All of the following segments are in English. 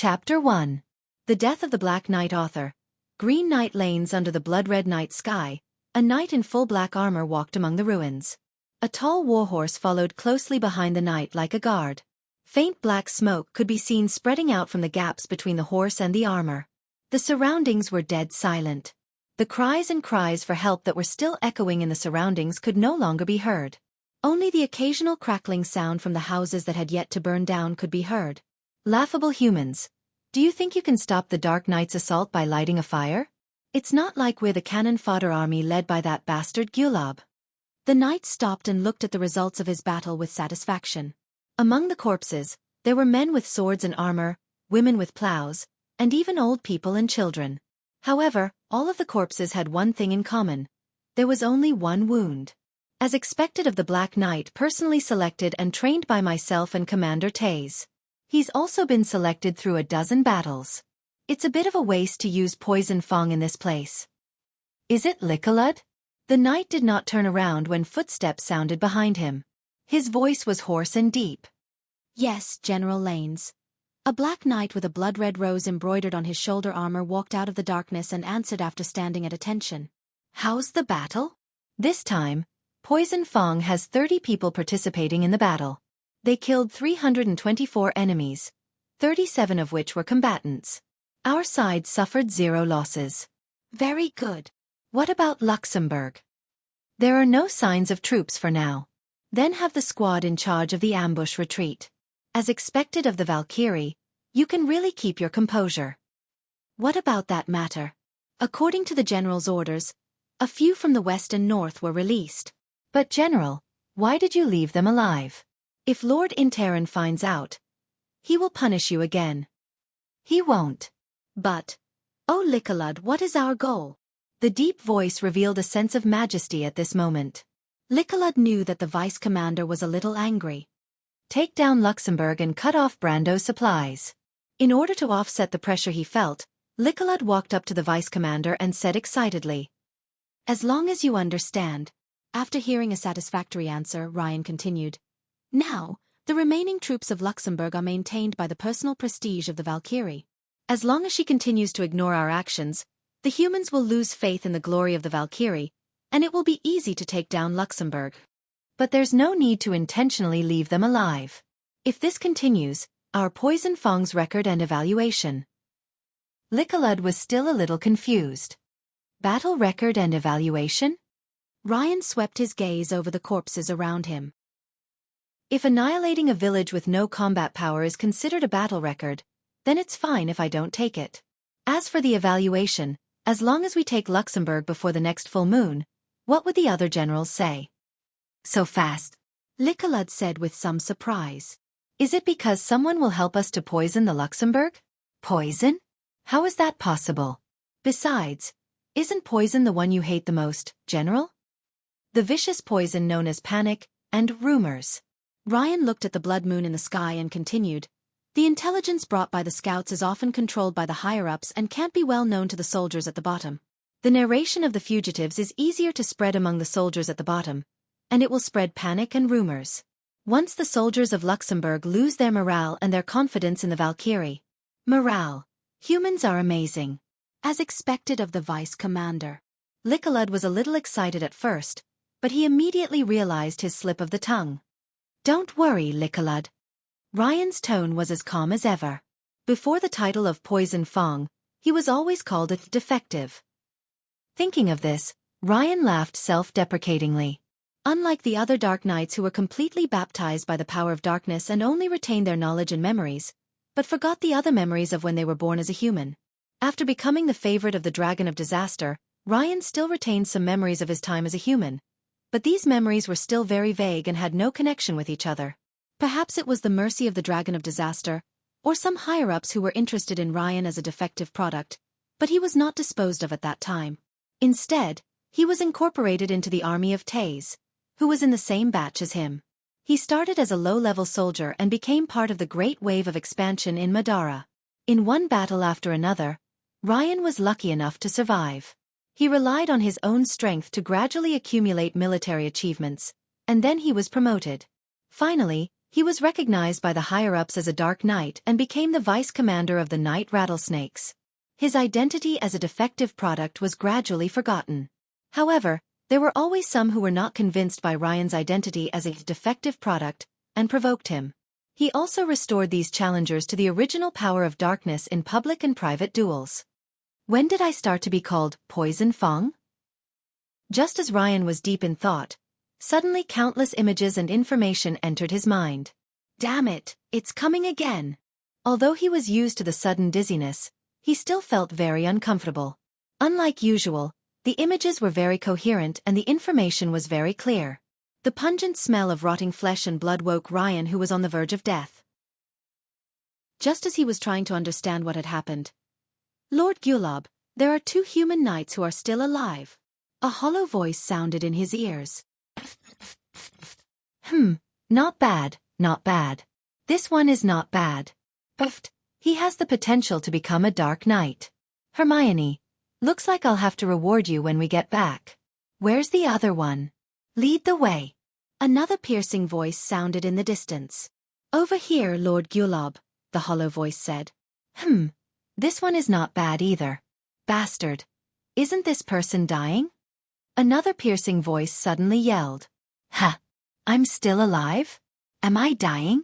Chapter 1. The Death of the Black Knight. Author. Green night lanes under the blood-red night sky, a knight in full black armor walked among the ruins. A tall warhorse followed closely behind the knight like a guard. Faint black smoke could be seen spreading out from the gaps between the horse and the armor. The surroundings were dead silent. The cries and cries for help that were still echoing in the surroundings could no longer be heard. Only the occasional crackling sound from the houses that had yet to burn down could be heard. Laughable humans. Do you think you can stop the Dark Knight's assault by lighting a fire? It's not like we're the cannon fodder army led by that bastard Gulab. The knight stopped and looked at the results of his battle with satisfaction. Among the corpses, there were men with swords and armor, women with plows, and even old people and children. However, all of the corpses had one thing in common. There was only one wound. As expected of the Black Knight, personally selected and trained by myself and Commander Taze. He's also been selected through a dozen battles. It's a bit of a waste to use poison fang in this place. Is it Likalud? The knight did not turn around when footsteps sounded behind him. His voice was hoarse and deep. Yes, General Lanes. A black knight with a blood-red rose embroidered on his shoulder armor walked out of the darkness and answered after standing at attention. How's the battle? This time, Poison Fang has 30 people participating in the battle. They killed 324 enemies, 37 of which were combatants. Our side suffered 0 losses. Very good. What about Luxembourg? There are no signs of troops for now. Then have the squad in charge of the ambush retreat. As expected of the Valkyrie, you can really keep your composure. What about that matter? According to the general's orders, a few from the west and north were released. But General, why did you leave them alive? If Lord Interan finds out, he will punish you again. He won't. But, oh Likalud, what is our goal? The deep voice revealed a sense of majesty at this moment. Likalud knew that the vice commander was a little angry. Take down Luxembourg and cut off Brando's supplies. In order to offset the pressure he felt, Likalud walked up to the vice commander and said excitedly, "As long as you understand." After hearing a satisfactory answer, Ryan continued, "Now, the remaining troops of Luxembourg are maintained by the personal prestige of the Valkyrie. As long as she continues to ignore our actions, the humans will lose faith in the glory of the Valkyrie, and it will be easy to take down Luxembourg. But there's no need to intentionally leave them alive. If this continues, our Poison Fang's record and evaluation." Likalud was still a little confused. Battle record and evaluation? Ryan swept his gaze over the corpses around him. If annihilating a village with no combat power is considered a battle record, then it's fine if I don't take it. As for the evaluation, as long as we take Luxembourg before the next full moon, what would the other generals say? So fast, Likalud said with some surprise. Is it because someone will help us to poison the Luxembourg? Poison? How is that possible? Besides, isn't poison the one you hate the most, General? The vicious poison known as panic and rumors. Ryan looked at the blood moon in the sky and continued, "The intelligence brought by the scouts is often controlled by the higher-ups and can't be well known to the soldiers at the bottom. The narration of the fugitives is easier to spread among the soldiers at the bottom, and it will spread panic and rumors. Once the soldiers of Luxembourg lose their morale and their confidence in the Valkyrie. Morale. Humans are amazing." As expected of the vice commander. Likalud was a little excited at first, but he immediately realized his slip of the tongue. "Don't worry, Likalud." Ryan's tone was as calm as ever. Before the title of Poison Fang, he was always called a defective. Thinking of this, Ryan laughed self-deprecatingly. Unlike the other Dark Knights who were completely baptized by the power of darkness and only retained their knowledge and memories, but forgot the other memories of when they were born as a human. After becoming the favorite of the Dragon of Disaster, Ryan still retained some memories of his time as a human. But these memories were still very vague and had no connection with each other. Perhaps it was the mercy of the Dragon of Disaster, or some higher-ups who were interested in Ryan as a defective product, but he was not disposed of at that time. Instead, he was incorporated into the army of Taze, who was in the same batch as him. He started as a low-level soldier and became part of the great wave of expansion in Madara. In one battle after another, Ryan was lucky enough to survive. He relied on his own strength to gradually accumulate military achievements, and then he was promoted. Finally, He was recognized by the higher-ups as a Dark Knight and became the vice commander of the Night Rattlesnakes. His identity as a defective product was gradually forgotten. However, there were always some who were not convinced by Ryan's identity as a defective product and provoked him. He also restored these challengers to the original power of darkness in public and private duels. When did I start to be called Poison Fang? Just as Ryan was deep in thought, suddenly countless images and information entered his mind. Damn it, it's coming again. Although he was used to the sudden dizziness, he still felt very uncomfortable. Unlike usual, the images were very coherent and the information was very clear. The pungent smell of rotting flesh and blood woke Ryan, who was on the verge of death. Just as he was trying to understand what had happened, Lord Gulob, there are 2 human knights who are still alive. A hollow voice sounded in his ears. Not bad, not bad. This one is not bad. He has the potential to become a Dark Knight. Hermione, looks like I'll have to reward you when we get back. Where's the other one? Lead the way. Another piercing voice sounded in the distance. Over here, Lord Gulob, the hollow voice said. This one is not bad either. Bastard. Isn't this person dying? Another piercing voice suddenly yelled. Ha! I'm still alive? Am I dying?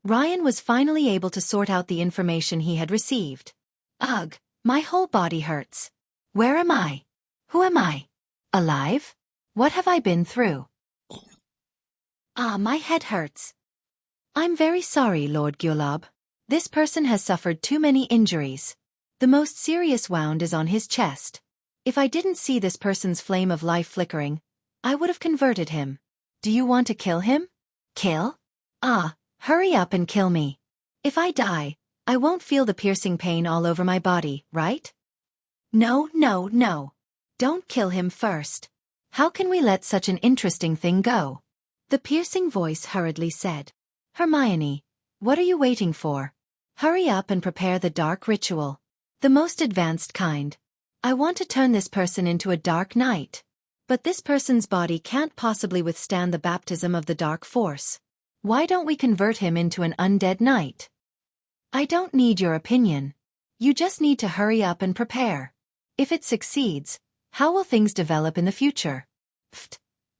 Ryan was finally able to sort out the information he had received. Ugh, my whole body hurts. Where am I? Who am I? Alive? What have I been through? My head hurts. I'm very sorry, Lord Gulob. This person has suffered too many injuries. The most serious wound is on his chest. If I didn't see this person's flame of life flickering, I would have converted him. Do you want to kill him? Kill? Hurry up and kill me. If I die, I won't feel the piercing pain all over my body, right? No. Don't kill him first. How can we let such an interesting thing go? The piercing voice hurriedly said. Hermione, what are you waiting for? Hurry up and prepare the dark ritual. The most advanced kind. I want to turn this person into a Dark Knight. But this person's body can't possibly withstand the baptism of the dark force. Why don't we convert him into an undead knight? I don't need your opinion. You just need to hurry up and prepare. If it succeeds, how will things develop in the future?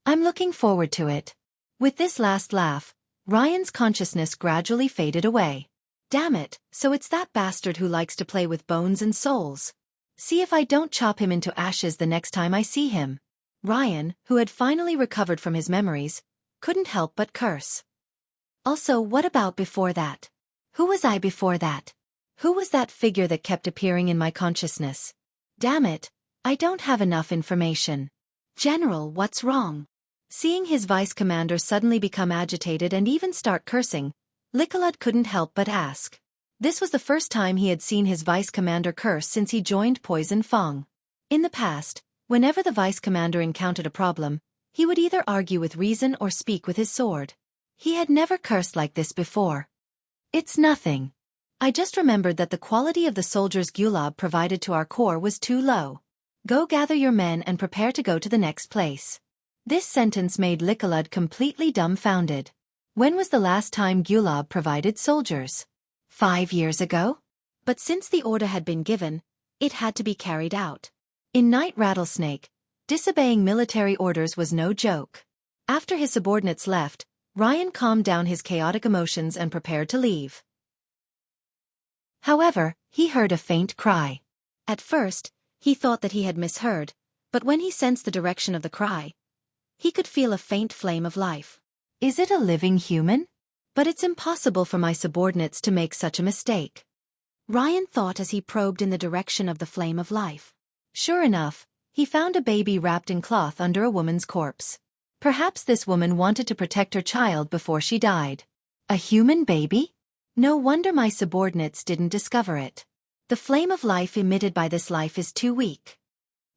I'm looking forward to it. With this last laugh, Ryan's consciousness gradually faded away. Damn it, so it's that bastard who likes to play with bones and souls. See if I don't chop him into ashes the next time I see him. Ryan, who had finally recovered from his memories, couldn't help but curse. Also, what about before that? Who was I before that? Who was that figure that kept appearing in my consciousness? Damn it, I don't have enough information. General, what's wrong? Seeing his vice commander suddenly become agitated and even start cursing, Licolud couldn't help but ask. This was the first time he had seen his vice commander curse since he joined Poison Fang. In the past, whenever the vice commander encountered a problem, he would either argue with reason or speak with his sword. He had never cursed like this before. It's nothing. I just remembered that the quality of the soldiers Gulob provided to our corps was too low. Go gather your men and prepare to go to the next place. This sentence made Licolud completely dumbfounded. When was the last time Gulob provided soldiers? 5 years ago? But since the order had been given, it had to be carried out. In Night Rattlesnake, disobeying military orders was no joke. After his subordinates left, Ryan calmed down his chaotic emotions and prepared to leave. However, he heard a faint cry. At first, he thought that he had misheard, but when he sensed the direction of the cry, he could feel a faint flame of life. Is it a living human? But it's impossible for my subordinates to make such a mistake. Ryan thought as he probed in the direction of the flame of life. Sure enough, he found a baby wrapped in cloth under a woman's corpse. Perhaps this woman wanted to protect her child before she died. A human baby? No wonder my subordinates didn't discover it. The flame of life emitted by this life is too weak.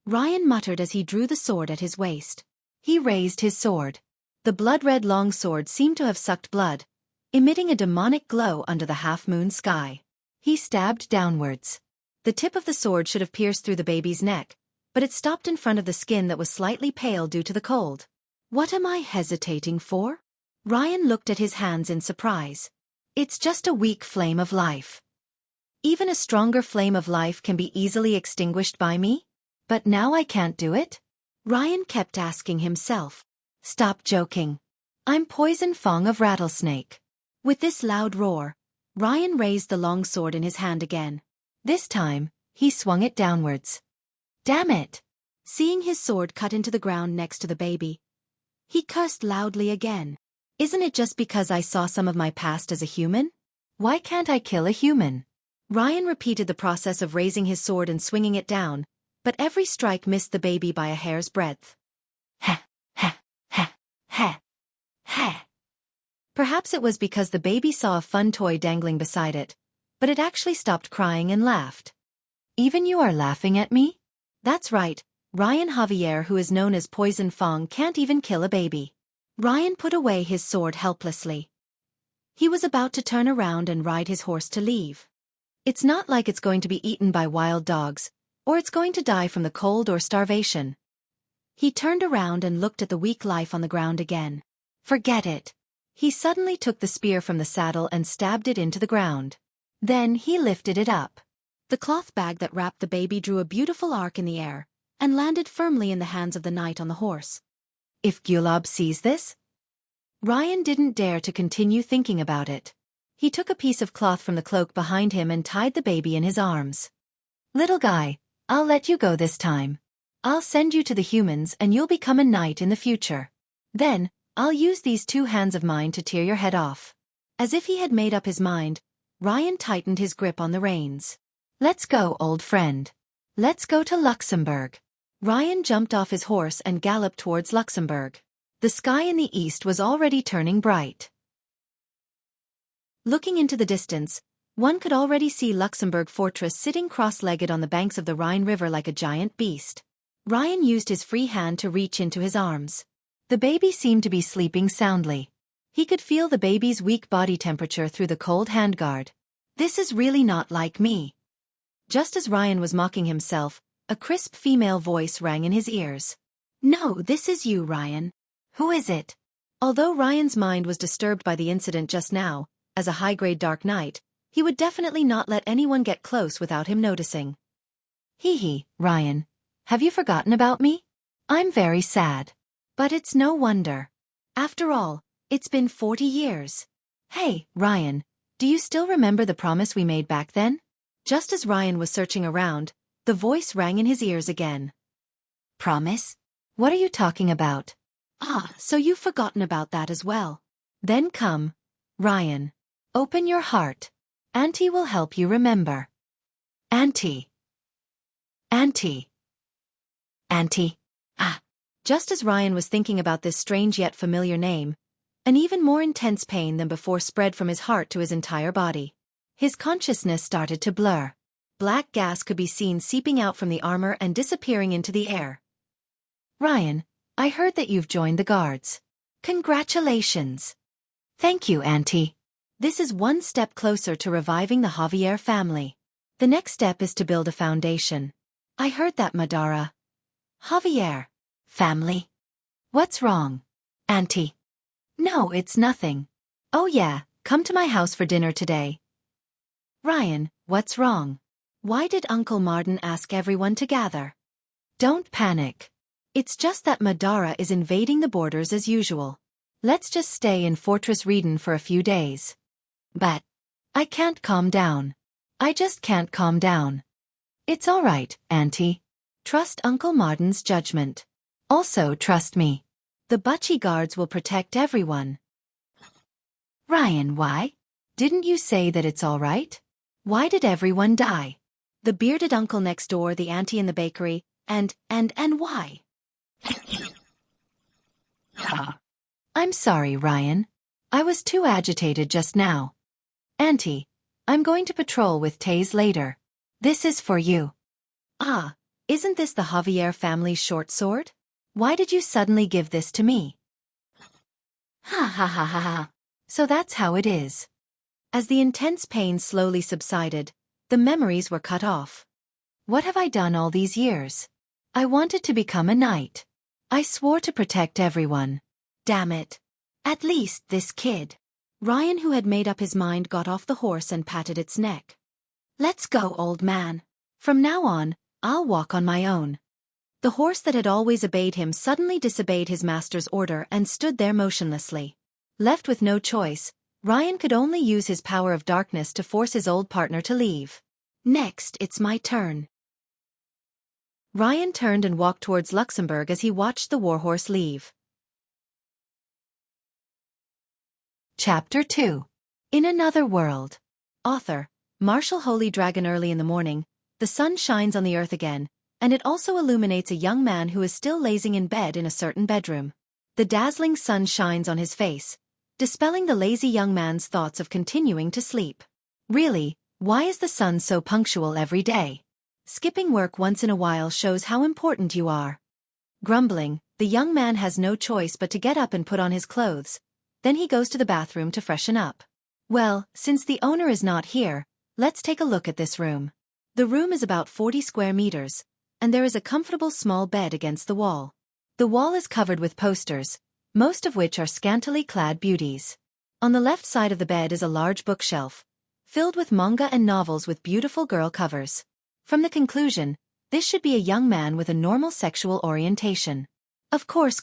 Ryan muttered as he drew the sword at his waist. He raised his sword. The blood-red long sword seemed to have sucked blood, emitting a demonic glow under the half-moon sky. He stabbed downwards. The tip of the sword should have pierced through the baby's neck, but it stopped in front of the skin that was slightly pale due to the cold. What am I hesitating for? Ryan looked at his hands in surprise. It's just a weak flame of life. Even a stronger flame of life can be easily extinguished by me? But now I can't do it? Ryan kept asking himself. Stop joking. I'm Poison Fong of Rattlesnake. With this loud roar, Ryan raised the long sword in his hand again. This time, he swung it downwards. Damn it! Seeing his sword cut into the ground next to the baby, he cursed loudly again. Isn't it just because I saw some of my past as a human? Why can't I kill a human? Ryan repeated the process of raising his sword and swinging it down, but every strike missed the baby by a hair's breadth. Ha, ha, ha, ha, ha. Perhaps it was because the baby saw a fun toy dangling beside it, but it actually stopped crying and laughed. Even you are laughing at me? That's right, Ryan Javier, who is known as Poison Fong, can't even kill a baby. Ryan put away his sword helplessly. He was about to turn around and ride his horse to leave. It's not like it's going to be eaten by wild dogs, or it's going to die from the cold or starvation. He turned around and looked at the weak life on the ground again. Forget it. He suddenly took the spear from the saddle and stabbed it into the ground. Then he lifted it up. The cloth bag that wrapped the baby drew a beautiful arc in the air, and landed firmly in the hands of the knight on the horse. If Gulab sees this? Ryan didn't dare to continue thinking about it. He took a piece of cloth from the cloak behind him and tied the baby in his arms. Little guy, I'll let you go this time. I'll send you to the humans and you'll become a knight in the future. Then, I'll use these 2 hands of mine to tear your head off. As if he had made up his mind, Ryan tightened his grip on the reins. Let's go, old friend. Let's go to Luxembourg. Ryan jumped off his horse and galloped towards Luxembourg. The sky in the east was already turning bright. Looking into the distance, one could already see Luxembourg Fortress sitting cross-legged on the banks of the Rhine River like a giant beast. Ryan used his free hand to reach into his arms. The baby seemed to be sleeping soundly. He could feel the baby's weak body temperature through the cold handguard. This is really not like me. Just as Ryan was mocking himself, a crisp female voice rang in his ears. No, this is you, Ryan. Who is it? Although Ryan's mind was disturbed by the incident just now, as a high-grade Dark Knight, he would definitely not let anyone get close without him noticing. Hee, Ryan. Have you forgotten about me? I'm very sad. But it's no wonder. After all, it's been 40 years. Hey, Ryan, do you still remember the promise we made back then? Just as Ryan was searching around, the voice rang in his ears again. Promise? What are you talking about? Ah, so you've forgotten about that as well. Then come, Ryan. Open your heart. Auntie will help you remember. Auntie. Auntie. Auntie. Ah. Just as Ryan was thinking about this strange yet familiar name, an even more intense pain than before spread from his heart to his entire body. His consciousness started to blur. Black gas could be seen seeping out from the armor and disappearing into the air. Ryan, I heard that you've joined the guards. Congratulations. Thank you, Auntie. This is one step closer to reviving the Javier family. The next step is to build a foundation. I heard that, Madara. Javier. Family? What's wrong? Auntie. No, it's nothing. Oh yeah, come to my house for dinner today. Ryan, what's wrong? Why did Uncle Martin ask everyone to gather? Don't panic. It's just that Madara is invading the borders as usual. Let's just stay in Fortress Reden for a few days. But I can't calm down. I just can't calm down. It's all right, Auntie. Trust Uncle Martin's judgment. Also trust me. The Butchie guards will protect everyone. Ryan, why? Didn't you say that it's all right? Why did everyone die? The bearded uncle next door, the auntie in the bakery, and why? I'm sorry, Ryan. I was too agitated just now. Auntie, I'm going to patrol with Taze later. This is for you. Ah, isn't this the Javier family's short sword? Why did you suddenly give this to me? Ha ha ha ha ha. So that's how it is. As the intense pain slowly subsided, the memories were cut off. What have I done all these years? I wanted to become a knight. I swore to protect everyone. Damn it. At least this kid. Ryan, who had made up his mind, got off the horse and patted its neck. Let's go, old man. From now on, I'll walk on my own. The horse that had always obeyed him suddenly disobeyed his master's order and stood there motionlessly. Left with no choice, Ryan could only use his power of darkness to force his old partner to leave. Next, it's my turn. Ryan turned and walked towards Luxembourg as he watched the warhorse leave. Chapter 2. In Another World. Author, Marshal Holy Dragon. Early in the morning, the sun shines on the earth again, and it also illuminates a young man who is still lazing in bed in a certain bedroom. The dazzling sun shines on his face, dispelling the lazy young man's thoughts of continuing to sleep. Really, why is the sun so punctual every day? Skipping work once in a while shows how important you are. Grumbling, the young man has no choice but to get up and put on his clothes. Then he goes to the bathroom to freshen up. Well, since the owner is not here, let's take a look at this room. The room is about 40 square meters, and there is a comfortable small bed against the wall. The wall is covered with posters, most of which are scantily clad beauties. On the left side of the bed is a large bookshelf, filled with manga and novels with beautiful girl covers. From the conclusion, this should be a young man with a normal sexual orientation. Of course,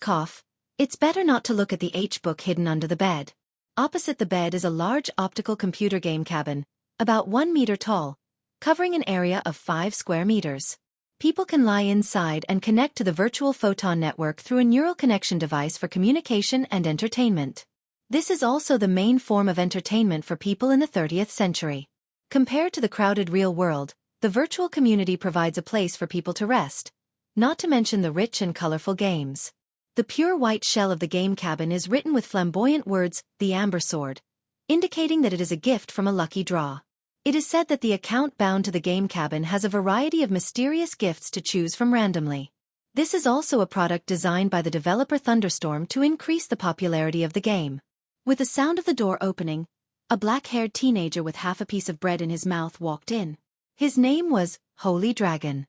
it's better not to look at the H-book hidden under the bed. Opposite the bed is a large optical computer game cabin, about 1 meter tall, covering an area of 5 square meters. People can lie inside and connect to the virtual photon network through a neural connection device for communication and entertainment. This is also the main form of entertainment for people in the 30th century. Compared to the crowded real world, the virtual community provides a place for people to rest, not to mention the rich and colorful games. The pure white shell of the game cabin is written with flamboyant words, "The Amber Sword," indicating that it is a gift from a lucky draw. It is said that the account bound to the game cabin has a variety of mysterious gifts to choose from randomly. This is also a product designed by the developer Thunderstorm to increase the popularity of the game. With the sound of the door opening, a black-haired teenager with half a piece of bread in his mouth walked in. His name was Holy Dragon.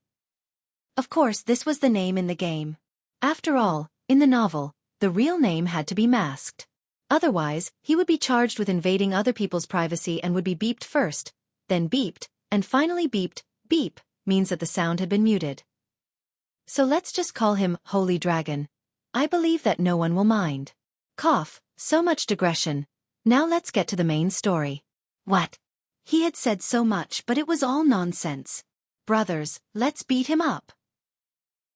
Of course, this was the name in the game. After all, in the novel, the real name had to be masked. Otherwise, he would be charged with invading other people's privacy and would be beeped first, then beeped, and finally beeped. Beep means that the sound had been muted. So let's just call him Holy Dragon. I believe that no one will mind. So much digression. Now let's get to the main story. What? He had said so much, but it was all nonsense. Brothers, let's beat him up.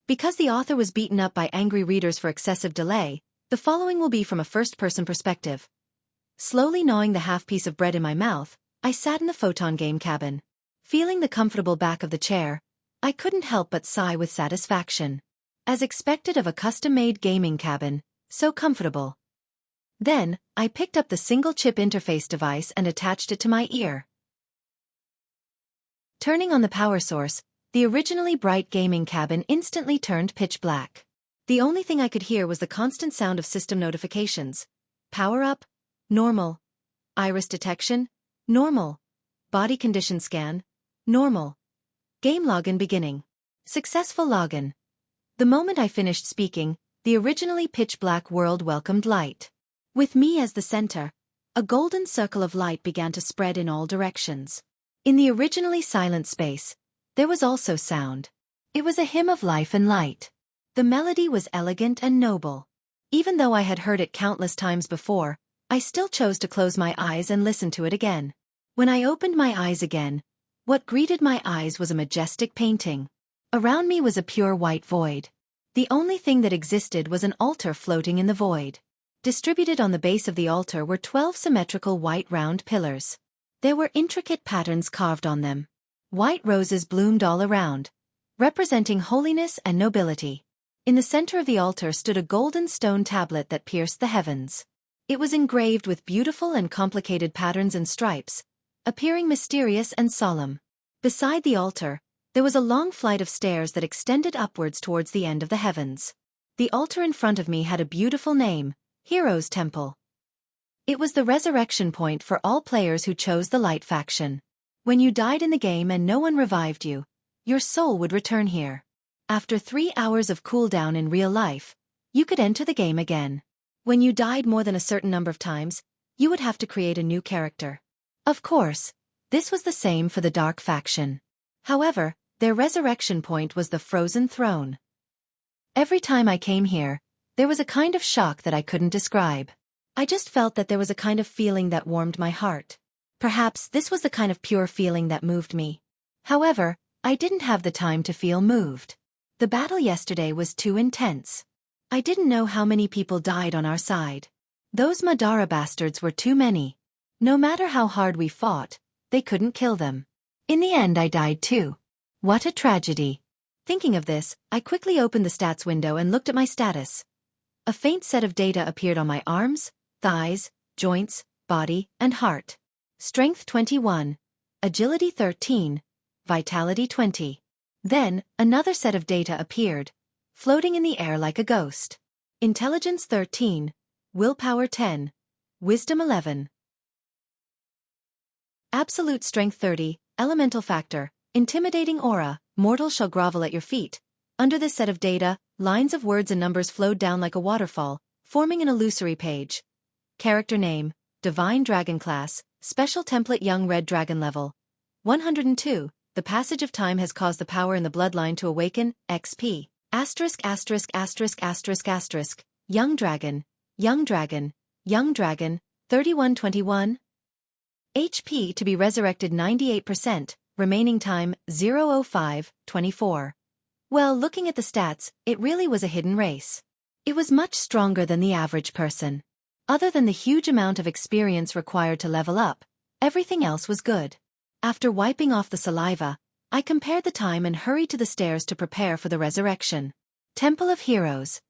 Because the author was beaten up by angry readers for excessive delay, the following will be from a first-person perspective. Slowly gnawing the half-piece of bread in my mouth, I sat in the photon game cabin. Feeling the comfortable back of the chair, I couldn't help but sigh with satisfaction. As expected of a custom-made gaming cabin, so comfortable. Then, I picked up the single-chip interface device and attached it to my ear. Turning on the power source, the originally bright gaming cabin instantly turned pitch black. The only thing I could hear was the constant sound of system notifications. Power up, normal. Iris detection, normal. Body condition scan, normal. Game login beginning. Successful login. The moment I finished speaking, the originally pitch black world welcomed light. With me as the center, a golden circle of light began to spread in all directions. In the originally silent space, there was also sound. It was a hymn of life and light. The melody was elegant and noble. Even though I had heard it countless times before, I still chose to close my eyes and listen to it again. When I opened my eyes again, what greeted my eyes was a majestic painting. Around me was a pure white void. The only thing that existed was an altar floating in the void. Distributed on the base of the altar were 12 symmetrical white round pillars. There were intricate patterns carved on them. White roses bloomed all around, representing holiness and nobility. In the center of the altar stood a golden stone tablet that pierced the heavens. It was engraved with beautiful and complicated patterns and stripes, appearing mysterious and solemn. Beside the altar, there was a long flight of stairs that extended upwards towards the end of the heavens. The altar in front of me had a beautiful name, Heroes Temple. It was the resurrection point for all players who chose the light faction. When you died in the game and no one revived you, your soul would return here. After 3 hours of cooldown in real life, you could enter the game again. When you died more than a certain number of times, you would have to create a new character. Of course, this was the same for the Dark faction. However, their resurrection point was the Frozen Throne. Every time I came here, there was a kind of shock that I couldn't describe. I just felt that there was a kind of feeling that warmed my heart. Perhaps this was the kind of pure feeling that moved me. However, I didn't have the time to feel moved. The battle yesterday was too intense. I didn't know how many people died on our side. Those Madara bastards were too many. No matter how hard we fought, they couldn't kill them. In the end I died too. What a tragedy. Thinking of this, I quickly opened the stats window and looked at my status. A faint set of data appeared on my arms, thighs, joints, body, and heart. Strength 21, Agility 13, Vitality 20. Then, another set of data appeared, floating in the air like a ghost. Intelligence 13, Willpower 10, Wisdom 11. Absolute Strength 30, Elemental Factor, Intimidating Aura, Mortals shall grovel at your feet. Under this set of data, lines of words and numbers flowed down like a waterfall, forming an illusory page. Character name, Divine Dragon Class, Special Template Young Red Dragon Level. 102. The passage of time has caused the power in the bloodline to awaken, XP. Asterisk asterisk asterisk asterisk asterisk. Young Dragon, Young Dragon, Young Dragon, 3121. HP to be resurrected 98%, remaining time 0:05:24. Well, looking at the stats, it really was a hidden race. It was much stronger than the average person. Other than the huge amount of experience required to level up, everything else was good. After wiping off the saliva, I compared the time and hurried to the stairs to prepare for the resurrection. Temple of Heroes.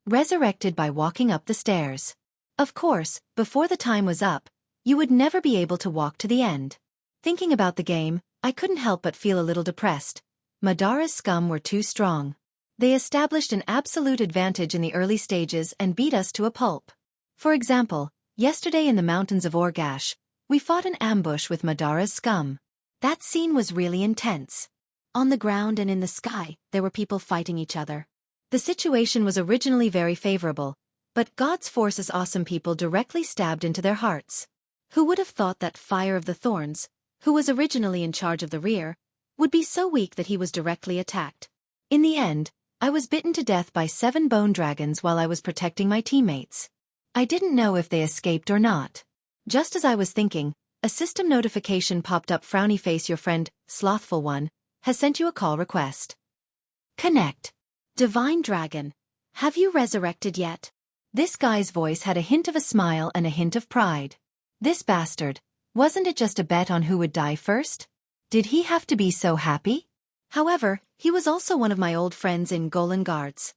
Resurrected by walking up the stairs. Of course, before the time was up, you would never be able to walk to the end. Thinking about the game, I couldn't help but feel a little depressed. Madara's scum were too strong. They established an absolute advantage in the early stages and beat us to a pulp. For example, yesterday in the mountains of Orgash, we fought an ambush with Madara's scum. That scene was really intense. On the ground and in the sky, there were people fighting each other. The situation was originally very favorable, but God's Force's awesome people directly stabbed into their hearts. Who would have thought that Fire of the Thorns, who was originally in charge of the rear, would be so weak that he was directly attacked? In the end, I was bitten to death by 7 bone dragons while I was protecting my teammates. I didn't know if they escaped or not. Just as I was thinking, a system notification popped up. Frowny face, your friend, Slothful One, has sent you a call request. Connect. Divine Dragon, have you resurrected yet? This guy's voice had a hint of a smile and a hint of pride. This bastard, wasn't it just a bet on who would die first? Did he have to be so happy? However, he was also one of my old friends in Golan Guards.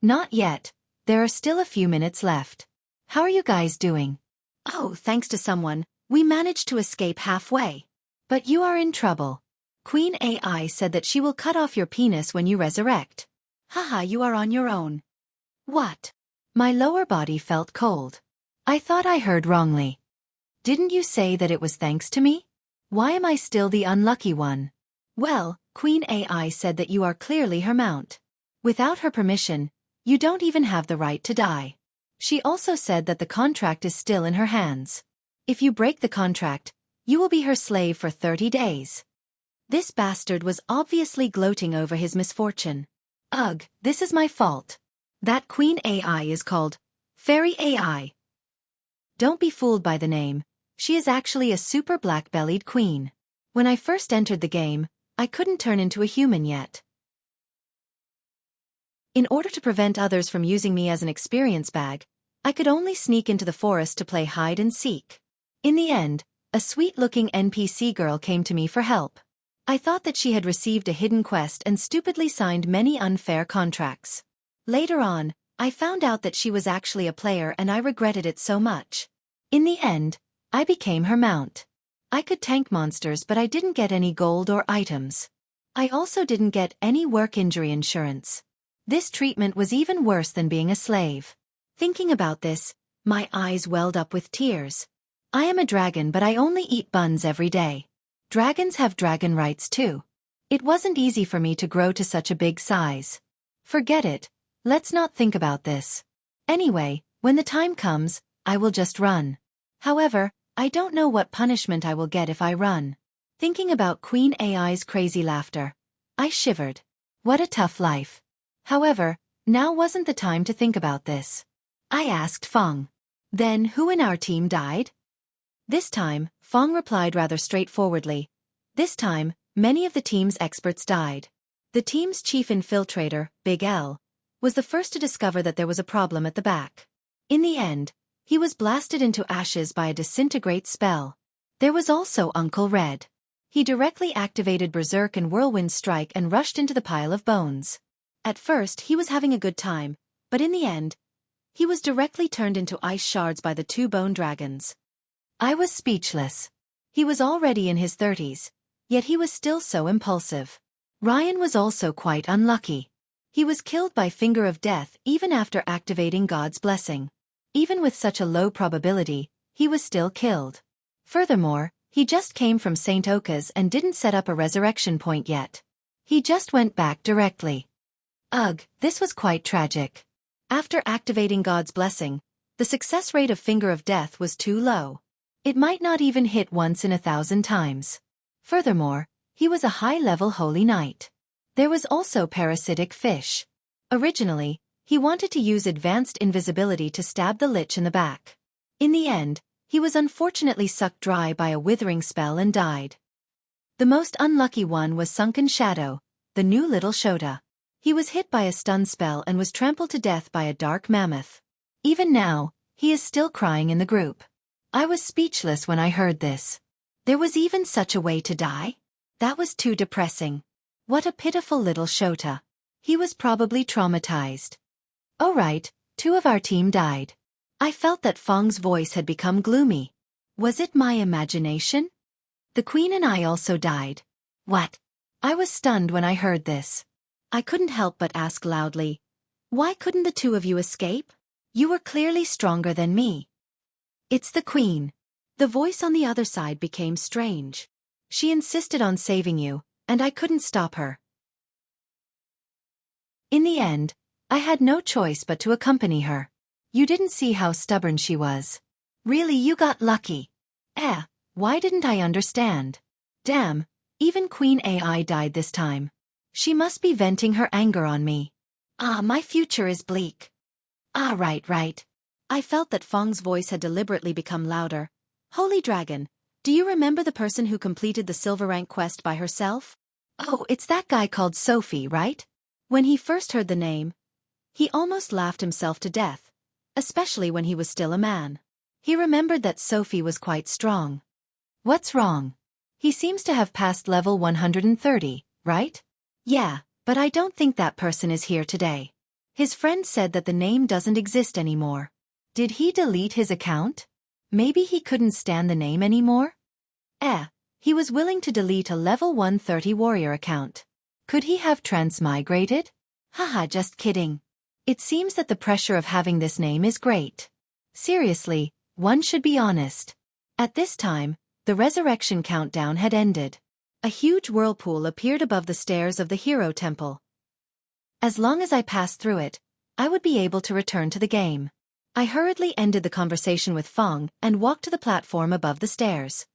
Not yet. There are still a few minutes left. How are you guys doing? Oh, thanks to someone, we managed to escape halfway. But you are in trouble. Queen AI said that she will cut off your penis when you resurrect. Haha, you are on your own. What? My lower body felt cold. I thought I heard wrongly. Didn't you say that it was thanks to me? Why am I still the unlucky one? Well, Queen AI said that you are clearly her mount. Without her permission, you don't even have the right to die. She also said that the contract is still in her hands. If you break the contract, you will be her slave for 30 days. This bastard was obviously gloating over his misfortune. Ugh, this is my fault. That Queen AI is called Fairy AI. Don't be fooled by the name. She is actually a super black-bellied queen. When I first entered the game, I couldn't turn into a human yet. In order to prevent others from using me as an experience bag, I could only sneak into the forest to play hide and seek. In the end, a sweet-looking NPC girl came to me for help. I thought that she had received a hidden quest and stupidly signed many unfair contracts. Later on, I found out that she was actually a player and I regretted it so much. In the end, I became her mount. I could tank monsters, but I didn't get any gold or items. I also didn't get any work injury insurance. This treatment was even worse than being a slave. Thinking about this, my eyes welled up with tears. I am a dragon, but I only eat buns every day. Dragons have dragon rights too. It wasn't easy for me to grow to such a big size. Forget it. Let's not think about this. Anyway, When the time comes, I will just run. However, I don't know what punishment I will get if I run. Thinking about Queen Ai's crazy laughter, I shivered. What a tough life. However, now wasn't the time to think about this. I asked Feng. Then who in our team died? This time, Feng replied rather straightforwardly. This time, many of the team's experts died. The team's chief infiltrator, Big L, was the first to discover that there was a problem at the back. In the end, he was blasted into ashes by a disintegrate spell. There was also Uncle Red. He directly activated Berserk and Whirlwind Strike and rushed into the pile of bones. At first he was having a good time, but in the end, he was directly turned into ice shards by the two bone dragons. I was speechless. He was already in his 30s, yet he was still so impulsive. Ryan was also quite unlucky. He was killed by Finger of Death even after activating God's blessing. Even with such a low probability, he was still killed. Furthermore, he just came from St. Oka's and didn't set up a resurrection point yet. He just went back directly. Ugh, this was quite tragic. After activating God's blessing, the success rate of Finger of Death was too low. It might not even hit once in 1,000 times. Furthermore, he was a high-level holy knight. There was also parasitic fish. Originally, he wanted to use advanced invisibility to stab the lich in the back. In the end, he was unfortunately sucked dry by a withering spell and died. The most unlucky one was Sunken Shadow, the new little Shota. He was hit by a stun spell and was trampled to death by a dark mammoth. Even now, he is still crying in the group. I was speechless when I heard this. There was even such a way to die? That was too depressing. What a pitiful little Shota. He was probably traumatized. Oh right, 2 of our team died. I felt that Feng's voice had become gloomy. Was it my imagination? The queen and I also died. What? I was stunned when I heard this. I couldn't help but ask loudly, why couldn't the 2 of you escape? You were clearly stronger than me. It's the queen. The voice on the other side became strange. She insisted on saving you, and I couldn't stop her. In the end, I had no choice but to accompany her. You didn't see how stubborn she was. Really, you got lucky. Why didn't I understand? Damn, even Queen Ai died this time. She must be venting her anger on me. My future is bleak. Right. I felt that Feng's voice had deliberately become louder. Holy Dragon, do you remember the person who completed the silver rank quest by herself? Oh, it's that guy called Sophie, right? When he first heard the name, he almost laughed himself to death, especially when he was still a man. He remembered that Sophie was quite strong. What's wrong? He seems to have passed level 130, right? Yeah, but I don't think that person is here today. His friend said that the name doesn't exist anymore. Did he delete his account? Maybe he couldn't stand the name anymore? He was willing to delete a level 130 warrior account. Could he have transmigrated? Haha, just kidding. It seems that the pressure of having this name is great. Seriously, one should be honest. At this time, the resurrection countdown had ended. A huge whirlpool appeared above the stairs of the Hero Temple. As long as I passed through it, I would be able to return to the game. I hurriedly ended the conversation with Feng and walked to the platform above the stairs.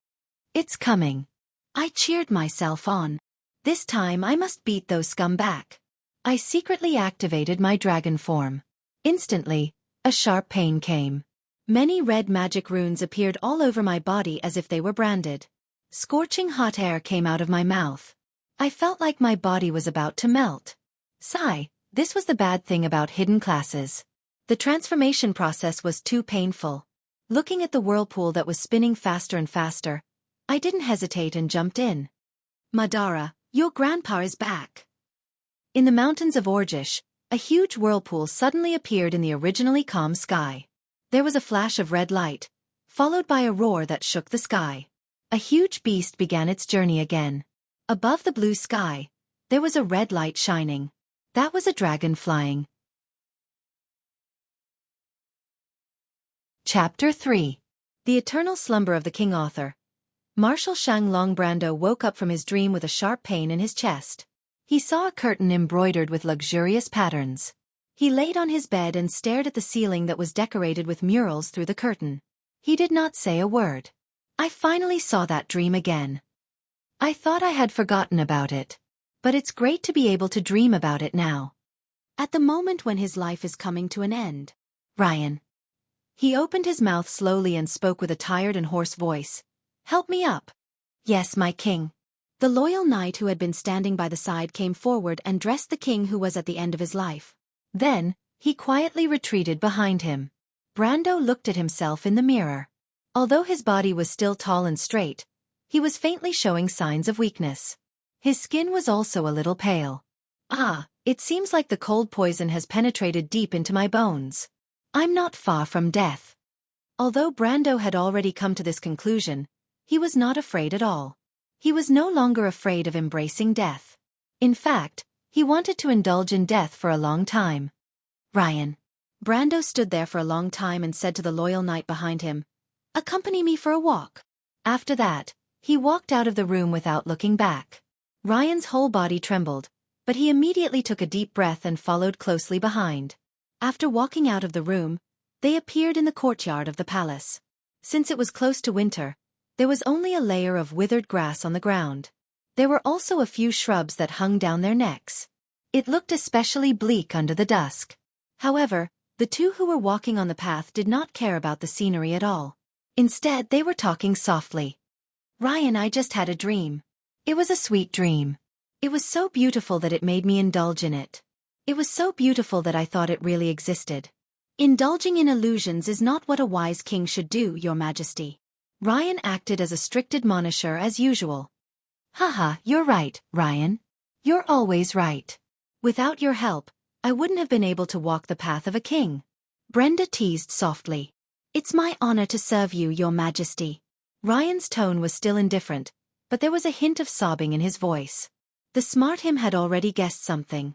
It's coming. I cheered myself on. This time I must beat those scum back. I secretly activated my dragon form. Instantly, a sharp pain came. Many red magic runes appeared all over my body as if they were branded. Scorching hot air came out of my mouth. I felt like my body was about to melt. Sigh, this was the bad thing about hidden classes. The transformation process was too painful. Looking at the whirlpool that was spinning faster and faster, I didn't hesitate and jumped in. Madara, your grandpa is back. In the mountains of Orgish, a huge whirlpool suddenly appeared in the originally calm sky. There was a flash of red light, followed by a roar that shook the sky. A huge beast began its journey again. Above the blue sky, there was a red light shining. That was a dragon flying. Chapter 3. The Eternal Slumber of the King Author. Marshal Shang Long Brando woke up from his dream with a sharp pain in his chest. He saw a curtain embroidered with luxurious patterns. He laid on his bed and stared at the ceiling that was decorated with murals through the curtain. He did not say a word. I finally saw that dream again. I thought I had forgotten about it. But it's great to be able to dream about it now. At the moment when his life is coming to an end. Ryan. He opened his mouth slowly and spoke with a tired and hoarse voice. Help me up. Yes, my king. The loyal knight who had been standing by the side came forward and dressed the king who was at the end of his life. Then, he quietly retreated behind him. Brando looked at himself in the mirror. Although his body was still tall and straight, he was faintly showing signs of weakness. His skin was also a little pale. Ah, it seems like the cold poison has penetrated deep into my bones. I'm not far from death. Although Brando had already come to this conclusion, he was not afraid at all. He was no longer afraid of embracing death. In fact, he wanted to indulge in death for a long time. Ryan. Brando stood there for a long time and said to the loyal knight behind him, "Accompany me for a walk." After that, he walked out of the room without looking back. Ryan's whole body trembled, but he immediately took a deep breath and followed closely behind. After walking out of the room, they appeared in the courtyard of the palace. Since it was close to winter, there was only a layer of withered grass on the ground. There were also a few shrubs that hung down their necks. It looked especially bleak under the dusk. However, the two who were walking on the path did not care about the scenery at all. Instead, they were talking softly. Ryan, I just had a dream. It was a sweet dream. It was so beautiful that it made me indulge in it. It was so beautiful that I thought it really existed. Indulging in illusions is not what a wise king should do, Your Majesty. Ryan acted as a strict admonisher as usual. Haha, you're right, Ryan. You're always right. Without your help, I wouldn't have been able to walk the path of a king. Brenda teased softly. It's my honor to serve you, Your Majesty. Ryan's tone was still indifferent, but there was a hint of sobbing in his voice. The smart him had already guessed something.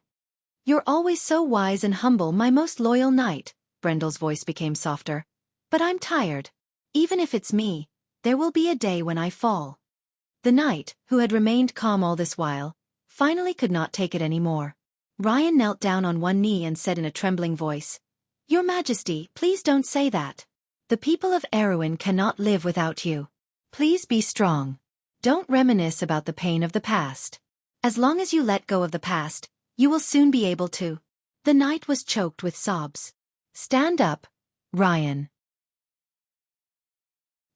You're always so wise and humble, my most loyal knight. Brendel's voice became softer. But I'm tired. Even if it's me, there will be a day when I fall. The knight, who had remained calm all this while, finally could not take it any more. Ryan knelt down on one knee and said in a trembling voice, Your Majesty, please don't say that. The people of Erewhon cannot live without you. Please be strong. Don't reminisce about the pain of the past. As long as you let go of the past, you will soon be able to. The knight was choked with sobs. Stand up, Ryan.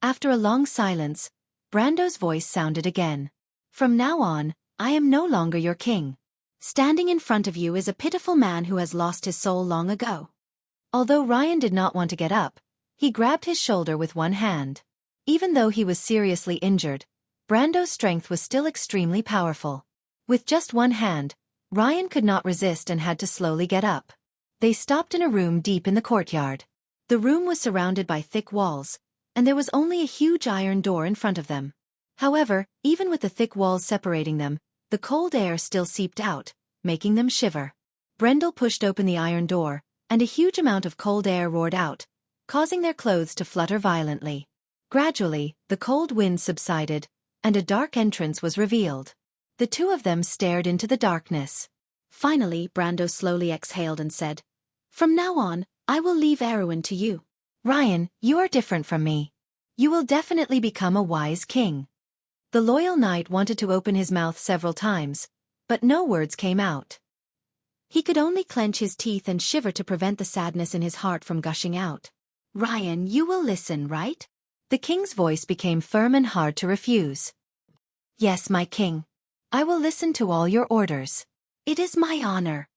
After a long silence, Brando's voice sounded again. From now on, I am no longer your king. Standing in front of you is a pitiful man who has lost his soul long ago. Although Ryan did not want to get up, he grabbed his shoulder with one hand. Even though he was seriously injured, Brando's strength was still extremely powerful. With just one hand, Ryan could not resist and had to slowly get up. They stopped in a room deep in the courtyard. The room was surrounded by thick walls, and there was only a huge iron door in front of them. However, even with the thick walls separating them, the cold air still seeped out, making them shiver. Brendel pushed open the iron door, and a huge amount of cold air roared out, causing their clothes to flutter violently. Gradually, the cold wind subsided, and a dark entrance was revealed. The two of them stared into the darkness. Finally, Brando slowly exhaled and said, From now on, I will leave Erewhon to you. Ryan, you are different from me. You will definitely become a wise king. The loyal knight wanted to open his mouth several times, but no words came out. He could only clench his teeth and shiver to prevent the sadness in his heart from gushing out. Ryan, you will listen, right? The king's voice became firm and hard to refuse. Yes, my king. I will listen to all your orders. It is my honor.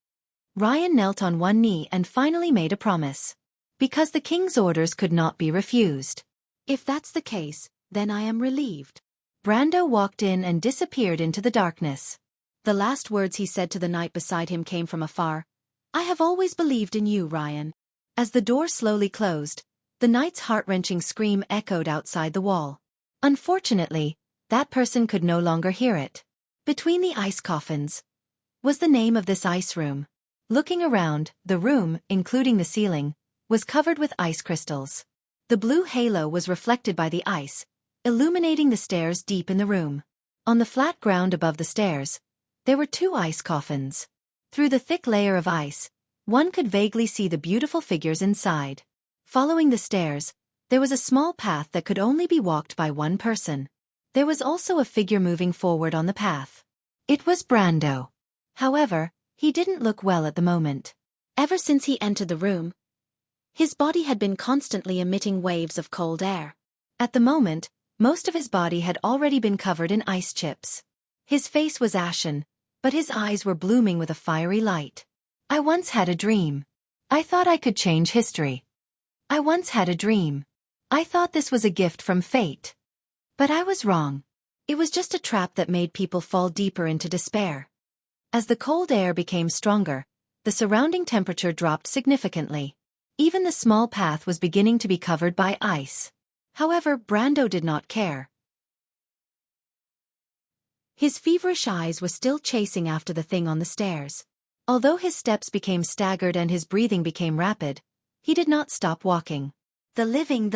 Ryan knelt on one knee and finally made a promise. Because the king's orders could not be refused. If that's the case, then I am relieved. Brando walked in and disappeared into the darkness. The last words he said to the knight beside him came from afar. I have always believed in you, Ryan. As the door slowly closed, the knight's heart-wrenching scream echoed outside the wall. Unfortunately, that person could no longer hear it. Between the ice coffins was the name of this ice room. Looking around, the room, including the ceiling, was covered with ice crystals. The blue halo was reflected by the ice, illuminating the stairs deep in the room. On the flat ground above the stairs, there were two ice coffins. Through the thick layer of ice, One could vaguely see the beautiful figures inside. Following the stairs, there was a small path that could only be walked by one person. There was also a figure moving forward on the path. It was Brando. However, he didn't look well at the moment. Ever since he entered the room, his body had been constantly emitting waves of cold air. At the moment, most of his body had already been covered in ice chips. His face was ashen, but his eyes were blooming with a fiery light. I once had a dream. I thought I could change history. I once had a dream. I thought this was a gift from fate. But I was wrong. It was just a trap that made people fall deeper into despair. As the cold air became stronger, the surrounding temperature dropped significantly. Even the small path was beginning to be covered by ice. However, Brando did not care. His feverish eyes were still chasing after the thing on the stairs. Although his steps became staggered and his breathing became rapid, he did not stop walking. The living.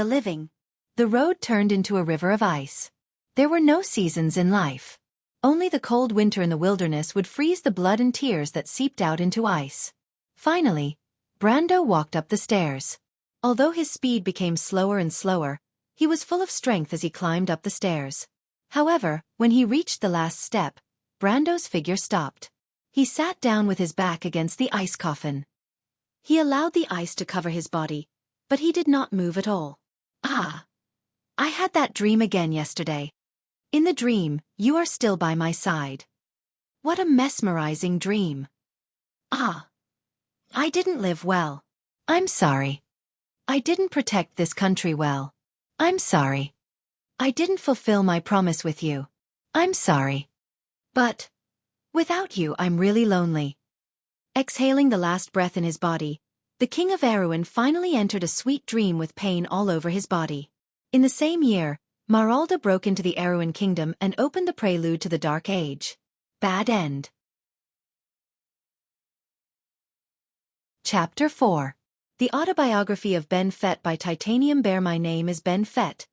The road turned into a river of ice. There were no seasons in life. Only the cold winter in the wilderness would freeze the blood and tears that seeped out into ice. Finally, Brando walked up the stairs. Although his speed became slower and slower, he was full of strength as he climbed up the stairs. However, when he reached the last step, Brando's figure stopped. He sat down with his back against the ice coffin. He allowed the ice to cover his body, but he did not move at all. Ah! I had that dream again yesterday. In the dream, you are still by my side. What a mesmerizing dream. Ah! I didn't live well. I'm sorry. I didn't protect this country well. I'm sorry. I didn't fulfill my promise with you. I'm sorry. But without you, I'm really lonely. Exhaling the last breath in his body, the king of Erewhon finally entered a sweet dream with pain all over his body. In the same year, Maralda broke into the Erewhon kingdom and opened the prelude to the Dark Age. Bad end. Chapter 4. The Autobiography of Ben Fett by Titanium Bear. My name is Ben Fett,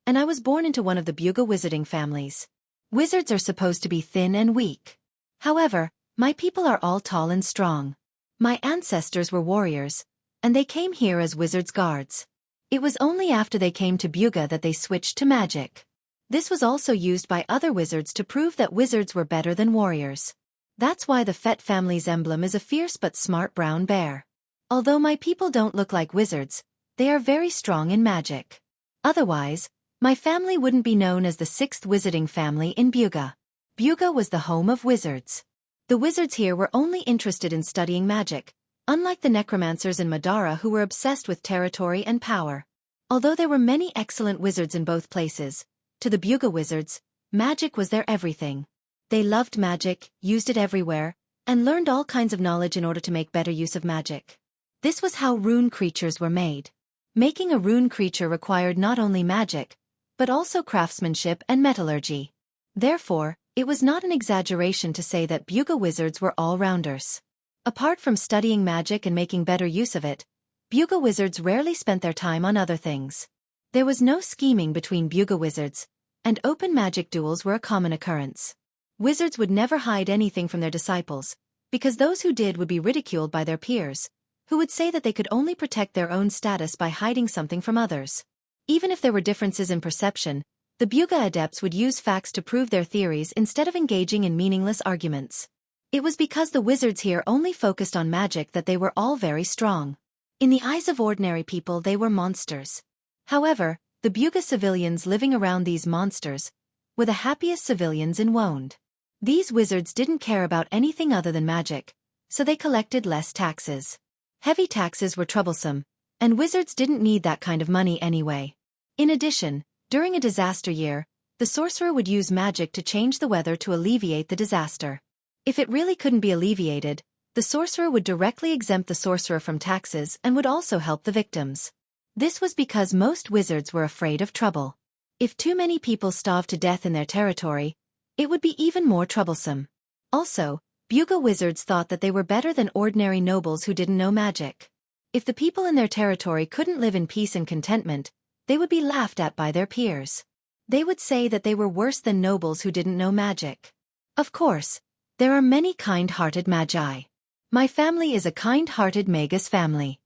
and I was born into one of the Buga wizarding families. Wizards are supposed to be thin and weak. However, my people are all tall and strong. My ancestors were warriors, and they came here as wizards' guards. It was only after they came to Buga that they switched to magic. This was also used by other wizards to prove that wizards were better than warriors. That's why the Fett family's emblem is a fierce but smart brown bear. Although my people don't look like wizards, they are very strong in magic. Otherwise, my family wouldn't be known as the 6th wizarding family in Buga. Buga was the home of wizards. The wizards here were only interested in studying magic, unlike the necromancers in Madara who were obsessed with territory and power. Although there were many excellent wizards in both places, to the Buga wizards, magic was their everything. They loved magic, used it everywhere, and learned all kinds of knowledge in order to make better use of magic. This was how rune creatures were made. Making a rune creature required not only magic, but also craftsmanship and metallurgy. Therefore, it was not an exaggeration to say that Buga wizards were all-rounders. Apart from studying magic and making better use of it, Buga wizards rarely spent their time on other things. There was no scheming between Buga wizards, and open magic duels were a common occurrence. Wizards would never hide anything from their disciples, because those who did would be ridiculed by their peers, who would say that they could only protect their own status by hiding something from others. Even if there were differences in perception, the Buga adepts would use facts to prove their theories instead of engaging in meaningless arguments. It was because the wizards here only focused on magic that they were all very strong. In the eyes of ordinary people they were monsters. However, the Buga civilians living around these monsters were the happiest civilians in Wonde. These wizards didn't care about anything other than magic, so they collected less taxes. Heavy taxes were troublesome, and wizards didn't need that kind of money anyway. In addition, during a disaster year, the sorcerer would use magic to change the weather to alleviate the disaster. If it really couldn't be alleviated, the sorcerer would directly exempt the sorcerer from taxes and would also help the victims. This was because most wizards were afraid of trouble. If too many people starved to death in their territory, it would be even more troublesome. Also, Buga wizards thought that they were better than ordinary nobles who didn't know magic. If the people in their territory couldn't live in peace and contentment, they would be laughed at by their peers. They would say that they were worse than nobles who didn't know magic. Of course, there are many kind-hearted magi. My family is a kind-hearted Magus family.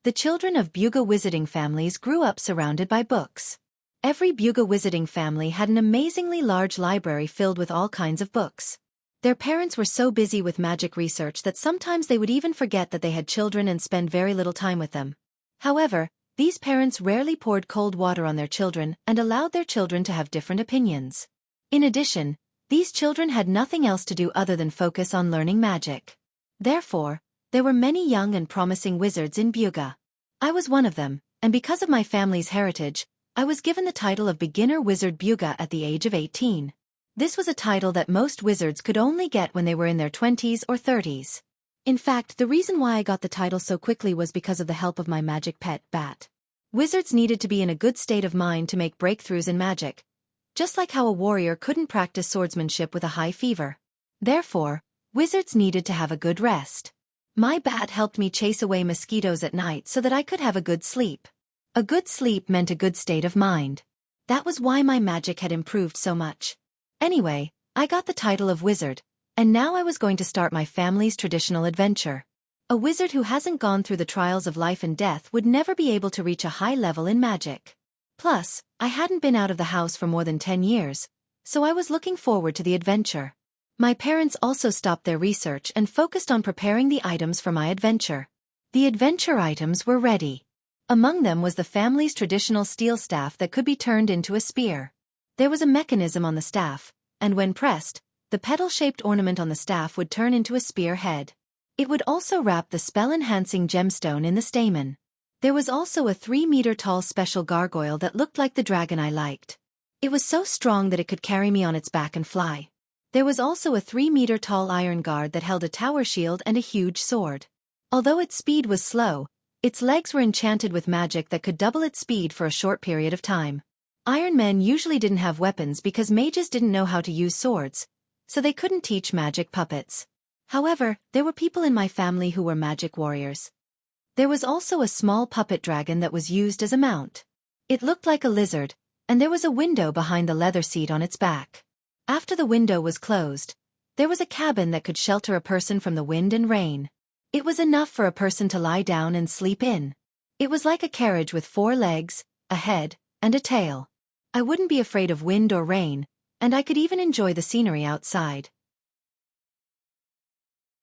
The children of Buga wizarding families grew up surrounded by books. Every Buga wizarding family had an amazingly large library filled with all kinds of books. Their parents were so busy with magic research that sometimes they would even forget that they had children and spend very little time with them. However, these parents rarely poured cold water on their children and allowed their children to have different opinions. In addition, these children had nothing else to do other than focus on learning magic. Therefore, there were many young and promising wizards in Buga. I was one of them, and because of my family's heritage, I was given the title of Beginner Wizard Buga at the age of 18. This was a title that most wizards could only get when they were in their 20s or 30s. In fact, the reason why I got the title so quickly was because of the help of my magic pet, Bat. Wizards needed to be in a good state of mind to make breakthroughs in magic, just like how a warrior couldn't practice swordsmanship with a high fever. Therefore, wizards needed to have a good rest. My bat helped me chase away mosquitoes at night so that I could have a good sleep. A good sleep meant a good state of mind. That was why my magic had improved so much. Anyway, I got the title of wizard, and now I was going to start my family's traditional adventure. A wizard who hasn't gone through the trials of life and death would never be able to reach a high level in magic. Plus, I hadn't been out of the house for more than 10 years, so I was looking forward to the adventure. My parents also stopped their research and focused on preparing the items for my adventure. The adventure items were ready. Among them was the family's traditional steel staff that could be turned into a spear. There was a mechanism on the staff, and when pressed, the petal-shaped ornament on the staff would turn into a spear head. It would also wrap the spell-enhancing gemstone in the stamen. There was also a 3-meter-tall special gargoyle that looked like the dragon I liked. It was so strong that it could carry me on its back and fly. There was also a 3-meter-tall iron guard that held a tower shield and a huge sword. Although its speed was slow, its legs were enchanted with magic that could double its speed for a short period of time. Iron men usually didn't have weapons because mages didn't know how to use swords, so they couldn't teach magic puppets. However, there were people in my family who were magic warriors. There was also a small puppet dragon that was used as a mount. It looked like a lizard, and there was a window behind the leather seat on its back. After the window was closed, there was a cabin that could shelter a person from the wind and rain. It was enough for a person to lie down and sleep in. It was like a carriage with 4 legs, a head, and a tail. I wouldn't be afraid of wind or rain, and I could even enjoy the scenery outside.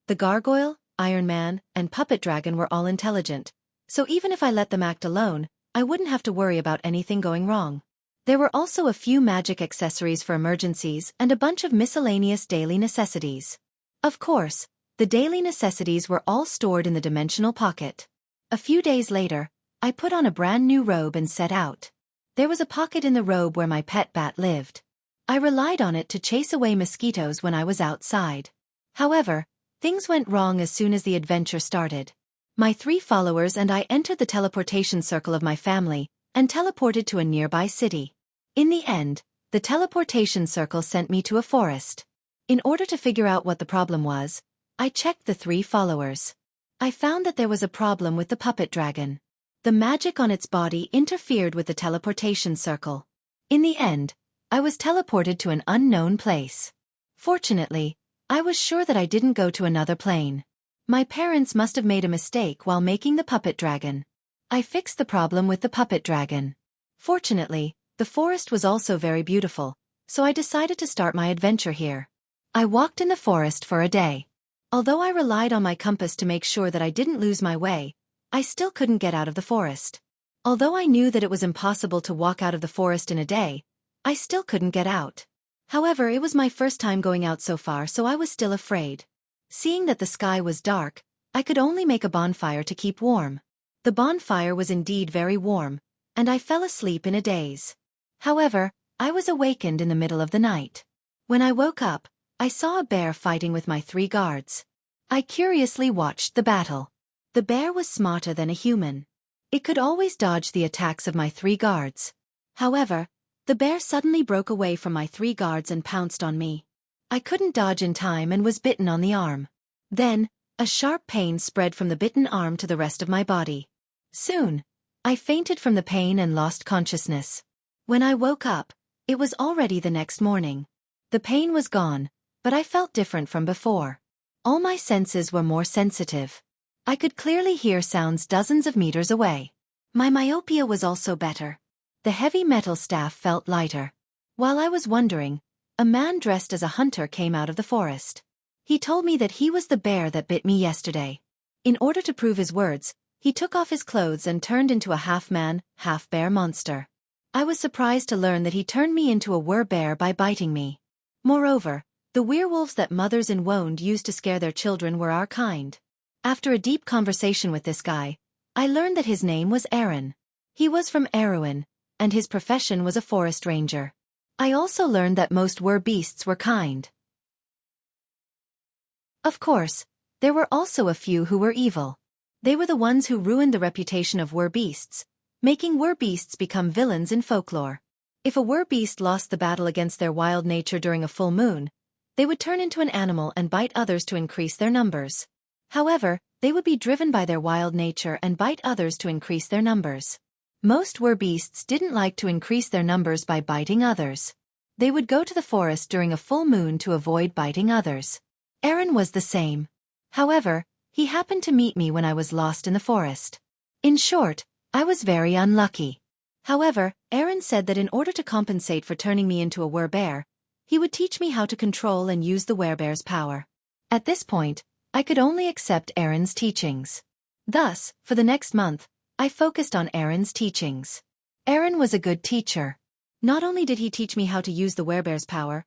The gargoyle, Iron Man, and puppet dragon were all intelligent, so even if I let them act alone, I wouldn't have to worry about anything going wrong. There were also a few magic accessories for emergencies and a bunch of miscellaneous daily necessities. Of course, the daily necessities were all stored in the dimensional pocket. A few days later, I put on a brand new robe and set out. There was a pocket in the robe where my pet bat lived. I relied on it to chase away mosquitoes when I was outside. However, things went wrong as soon as the adventure started. My 3 followers and I entered the teleportation circle of my family and teleported to a nearby city. In the end, the teleportation circle sent me to a forest. In order to figure out what the problem was, I checked the 3 followers. I found that there was a problem with the puppet dragon. The magic on its body interfered with the teleportation circle. In the end, I was teleported to an unknown place. Fortunately, I was sure that I didn't go to another plane. My parents must have made a mistake while making the puppet dragon. I fixed the problem with the puppet dragon. Fortunately, the forest was also very beautiful, so I decided to start my adventure here. I walked in the forest for a day. Although I relied on my compass to make sure that I didn't lose my way, I still couldn't get out of the forest. Although I knew that it was impossible to walk out of the forest in a day, I still couldn't get out. However, it was my first time going out so far, so I was still afraid. Seeing that the sky was dark, I could only make a bonfire to keep warm. The bonfire was indeed very warm, and I fell asleep in a daze. However, I was awakened in the middle of the night. When I woke up, I saw a bear fighting with my 3 guards. I curiously watched the battle. The bear was smarter than a human. It could always dodge the attacks of my 3 guards. However, the bear suddenly broke away from my 3 guards and pounced on me. I couldn't dodge in time and was bitten on the arm. Then, a sharp pain spread from the bitten arm to the rest of my body. Soon, I fainted from the pain and lost consciousness. When I woke up, it was already the next morning. The pain was gone, but I felt different from before. All my senses were more sensitive. I could clearly hear sounds dozens of meters away. My myopia was also better. The heavy metal staff felt lighter. While I was wondering, a man dressed as a hunter came out of the forest. He told me that he was the bear that bit me yesterday. In order to prove his words, he took off his clothes and turned into a half-man, half-bear monster. I was surprised to learn that he turned me into a were-bear by biting me. Moreover, the werewolves that mothers in Wonde used to scare their children were our kind. After a deep conversation with this guy, I learned that his name was Aaron. He was from Erewhon, and his profession was a forest ranger. I also learned that most were-beasts were kind. Of course, there were also a few who were evil. They were the ones who ruined the reputation of were-beasts, making were-beasts become villains in folklore. If a were-beast lost the battle against their wild nature during a full moon, they would turn into an animal and bite others to increase their numbers. However, they would be driven by their wild nature and bite others to increase their numbers. Most were-beasts didn't like to increase their numbers by biting others. They would go to the forest during a full moon to avoid biting others. Aaron was the same. However, he happened to meet me when I was lost in the forest. In short, I was very unlucky. However, Aaron said that in order to compensate for turning me into a were-bear, he would teach me how to control and use the were-bear's power. At this point, I could only accept Aaron's teachings. Thus, for the next month, I focused on Aaron's teachings. Aaron was a good teacher. Not only did he teach me how to use the were-bear's power,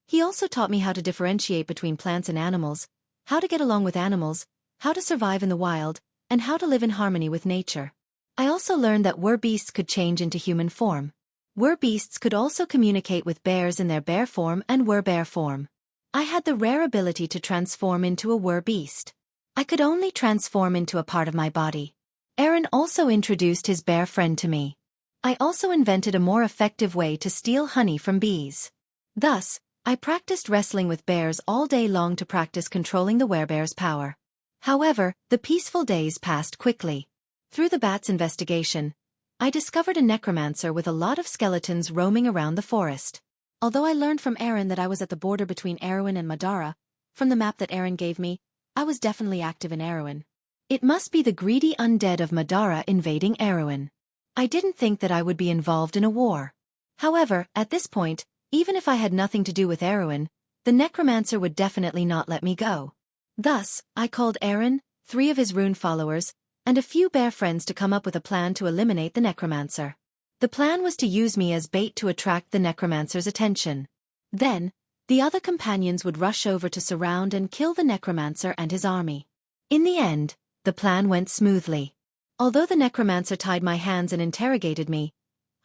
he also taught me how to differentiate between plants and animals, how to get along with animals, how to survive in the wild, and how to live in harmony with nature. I also learned that were-beasts could change into human form. Were-beasts could also communicate with bears in their bear form and were-bear form. I had the rare ability to transform into a were-beast. I could only transform into a part of my body. Aaron also introduced his bear friend to me. I also invented a more effective way to steal honey from bees. Thus, I practiced wrestling with bears all day long to practice controlling the were-bear's power. However, the peaceful days passed quickly. Through the bat's investigation, I discovered a necromancer with a lot of skeletons roaming around the forest. Although I learned from Aaron that I was at the border between Erewhon and Madara, from the map that Aaron gave me, I was definitely active in Erewhon. It must be the greedy undead of Madara invading Erewhon. I didn't think that I would be involved in a war. However, at this point, even if I had nothing to do with Erewhon, the necromancer would definitely not let me go. Thus, I called Aaron, 3 of his rune followers, and a few bear friends to come up with a plan to eliminate the necromancer. The plan was to use me as bait to attract the necromancer's attention. Then, the other companions would rush over to surround and kill the necromancer and his army. In the end, the plan went smoothly. Although the necromancer tied my hands and interrogated me,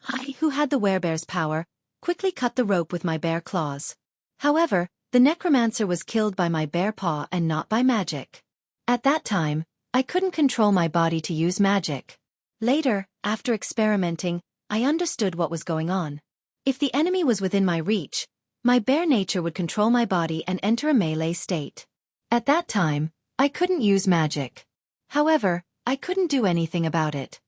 I, who had the were-bear's power, quickly cut the rope with my bear claws. However, the necromancer was killed by my bear paw and not by magic. At that time, I couldn't control my body to use magic. Later, after experimenting, I understood what was going on. If the enemy was within my reach, my bear nature would control my body and enter a melee state. At that time, I couldn't use magic. However, I couldn't do anything about it.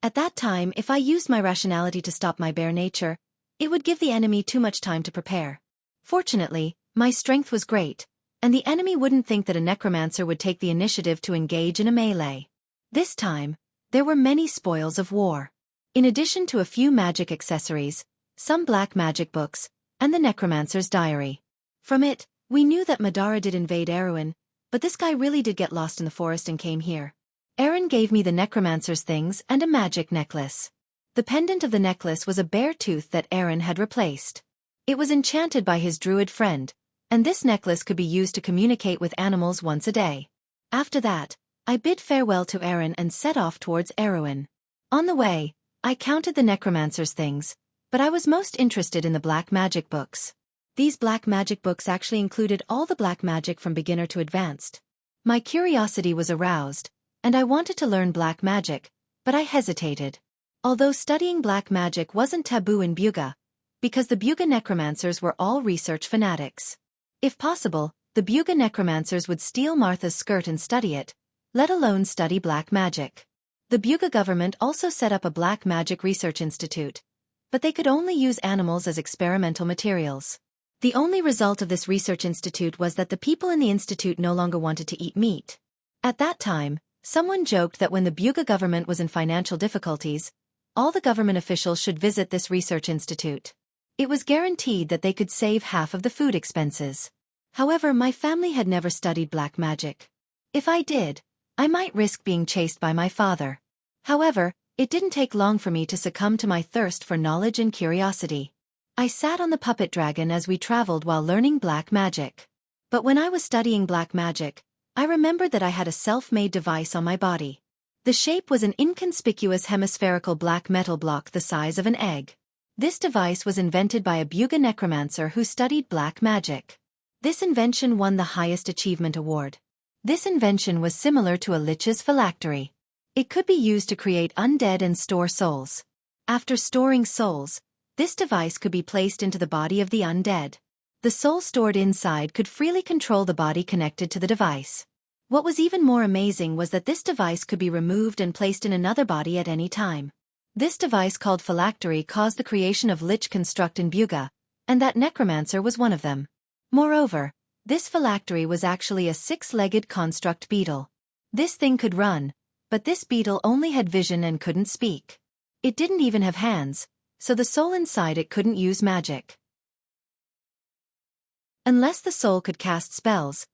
At that time, if I used my rationality to stop my bear nature, it would give the enemy too much time to prepare. Fortunately, my strength was great, and the enemy wouldn't think that a necromancer would take the initiative to engage in a melee. This time, there were many spoils of war. In addition to a few magic accessories, some black magic books, and the necromancer's diary. From it, we knew that Madara did invade Erewhon, but this guy really did get lost in the forest and came here. Aaron gave me the necromancer's things and a magic necklace. The pendant of the necklace was a bear tooth that Aaron had replaced. It was enchanted by his druid friend, and this necklace could be used to communicate with animals once a day. After that, I bid farewell to Aaron and set off towards Erewhon. On the way, I counted the necromancer's things, but I was most interested in the black magic books. These black magic books actually included all the black magic from beginner to advanced. My curiosity was aroused, and I wanted to learn black magic, but I hesitated. Although studying black magic wasn't taboo in Byuga, because the Byuga necromancers were all research fanatics. If possible, the Byuga necromancers would steal Martha's skirt and study it, let alone study black magic. The Byuga government also set up a black magic research institute, but they could only use animals as experimental materials. The only result of this research institute was that the people in the institute no longer wanted to eat meat. At that time, someone joked that when the Buga government was in financial difficulties, all the government officials should visit this research institute. It was guaranteed that they could save half of the food expenses. However, my family had never studied black magic. If I did, I might risk being chased by my father. However, it didn't take long for me to succumb to my thirst for knowledge and curiosity. I sat on the puppet dragon as we traveled while learning black magic. But when I was studying black magic, I remembered that I had a self-made device on my body. The shape was an inconspicuous hemispherical black metal block the size of an egg. This device was invented by a Buga necromancer who studied black magic. This invention won the highest achievement award. This invention was similar to a lich's phylactery. It could be used to create undead and store souls. After storing souls, this device could be placed into the body of the undead. The soul stored inside could freely control the body connected to the device. What was even more amazing was that this device could be removed and placed in another body at any time. This device called phylactery caused the creation of lich construct in Buga, and that necromancer was one of them. Moreover, this phylactery was actually a 6-legged construct beetle. This thing could run, but this beetle only had vision and couldn't speak. It didn't even have hands, so the soul inside it couldn't use magic. Unless the soul could cast spells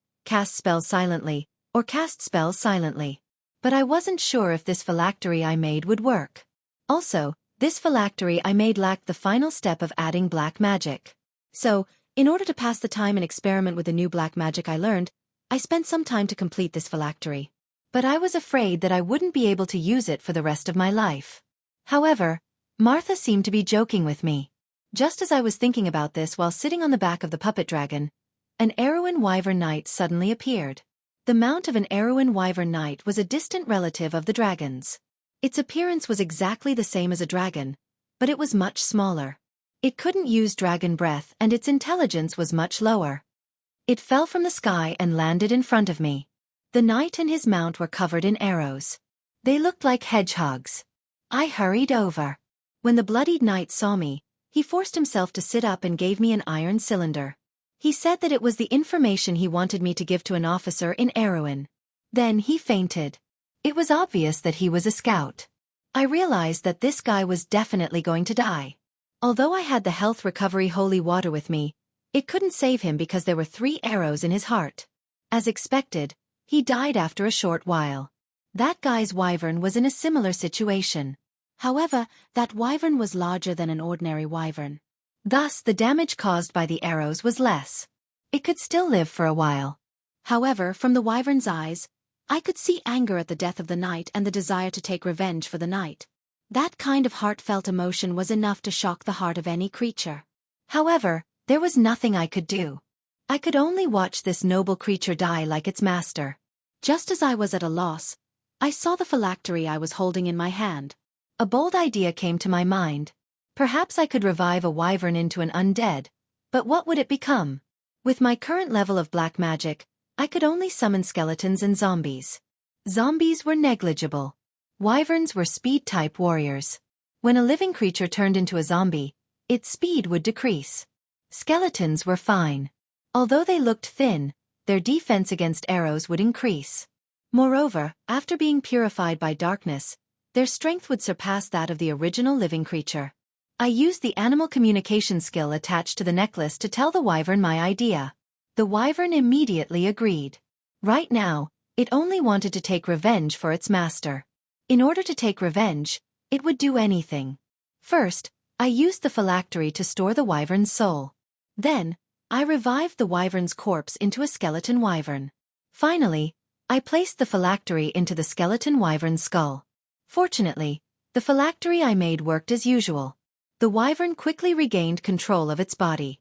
silently, or cast spells silently. But I wasn't sure if this phylactery I made would work. Also, this phylactery I made lacked the final step of adding black magic. So, in order to pass the time and experiment with the new black magic I learned, I spent some time to complete this phylactery. But I was afraid that I wouldn't be able to use it for the rest of my life. However, Martha seemed to be joking with me. Just as I was thinking about this while sitting on the back of the puppet dragon, an Erewhon wyvern knight suddenly appeared. The mount of an Erewhon wyvern knight was a distant relative of the dragon's. Its appearance was exactly the same as a dragon, but it was much smaller. It couldn't use dragon breath and its intelligence was much lower. It fell from the sky and landed in front of me. The knight and his mount were covered in arrows. They looked like hedgehogs. I hurried over. When the bloodied knight saw me, he forced himself to sit up and gave me an iron cylinder. He said that it was the information he wanted me to give to an officer in Erewhon. Then he fainted. It was obvious that he was a scout. I realized that this guy was definitely going to die. Although I had the health recovery holy water with me, it couldn't save him because there were 3 arrows in his heart. As expected, he died after a short while. That guy's wyvern was in a similar situation. However, that wyvern was larger than an ordinary wyvern. Thus, the damage caused by the arrows was less. It could still live for a while. However, from the wyvern's eyes, I could see anger at the death of the knight and the desire to take revenge for the knight. That kind of heartfelt emotion was enough to shock the heart of any creature. However, there was nothing I could do. I could only watch this noble creature die like its master. Just as I was at a loss, I saw the phylactery I was holding in my hand. A bold idea came to my mind. Perhaps I could revive a wyvern into an undead, but what would it become? With my current level of black magic, I could only summon skeletons and zombies. Zombies were negligible. Wyverns were speed-type warriors. When a living creature turned into a zombie, its speed would decrease. Skeletons were fine. Although they looked thin, their defense against arrows would increase. Moreover, after being purified by darkness, their strength would surpass that of the original living creature. I used the animal communication skill attached to the necklace to tell the wyvern my idea. The wyvern immediately agreed. Right now, it only wanted to take revenge for its master. In order to take revenge, it would do anything. First, I used the phylactery to store the wyvern's soul. Then, I revived the wyvern's corpse into a skeleton wyvern. Finally, I placed the phylactery into the skeleton wyvern's skull. Fortunately, the phylactery I made worked as usual. The wyvern quickly regained control of its body.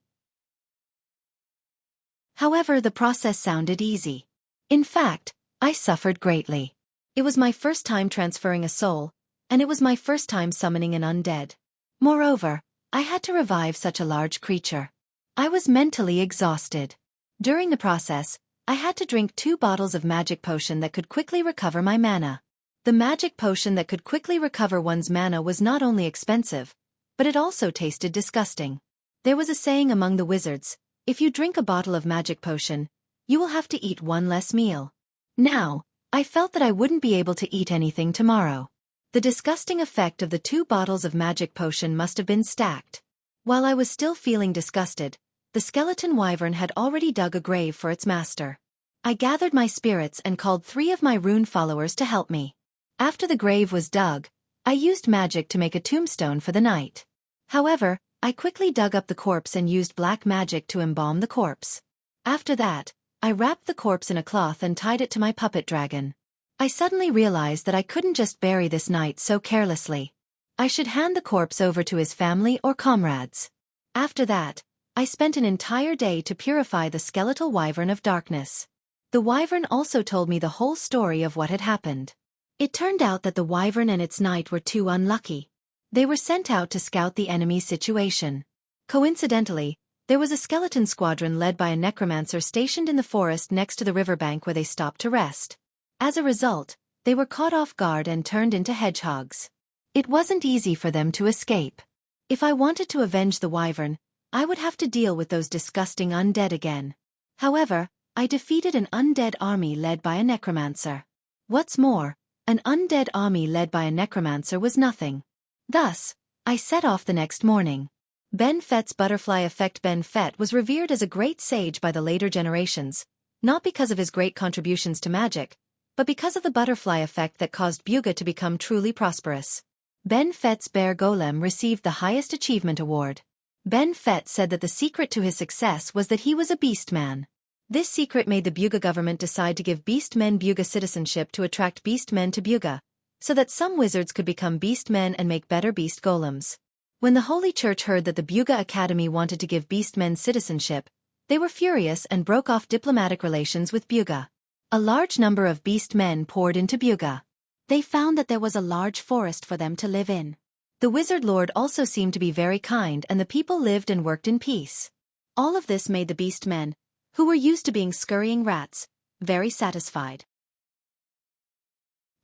However, the process sounded easy. In fact, I suffered greatly. It was my first time transferring a soul, and it was my first time summoning an undead. Moreover, I had to revive such a large creature. I was mentally exhausted. During the process, I had to drink 2 bottles of magic potion that could quickly recover my mana. The magic potion that could quickly recover one's mana was not only expensive, but it also tasted disgusting. There was a saying among the wizards, If you drink a bottle of magic potion, you will have to eat one less meal. Now, I felt that I wouldn't be able to eat anything tomorrow. The disgusting effect of the 2 bottles of magic potion must have been stacked. While I was still feeling disgusted, the skeleton wyvern had already dug a grave for its master. I gathered my spirits and called 3 of my rune followers to help me. After the grave was dug, I used magic to make a tombstone for the knight. However, I quickly dug up the corpse and used black magic to embalm the corpse. After that, I wrapped the corpse in a cloth and tied it to my puppet dragon. I suddenly realized that I couldn't just bury this knight so carelessly. I should hand the corpse over to his family or comrades. After that, I spent an entire day to purify the skeletal wyvern of darkness. The wyvern also told me the whole story of what had happened. It turned out that the wyvern and its knight were too unlucky. They were sent out to scout the enemy's situation. Coincidentally, there was a skeleton squadron led by a necromancer stationed in the forest next to the riverbank where they stopped to rest. As a result, they were caught off guard and turned into hedgehogs. It wasn't easy for them to escape. If I wanted to avenge the wyvern, I would have to deal with those disgusting undead again. However, I defeated an undead army led by a necromancer. What's more, an undead army led by a necromancer was nothing. Thus, I set off the next morning. Ben Fett's butterfly effect. Ben Fett was revered as a great sage by the later generations, not because of his great contributions to magic, but because of the butterfly effect that caused Buga to become truly prosperous. Ben Fett's bear golem received the highest achievement award. Ben Fett said that the secret to his success was that he was a beastman. This secret made the Buga government decide to give beastmen Buga citizenship to attract beastmen to Buga, so that some wizards could become beastmen and make better beast golems. When the Holy Church heard that the Buga Academy wanted to give beastmen citizenship, they were furious and broke off diplomatic relations with Buga. A large number of beastmen poured into Buga. They found that there was a large forest for them to live in. The wizard lord also seemed to be very kind and the people lived and worked in peace. All of this made the beastmen, who were used to being scurrying rats, very satisfied.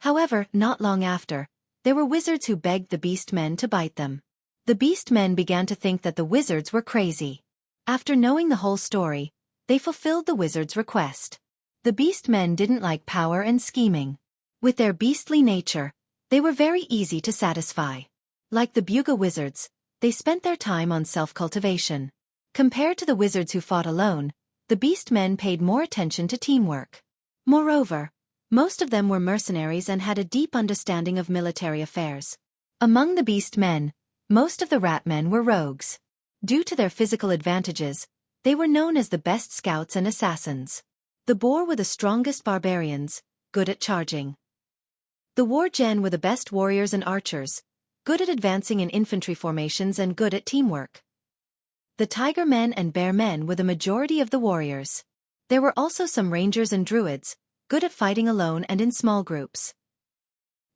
However, not long after, there were wizards who begged the beastmen to bite them. The beastmen began to think that the wizards were crazy. After knowing the whole story, they fulfilled the wizards' request. The beastmen didn't like power and scheming. With their beastly nature, they were very easy to satisfy. Like the Buga wizards, they spent their time on self-cultivation. Compared to the wizards who fought alone, the beastmen paid more attention to teamwork. Moreover, most of them were mercenaries and had a deep understanding of military affairs. Among the beastmen, most of the ratmen were rogues. Due to their physical advantages, they were known as the best scouts and assassins. The boar were the strongest barbarians, good at charging. The wargen were the best warriors and archers, good at advancing in infantry formations and good at teamwork. The tiger men and bear men were the majority of the warriors. There were also some rangers and druids, good at fighting alone and in small groups.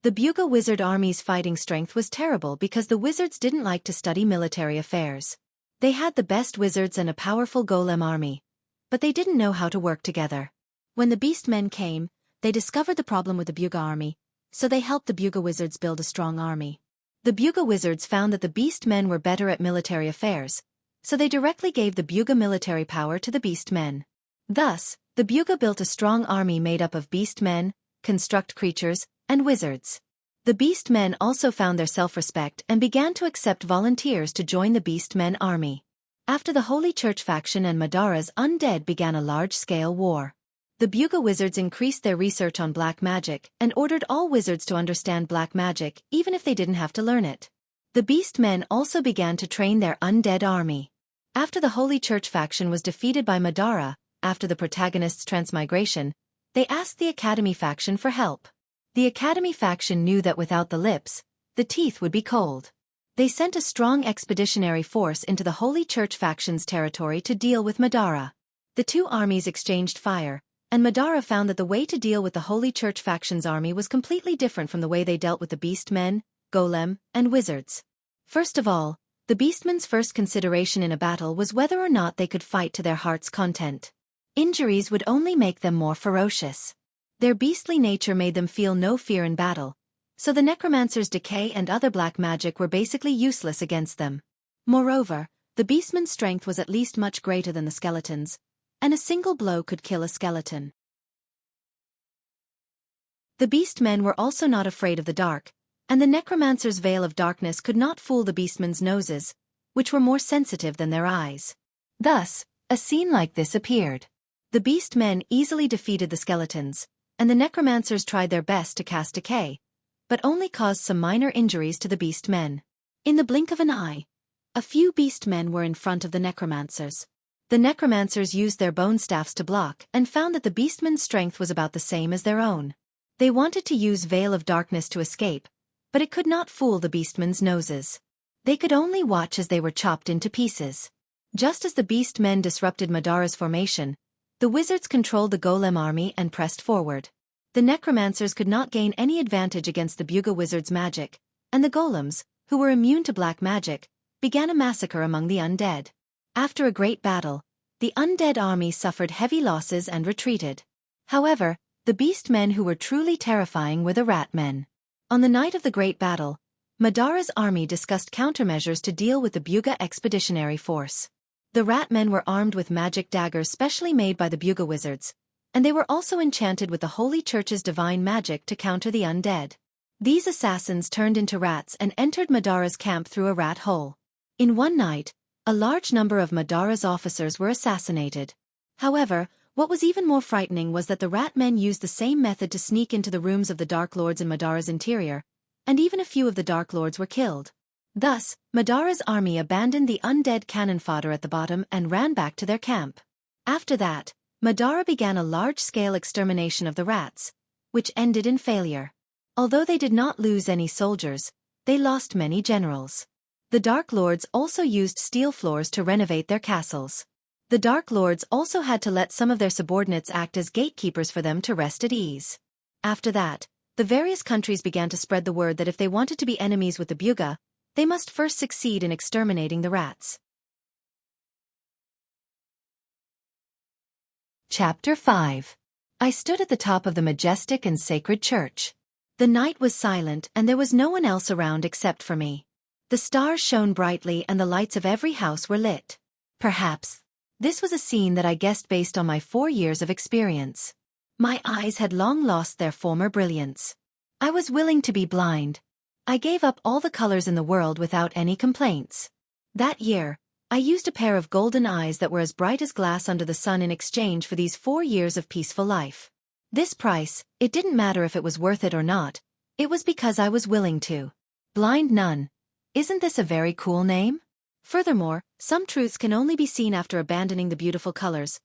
The Buga wizard army's fighting strength was terrible because the wizards didn't like to study military affairs. They had the best wizards and a powerful golem army, but they didn't know how to work together. When the beastmen came, they discovered the problem with the Buga army, so they helped the Buga wizards build a strong army. The Buga wizards found that the beastmen were better at military affairs, so they directly gave the Buga military power to the beastmen. Thus, the Buga built a strong army made up of beastmen, construct creatures, and wizards. The beastmen also found their self-respect and began to accept volunteers to join the beastmen army. After the Holy Church faction and Madara's undead began a large-scale war. The Buga wizards increased their research on black magic and ordered all wizards to understand black magic even if they didn't have to learn it. The beastmen also began to train their undead army. After the Holy Church faction was defeated by Madara, after the protagonist's transmigration, they asked the Academy faction for help. The Academy faction knew that without the lips, the teeth would be cold. They sent a strong expeditionary force into the Holy Church faction's territory to deal with Madara. The two armies exchanged fire, and Madara found that the way to deal with the Holy Church faction's army was completely different from the way they dealt with the beastmen, golem, and wizards. First of all, the beastmen's first consideration in a battle was whether or not they could fight to their heart's content. Injuries would only make them more ferocious. Their beastly nature made them feel no fear in battle, so the necromancer's decay and other black magic were basically useless against them. Moreover, The beastmen's strength was at least much greater than the skeletons, and a single blow could kill a skeleton. The beastmen were also not afraid of the dark, and the necromancer's veil of darkness could not fool the beastmen's noses, which were more sensitive than their eyes. Thus, a scene like this appeared. The beastmen easily defeated the skeletons, and the necromancers tried their best to cast decay, but only caused some minor injuries to the beastmen. In the blink of an eye, a few beastmen were in front of the necromancers. The necromancers used their bone staffs to block and found that the beastmen's strength was about the same as their own. They wanted to use Veil of Darkness to escape, but it could not fool the beastmen's noses. They could only watch as they were chopped into pieces. Just as the beastmen disrupted Madara's formation, the wizards controlled the golem army and pressed forward. The necromancers could not gain any advantage against the Buga wizards' magic, and the golems, who were immune to black magic, began a massacre among the undead. After a great battle, the undead army suffered heavy losses and retreated. However, the beastmen who were truly terrifying were the rat-men. On the night of the great battle, Madara's army discussed countermeasures to deal with the Buga expeditionary force. The rat-men were armed with magic daggers specially made by the Buga wizards, and they were also enchanted with the Holy Church's divine magic to counter the undead. These assassins turned into rats and entered Madara's camp through a rat hole. In one night, a large number of Madara's officers were assassinated. However, what was even more frightening was that the rat-men used the same method to sneak into the rooms of the Dark Lords in Madara's interior, and even a few of the Dark Lords were killed. Thus, Madara's army abandoned the undead cannon fodder at the bottom and ran back to their camp. After that, Madara began a large-scale extermination of the rats, which ended in failure. Although they did not lose any soldiers, they lost many generals. The Dark Lords also used steel floors to renovate their castles. The Dark Lords also had to let some of their subordinates act as gatekeepers for them to rest at ease. After that, the various countries began to spread the word that if they wanted to be enemies with the Buga, they must first succeed in exterminating the rats. Chapter 5. I stood at the top of the majestic and sacred church. The night was silent and there was no one else around except for me. The stars shone brightly and the lights of every house were lit. Perhaps this was a scene that I guessed based on my 4 years of experience. My eyes had long lost their former brilliance. I was willing to be blind. I gave up all the colors in the world without any complaints. That year, I used a pair of golden eyes that were as bright as glass under the sun in exchange for these 4 years of peaceful life. This price, it didn't matter if it was worth it or not. It was because I was willing to. Blind Nun. Isn't this a very cool name? Furthermore, some truths can only be seen after abandoning the beautiful colors.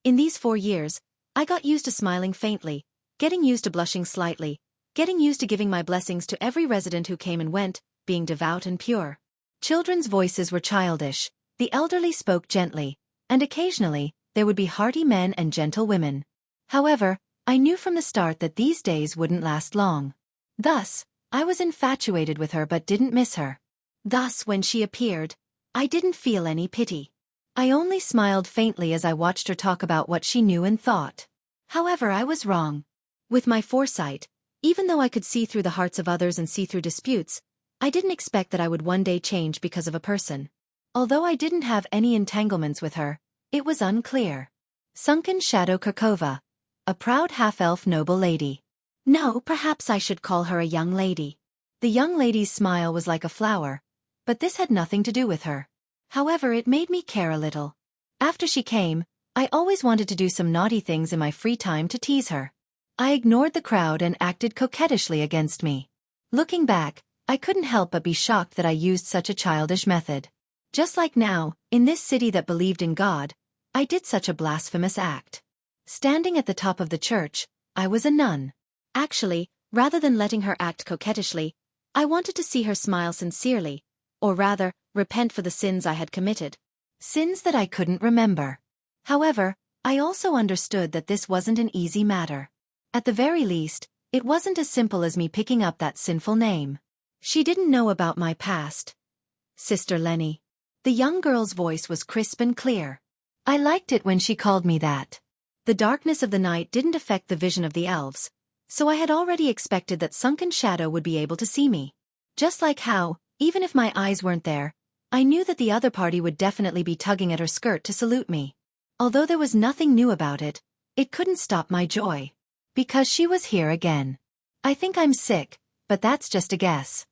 In these 4 years, I got used to smiling faintly, getting used to blushing slightly, getting used to giving my blessings to every resident who came and went, being devout and pure. Children's voices were childish, the elderly spoke gently, and occasionally, there would be hearty men and gentle women. However, I knew from the start that these days wouldn't last long. Thus, I was infatuated with her but didn't miss her. Thus, when she appeared, I didn't feel any pity. I only smiled faintly as I watched her talk about what she knew and thought. However, I was wrong. With my foresight, even though I could see through the hearts of others and see through disputes, I didn't expect that I would one day change because of a person. Although I didn't have any entanglements with her, it was unclear. Sunken Shadow Kirkova. A proud half-elf noble lady. No, perhaps I should call her a young lady. The young lady's smile was like a flower, but this had nothing to do with her. However, it made me care a little. After she came, I always wanted to do some naughty things in my free time to tease her. I ignored the crowd and acted coquettishly against me. Looking back, I couldn't help but be shocked that I used such a childish method. Just like now, in this city that believed in God, I did such a blasphemous act. Standing at the top of the church, I was a nun. Actually, rather than letting her act coquettishly, I wanted to see her smile sincerely, or rather, repent for the sins I had committed. Sins that I couldn't remember. However, I also understood that this wasn't an easy matter. At the very least, it wasn't as simple as me picking up that sinful name. She didn't know about my past. Sister Lenny. The young girl's voice was crisp and clear. I liked it when she called me that. The darkness of the night didn't affect the vision of the elves, so I had already expected that Sunken Shadow would be able to see me. Just like how, even if my eyes weren't there, I knew that the other party would definitely be tugging at her skirt to salute me. Although there was nothing new about it, it couldn't stop my joy. Because she was here again. I think I'm sick, but that's just a guess.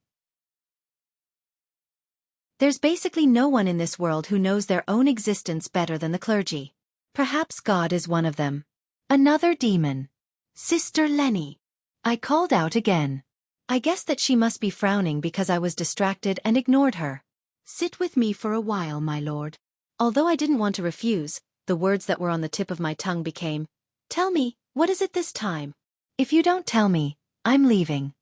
There's basically no one in this world who knows their own existence better than the clergy. Perhaps God is one of them. Another demon. Sister Lenny. I called out again. I guessed that she must be frowning because I was distracted and ignored her. Sit with me for a while, my lord. Although I didn't want to refuse, the words that were on the tip of my tongue became, Tell me, what is it this time? If you don't tell me, I'm leaving.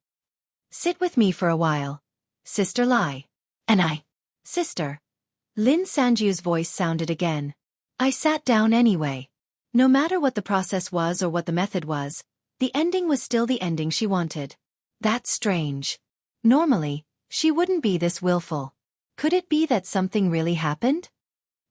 Sit with me for a while. Sister Lai. And I. Sister. Lin Sanju's voice sounded again. I sat down anyway. No matter what the process was or what the method was, the ending was still the ending she wanted. That's strange. Normally, she wouldn't be this willful. Could it be that something really happened?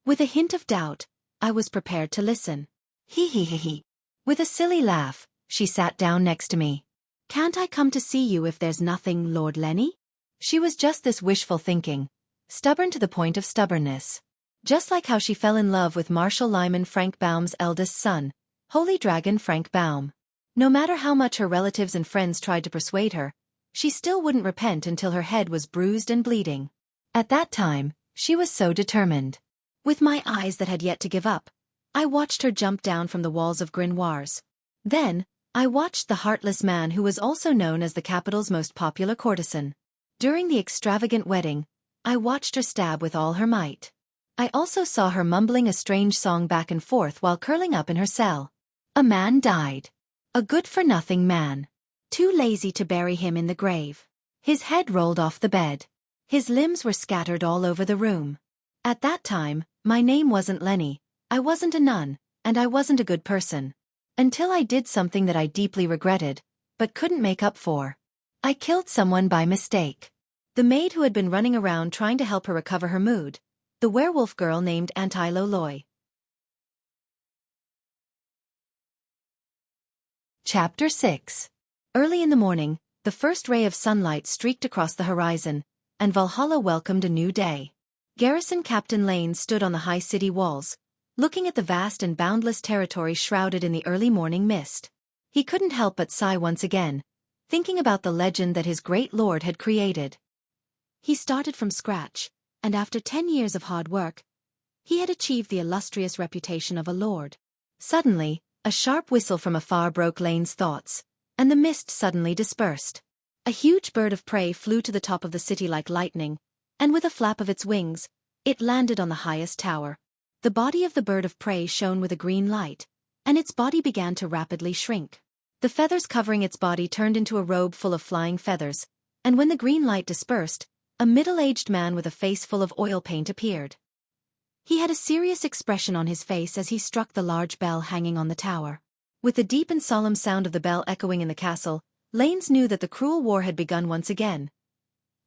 With a hint of doubt, I was prepared to listen. He. With a silly laugh, she sat down next to me. Can't I come to see you if there's nothing, Lord Lenny? She was just this wishful thinking, stubborn to the point of stubbornness. Just like how she fell in love with Marshal Lyman Frank Baum's eldest son, Holy Dragon Frank Baum. No matter how much her relatives and friends tried to persuade her, she still wouldn't repent until her head was bruised and bleeding. At that time, she was so determined. With my eyes that had yet to give up, I watched her jump down from the walls of Grimoires. Then, I watched the heartless man who was also known as the capital's most popular courtesan. During the extravagant wedding, I watched her stab with all her might. I also saw her mumbling a strange song back and forth while curling up in her cell. A man died. A good-for-nothing man. Too lazy to bury him in the grave. His head rolled off the bed. His limbs were scattered all over the room. At that time, my name wasn't Lenny, I wasn't a nun, and I wasn't a good person. Until I did something that I deeply regretted, but couldn't make up for. I killed someone by mistake. The maid who had been running around trying to help her recover her mood. The werewolf girl named Antilo Loy. Chapter 6. Early in the morning, the first ray of sunlight streaked across the horizon, and Valhalla welcomed a new day. Garrison Captain Lane stood on the high city walls, looking at the vast and boundless territory shrouded in the early morning mist. He couldn't help but sigh once again, thinking about the legend that his great lord had created. He started from scratch, and after 10 years of hard work, he had achieved the illustrious reputation of a lord. Suddenly, a sharp whistle from afar broke Lane's thoughts, and the mist suddenly dispersed. A huge bird of prey flew to the top of the city like lightning, and with a flap of its wings, it landed on the highest tower. The body of the bird of prey shone with a green light, and its body began to rapidly shrink. The feathers covering its body turned into a robe full of flying feathers, and when the green light dispersed, a middle-aged man with a face full of oil paint appeared. He had a serious expression on his face as he struck the large bell hanging on the tower. With the deep and solemn sound of the bell echoing in the castle, Lanes knew that the cruel war had begun once again.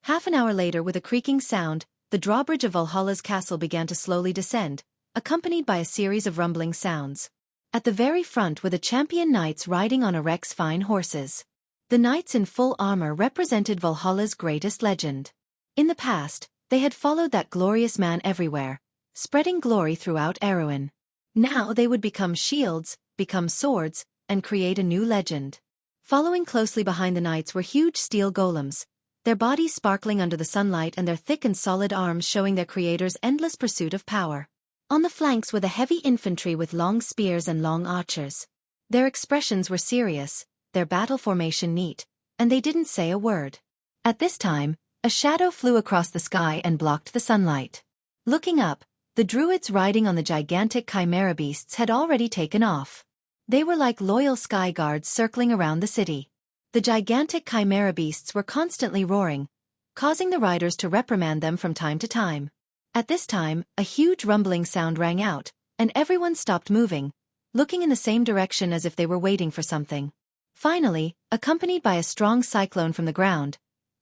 Half an hour later, with a creaking sound, the drawbridge of Valhalla's castle began to slowly descend, accompanied by a series of rumbling sounds. At the very front were the champion knights riding on Arek's fine horses. The knights in full armor represented Valhalla's greatest legend. In the past, they had followed that glorious man everywhere, spreading glory throughout Erewhon. Now they would become shields, become swords, and create a new legend. Following closely behind the knights were huge steel golems, their bodies sparkling under the sunlight and their thick and solid arms showing their creators' endless pursuit of power. On the flanks were the heavy infantry with long spears and long archers. Their expressions were serious, their battle formation neat, and they didn't say a word. At this time, a shadow flew across the sky and blocked the sunlight. Looking up, the druids riding on the gigantic chimera beasts had already taken off. They were like loyal sky guards circling around the city. The gigantic chimera beasts were constantly roaring, causing the riders to reprimand them from time to time. At this time, a huge rumbling sound rang out, and everyone stopped moving, looking in the same direction as if they were waiting for something. Finally, accompanied by a strong cyclone from the ground,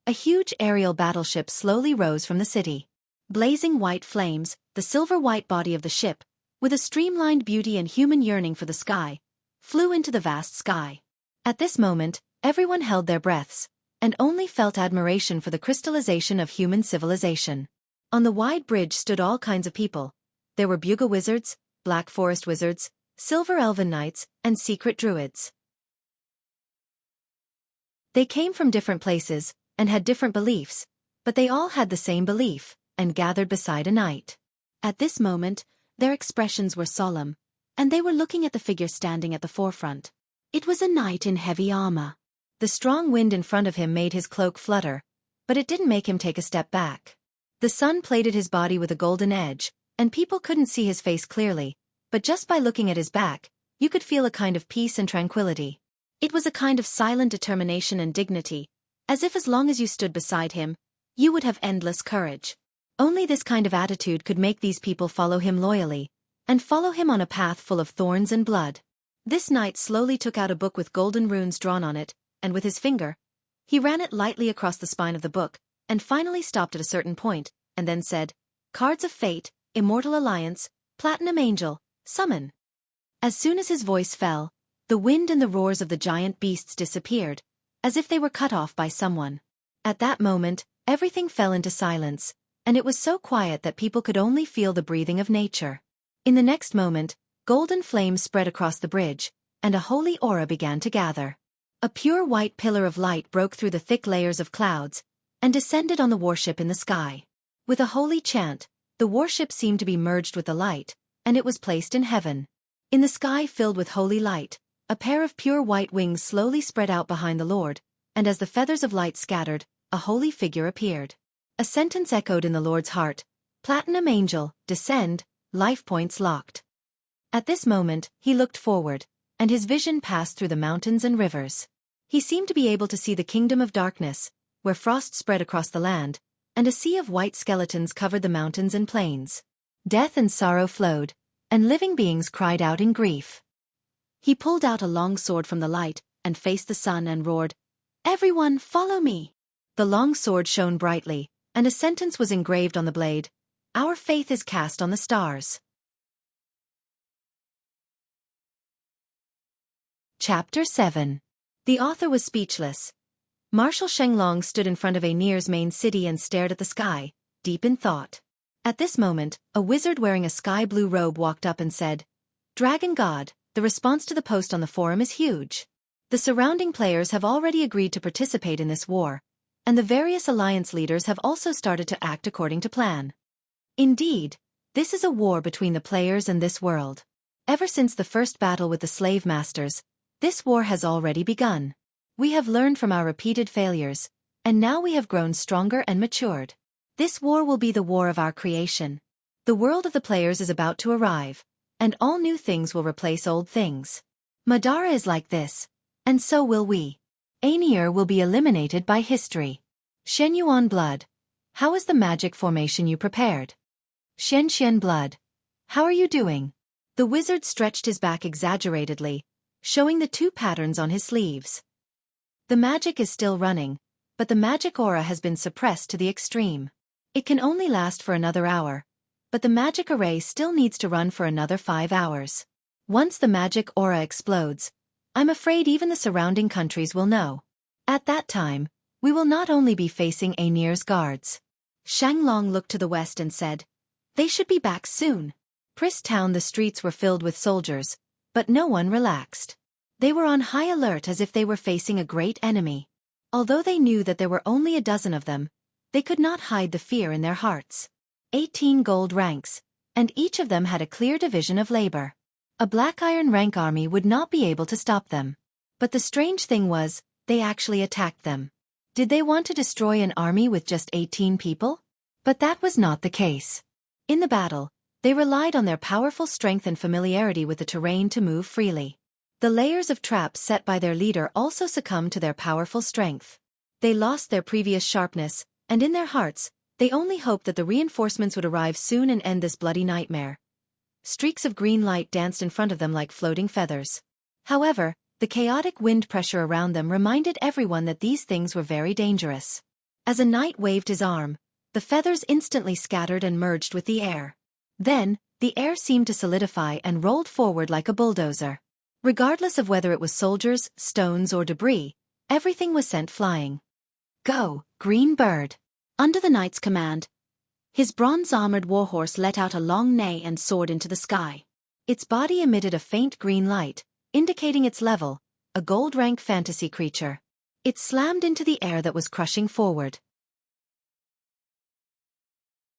a huge aerial battleship slowly rose from the city. Blazing white flames, the silver-white body of the ship, with a streamlined beauty and human yearning for the sky, flew into the vast sky. At this moment, everyone held their breaths, and only felt admiration for the crystallization of human civilization. On the wide bridge stood all kinds of people. There were bugle wizards, black forest wizards, silver elven knights, and secret druids. They came from different places, and had different beliefs, but they all had the same belief, and gathered beside a knight. At this moment, their expressions were solemn, and they were looking at the figure standing at the forefront. It was a knight in heavy armor. The strong wind in front of him made his cloak flutter, but it didn't make him take a step back. The sun plated his body with a golden edge, and people couldn't see his face clearly, but just by looking at his back, you could feel a kind of peace and tranquility. It was a kind of silent determination and dignity, as if as long as you stood beside him, you would have endless courage. Only this kind of attitude could make these people follow him loyally, and follow him on a path full of thorns and blood. This knight slowly took out a book with golden runes drawn on it, and with his finger, he ran it lightly across the spine of the book, and finally stopped at a certain point, and then said, "Cards of Fate, Immortal Alliance, Platinum Angel, summon." As soon as his voice fell, the wind and the roars of the giant beasts disappeared, as if they were cut off by someone. At that moment, everything fell into silence, and it was so quiet that people could only feel the breathing of nature. In the next moment, golden flames spread across the bridge, and a holy aura began to gather. A pure white pillar of light broke through the thick layers of clouds, and descended on the warship in the sky. With a holy chant, the warship seemed to be merged with the light, and it was placed in heaven. In the sky filled with holy light, a pair of pure white wings slowly spread out behind the Lord, and as the feathers of light scattered, a holy figure appeared. A sentence echoed in the Lord's heart, "Platinum Angel, descend, life points locked." At this moment, he looked forward, and his vision passed through the mountains and rivers. He seemed to be able to see the kingdom of darkness, where frost spread across the land, and a sea of white skeletons covered the mountains and plains. Death and sorrow flowed, and living beings cried out in grief. He pulled out a long sword from the light, and faced the sun and roared, "Everyone, follow me!" The long sword shone brightly, and a sentence was engraved on the blade, "Our faith is cast on the stars." Chapter 7. The author was speechless. Marshal Shenglong stood in front of Anir's main city and stared at the sky, deep in thought. At this moment, a wizard wearing a sky-blue robe walked up and said, "Dragon God, the response to the post on the forum is huge. The surrounding players have already agreed to participate in this war, and the various alliance leaders have also started to act according to plan. Indeed, this is a war between the players and this world. Ever since the first battle with the slave masters, this war has already begun. We have learned from our repeated failures, and now we have grown stronger and matured. This war will be the war of our creation. The world of the players is about to arrive, and all new things will replace old things. Madara is like this, and so will we. Aenir will be eliminated by history. Shenyuan blood. How is the magic formation you prepared? Xianxia blood. How are you doing?" The wizard stretched his back exaggeratedly, showing the two patterns on his sleeves. The magic is still running, but the magic aura has been suppressed to the extreme. It can only last for another hour, but the magic array still needs to run for another 5 hours. Once the magic aura explodes, I'm afraid even the surrounding countries will know. At that time, we will not only be facing Aenir's guards. Shanglong looked to the west and said, "They should be back soon." Pris town the streets were filled with soldiers, but no one relaxed. They were on high alert as if they were facing a great enemy. Although they knew that there were only a dozen of them, they could not hide the fear in their hearts. 18 gold ranks, and each of them had a clear division of labor. A black iron rank army would not be able to stop them. But the strange thing was, they actually attacked them. Did they want to destroy an army with just 18 people? But that was not the case. In the battle, they relied on their powerful strength and familiarity with the terrain to move freely. The layers of traps set by their leader also succumbed to their powerful strength. They lost their previous sharpness, and in their hearts, they only hoped that the reinforcements would arrive soon and end this bloody nightmare. Streaks of green light danced in front of them like floating feathers. However, the chaotic wind pressure around them reminded everyone that these things were very dangerous. As a knight waved his arm, the feathers instantly scattered and merged with the air. Then, the air seemed to solidify and rolled forward like a bulldozer. Regardless of whether it was soldiers, stones or debris, everything was sent flying. "Go, green bird!" Under the knight's command, His bronze-armored warhorse let out a long neigh and soared into the sky. Its body emitted a faint green light, indicating its level, a gold-rank fantasy creature. It slammed into the air that was crushing forward.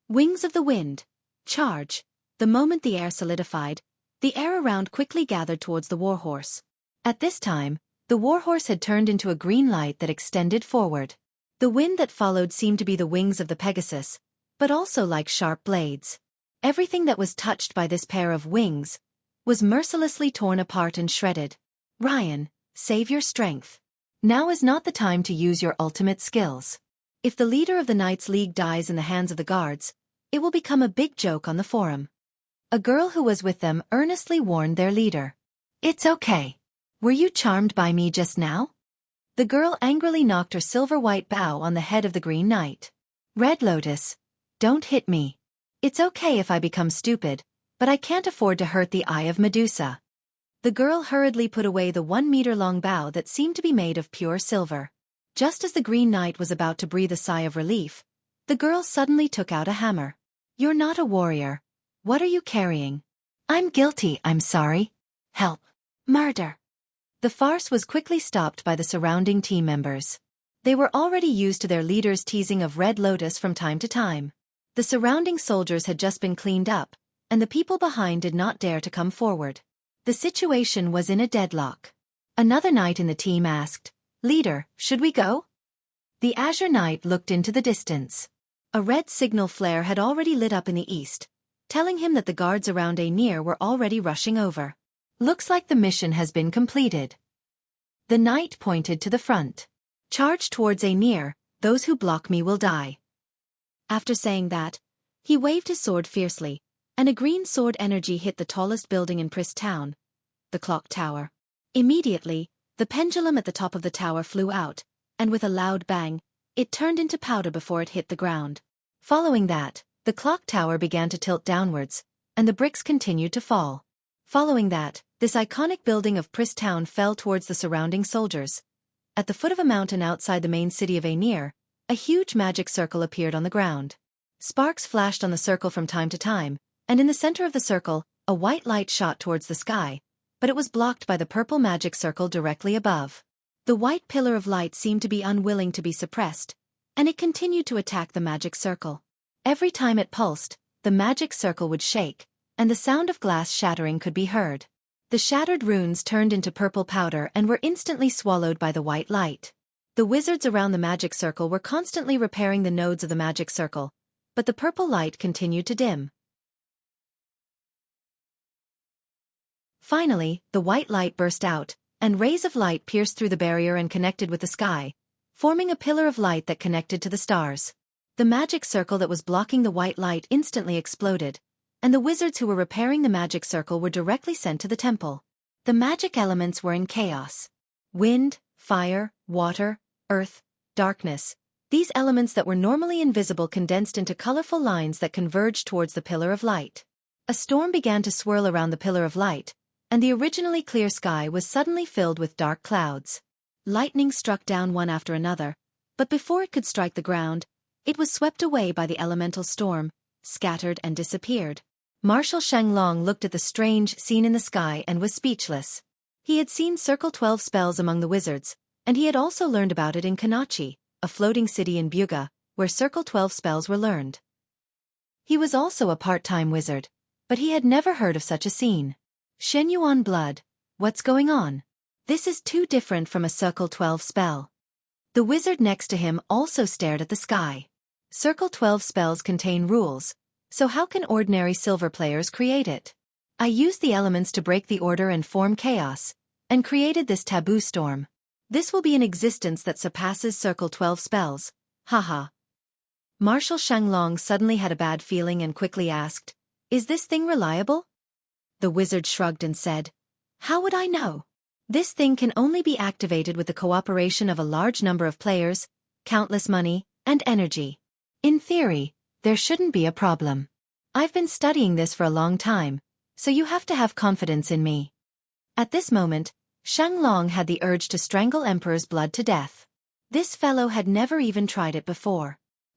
Wings of the wind. Charge. The moment the air solidified, the air around quickly gathered towards the warhorse. At this time, the warhorse had turned into a green light that extended forward. The wind that followed seemed to be the wings of the Pegasus, but also like sharp blades. Everything that was touched by this pair of wings was mercilessly torn apart and shredded. Ryan, save your strength. Now is not the time to use your ultimate skills. If the leader of the Knights League dies in the hands of the guards, it will become a big joke on the forum. A girl who was with them earnestly warned their leader. It's okay. Were you charmed by me just now? The girl angrily knocked her silver-white bow on the head of the Green Knight. Red Lotus, don't hit me. It's okay if I become stupid, but I can't afford to hurt the Eye of Medusa. The girl hurriedly put away the 1-meter-long bow that seemed to be made of pure silver. Just as the Green Knight was about to breathe a sigh of relief, the girl suddenly took out a hammer. You're not a warrior. What are you carrying? I'm guilty, I'm sorry. Help. Murder. The farce was quickly stopped by the surrounding team members. They were already used to their leader's teasing of Red Lotus from time to time. The surrounding soldiers had just been cleaned up, and the people behind did not dare to come forward. The situation was in a deadlock. Another knight in the team asked, Leader, should we go? The Azure Knight looked into the distance. A red signal flare had already lit up in the east, telling him that the guards around Aenir were already rushing over. Looks like the mission has been completed. The knight pointed to the front. Charge towards Aenir, those who block me will die. After saying that, he waved his sword fiercely, and a green sword energy hit the tallest building in Priss Town, the clock tower. Immediately, the pendulum at the top of the tower flew out, and with a loud bang, it turned into powder before it hit the ground. Following that, the clock tower began to tilt downwards, and the bricks continued to fall. Following that, this iconic building of Priss Town fell towards the surrounding soldiers. At the foot of a mountain outside the main city of Aenir, a huge magic circle appeared on the ground. Sparks flashed on the circle from time to time, and in the center of the circle, a white light shot towards the sky, but it was blocked by the purple magic circle directly above. The white pillar of light seemed to be unwilling to be suppressed, and it continued to attack the magic circle. Every time it pulsed, the magic circle would shake, and the sound of glass shattering could be heard. The shattered runes turned into purple powder and were instantly swallowed by the white light. The wizards around the magic circle were constantly repairing the nodes of the magic circle, but the purple light continued to dim. Finally, the white light burst out, and rays of light pierced through the barrier and connected with the sky, forming a pillar of light that connected to the stars. The magic circle that was blocking the white light instantly exploded, and the wizards who were repairing the magic circle were directly sent to the temple. The magic elements were in chaos. Wind, fire, water, earth, darkness. These elements that were normally invisible condensed into colorful lines that converged towards the pillar of light. A storm began to swirl around the pillar of light, and the originally clear sky was suddenly filled with dark clouds. Lightning struck down one after another, but before it could strike the ground, it was swept away by the elemental storm, scattered and disappeared. Marshal Xianxia looked at the strange scene in the sky and was speechless. He had seen Circle 12 spells among the wizards, and he had also learned about it in Kanachi, a floating city in Buga, where Circle 12 spells were learned. He was also a part-time wizard, but he had never heard of such a scene. Shenyuan blood, what's going on? This is too different from a Circle 12 spell. The wizard next to him also stared at the sky. Circle 12 spells contain rules, so how can ordinary silver players create it? I used the elements to break the order and form chaos, and created this taboo storm. This will be an existence that surpasses Circle 12 spells, haha. Marshal Xianxia suddenly had a bad feeling and quickly asked, Is this thing reliable? The wizard shrugged and said, How would I know? This thing can only be activated with the cooperation of a large number of players, countless money, and energy. In theory, there shouldn't be a problem. I've been studying this for a long time, so you have to have confidence in me. At this moment, Xianxia had the urge to strangle Emperor's blood to death. This fellow had never even tried it before.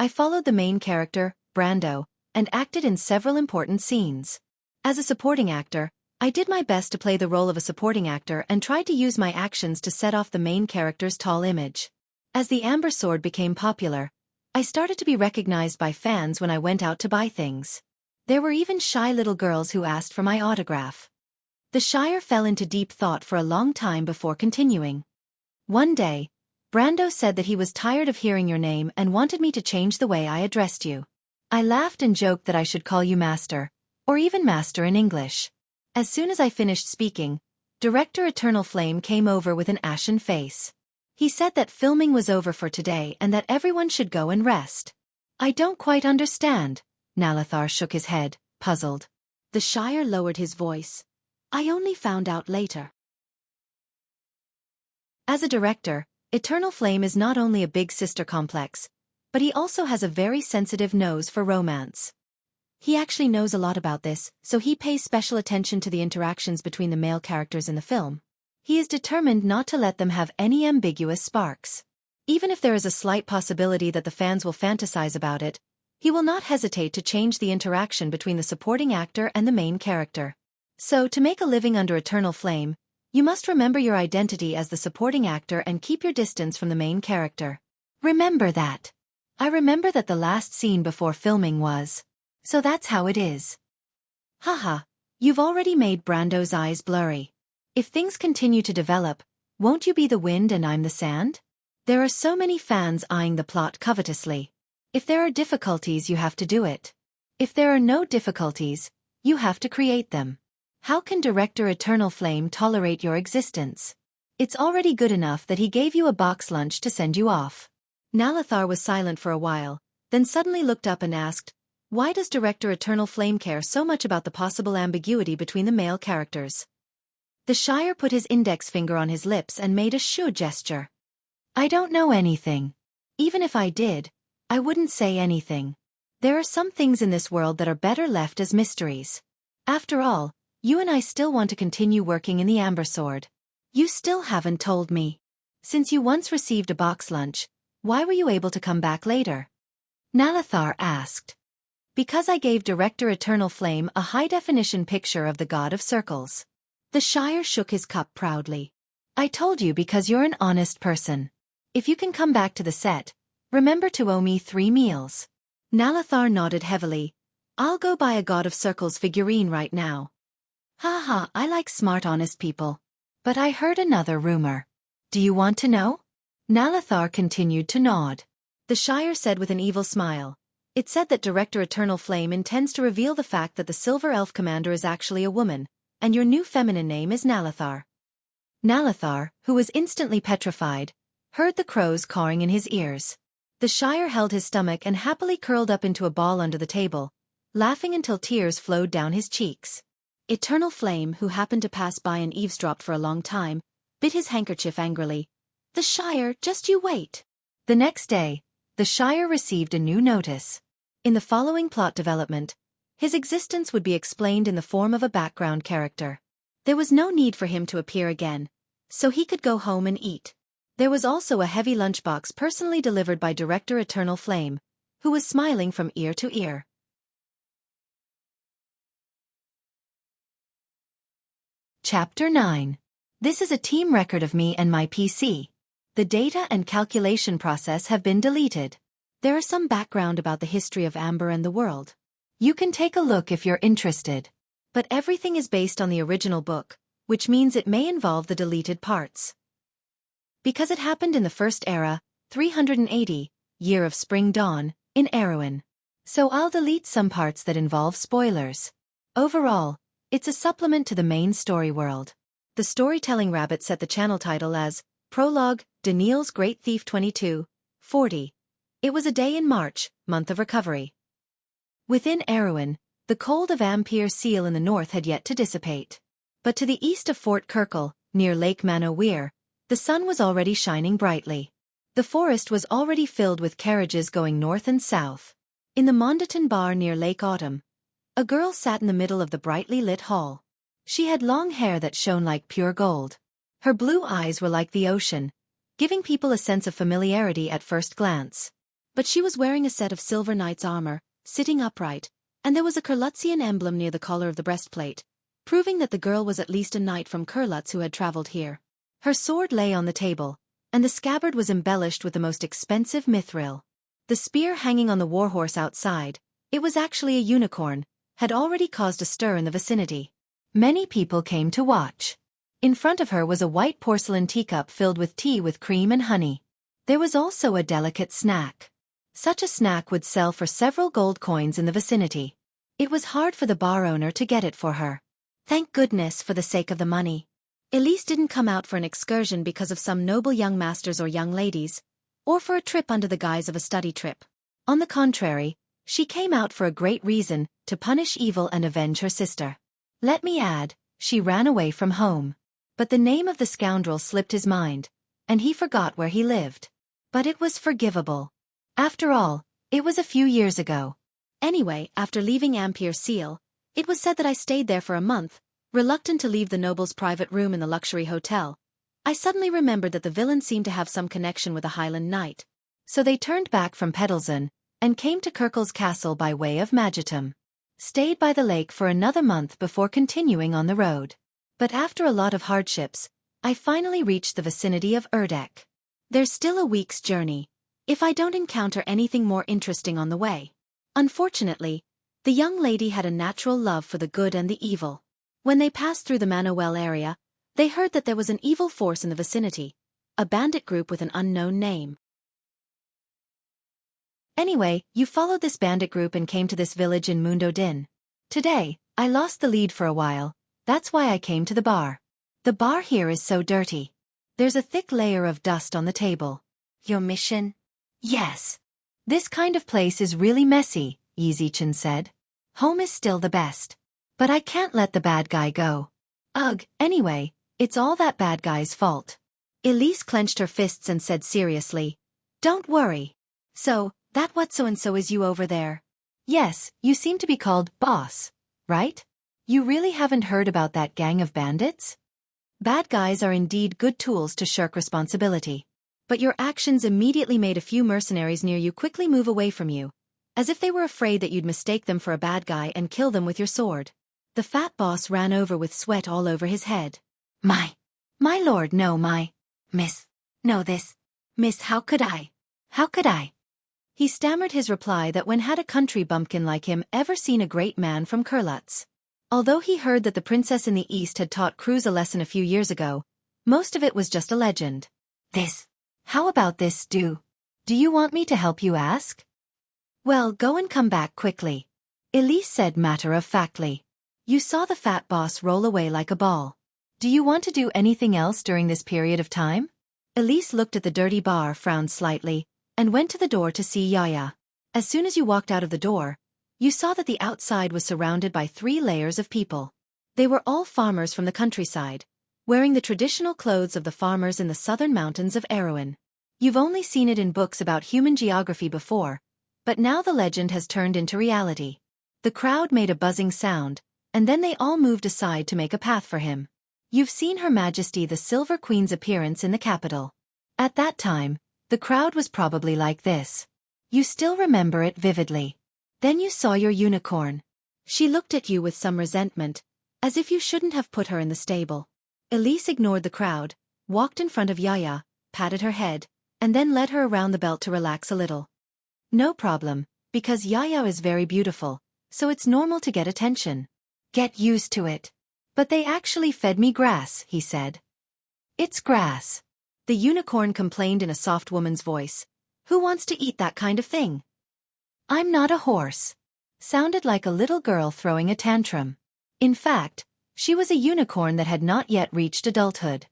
I followed the main character, Brando, and acted in several important scenes. As a supporting actor, I did my best to play the role of a supporting actor and tried to use my actions to set off the main character's tall image. As the Amber Sword became popular, I started to be recognized by fans when I went out to buy things. There were even shy little girls who asked for my autograph. The Shire fell into deep thought for a long time before continuing. One day, Brando said that he was tired of hearing your name and wanted me to change the way I addressed you. I laughed and joked that I should call you Master, or even Master in English. As soon as I finished speaking, Director Eternal Flame came over with an ashen face. He said that filming was over for today and that everyone should go and rest. I don't quite understand. Nalathar shook his head, puzzled. The Shire lowered his voice. I only found out later. As a director, Eternal Flame is not only a big sister complex, but he also has a very sensitive nose for romance. He actually knows a lot about this, so he pays special attention to the interactions between the male characters in the film. He is determined not to let them have any ambiguous sparks. Even if there is a slight possibility that the fans will fantasize about it, he will not hesitate to change the interaction between the supporting actor and the main character. So, to make a living under Eternal Flame, you must remember your identity as the supporting actor and keep your distance from the main character. Remember that. I remember that the last scene before filming was. So that's how it is. Haha, you've already made Brando's eyes blurry. If things continue to develop, won't you be the wind and I'm the sand? There are so many fans eyeing the plot covetously. If there are difficulties, you have to do it. If there are no difficulties, you have to create them. How can Director Eternal Flame tolerate your existence? It's already good enough that he gave you a box lunch to send you off. Nalathar was silent for a while, then suddenly looked up and asked, why does Director Eternal Flame care so much about the possible ambiguity between the male characters? The Shire put his index finger on his lips and made a shoo gesture. I don't know anything. Even if I did, I wouldn't say anything. There are some things in this world that are better left as mysteries. After all, you and I still want to continue working in the Amber Sword. You still haven't told me. Since you once received a box lunch, why were you able to come back later? Nalathar asked. Because I gave Director Eternal Flame a high-definition picture of the God of Circles. The Shire shook his cup proudly. I told you because you're an honest person. If you can come back to the set, remember to owe me 3 meals. Nalathar nodded heavily. I'll go buy a God of Circles figurine right now. Haha, I like smart honest people. But I heard another rumor. Do you want to know? Nalathar continued to nod. The Shire said with an evil smile. It said that Director Eternal Flame intends to reveal the fact that the Silver Elf Commander is actually a woman, and your new feminine name is Nalathar. Nalathar, who was instantly petrified, heard the crows cawing in his ears. The Shire held his stomach and happily curled up into a ball under the table, laughing until tears flowed down his cheeks. Eternal Flame, who happened to pass by and eavesdropped for a long time, bit his handkerchief angrily. The Shire, just you wait. The next day, the Shire received a new notice. In the following plot development, his existence would be explained in the form of a background character. There was no need for him to appear again, so he could go home and eat. There was also a heavy lunchbox personally delivered by Director Eternal Flame, who was smiling from ear to ear. Chapter 9. This is a team record of me and my PC. The data and calculation process have been deleted. There is some background about the history of Amber and the world. You can take a look if you're interested. But everything is based on the original book, which means it may involve the deleted parts. Because it happened in the First Era, 380, Year of Spring Dawn, in Erewhon. So I'll delete some parts that involve spoilers. Overall, it's a supplement to the main story world. The Storytelling Rabbit set the channel title as Prologue, Daniel's Great Thief 22:40. It was a day in March, month of recovery. Within Erewhon, the cold of Ampere Seal in the north had yet to dissipate. But to the east of Fort Kirkle, near Lake Manowir, the sun was already shining brightly. The forest was already filled with carriages going north and south. In the Mondaton Bar near Lake Autumn, a girl sat in the middle of the brightly lit hall. She had long hair that shone like pure gold. Her blue eyes were like the ocean, giving people a sense of familiarity at first glance. But she was wearing a set of silver knight's armor, sitting upright, and there was a Kurlutzian emblem near the collar of the breastplate, proving that the girl was at least a knight from Kurlutz who had traveled here. Her sword lay on the table, and the scabbard was embellished with the most expensive mithril. The spear hanging on the warhorse outside, it was actually a unicorn, had already caused a stir in the vicinity. Many people came to watch. In front of her was a white porcelain teacup filled with tea with cream and honey. There was also a delicate snack. Such a snack would sell for several gold coins in the vicinity. It was hard for the bar owner to get it for her. Thank goodness for the sake of the money. Elise didn't come out for an excursion because of some noble young masters or young ladies, or for a trip under the guise of a study trip. On the contrary, she came out for a great reason, to punish evil and avenge her sister. Let me add, she ran away from home. But the name of the scoundrel slipped his mind, and he forgot where he lived. But it was forgivable. After all, it was a few years ago. Anyway, after leaving Ampere Seal, it was said that I stayed there for a month, reluctant to leave the noble's private room in the luxury hotel. I suddenly remembered that the villain seemed to have some connection with a Highland knight. So they turned back from Pedalzan, and came to Kirkel's castle by way of Magitum. Stayed by the lake for another month before continuing on the road. But after a lot of hardships, I finally reached the vicinity of Erdek. There's still a week's journey, if I don't encounter anything more interesting on the way. Unfortunately, the young lady had a natural love for the good and the evil. When they passed through the Manuel area, they heard that there was an evil force in the vicinity, a bandit group with an unknown name. Anyway, you followed this bandit group and came to this village in Mundo Din. Today, I lost the lead for a while, that's why I came to the bar. The bar here is so dirty. There's a thick layer of dust on the table. Your mission? Yes. This kind of place is really messy, Yizichin said. Home is still the best. But I can't let the bad guy go. Ugh, anyway, it's all that bad guy's fault. Elise clenched her fists and said seriously, don't worry. So, that what so-and-so is you over there? Yes, you seem to be called boss, right? You really haven't heard about that gang of bandits? Bad guys are indeed good tools to shirk responsibility. But your actions immediately made a few mercenaries near you quickly move away from you, as if they were afraid that you'd mistake them for a bad guy and kill them with your sword. The fat boss ran over with sweat all over his head. My lord, no, miss, how could I? He stammered his reply that when had a country bumpkin like him ever seen a great man from Kurlutz? Although he heard that the princess in the east had taught Cruz a lesson a few years ago, most of it was just a legend. How about this, do you want me to help you ask? Well, go and come back quickly. Elise said matter-of-factly. You saw the fat boss roll away like a ball. Do you want to do anything else during this period of time? Elise looked at the dirty bar, frowned slightly, and went to the door to see Yaya. As soon as you walked out of the door, you saw that the outside was surrounded by 3 layers of people. They were all farmers from the countryside, wearing the traditional clothes of the farmers in the southern mountains of Erewhon. You've only seen it in books about human geography before, but now the legend has turned into reality. The crowd made a buzzing sound, and then they all moved aside to make a path for him. You've seen Her Majesty the Silver Queen's appearance in the capital. At that time, the crowd was probably like this. You still remember it vividly. Then you saw your unicorn. She looked at you with some resentment, as if you shouldn't have put her in the stable. Elise ignored the crowd, walked in front of Yaya, patted her head, and then led her around the belt to relax a little. No problem, because Yaya is very beautiful, so it's normal to get attention. Get used to it. But they actually fed me grass, he said. It's grass. The unicorn complained in a soft woman's voice. Who wants to eat that kind of thing? I'm not a horse. Sounded like a little girl throwing a tantrum. In fact, she was a unicorn that had not yet reached adulthood.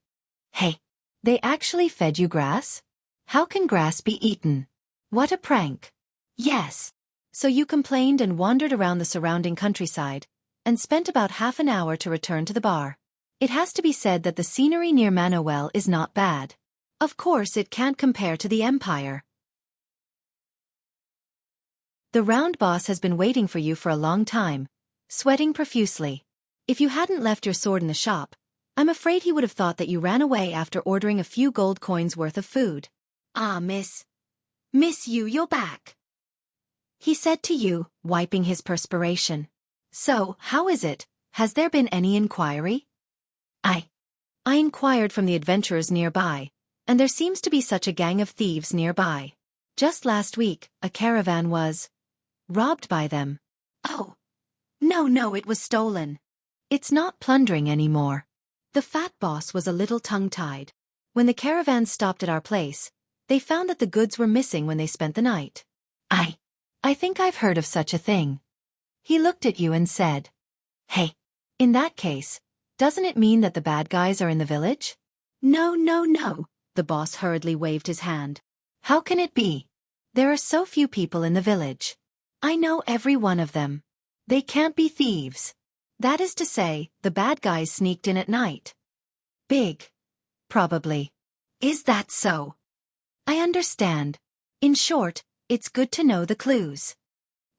Hey, they actually fed you grass? How can grass be eaten? What a prank. Yes. So you complained and wandered around the surrounding countryside, and spent about half an hour to return to the bar. It has to be said that the scenery near Manuel is not bad. Of course it can't compare to the Empire. The round boss has been waiting for you for a long time, sweating profusely. If you hadn't left your sword in the shop, I'm afraid he would have thought that you ran away after ordering a few gold coins worth of food. Ah, miss. Miss Yu, you're back. He said to Yu, wiping his perspiration. So, how is it? Has there been any inquiry? I inquired from the adventurers nearby, and there seems to be such a gang of thieves nearby. Just last week, a caravan was robbed by them. Oh. No, it was stolen. It's not plundering anymore. The fat boss was a little tongue-tied. When the caravan stopped at our place, they found that the goods were missing when they spent the night. I think I've heard of such a thing. He looked at you and said, Hey, in that case, doesn't it mean that the bad guys are in the village? No, the boss hurriedly waved his hand. How can it be? There are so few people in the village. I know every one of them. They can't be thieves. That is to say, the bad guys sneaked in at night. Big. Probably. Is that so? I understand. In short, it's good to know the clues.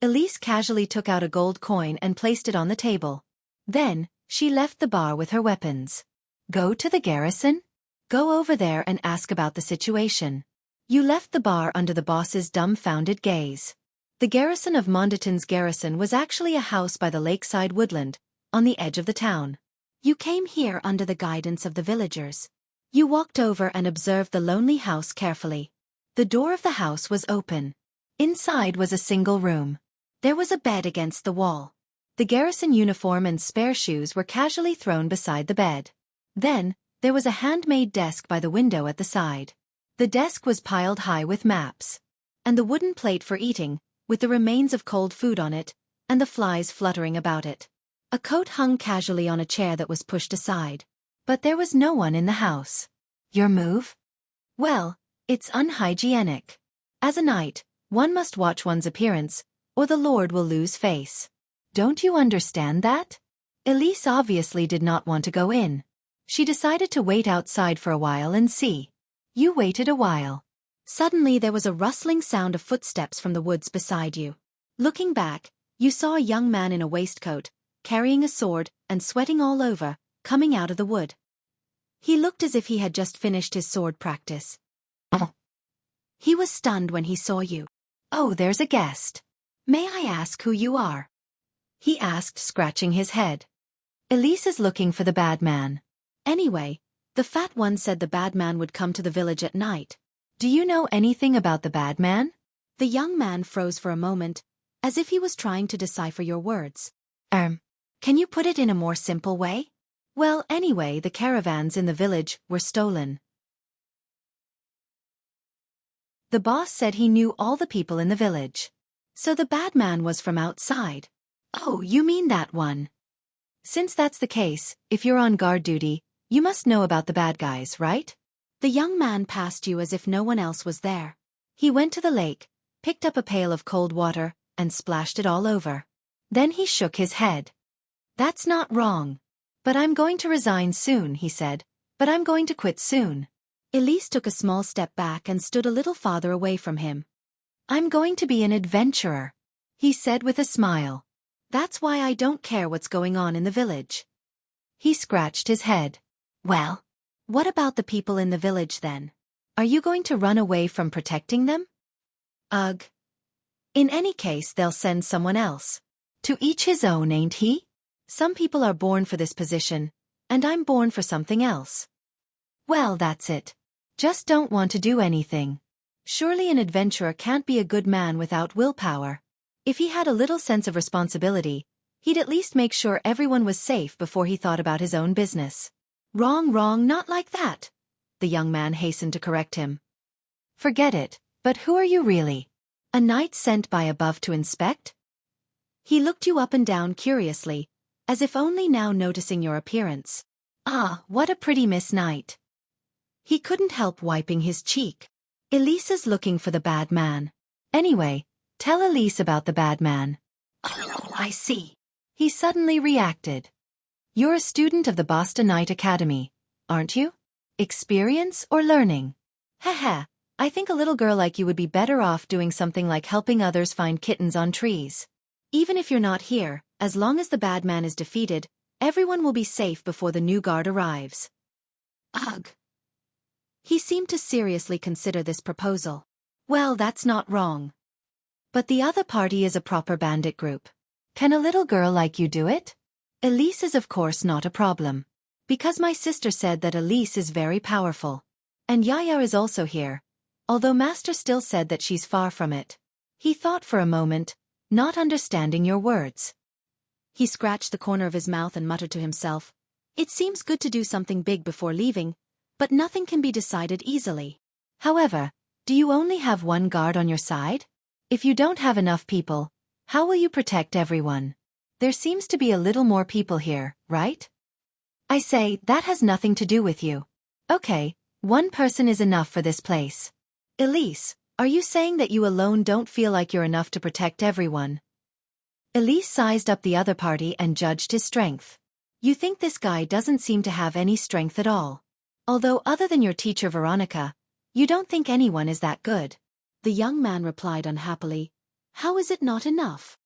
Elise casually took out a gold coin and placed it on the table. Then, she left the bar with her weapons. Go to the garrison? Go over there and ask about the situation. You left the bar under the boss's dumbfounded gaze. The garrison of Mondaton's garrison was actually a house by the lakeside woodland, on the edge of the town. You came here under the guidance of the villagers. You walked over and observed the lonely house carefully. The door of the house was open. Inside was a single room. There was a bed against the wall. The garrison uniform and spare shoes were casually thrown beside the bed. Then, there was a handmade desk by the window at the side. The desk was piled high with maps. And the wooden plate for eating, with the remains of cold food on it, and the flies fluttering about it. A coat hung casually on a chair that was pushed aside. But there was no one in the house. Your move? Well, it's unhygienic. As a knight, one must watch one's appearance, or the Lord will lose face. Don't you understand that? Elise obviously did not want to go in. She decided to wait outside for a while and see. You waited a while. Suddenly there was a rustling sound of footsteps from the woods beside you. Looking back, you saw a young man in a waistcoat, carrying a sword and sweating all over, coming out of the wood. He looked as if he had just finished his sword practice. He was stunned when he saw you. Oh, there's a guest. May I ask who you are? He asked, scratching his head. Elise is looking for the bad man. Anyway, the fat one said the bad man would come to the village at night. Do you know anything about the bad man? The young man froze for a moment, as if he was trying to decipher your words. Can you put it in a more simple way? Well, anyway, the caravans in the village were stolen. The boss said he knew all the people in the village. So the bad man was from outside. Oh, you mean that one. Since that's the case, if you're on guard duty, you must know about the bad guys, right? The young man passed you as if no one else was there. He went to the lake, picked up a pail of cold water, and splashed it all over. Then he shook his head. That's not wrong. But I'm going to resign soon, he said. But I'm going to quit soon. Elise took a small step back and stood a little farther away from him. I'm going to be an adventurer, he said with a smile. That's why I don't care what's going on in the village. He scratched his head. Well, what about the people in the village then? Are you going to run away from protecting them? Ugh. In any case, they'll send someone else. To each his own, ain't he? Some people are born for this position, and I'm born for something else. Well, that's it. Just don't want to do anything. Surely an adventurer can't be a good man without willpower. If he had a little sense of responsibility, he'd at least make sure everyone was safe before he thought about his own business. Wrong, not like that. The young man hastened to correct him. Forget it, but who are you really? A knight sent by above to inspect? He looked you up and down curiously, as if only now noticing your appearance. Ah, what a pretty Miss Knight. He couldn't help wiping his cheek. Elise is looking for the bad man. Anyway, tell Elise about the bad man. Oh, I see. He suddenly reacted. You're a student of the Boston Knight Academy, aren't you? Experience or learning? Haha, I think a little girl like you would be better off doing something like helping others find kittens on trees. Even if you're not here, as long as the bad man is defeated, everyone will be safe before the new guard arrives. Ugh. He seemed to seriously consider this proposal. Well, that's not wrong. But the other party is a proper bandit group. Can a little girl like you do it? Elise is of course not a problem. Because my sister said that Elise is very powerful. And Yaya is also here. Although Master still said that she's far from it. He thought for a moment, not understanding your words. He scratched the corner of his mouth and muttered to himself, "It seems good to do something big before leaving, but nothing can be decided easily. However, do you only have one guard on your side? If you don't have enough people, how will you protect everyone? There seems to be a little more people here, right? I say, that has nothing to do with you. Okay, one person is enough for this place. Elise, are you saying that you alone don't feel like you're enough to protect everyone?" Elise sized up the other party and judged his strength. "You think this guy doesn't seem to have any strength at all. Although other than your teacher Veronica, you don't think anyone is that good." The young man replied unhappily, "How is it not enough?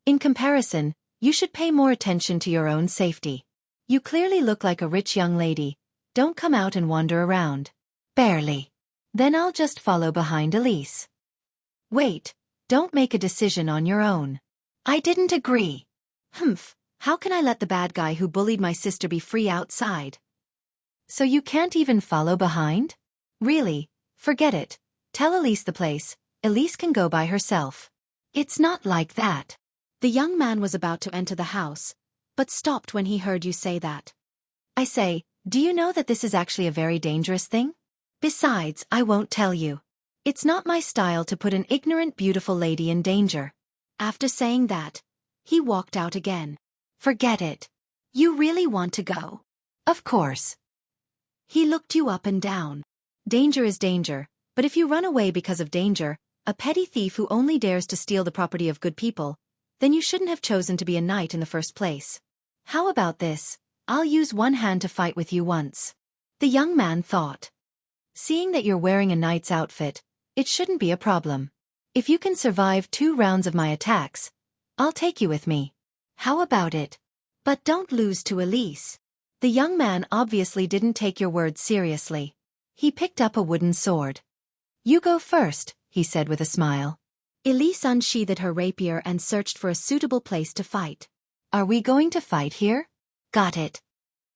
In comparison, you should pay more attention to your own safety. You clearly look like a rich young lady. Don't come out and wander around." "Barely. Then I'll just follow behind Elise." "Wait, don't make a decision on your own." "I didn't agree." "Humph, how can I let the bad guy who bullied my sister be free outside?" "So you can't even follow behind? Really, forget it. Tell Elise the place. Elise can go by herself." "It's not like that." The young man was about to enter the house, but stopped when he heard you say that. "I say, do you know that this is actually a very dangerous thing? Besides, I won't tell you. It's not my style to put an ignorant beautiful lady in danger." After saying that, he walked out again. "Forget it. You really want to go?" "Of course." He looked you up and down. "Danger is danger, but if you run away because of danger, a petty thief who only dares to steal the property of good people, then you shouldn't have chosen to be a knight in the first place. How about this? I'll use one hand to fight with you once." The young man thought. "Seeing that you're wearing a knight's outfit, it shouldn't be a problem. If you can survive 2 rounds of my attacks, I'll take you with me. How about it? But don't lose to Elise." The young man obviously didn't take your words seriously. He picked up a wooden sword. "You go first," he said with a smile. Elise unsheathed her rapier and searched for a suitable place to fight. "Are we going to fight here?" "Got it."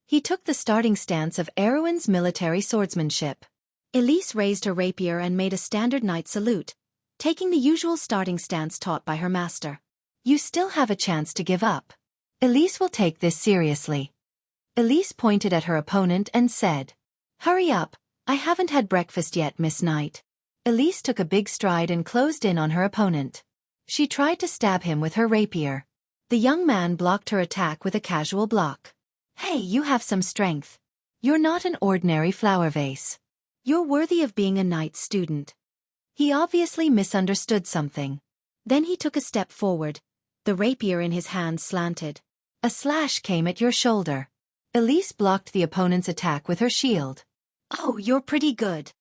He took the starting stance of Erewhon's military swordsmanship. Elise raised her rapier and made a standard knight salute, taking the usual starting stance taught by her master. "You still have a chance to give up. Elise will take this seriously." Elise pointed at her opponent and said, "Hurry up, I haven't had breakfast yet, Miss Knight." Elise took a big stride and closed in on her opponent. She tried to stab him with her rapier. The young man blocked her attack with a casual block. "Hey, you have some strength. You're not an ordinary flower vase. You're worthy of being a knight's student." He obviously misunderstood something. Then he took a step forward, the rapier in his hand slanted. A slash came at your shoulder. Elise blocked the opponent's attack with her shield. "Oh, you're pretty good.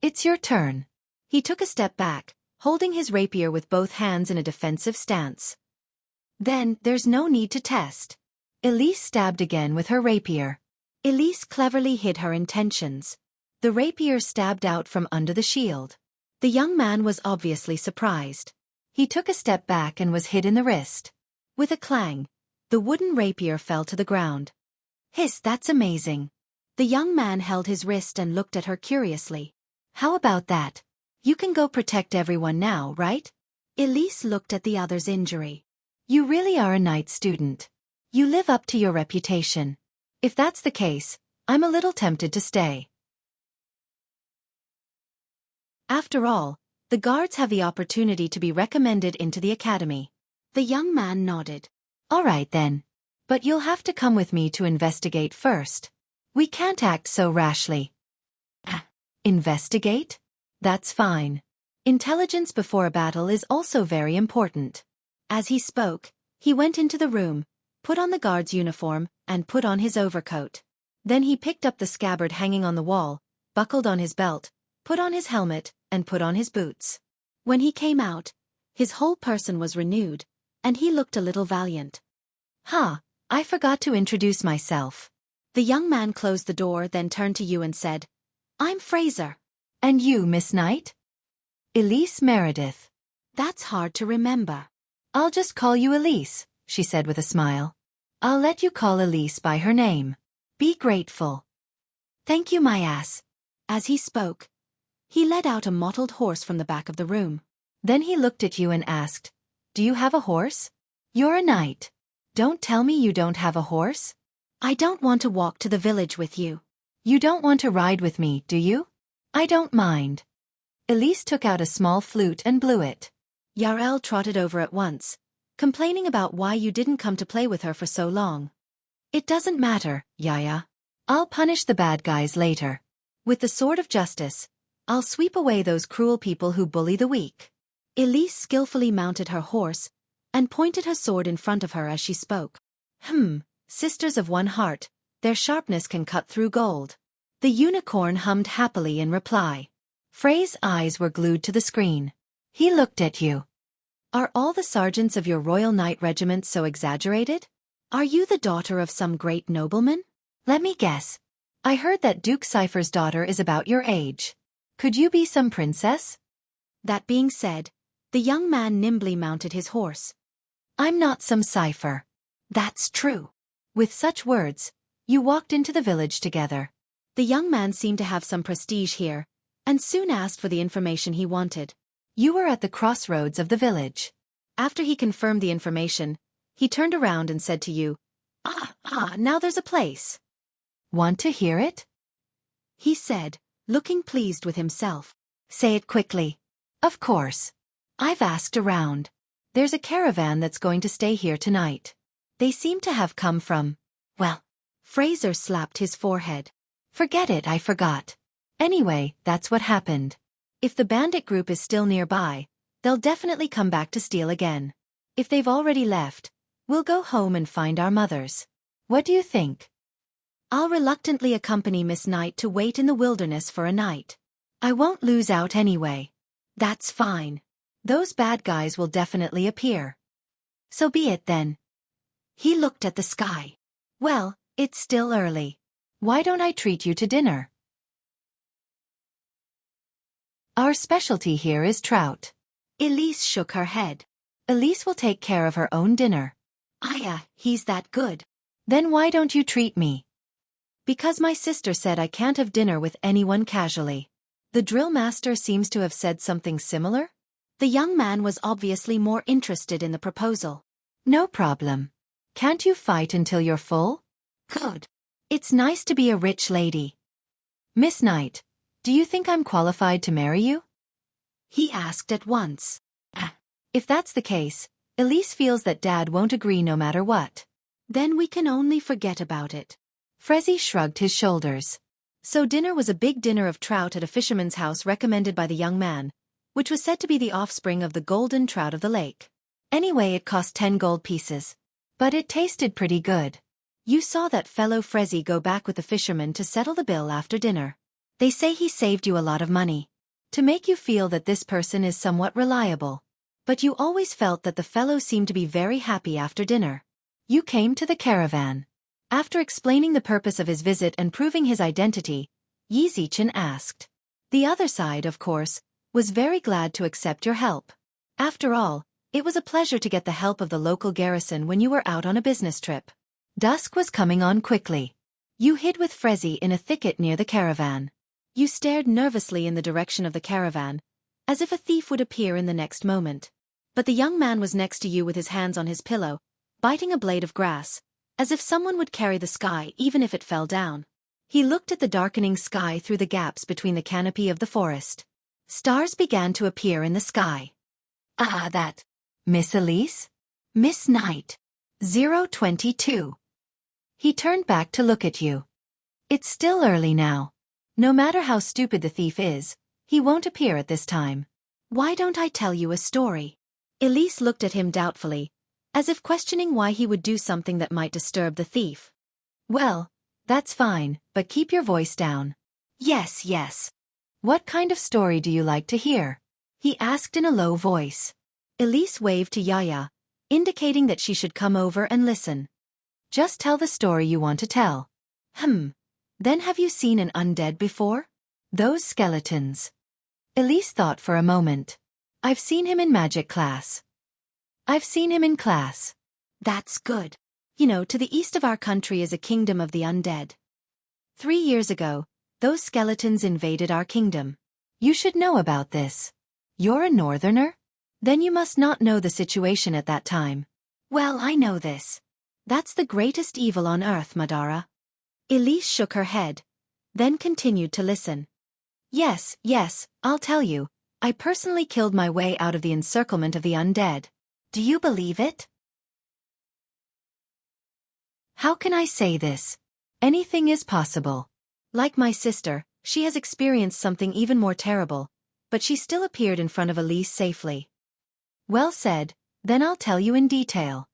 It's your turn." He took a step back, holding his rapier with both hands in a defensive stance. "Then, there's no need to test." Elise stabbed again with her rapier. Elise cleverly hid her intentions. The rapier stabbed out from under the shield. The young man was obviously surprised. He took a step back and was hit in the wrist. With a clang, the wooden rapier fell to the ground. "Hiss, that's amazing." The young man held his wrist and looked at her curiously. "How about that? You can go protect everyone now, right?" Elise looked at the other's injury. "You really are a knight student. You live up to your reputation. If that's the case, I'm a little tempted to stay. After all, the guards have the opportunity to be recommended into the academy." The young man nodded. "All right then. But you'll have to come with me to investigate first. We can't act so rashly." "Investigate? That's fine. Intelligence before a battle is also very important." As he spoke, he went into the room, put on the guard's uniform, and put on his overcoat. Then he picked up the scabbard hanging on the wall, buckled on his belt, put on his helmet, and put on his boots. When he came out, his whole person was renewed, and he looked a little valiant. I forgot to introduce myself." The young man closed the door, then turned to you and said, "I'm Fraser." And you, Miss Knight? Elise Meredith. That's hard to remember. I'll just call you Elise, she said with a smile. I'll let you call Elise by her name. Be grateful. Thank you, my ass. As he spoke, he led out a mottled horse from the back of the room. Then he looked at you and asked, Do you have a horse? You're a knight. Don't tell me you don't have a horse. I don't want to walk to the village with you. You don't want to ride with me, do you? I don't mind. Elise took out a small flute and blew it. Yarel trotted over at once, complaining about why you didn't come to play with her for so long. It doesn't matter, Yaya. I'll punish the bad guys later. With the sword of justice, I'll sweep away those cruel people who bully the weak. Elise skillfully mounted her horse and pointed her sword in front of her as she spoke. Sisters of one heart, their sharpness can cut through gold. The unicorn hummed happily in reply. Frey's eyes were glued to the screen. He looked at you. Are all the sergeants of your Royal Knight Regiment so exaggerated? Are you the daughter of some great nobleman? Let me guess. I heard that Duke Cypher's daughter is about your age. Could you be some princess? That being said, the young man nimbly mounted his horse. I'm not some Cypher. That's true. With such words, you walked into the village together. The young man seemed to have some prestige here, and soon asked for the information he wanted. You were at the crossroads of the village. After he confirmed the information, he turned around and said to you, now there's a place. Want to hear it? He said, looking pleased with himself. Say it quickly. Of course. I've asked around. There's a caravan that's going to stay here tonight. They seem to have come from, well. Fraser slapped his forehead. Forget it, I forgot. Anyway, that's what happened. If the bandit group is still nearby, they'll definitely come back to steal again. If they've already left, we'll go home and find our mothers. What do you think? I'll reluctantly accompany Miss Knight to wait in the wilderness for a night. I won't lose out anyway. That's fine. Those bad guys will definitely appear. So be it then. He looked at the sky. Well, it's still early. Why don't I treat you to dinner? Our specialty here is trout. Elise shook her head. Elise will take care of her own dinner. He's that good. Then why don't you treat me? Because my sister said I can't have dinner with anyone casually. The drill master seems to have said something similar. The young man was obviously more interested in the proposal. No problem. Can't you fight until you're full? Good. It's nice to be a rich lady. Miss Knight, do you think I'm qualified to marry you? He asked at once. If that's the case, Elise feels that Dad won't agree no matter what. Then we can only forget about it. Frezzy shrugged his shoulders. So dinner was a big dinner of trout at a fisherman's house recommended by the young man, which was said to be the offspring of the golden trout of the lake. Anyway, it cost 10 gold pieces. But it tasted pretty good. You saw that fellow Frezzy go back with the fisherman to settle the bill after dinner. They say he saved you a lot of money. To make you feel that this person is somewhat reliable. But you always felt that the fellow seemed to be very happy after dinner. You came to the caravan. After explaining the purpose of his visit and proving his identity, Yi Zichen asked. The other side, of course, was very glad to accept your help. After all, it was a pleasure to get the help of the local garrison when you were out on a business trip. Dusk was coming on quickly. You hid with Frezzy in a thicket near the caravan. You stared nervously in the direction of the caravan, as if a thief would appear in the next moment. But the young man was next to you with his hands on his pillow, biting a blade of grass, as if someone would carry the sky even if it fell down. He looked at the darkening sky through the gaps between the canopy of the forest. Stars began to appear in the sky. That. Miss Elise? Miss Knight. 022. He turned back to look at you. It's still early now. No matter how stupid the thief is, he won't appear at this time. Why don't I tell you a story? Elise looked at him doubtfully, as if questioning why he would do something that might disturb the thief. Well, that's fine, but keep your voice down. Yes. What kind of story do you like to hear? He asked in a low voice. Elise waved to Yaya, indicating that she should come over and listen. Just tell the story you want to tell. Then have you seen an undead before? Those skeletons. Elise thought for a moment. I've seen him in magic class. I've seen him in class. That's good. You know, to the east of our country is a kingdom of the undead. 3 years ago, those skeletons invaded our kingdom. You should know about this. You're a northerner? Then you must not know the situation at that time. Well, I know this. That's the greatest evil on earth, Madara. Elise shook her head, then continued to listen. Yes, I'll tell you. I personally killed my way out of the encirclement of the undead. Do you believe it? How can I say this? Anything is possible. Like my sister, she has experienced something even more terrible, but she still appeared in front of Elise safely. Well said, then I'll tell you in detail.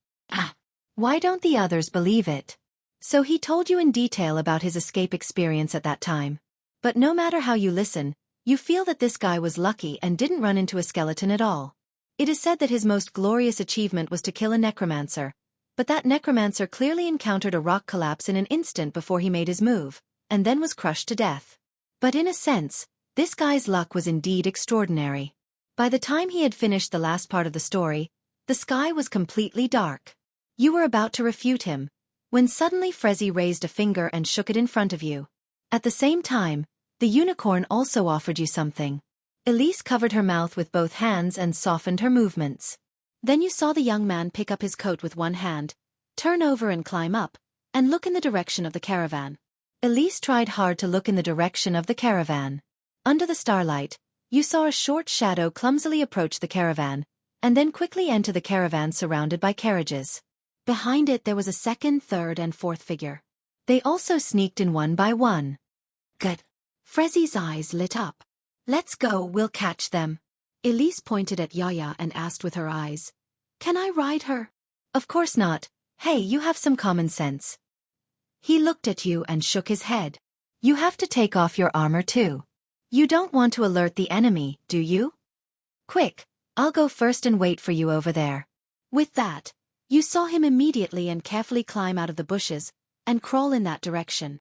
Why don't the others believe it? So he told you in detail about his escape experience at that time. But no matter how you listen, you feel that this guy was lucky and didn't run into a skeleton at all. It is said that his most glorious achievement was to kill a necromancer, but that necromancer clearly encountered a rock collapse in an instant before he made his move, and then was crushed to death. But in a sense, this guy's luck was indeed extraordinary. By the time he had finished the last part of the story, the sky was completely dark. You were about to refute him, when suddenly Frezzy raised a finger and shook it in front of you. At the same time, the unicorn also offered you something. Elise covered her mouth with both hands and softened her movements. Then you saw the young man pick up his coat with one hand, turn over and climb up, and look in the direction of the caravan. Elise tried hard to look in the direction of the caravan. Under the starlight, you saw a short shadow clumsily approach the caravan, and then quickly enter the caravan surrounded by carriages. Behind it there was a second, third, and fourth figure. They also sneaked in one by one. Good. Frezzy's eyes lit up. Let's go, we'll catch them. Elise pointed at Yaya and asked with her eyes, "Can I ride her?" Of course not. Hey, you have some common sense. He looked at you and shook his head. You have to take off your armor too. You don't want to alert the enemy, do you? Quick, I'll go first and wait for you over there. With that, you saw him immediately and carefully climb out of the bushes and crawl in that direction.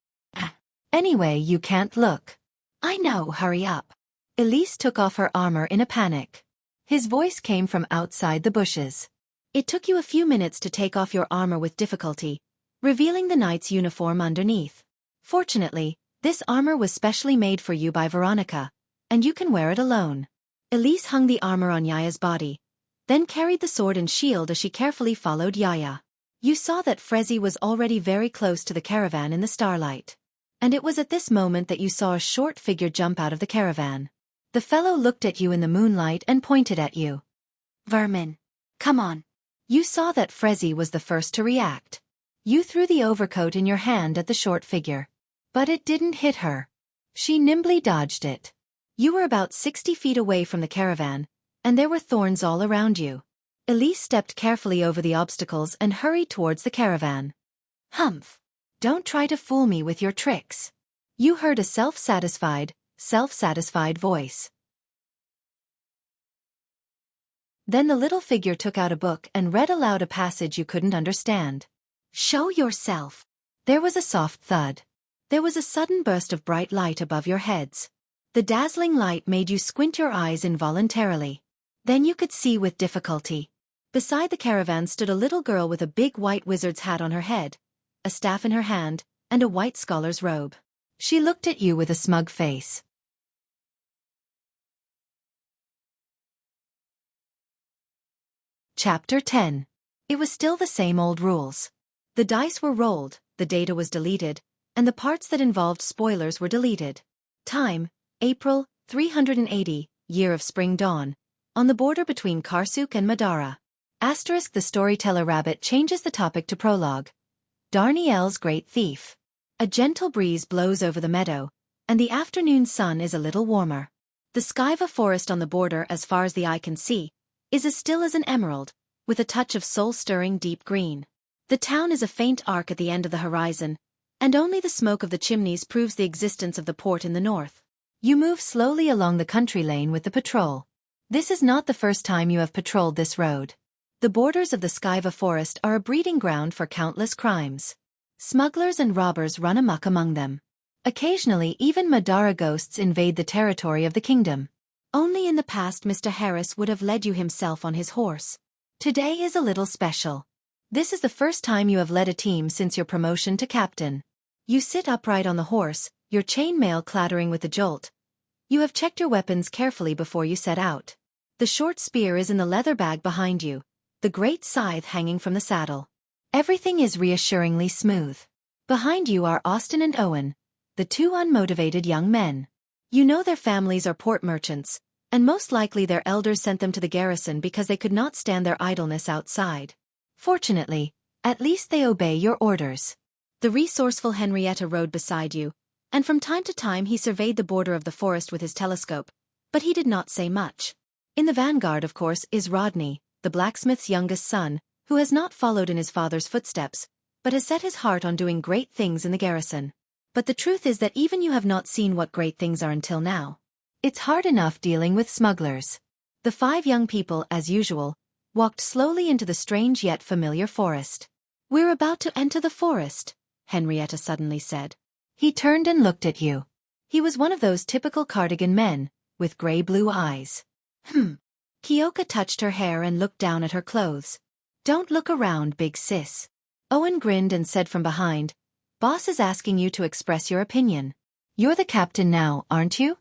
Anyway, you can't look. I know, hurry up. Elise took off her armor in a panic. His voice came from outside the bushes. It took you a few minutes to take off your armor with difficulty, revealing the knight's uniform underneath. Fortunately, this armor was specially made for you by Veronica, and you can wear it alone. Elise hung the armor on Yaya's body, then carried the sword and shield as she carefully followed Yaya. You saw that Frezzy was already very close to the caravan in the starlight. And it was at this moment that you saw a short figure jump out of the caravan. The fellow looked at you in the moonlight and pointed at you. "Vermin. Come on." You saw that Frezzy was the first to react. You threw the overcoat in your hand at the short figure. But it didn't hit her. She nimbly dodged it. You were about 60 feet away from the caravan, and there were thorns all around you. Elise stepped carefully over the obstacles and hurried towards the caravan. "Humph. Don't try to fool me with your tricks." You heard a self-satisfied voice. Then the little figure took out a book and read aloud a passage you couldn't understand. "Show yourself." There was a soft thud. There was a sudden burst of bright light above your heads. The dazzling light made you squint your eyes involuntarily. Then you could see with difficulty. Beside the caravan stood a little girl with a big white wizard's hat on her head, a staff in her hand, and a white scholar's robe. She looked at you with a smug face. Chapter 10. It was still the same old rules. The dice were rolled, the data was deleted, and the parts that involved spoilers were deleted. Time, April, 380, year of spring dawn, on the border between Karsuk and Madara. Asterisk the storyteller rabbit changes the topic to prologue. Darnielle's great thief. A gentle breeze blows over the meadow, and the afternoon sun is a little warmer. The Xianxia forest on the border, as far as the eye can see, is as still as an emerald, with a touch of soul-stirring deep green. The town is a faint arc at the end of the horizon, and only the smoke of the chimneys proves the existence of the port in the north. You move slowly along the country lane with the patrol. This is not the first time you have patrolled this road. The borders of the Xianxia forest are a breeding ground for countless crimes. Smugglers and robbers run amok among them. Occasionally even Madara ghosts invade the territory of the kingdom. Only in the past Mr. Harris would have led you himself on his horse. Today is a little special. This is the first time you have led a team since your promotion to captain. You sit upright on the horse, your chainmail clattering with the jolt. You have checked your weapons carefully before you set out. The short spear is in the leather bag behind you, the great scythe hanging from the saddle. Everything is reassuringly smooth. Behind you are Austin and Owen, the two unmotivated young men. You know their families are port merchants, and most likely their elders sent them to the garrison because they could not stand their idleness outside. Fortunately, at least they obey your orders. The resourceful Henrietta rode beside you, and from time to time he surveyed the border of the forest with his telescope, but he did not say much. In the vanguard, of course, is Rodney, the blacksmith's youngest son, who has not followed in his father's footsteps, but has set his heart on doing great things in the garrison. But the truth is that even you have not seen what great things are until now. It's hard enough dealing with smugglers. The 5 young people, as usual, walked slowly into the strange yet familiar forest. "We're about to enter the forest," Henrietta suddenly said. He turned and looked at you. He was one of those typical cardigan men, with gray-blue eyes. Kyoka touched her hair and looked down at her clothes. "Don't look around, big sis." Owen grinned and said from behind, "Boss is asking you to express your opinion. You're the captain now, aren't you?"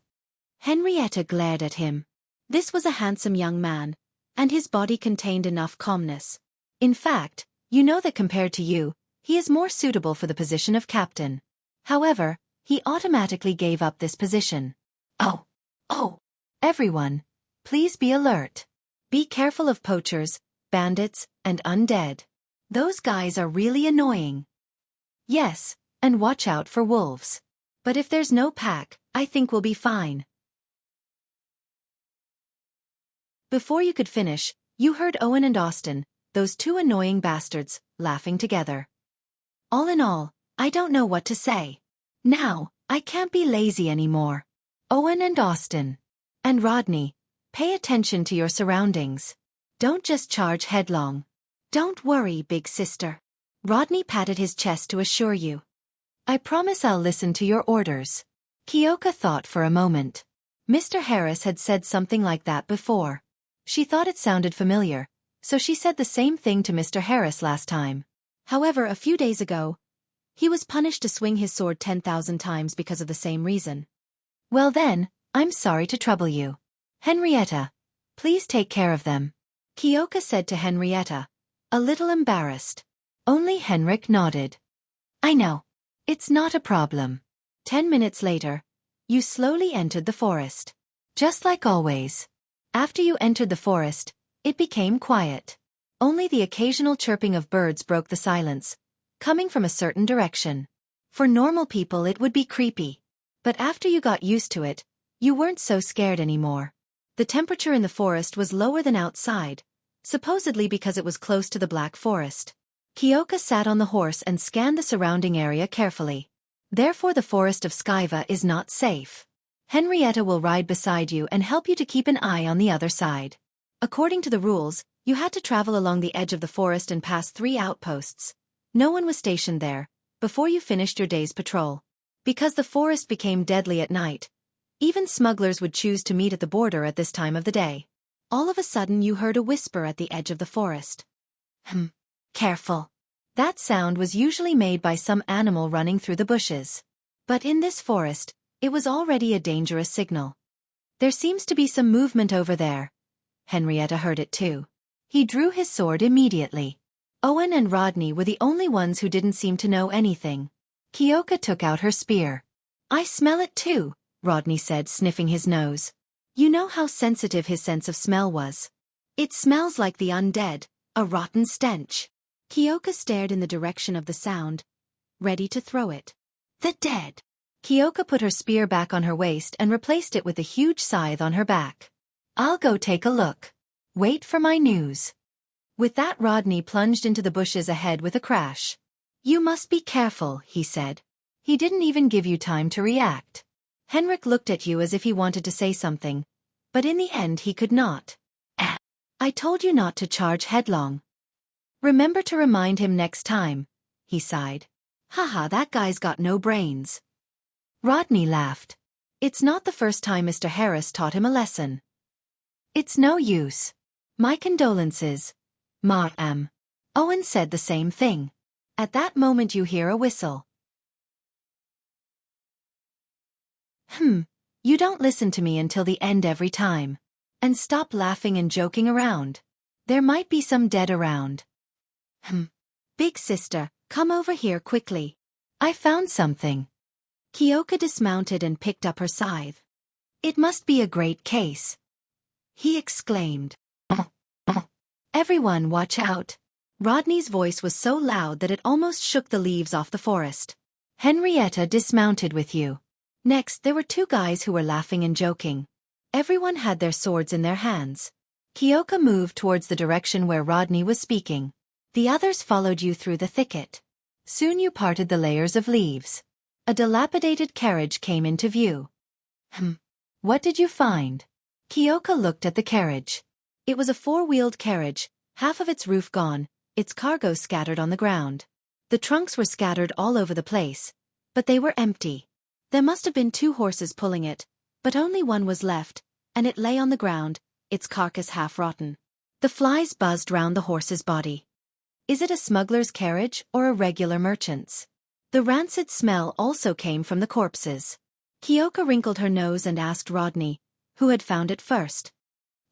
Henrietta glared at him. This was a handsome young man, and his body contained enough calmness. In fact, you know that compared to you, he is more suitable for the position of captain. However, he automatically gave up this position. Oh! Everyone, please be alert. Be careful of poachers, bandits, and undead. Those guys are really annoying. Yes, and watch out for wolves. But if there's no pack, I think we'll be fine. Before you could finish, you heard Owen and Austin, those 2 annoying bastards, laughing together. All in all, I don't know what to say. Now, I can't be lazy anymore. Owen and Austin. And Rodney, pay attention to your surroundings. Don't just charge headlong. Don't worry, big sister. Rodney patted his chest to assure you. I promise I'll listen to your orders. Kyoka thought for a moment. Mr. Harris had said something like that before. She thought it sounded familiar, so she said the same thing to Mr. Harris last time. However, a few days ago, he was punished to swing his sword 10,000 times because of the same reason. Well then, I'm sorry to trouble you. Henrietta, please take care of them. Kyoka said to Henrietta, a little embarrassed. Only Henrik nodded. I know. It's not a problem. 10 minutes later, you slowly entered the forest. Just like always. After you entered the forest, it became quiet. Only the occasional chirping of birds broke the silence, coming from a certain direction. For normal people it would be creepy. But after you got used to it, you weren't so scared anymore. The temperature in the forest was lower than outside, supposedly because it was close to the Black Forest. Kyoka sat on the horse and scanned the surrounding area carefully. Therefore the forest of Xianxia is not safe. Henrietta will ride beside you and help you to keep an eye on the other side. According to the rules, you had to travel along the edge of the forest and pass 3 outposts. No one was stationed there, before you finished your day's patrol. Because the forest became deadly at night, even smugglers would choose to meet at the border at this time of the day. All of a sudden you heard a whisper at the edge of the forest. Careful. That sound was usually made by some animal running through the bushes. But in this forest, it was already a dangerous signal. There seems to be some movement over there. Henrietta heard it too. He drew his sword immediately. Owen and Rodney were the only ones who didn't seem to know anything. Kyoka took out her spear. I smell it too, Rodney said, sniffing his nose. You know how sensitive his sense of smell was. It smells like the undead, a rotten stench. Kyoka stared in the direction of the sound, ready to throw it. The dead. Kyoka put her spear back on her waist and replaced it with a huge scythe on her back. I'll go take a look. Wait for my news. With that, Rodney plunged into the bushes ahead with a crash. You must be careful, he said. He didn't even give you time to react. Henrik looked at you as if he wanted to say something, but in the end he could not. I told you not to charge headlong. Remember to remind him next time, he sighed. Haha, that guy's got no brains. Rodney laughed. It's not the first time Mr. Harris taught him a lesson. It's no use. My condolences, ma'am. Owen said the same thing. At that moment you hear a whistle. You don't listen to me until the end every time. And stop laughing and joking around. There might be some dead around. Big sister, come over here quickly. I found something. Kyoka dismounted and picked up her scythe. It must be a great case, he exclaimed. Everyone watch out. Rodney's voice was so loud that it almost shook the leaves off the forest. Henrietta dismounted with you. Next there were two guys who were laughing and joking. Everyone had their swords in their hands. Kyoka moved towards the direction where Rodney was speaking. The others followed you through the thicket. Soon you parted the layers of leaves. A dilapidated carriage came into view. What did you find? Kyoka looked at the carriage. It was a four-wheeled carriage, half of its roof gone, its cargo scattered on the ground. The trunks were scattered all over the place, but they were empty. There must have been two horses pulling it, but only one was left, and it lay on the ground, its carcass half rotten. The flies buzzed round the horse's body. Is it a smuggler's carriage or a regular merchant's? The rancid smell also came from the corpses. Kyoka wrinkled her nose and asked Rodney, who had found it first.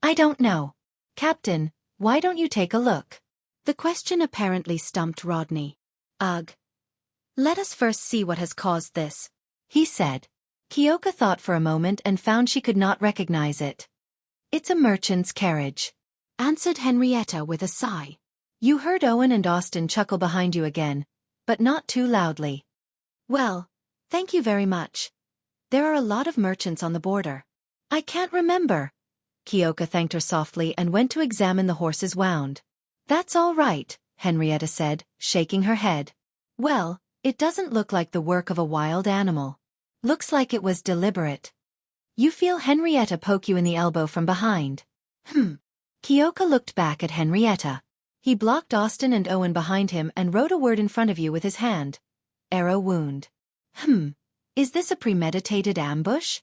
I don't know. Captain, why don't you take a look? The question apparently stumped Rodney. Ugh. Let us first see what has caused this, he said. Kyoka thought for a moment and found she could not recognize it. It's a merchant's carriage, answered Henrietta with a sigh. You heard Owen and Austin chuckle behind you again, but not too loudly. Well, thank you very much. There are a lot of merchants on the border. I can't remember. Kyoka thanked her softly and went to examine the horse's wound. That's all right, Henrietta said, shaking her head. Well, it doesn't look like the work of a wild animal. Looks like it was deliberate. You feel Henrietta poke you in the elbow from behind. Kyoka looked back at Henrietta. He blocked Austin and Owen behind him and wrote a word in front of you with his hand. Arrow wound. Is this a premeditated ambush?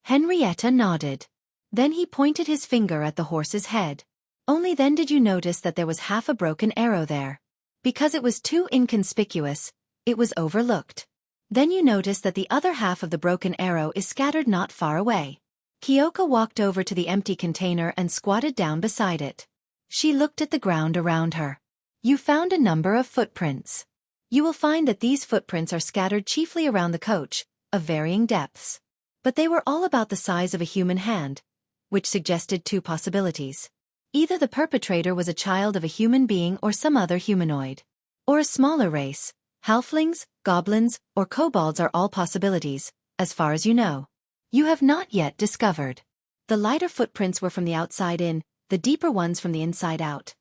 Henrietta nodded. Then he pointed his finger at the horse's head. Only then did you notice that there was half a broken arrow there. Because it was too inconspicuous, it was overlooked. Then you notice that the other half of the broken arrow is scattered not far away. Kyoka walked over to the empty container and squatted down beside it. She looked at the ground around her. You found a number of footprints. You will find that these footprints are scattered chiefly around the coach, of varying depths. But they were all about the size of a human hand, which suggested two possibilities. Either the perpetrator was a child of a human being or some other humanoid. Or a smaller race. Halflings, goblins, or kobolds are all possibilities, as far as you know. You have not yet discovered. The lighter footprints were from the outside in, the deeper ones from the inside out.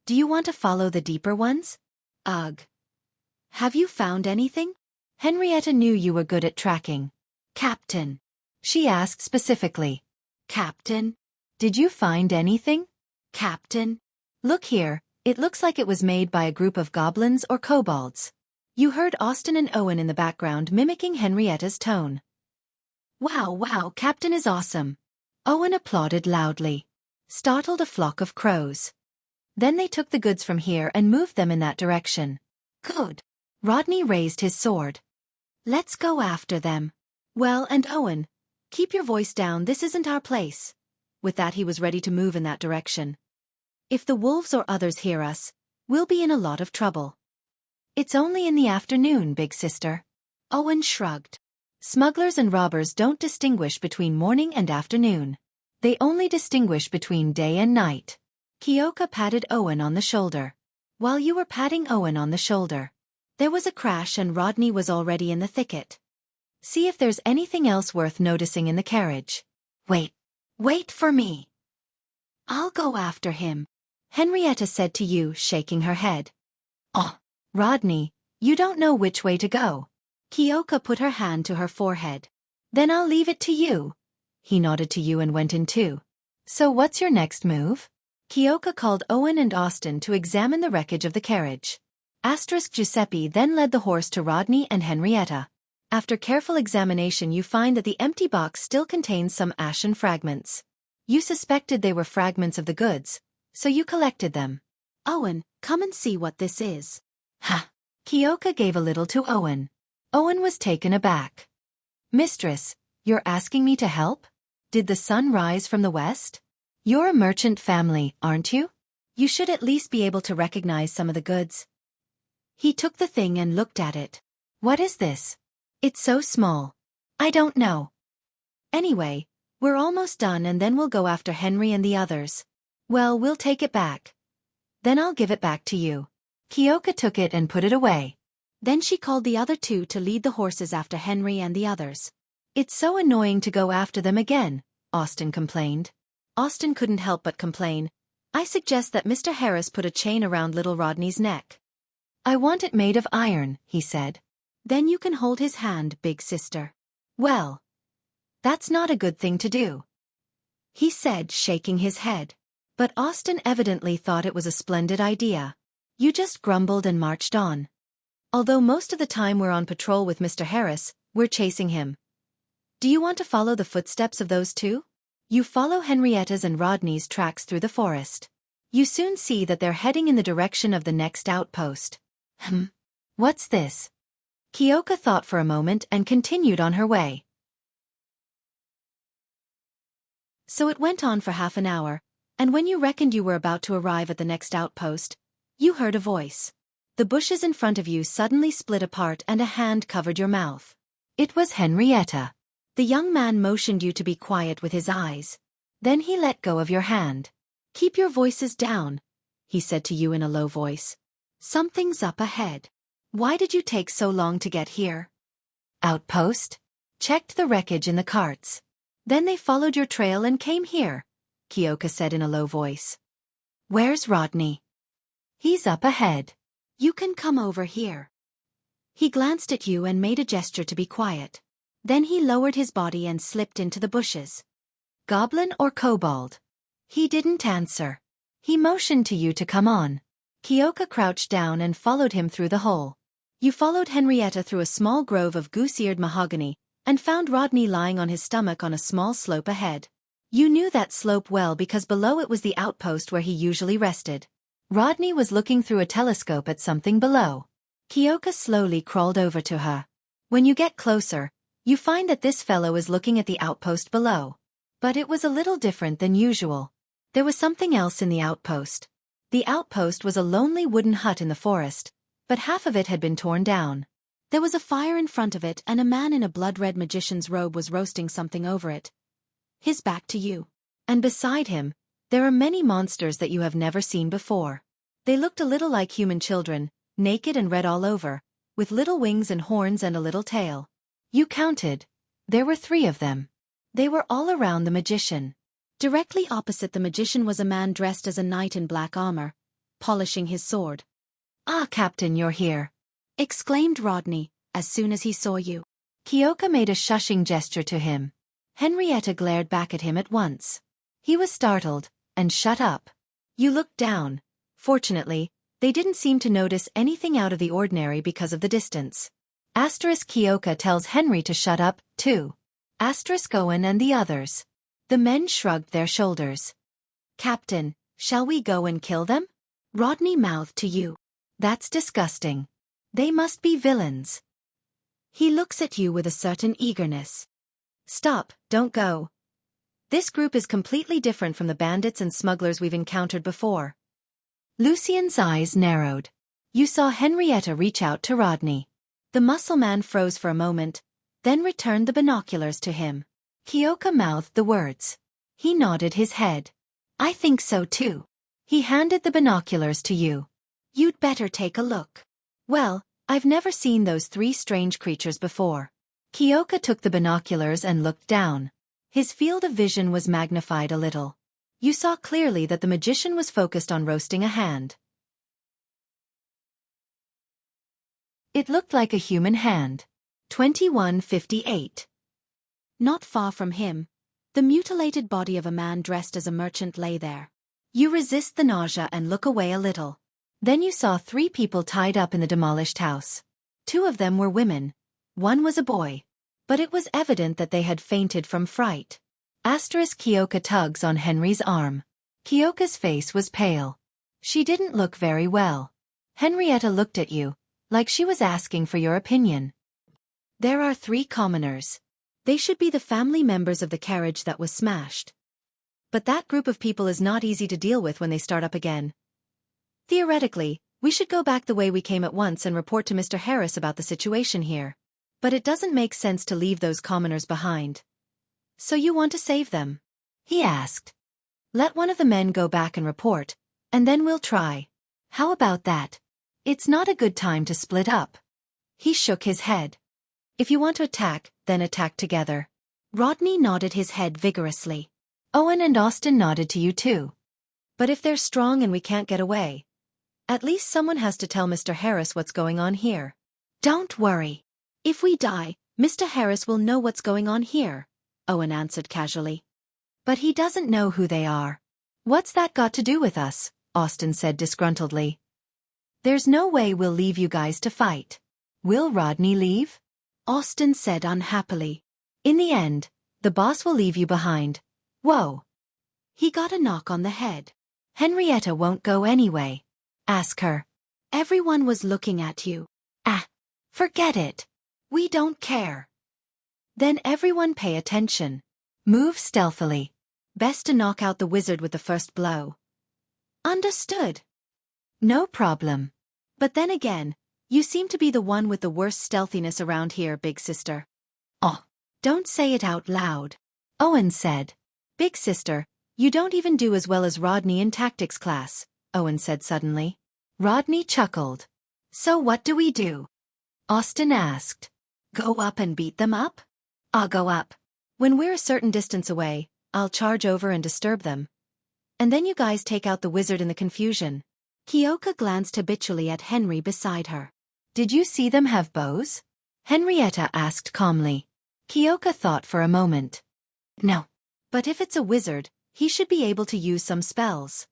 Do you want to follow the deeper ones? Ugh. Have you found anything? Henrietta knew you were good at tracking. Captain. She asked specifically. Captain? Did you find anything? Captain? Look here, it looks like it was made by a group of goblins or kobolds. You heard Austin and Owen in the background mimicking Henrietta's tone. Wow, Captain is awesome. Owen applauded loudly. Startled a flock of crows. Then they took the goods from here and moved them in that direction. Good. Rodney raised his sword. Let's go after them. Well, and Owen, keep your voice down, this isn't our place. With that he was ready to move in that direction. If the wolves or others hear us, we'll be in a lot of trouble. It's only in the afternoon, big sister. Owen shrugged. Smugglers and robbers don't distinguish between morning and afternoon. They only distinguish between day and night. Kyoka patted Owen on the shoulder. While you were patting Owen on the shoulder, there was a crash and Rodney was already in the thicket. See if there's anything else worth noticing in the carriage. Wait for me. I'll go after him, Henrietta said to you, shaking her head. Oh, Rodney, you don't know which way to go. Kyoka put her hand to her forehead. Then I'll leave it to you. He nodded to you and went in too. So what's your next move? Kyoka called Owen and Austin to examine the wreckage of the carriage. Giuseppe then led the horse to Rodney and Henrietta. After careful examination you find that the empty box still contains some ashen fragments. You suspected they were fragments of the goods, so you collected them. Owen, come and see what this is. Ha! Kyoka gave a little to Owen. Owen was taken aback. Mistress, you're asking me to help? Did the sun rise from the west? You're a merchant family, aren't you? You should at least be able to recognize some of the goods. He took the thing and looked at it. What is this? It's so small. I don't know. Anyway, we're almost done and then we'll go after Henry and the others. Well, we'll take it back. Then I'll give it back to you. Kyoka took it and put it away. Then she called the other two to lead the horses after Henry and the others. It's so annoying to go after them again, Austin complained. Austin couldn't help but complain. I suggest that Mr. Harris put a chain around little Rodney's neck. I want it made of iron, he said. Then you can hold his hand, big sister. Well, that's not a good thing to do, he said, shaking his head. But Austin evidently thought it was a splendid idea. You just grumbled and marched on. Although most of the time we're on patrol with Mr. Harris, we're chasing him. Do you want to follow the footsteps of those two? You follow Henrietta's and Rodney's tracks through the forest. You soon see that they're heading in the direction of the next outpost. What's this? Kyoka thought for a moment and continued on her way. So it went on for half an hour, and when you reckoned you were about to arrive at the next outpost, you heard a voice. The bushes in front of you suddenly split apart and a hand covered your mouth. It was Henrietta. The young man motioned you to be quiet with his eyes. Then he let go of your hand. Keep your voices down, he said to you in a low voice. Something's up ahead. Why did you take so long to get here? Outpost? Checked the wreckage in the carts. Then they followed your trail and came here, Kyoka said in a low voice. Where's Rodney? He's up ahead. You can come over here. He glanced at you and made a gesture to be quiet. Then he lowered his body and slipped into the bushes. Goblin or kobold? He didn't answer. He motioned to you to come on. Kyoka crouched down and followed him through the hole. You followed Henrietta through a small grove of goose-eared mahogany, and found Rodney lying on his stomach on a small slope ahead. You knew that slope well because below it was the outpost where he usually rested. Rodney was looking through a telescope at something below. Kyoka slowly crawled over to her. When you get closer, you find that this fellow is looking at the outpost below. But it was a little different than usual. There was something else in the outpost. The outpost was a lonely wooden hut in the forest, but half of it had been torn down. There was a fire in front of it and a man in a blood-red magician's robe was roasting something over it. His back to you. And beside him, there are many monsters that you have never seen before. They looked a little like human children, naked and red all over, with little wings and horns and a little tail. You counted. There were 3 of them. They were all around the magician. Directly opposite the magician was a man dressed as a knight in black armor, polishing his sword. Ah, Captain, you're here, exclaimed Rodney, as soon as he saw you. Kyoka made a shushing gesture to him. Henrietta glared back at him at once. He was startled, and shut up. You looked down. Fortunately, they didn't seem to notice anything out of the ordinary because of the distance. Kyoka tells Henry to shut up, too. Owen and the others. The men shrugged their shoulders. Captain, shall we go and kill them? Rodney mouthed to you. That's disgusting. They must be villains. He looks at you with a certain eagerness. Stop, don't go. This group is completely different from the bandits and smugglers we've encountered before. Lucian's eyes narrowed. You saw Henrietta reach out to Rodney. The muscle man froze for a moment, then returned the binoculars to him. Kyoka mouthed the words. He nodded his head. I think so too. He handed the binoculars to you. You'd better take a look. Well, I've never seen those 3 strange creatures before. Kyoka took the binoculars and looked down. His field of vision was magnified a little. You saw clearly that the magician was focused on roasting a hand. It looked like a human hand. 2158. Not far from him, the mutilated body of a man dressed as a merchant lay there. You resist the nausea and look away a little. Then you saw 3 people tied up in the demolished house. 2 of them were women. 1 was a boy. But it was evident that they had fainted from fright. Kyoka tugs on Henry's arm. Kyoka's face was pale. She didn't look very well. Henrietta looked at you, like she was asking for your opinion. There are 3 commoners. They should be the family members of the carriage that was smashed. But that group of people is not easy to deal with when they start up again. Theoretically, we should go back the way we came at once and report to Mr. Harris about the situation here. But it doesn't make sense to leave those commoners behind. So you want to save them? He asked. Let one of the men go back and report, and then we'll try. How about that? It's not a good time to split up. He shook his head. If you want to attack, then attack together. Rodney nodded his head vigorously. Owen and Austin nodded to you too. But if they're strong and we can't get away, at least someone has to tell Mr. Harris what's going on here. Don't worry. If we die, Mr. Harris will know what's going on here, Owen answered casually. But he doesn't know who they are. What's that got to do with us? Austin said disgruntledly. There's no way we'll leave you guys to fight. Will Rodney leave? Austin said unhappily. In the end, the boss will leave you behind. Whoa. He got a knock on the head. Henrietta won't go anyway. Ask her. Everyone was looking at you. Forget it. We don't care. Then everyone pay attention. Move stealthily. Best to knock out the wizard with the first blow. Understood. No problem. But then again, you seem to be the one with the worst stealthiness around here, big sister. Oh, don't say it out loud. Owen said. Big sister, you don't even do as well as Rodney in tactics class, Owen said suddenly. Rodney chuckled. So what do we do? Austin asked. Go up and beat them up? I'll go up. When we're a certain distance away, I'll charge over and disturb them. And then you guys take out the wizard in the confusion. Kyoka glanced habitually at Henry beside her. Did you see them have bows? Henrietta asked calmly. Kyoka thought for a moment. No. But if it's a wizard, he should be able to use some spells.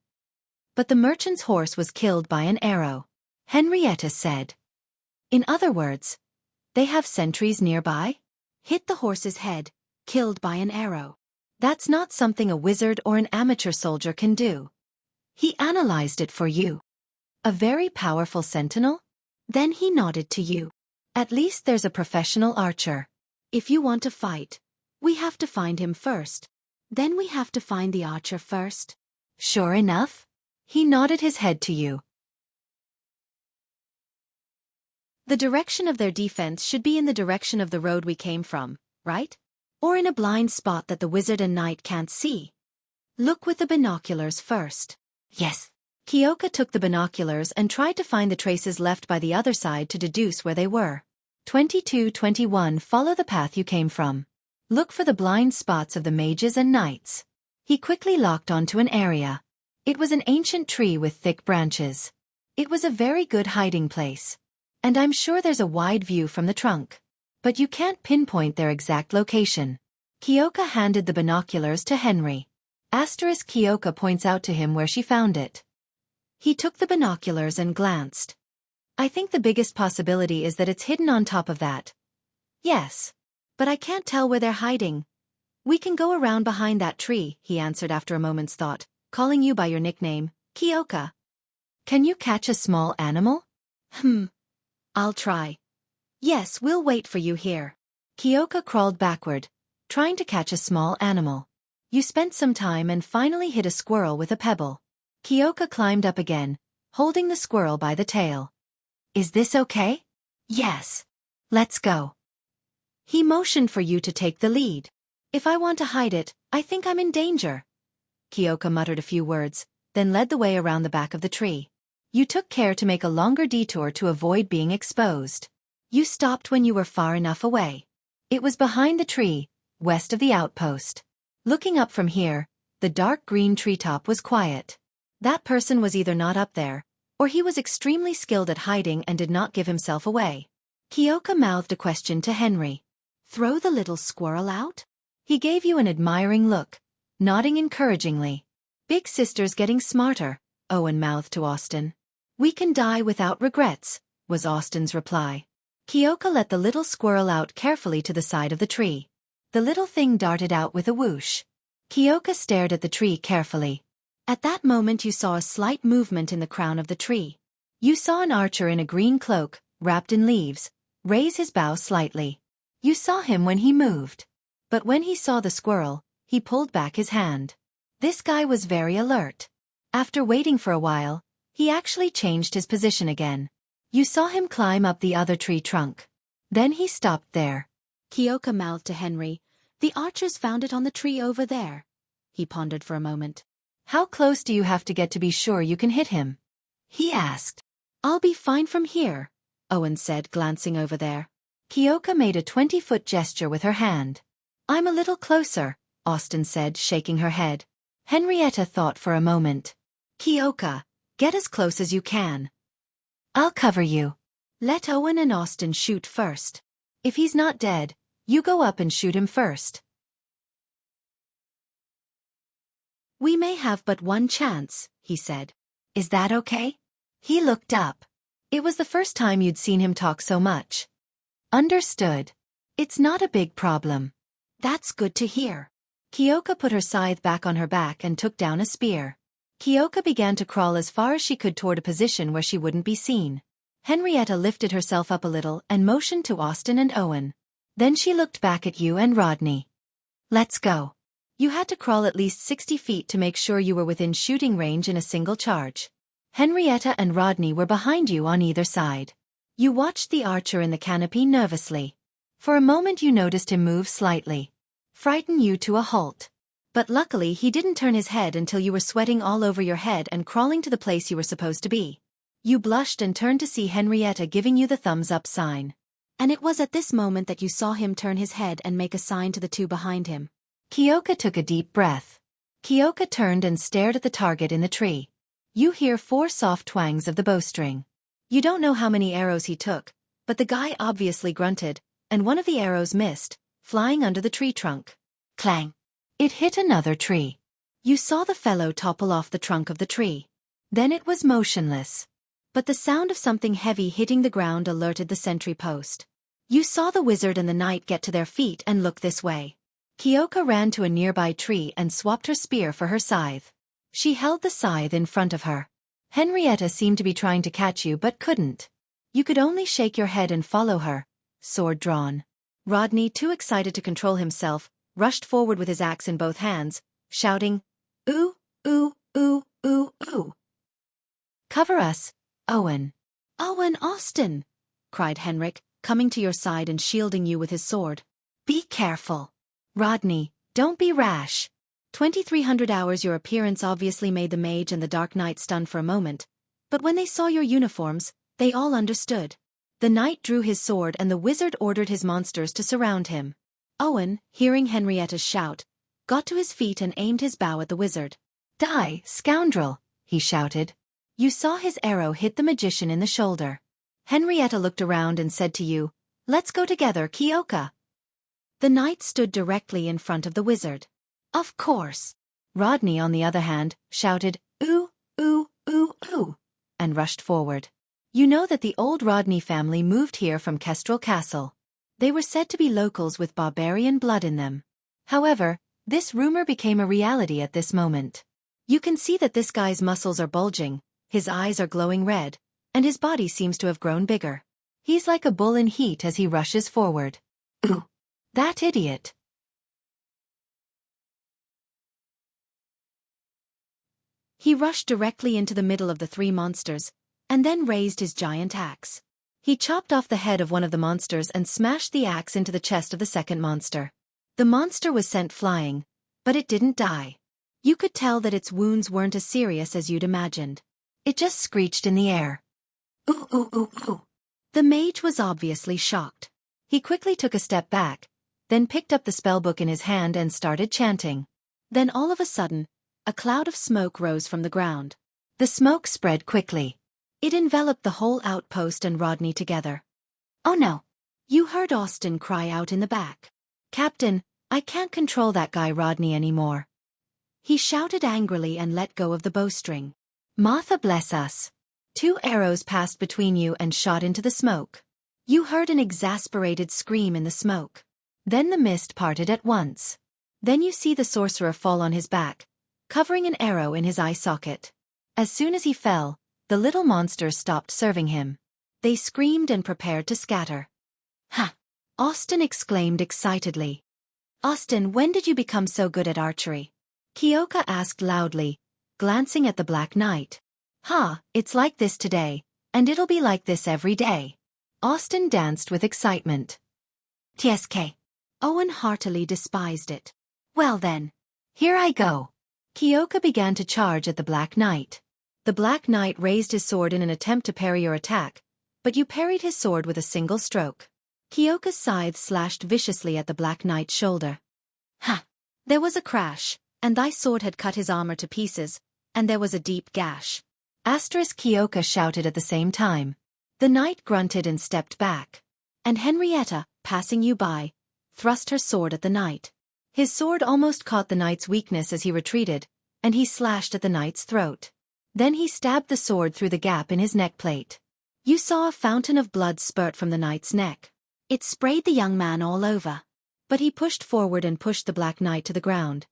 But the merchant's horse was killed by an arrow, Henrietta said. In other words, they have sentries nearby? Hit the horse's head, killed by an arrow. That's not something a wizard or an amateur soldier can do. He analyzed it for you. A very powerful sentinel? Then he nodded to you. At least there's a professional archer. If you want to fight, we have to find him first. Then we have to find the archer first. Sure enough. He nodded his head to you. The direction of their defense should be in the direction of the road we came from, right? Or in a blind spot that the wizard and knight can't see. Look with the binoculars first. Yes. Kyoka took the binoculars and tried to find the traces left by the other side to deduce where they were. 22-21 Follow the path you came from. Look for the blind spots of the mages and knights. He quickly locked onto an area. It was an ancient tree with thick branches. It was a very good hiding place. And I'm sure there's a wide view from the trunk. But you can't pinpoint their exact location. Kyoka handed the binoculars to Henry. Kyoka points out to him where she found it. He took the binoculars and glanced. I think the biggest possibility is that it's hidden on top of that. Yes. But I can't tell where they're hiding. We can go around behind that tree, he answered after a moment's thought, calling you by your nickname, Kyoka. Can you catch a small animal? I'll try. Yes, we'll wait for you here. Kyoka crawled backward, trying to catch a small animal. You spent some time and finally hit a squirrel with a pebble. Kyoka climbed up again, holding the squirrel by the tail. Is this okay? Yes. Let's go. He motioned for you to take the lead. If I want to hide it, I think I'm in danger. Kyoka muttered a few words, then led the way around the back of the tree. You took care to make a longer detour to avoid being exposed. You stopped when you were far enough away. It was behind the tree, west of the outpost. Looking up from here, the dark green treetop was quiet. That person was either not up there, or he was extremely skilled at hiding and did not give himself away. Kyoka mouthed a question to Henry. Throw the little squirrel out? He gave you an admiring look, nodding encouragingly. Big sister's getting smarter, Owen mouthed to Austin. We can die without regrets, was Austin's reply. Kyoka let the little squirrel out carefully to the side of the tree. The little thing darted out with a whoosh. Kyoka stared at the tree carefully. At that moment you saw a slight movement in the crown of the tree. You saw an archer in a green cloak, wrapped in leaves, raise his bow slightly. You saw him when he moved. But when he saw the squirrel, he pulled back his hand. This guy was very alert. After waiting for a while, he actually changed his position again. You saw him climb up the other tree trunk. Then he stopped there. Kyoka mouthed to Henry, "The archers found it on the tree over there." He pondered for a moment. "How close do you have to get to be sure you can hit him?" he asked. "I'll be fine from here," Owen said, glancing over there. Kyoka made a 20-foot gesture with her hand. "I'm a little closer," Austin said, shaking her head. Henrietta thought for a moment. "Kyoka, get as close as you can. I'll cover you. Let Owen and Austin shoot first. If he's not dead, you go up and shoot him first. We may have but one chance," he said. "Is that okay?" He looked up. It was the first time you'd seen him talk so much. "Understood. It's not a big problem." "That's good to hear." Kyoka put her scythe back on her back and took down a spear. Kyoka began to crawl as far as she could toward a position where she wouldn't be seen. Henrietta lifted herself up a little and motioned to Austin and Owen. Then she looked back at you and Rodney. "Let's go." You had to crawl at least 60 feet to make sure you were within shooting range in a single charge. Henrietta and Rodney were behind you on either side. You watched the archer in the canopy nervously. For a moment you noticed him move slightly, frighten you to a halt. But luckily he didn't turn his head until you were sweating all over your head and crawling to the place you were supposed to be. You blushed and turned to see Henrietta giving you the thumbs-up sign. And it was at this moment that you saw him turn his head and make a sign to the two behind him. Kyoka took a deep breath. Kyoka turned and stared at the target in the tree. You hear 4 soft twangs of the bowstring. You don't know how many arrows he took, but the guy obviously grunted, and one of the arrows missed, flying under the tree trunk. Clang! It hit another tree. You saw the fellow topple off the trunk of the tree. Then it was motionless. But the sound of something heavy hitting the ground alerted the sentry post. You saw the wizard and the knight get to their feet and look this way. Kyoka ran to a nearby tree and swapped her spear for her scythe. She held the scythe in front of her. Henrietta seemed to be trying to catch you but couldn't. You could only shake your head and follow her, sword drawn. Rodney, too excited to control himself, rushed forward with his axe in both hands, shouting, "Ooh, ooh, ooh, ooh, ooh. Cover us, Owen." "Owen, Austin!" cried Henrik, coming to your side and shielding you with his sword. "Be careful. Rodney, don't be rash." 2300 hours. Your appearance obviously made the mage and the Dark Knight stunned for a moment, but when they saw your uniforms, they all understood. The knight drew his sword and the wizard ordered his monsters to surround him. Owen, hearing Henrietta's shout, got to his feet and aimed his bow at the wizard. "Die, scoundrel!" he shouted. You saw his arrow hit the magician in the shoulder. Henrietta looked around and said to you, "Let's go together, Kyoka." The knight stood directly in front of the wizard. "Of course." Rodney, on the other hand, shouted, "Ooh, ooh, ooh, ooh," and rushed forward. You know that the old Rodney family moved here from Kestrel Castle. They were said to be locals with barbarian blood in them. However, this rumor became a reality at this moment. You can see that this guy's muscles are bulging, his eyes are glowing red, and his body seems to have grown bigger. He's like a bull in heat as he rushes forward. Ooh! That idiot! He rushed directly into the middle of the 3 monsters, and then raised his giant axe. He chopped off the head of one of the monsters and smashed the axe into the chest of the second monster. The monster was sent flying, but it didn't die. You could tell that its wounds weren't as serious as you'd imagined. It just screeched in the air. Ooh, ooh, ooh, ooh. The mage was obviously shocked. He quickly took a step back, then picked up the spellbook in his hand and started chanting. Then all of a sudden, a cloud of smoke rose from the ground. The smoke spread quickly. It enveloped the whole outpost and Rodney together. "Oh no!" You heard Austin cry out in the back. "Captain, I can't control that guy Rodney anymore." He shouted angrily and let go of the bowstring. "Martha bless us. 2 arrows passed between you and shot into the smoke. You heard an exasperated scream in the smoke. Then the mist parted at once. Then you see the sorcerer fall on his back, covering an arrow in his eye socket. As soon as he fell, the little monsters stopped serving him. They screamed and prepared to scatter. Ha! Austin exclaimed excitedly. Austin, when did you become so good at archery? Kyoka asked loudly, glancing at the Black Knight. Ha, it's like this today, and it'll be like this every day. Austin danced with excitement. TSK. Owen heartily despised it. Well then, here I go. Kyoka began to charge at the Black Knight. The Black Knight raised his sword in an attempt to parry your attack, but you parried his sword with a single stroke. Kyoka's scythe slashed viciously at the Black Knight's shoulder. Ha! There was a crash, and thy sword had cut his armor to pieces, and there was a deep gash. Kyoka shouted at the same time. The knight grunted and stepped back. And Henrietta, passing you by, thrust her sword at the knight. His sword almost caught the knight's weakness as he retreated, and he slashed at the knight's throat. Then he stabbed the sword through the gap in his neckplate. You saw a fountain of blood spurt from the knight's neck. It sprayed the young man all over. But he pushed forward and pushed the Black Knight to the ground.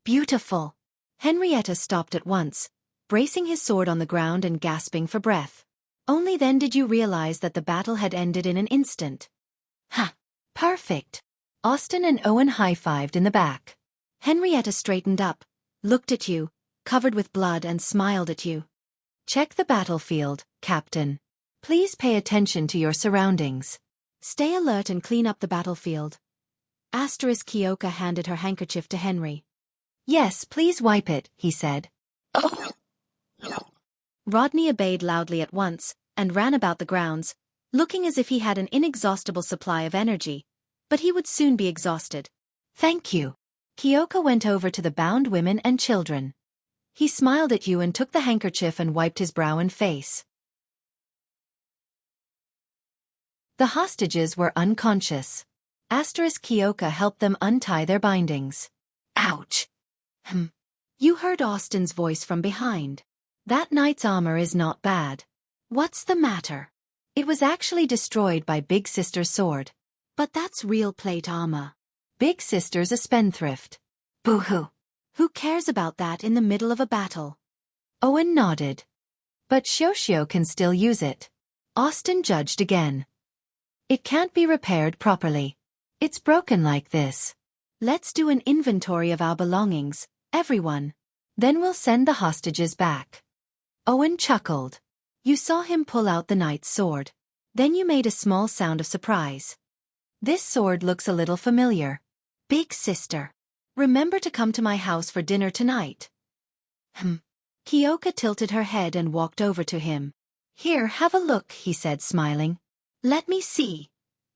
Beautiful! Henrietta stopped at once, bracing his sword on the ground and gasping for breath. Only then did you realize that the battle had ended in an instant. Ha! Perfect! Austin and Owen high-fived in the back. Henrietta straightened up, looked at you, covered with blood, and smiled at you. Check the battlefield, Captain. Please pay attention to your surroundings. Stay alert and clean up the battlefield. Kyoka handed her handkerchief to Henry. Yes, please wipe it, he said. Rodney obeyed loudly at once, and ran about the grounds, looking as if he had an inexhaustible supply of energy, but he would soon be exhausted. Thank you. Kyoka went over to the bound women and children. He smiled at you and took the handkerchief and wiped his brow and face. The hostages were unconscious. Kyoka helped them untie their bindings. Ouch! You heard Austin's voice from behind. That knight's armor is not bad. What's the matter? It was actually destroyed by Big Sister's sword. But that's real plate armor. Big Sister's a spendthrift. Boo-hoo. Who cares about that in the middle of a battle? Owen nodded. But Xianxia can still use it. Austin judged again. It can't be repaired properly. It's broken like this. Let's do an inventory of our belongings, everyone. Then we'll send the hostages back. Owen chuckled. You saw him pull out the knight's sword. Then you made a small sound of surprise. This sword looks a little familiar. Big Sister. Remember to come to my house for dinner tonight. Kyoka tilted her head and walked over to him. Here, have a look, he said, smiling. Let me see.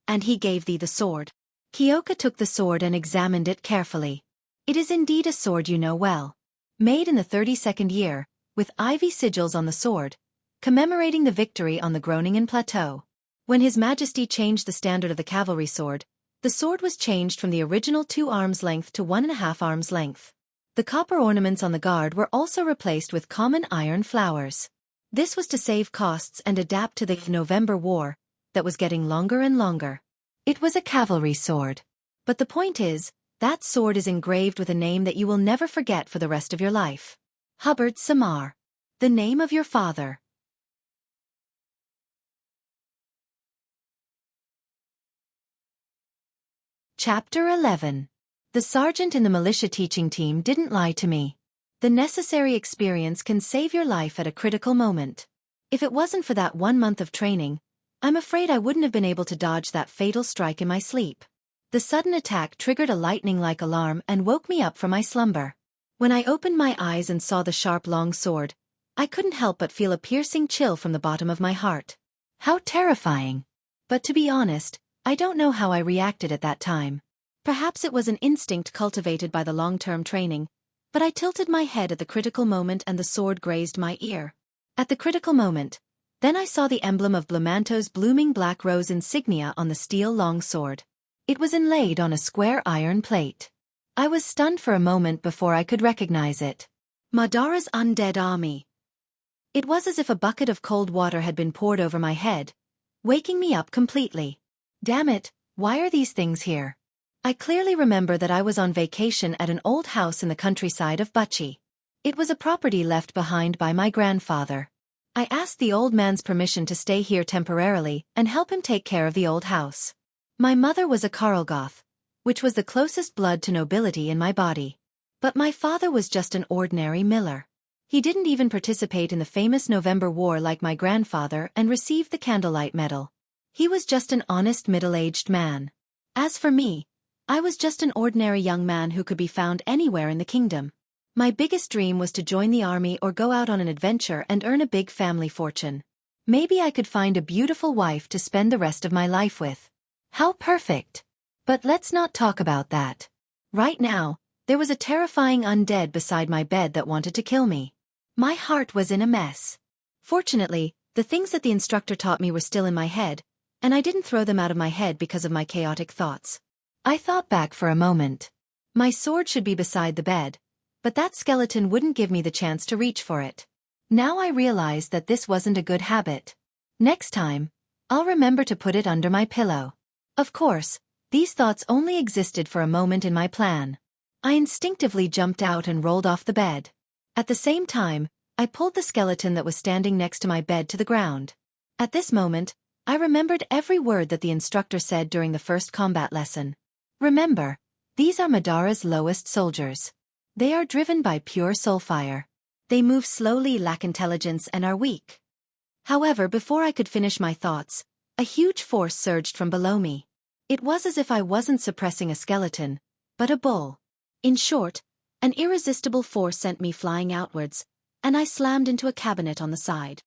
And he gave thee the sword. Kyoka took the sword and examined it carefully. It is indeed a sword you know well. Made in the 32nd year, with ivy sigils on the sword, commemorating the victory on the Groningen Plateau. When His Majesty changed the standard of the cavalry sword, the sword was changed from the original 2 arms length to 1.5 arms length. The copper ornaments on the guard were also replaced with common iron flowers. This was to save costs and adapt to the November War, that was getting longer and longer. It was a cavalry sword. But the point is, that sword is engraved with a name that you will never forget for the rest of your life. Hubbard Samar. The name of your father. Chapter 11. The sergeant in the militia teaching team didn't lie to me. The necessary experience can save your life at a critical moment. If it wasn't for that 1 month of training, I'm afraid I wouldn't have been able to dodge that fatal strike in my sleep. The sudden attack triggered a lightning-like alarm and woke me up from my slumber. When I opened my eyes and saw the sharp long sword, I couldn't help but feel a piercing chill from the bottom of my heart. How terrifying! But to be honest, I don't know how I reacted at that time. Perhaps it was an instinct cultivated by the long-term training, but I tilted my head at the critical moment and the sword grazed my ear. At the critical moment, then I saw the emblem of Blamanto's blooming black rose insignia on the steel longsword. It was inlaid on a square iron plate. I was stunned for a moment before I could recognize it. Madara's undead army. It was as if a bucket of cold water had been poured over my head, waking me up completely. Damn it, why are these things here? I clearly remember that I was on vacation at an old house in the countryside of Wuxia. It was a property left behind by my grandfather. I asked the old man's permission to stay here temporarily and help him take care of the old house. My mother was a Karlgoth, which was the closest blood to nobility in my body. But my father was just an ordinary miller. He didn't even participate in the famous November War like my grandfather and received the Candlelight Medal. He was just an honest middle-aged man. As for me, I was just an ordinary young man who could be found anywhere in the kingdom. My biggest dream was to join the army or go out on an adventure and earn a big family fortune. Maybe I could find a beautiful wife to spend the rest of my life with. How perfect! But let's not talk about that. Right now, there was a terrifying undead beside my bed that wanted to kill me. My heart was in a mess. Fortunately, the things that the instructor taught me were still in my head, and I didn't throw them out of my head because of my chaotic thoughts. I thought back for a moment. My sword should be beside the bed, but that skeleton wouldn't give me the chance to reach for it. Now I realized that this wasn't a good habit. Next time, I'll remember to put it under my pillow. Of course, these thoughts only existed for a moment in my plan. I instinctively jumped out and rolled off the bed. At the same time, I pulled the skeleton that was standing next to my bed to the ground. At this moment, I remembered every word that the instructor said during the first combat lesson. Remember, these are Madara's lowest soldiers. They are driven by pure soul fire. They move slowly, lack intelligence, and are weak. However, before I could finish my thoughts, a huge force surged from below me. It was as if I wasn't suppressing a skeleton, but a bull. In short, an irresistible force sent me flying outwards, and I slammed into a cabinet on the side.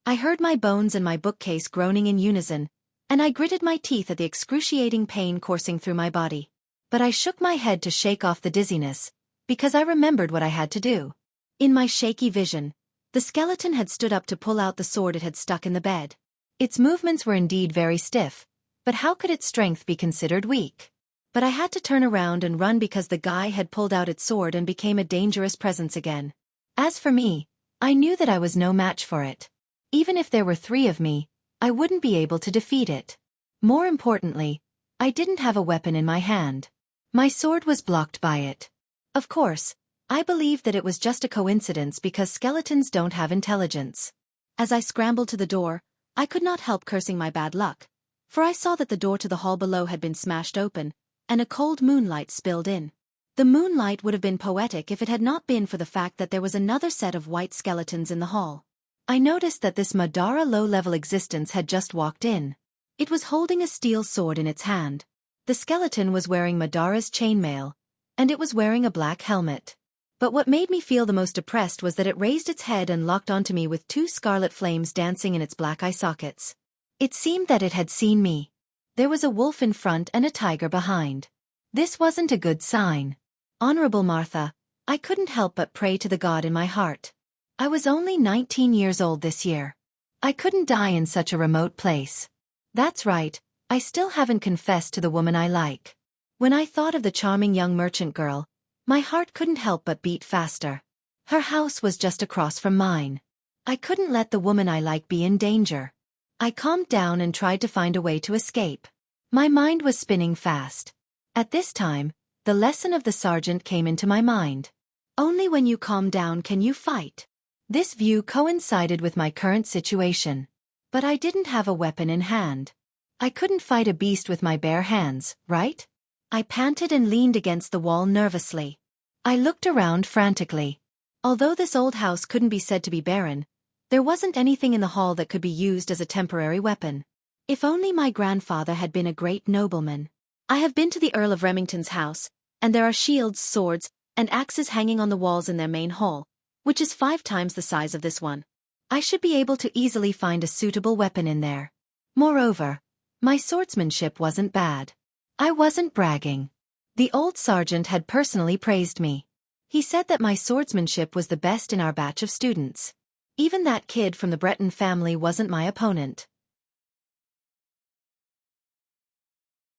I heard my bones and my bookcase groaning in unison, and I gritted my teeth at the excruciating pain coursing through my body. But I shook my head to shake off the dizziness, because I remembered what I had to do. In my shaky vision, the skeleton had stood up to pull out the sword it had stuck in the bed. Its movements were indeed very stiff, but how could its strength be considered weak? But I had to turn around and run because the guy had pulled out its sword and became a dangerous presence again. As for me, I knew that I was no match for it. Even if there were 3 of me, I wouldn't be able to defeat it. More importantly, I didn't have a weapon in my hand. My sword was blocked by it. Of course, I believed that it was just a coincidence because skeletons don't have intelligence. As I scrambled to the door, I could not help cursing my bad luck, for I saw that the door to the hall below had been smashed open, and a cold moonlight spilled in. The moonlight would have been poetic if it had not been for the fact that there was another set of white skeletons in the hall. I noticed that this Madara low-level existence had just walked in. It was holding a steel sword in its hand. The skeleton was wearing Madara's chainmail, and it was wearing a black helmet. But what made me feel the most depressed was that it raised its head and locked onto me with 2 scarlet flames dancing in its black eye sockets. It seemed that it had seen me. There was a wolf in front and a tiger behind. This wasn't a good sign. Honorable Martha, I couldn't help but pray to the God in my heart. I was only 19 years old this year. I couldn't die in such a remote place. That's right, I still haven't confessed to the woman I like. When I thought of the charming young merchant girl, my heart couldn't help but beat faster. Her house was just across from mine. I couldn't let the woman I like be in danger. I calmed down and tried to find a way to escape. My mind was spinning fast. At this time, the lesson of the sergeant came into my mind. Only when you calm down can you fight. This view coincided with my current situation. But I didn't have a weapon in hand. I couldn't fight a beast with my bare hands, right? I panted and leaned against the wall nervously. I looked around frantically. Although this old house couldn't be said to be barren, there wasn't anything in the hall that could be used as a temporary weapon. If only my grandfather had been a great nobleman. I have been to the Earl of Remington's house, and there are shields, swords, and axes hanging on the walls in their main hall, which is 5 times the size of this one. I should be able to easily find a suitable weapon in there. Moreover, my swordsmanship wasn't bad. I wasn't bragging. The old sergeant had personally praised me. He said that my swordsmanship was the best in our batch of students. Even that kid from the Breton family wasn't my opponent.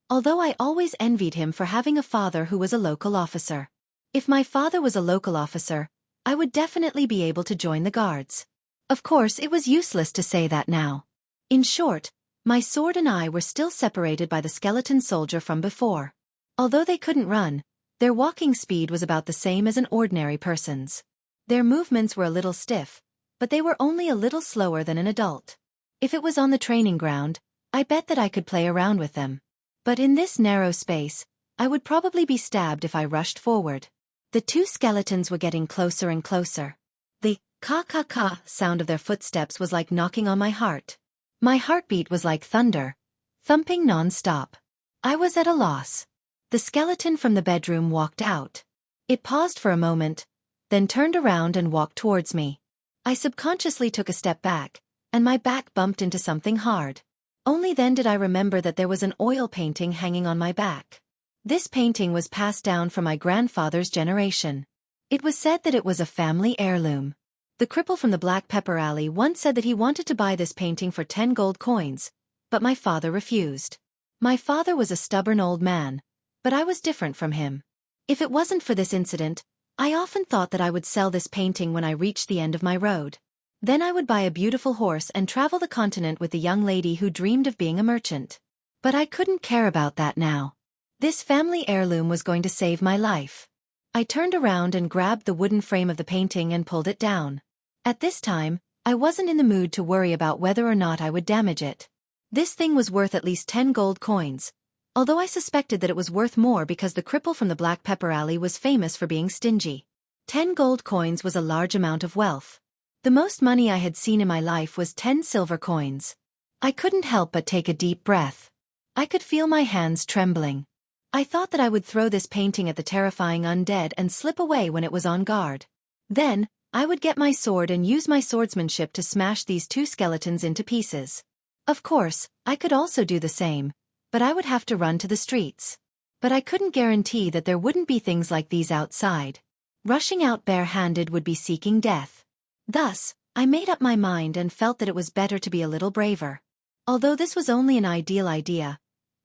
Although I always envied him for having a father who was a local officer. If my father was a local officer, I would definitely be able to join the guards. Of course, it was useless to say that now. In short, my sword and I were still separated by the skeleton soldier from before. Although they couldn't run, their walking speed was about the same as an ordinary person's. Their movements were a little stiff, but they were only a little slower than an adult. If it was on the training ground, I bet that I could play around with them. But in this narrow space, I would probably be stabbed if I rushed forward. The two skeletons were getting closer and closer. The ka-ka-ka sound of their footsteps was like knocking on my heart. My heartbeat was like thunder, thumping non-stop. I was at a loss. The skeleton from the bedroom walked out. It paused for a moment, then turned around and walked towards me. I subconsciously took a step back, and my back bumped into something hard. Only then did I remember that there was an oil painting hanging on my back. This painting was passed down from my grandfather's generation. It was said that it was a family heirloom. The cripple from the Black Pepper Alley once said that he wanted to buy this painting for 10 gold coins, but my father refused. My father was a stubborn old man, but I was different from him. If it wasn't for this incident, I often thought that I would sell this painting when I reached the end of my road. Then I would buy a beautiful horse and travel the continent with the young lady who dreamed of being a merchant. But I couldn't care about that now. This family heirloom was going to save my life. I turned around and grabbed the wooden frame of the painting and pulled it down. At this time, I wasn't in the mood to worry about whether or not I would damage it. This thing was worth at least 10 gold coins, although I suspected that it was worth more because the cripple from the Black Pepper Alley was famous for being stingy. 10 gold coins was a large amount of wealth. The most money I had seen in my life was 10 silver coins. I couldn't help but take a deep breath. I could feel my hands trembling. I thought that I would throw this painting at the terrifying undead and slip away when it was on guard. Then, I would get my sword and use my swordsmanship to smash these two skeletons into pieces. Of course, I could also do the same, but I would have to run to the streets. But I couldn't guarantee that there wouldn't be things like these outside. Rushing out bare-handed would be seeking death. Thus, I made up my mind and felt that it was better to be a little braver. Although this was only an ideal idea,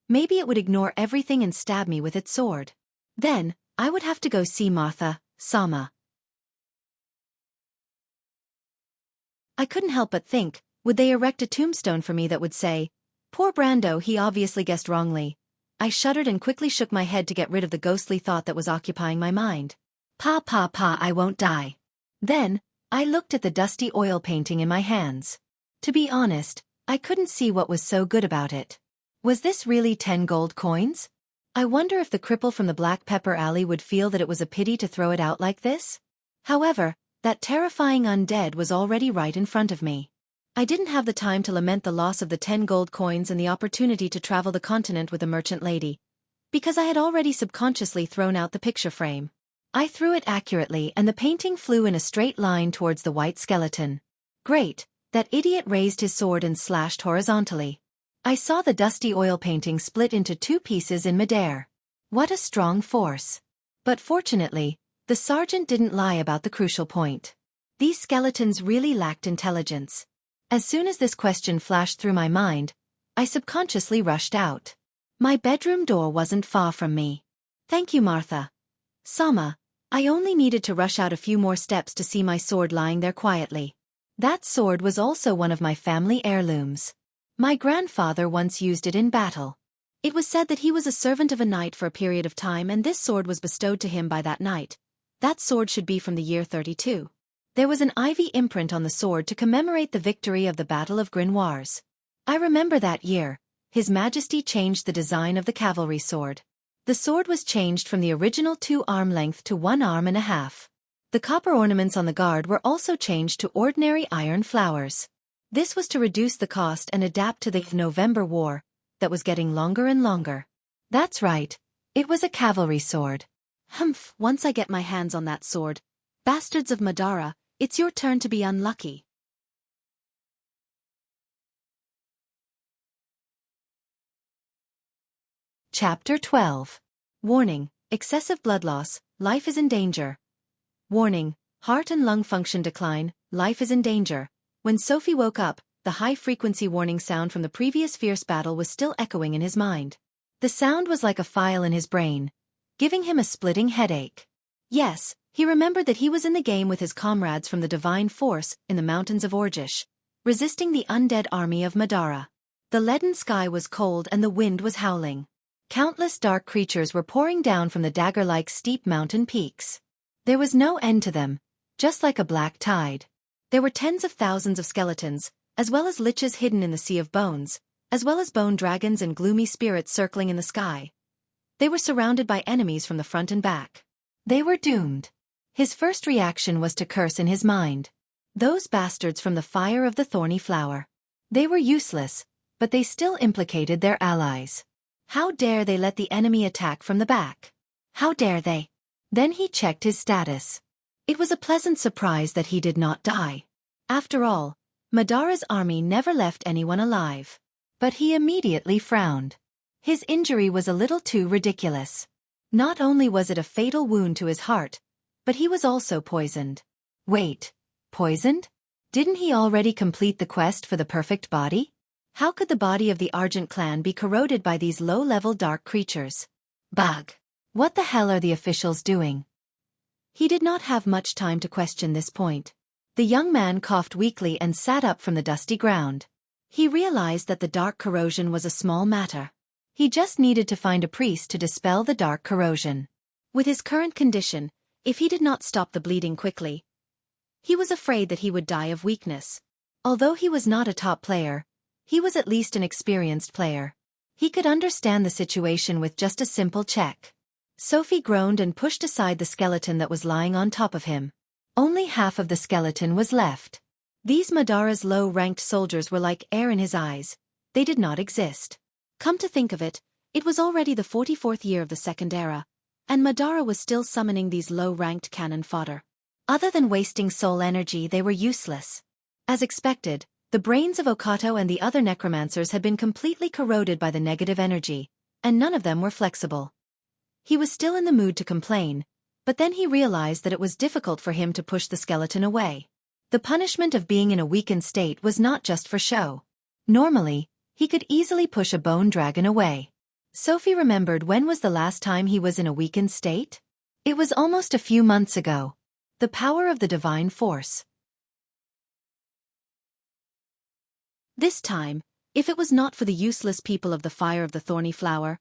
maybe it would ignore everything and stab me with its sword. Then, I would have to go see Martha, Sama. I couldn't help but think, would they erect a tombstone for me that would say, "Poor Brando, he obviously guessed wrongly." I shuddered and quickly shook my head to get rid of the ghostly thought that was occupying my mind. Pa, I won't die. Then, I looked at the dusty oil painting in my hands. To be honest, I couldn't see what was so good about it. Was this really 10 gold coins? I wonder if the cripple from the Black Pepper Alley would feel that it was a pity to throw it out like this? However, that terrifying undead was already right in front of me. I didn't have the time to lament the loss of the 10 gold coins and the opportunity to travel the continent with a merchant lady, because I had already subconsciously thrown out the picture frame. I threw it accurately and the painting flew in a straight line towards the white skeleton. Great, that idiot raised his sword and slashed horizontally. I saw the dusty oil painting split into 2 pieces in midair. What a strong force. But fortunately, the sergeant didn't lie about the crucial point. These skeletons really lacked intelligence. As soon as this question flashed through my mind, I subconsciously rushed out. My bedroom door wasn't far from me. Thank you, Martha. Sama, I only needed to rush out a few more steps to see my sword lying there quietly. That sword was also one of my family heirlooms. My grandfather once used it in battle. It was said that he was a servant of a knight for a period of time and this sword was bestowed to him by that knight. That sword should be from the year 32. There was an ivy imprint on the sword to commemorate the victory of the Battle of Grinoires. I remember that year, His Majesty changed the design of the cavalry sword. The sword was changed from the original 2-arm length to 1 arm and a half. The copper ornaments on the guard were also changed to ordinary iron flowers. This was to reduce the cost and adapt to the November War, that was getting longer and longer. That's right, it was a cavalry sword. Humph, once I get my hands on that sword. Bastards of Madara, it's your turn to be unlucky. Chapter 12. Warning, excessive blood loss, life is in danger. Warning, heart and lung function decline, life is in danger. When Sophie woke up, the high-frequency warning sound from the previous fierce battle was still echoing in his mind. The sound was like a file in his brain, giving him a splitting headache. Yes, he remembered that he was in the game with his comrades from the divine force in the mountains of Orgish, resisting the undead army of Madara. The leaden sky was cold and the wind was howling. Countless dark creatures were pouring down from the dagger-like steep mountain peaks. There was no end to them, just like a black tide. There were tens of thousands of skeletons, as well as liches hidden in the sea of bones, as well as bone dragons and gloomy spirits circling in the sky. They were surrounded by enemies from the front and back. They were doomed. His first reaction was to curse in his mind. Those bastards from the fire of the thorny flower. They were useless, but they still implicated their allies. How dare they let the enemy attack from the back? How dare they? Then he checked his status. It was a pleasant surprise that he did not die. After all, Madara's army never left anyone alive. But he immediately frowned. His injury was a little too ridiculous. Not only was it a fatal wound to his heart, but he was also poisoned. Wait, poisoned? Didn't he already complete the quest for the perfect body? How could the body of the Argent clan be corroded by these low-level dark creatures? Bug! What the hell are the officials doing? He did not have much time to question this point. The young man coughed weakly and sat up from the dusty ground. He realized that the dark corrosion was a small matter. He just needed to find a priest to dispel the dark corrosion. With his current condition, if he did not stop the bleeding quickly, he was afraid that he would die of weakness. Although he was not a top player, he was at least an experienced player. He could understand the situation with just a simple check. Sophie groaned and pushed aside the skeleton that was lying on top of him. Only half of the skeleton was left. These Madara's low-ranked soldiers were like air in his eyes. They did not exist. Come to think of it, it was already the 44th year of the Second Era, and Madara was still summoning these low-ranked cannon fodder. Other than wasting soul energy, they were useless. As expected, the brains of Okato and the other necromancers had been completely corroded by the negative energy, and none of them were flexible. He was still in the mood to complain, but then he realized that it was difficult for him to push the skeleton away. The punishment of being in a weakened state was not just for show. Normally, he could easily push a bone dragon away. Sophie remembered when was the last time he was in a weakened state? It was almost a few months ago. The power of the divine force. This time, if it was not for the useless people of the fire of the thorny flower,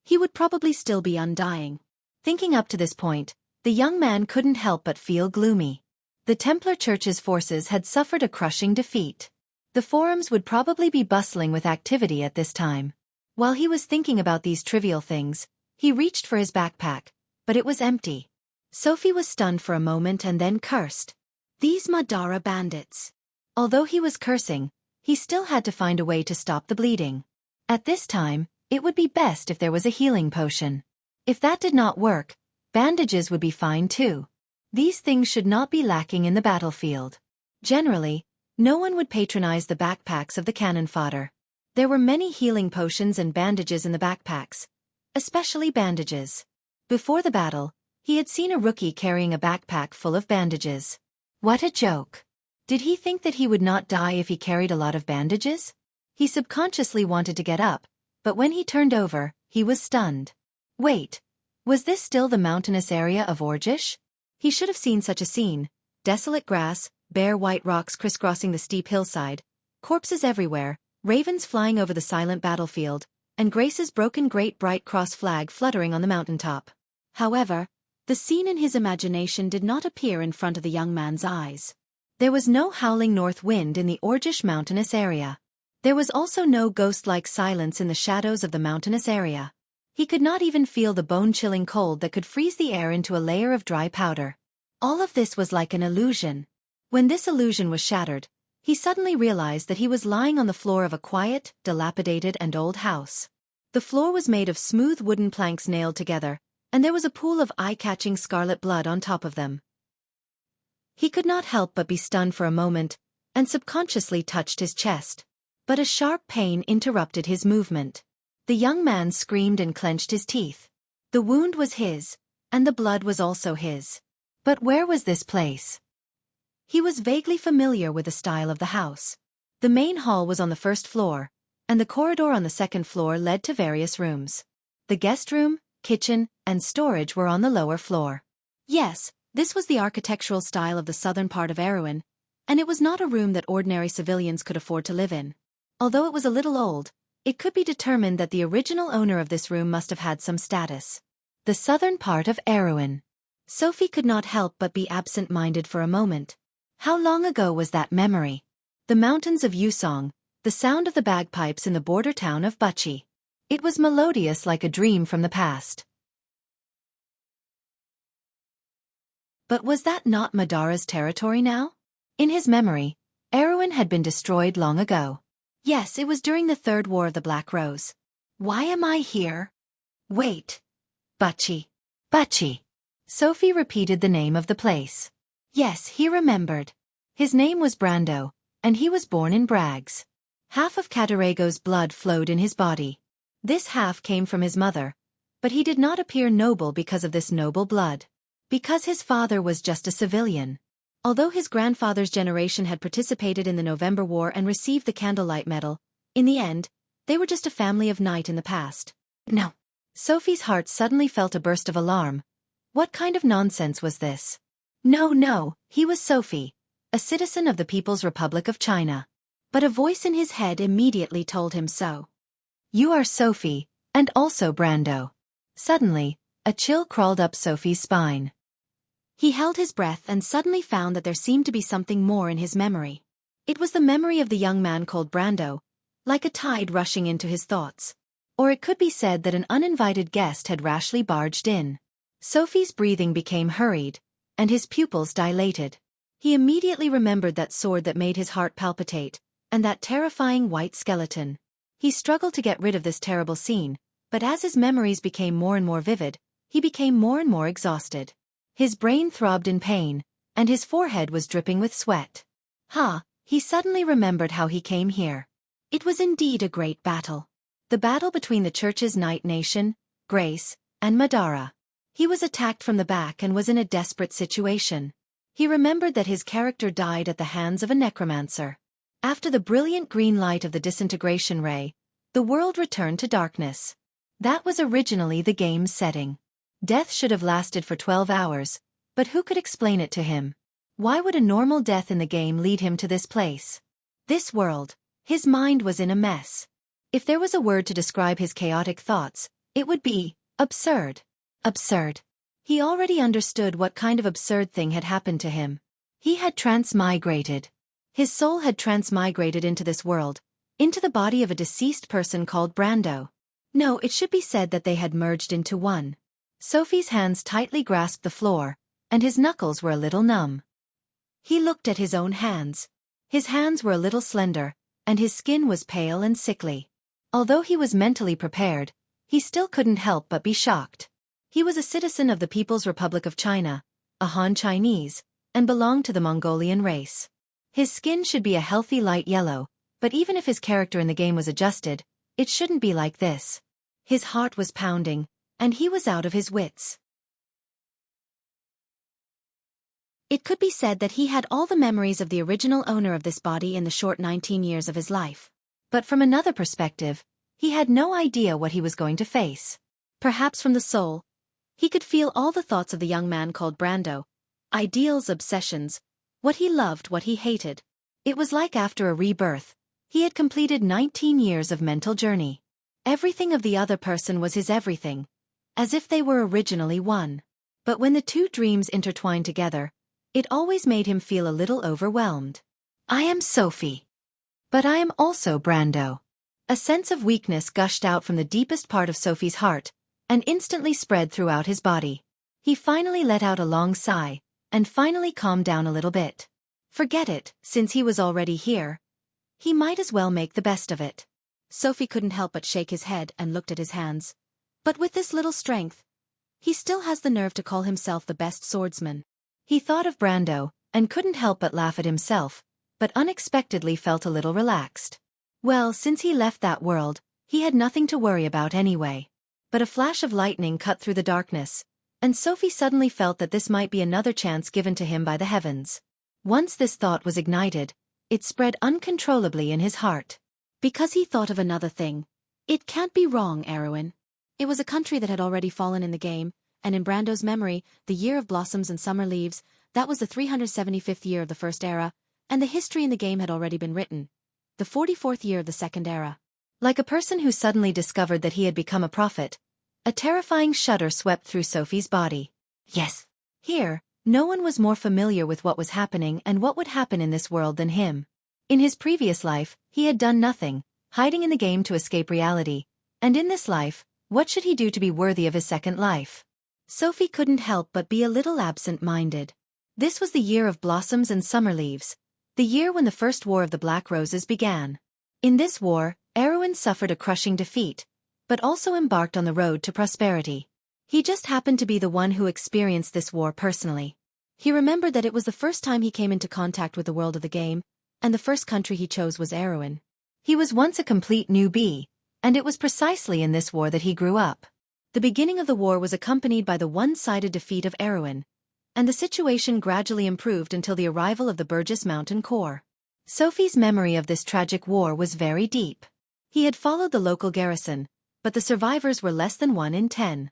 he would probably still be undying. Thinking up to this point, the young man couldn't help but feel gloomy. The Templar Church's forces had suffered a crushing defeat. The forums would probably be bustling with activity at this time. While he was thinking about these trivial things, he reached for his backpack, but it was empty. Sophie was stunned for a moment and then cursed. These Madara bandits. Although he was cursing, he still had to find a way to stop the bleeding. At this time, it would be best if there was a healing potion. If that did not work, bandages would be fine too. These things should not be lacking in the battlefield. Generally, no one would patronize the backpacks of the cannon fodder. There were many healing potions and bandages in the backpacks, especially bandages. Before the battle, he had seen a rookie carrying a backpack full of bandages. What a joke! Did he think that he would not die if he carried a lot of bandages? He subconsciously wanted to get up, but when he turned over, he was stunned. Wait, was this still the mountainous area of Orgish? He should have seen such a scene. Desolate grass, bare white rocks crisscrossing the steep hillside, corpses everywhere, ravens flying over the silent battlefield, and Grace's broken great bright cross flag fluttering on the mountaintop. However, the scene in his imagination did not appear in front of the young man's eyes. There was no howling north wind in the Orgish mountainous area. There was also no ghost-like silence in the shadows of the mountainous area. He could not even feel the bone-chilling cold that could freeze the air into a layer of dry powder. All of this was like an illusion. When this illusion was shattered, he suddenly realized that he was lying on the floor of a quiet, dilapidated and old house. The floor was made of smooth wooden planks nailed together, and there was a pool of eye-catching scarlet blood on top of them. He could not help but be stunned for a moment, and subconsciously touched his chest. But a sharp pain interrupted his movement. The young man screamed and clenched his teeth. The wound was his, and the blood was also his. But where was this place? He was vaguely familiar with the style of the house. The main hall was on the first floor, and the corridor on the second floor led to various rooms. The guest room, kitchen, and storage were on the lower floor. Yes, this was the architectural style of the southern part of Erewhon, and it was not a room that ordinary civilians could afford to live in. Although it was a little old, it could be determined that the original owner of this room must have had some status. The southern part of Erewhon. Sophie could not help but be absent-minded for a moment. How long ago was that memory? The mountains of Yusong, the sound of the bagpipes in the border town of Buchi. It was melodious like a dream from the past. But was that not Madara's territory now? In his memory, Erewhon had been destroyed long ago. Yes, it was during the Third War of the Black Rose. Why am I here? Wait. Buchi. Buchi. Sophie repeated the name of the place. Yes, he remembered. His name was Brando, and he was born in Brags. Half of Catarago's blood flowed in his body. This half came from his mother, but he did not appear noble because of this noble blood. Because his father was just a civilian. Although his grandfather's generation had participated in the November War and received the Candlelight Medal, in the end, they were just a family of night in the past. No. Sophie's heart suddenly felt a burst of alarm. What kind of nonsense was this? No, he was Sophie, a citizen of the People's Republic of China. But a voice in his head immediately told him so. You are Sophie, and also Brando. Suddenly, a chill crawled up Sophie's spine. He held his breath and suddenly found that there seemed to be something more in his memory. It was the memory of the young man called Brando, like a tide rushing into his thoughts. Or it could be said that an uninvited guest had rashly barged in. Sophie's breathing became hurried, and his pupils dilated. He immediately remembered that sword that made his heart palpitate, and that terrifying white skeleton. He struggled to get rid of this terrible scene, but as his memories became more and more vivid, he became more and more exhausted. His brain throbbed in pain, and his forehead was dripping with sweat. He suddenly remembered how he came here. It was indeed a great battle. The battle between the church's Night Nation, Grace, and Madara. He was attacked from the back and was in a desperate situation. He remembered that his character died at the hands of a necromancer. After the brilliant green light of the disintegration ray, the world returned to darkness. That was originally the game's setting. Death should have lasted for 12 hours, but who could explain it to him? Why would a normal death in the game lead him to this place? This world. His mind was in a mess. If there was a word to describe his chaotic thoughts, it would be absurd. Absurd. He already understood what kind of absurd thing had happened to him. He had transmigrated. His soul had transmigrated into this world, into the body of a deceased person called Brando. No, it should be said that they had merged into one. Sophie's hands tightly grasped the floor, and his knuckles were a little numb. He looked at his own hands. His hands were a little slender, and his skin was pale and sickly. Although he was mentally prepared, he still couldn't help but be shocked. He was a citizen of the People's Republic of China, a Han Chinese, and belonged to the Mongolian race. His skin should be a healthy light yellow, but even if his character in the game was adjusted, it shouldn't be like this. His heart was pounding, and he was out of his wits. It could be said that he had all the memories of the original owner of this body in the short 19 years of his life. But from another perspective, he had no idea what he was going to face. Perhaps from the soul, he could feel all the thoughts of the young man called Brando. Ideals, obsessions, what he loved, what he hated. It was like after a rebirth. He had completed 19 years of mental journey. Everything of the other person was his everything, as if they were originally one. But when the two dreams intertwined together, it always made him feel a little overwhelmed. I am Sophie. But I am also Brando. A sense of weakness gushed out from the deepest part of Sophie's heart, and instantly spread throughout his body. He finally let out a long sigh, and finally calmed down a little bit. Forget it, since he was already here. He might as well make the best of it. Sophie couldn't help but shake his head and looked at his hands. But with this little strength, he still has the nerve to call himself the best swordsman. He thought of Brando, and couldn't help but laugh at himself, but unexpectedly felt a little relaxed. Well, since he left that world, he had nothing to worry about anyway. But a flash of lightning cut through the darkness, and Sophie suddenly felt that this might be another chance given to him by the heavens. Once this thought was ignited, it spread uncontrollably in his heart. Because he thought of another thing. It can't be wrong, Erewhon. It was a country that had already fallen in the game, and in Brando's memory, the year of blossoms and summer leaves, that was the 375th year of the First Era, and the history in the game had already been written. The 44th year of the Second Era. Like a person who suddenly discovered that he had become a prophet, a terrifying shudder swept through Sophie's body. Yes. Here, no one was more familiar with what was happening and what would happen in this world than him. In his previous life, he had done nothing, hiding in the game to escape reality, and in this life, what should he do to be worthy of his second life? Sophie couldn't help but be a little absent-minded. This was the year of blossoms and summer leaves, the year when the First War of the Black Roses began. In this war, Erwin suffered a crushing defeat, but also embarked on the road to prosperity. He just happened to be the one who experienced this war personally. He remembered that it was the first time he came into contact with the world of the game, and the first country he chose was Erwin. He was once a complete newbie, and it was precisely in this war that he grew up. The beginning of the war was accompanied by the one-sided defeat of Erwin, and the situation gradually improved until the arrival of the Burgess Mountain Corps. Sophie's memory of this tragic war was very deep. He had followed the local garrison, but the survivors were less than 1 in 10.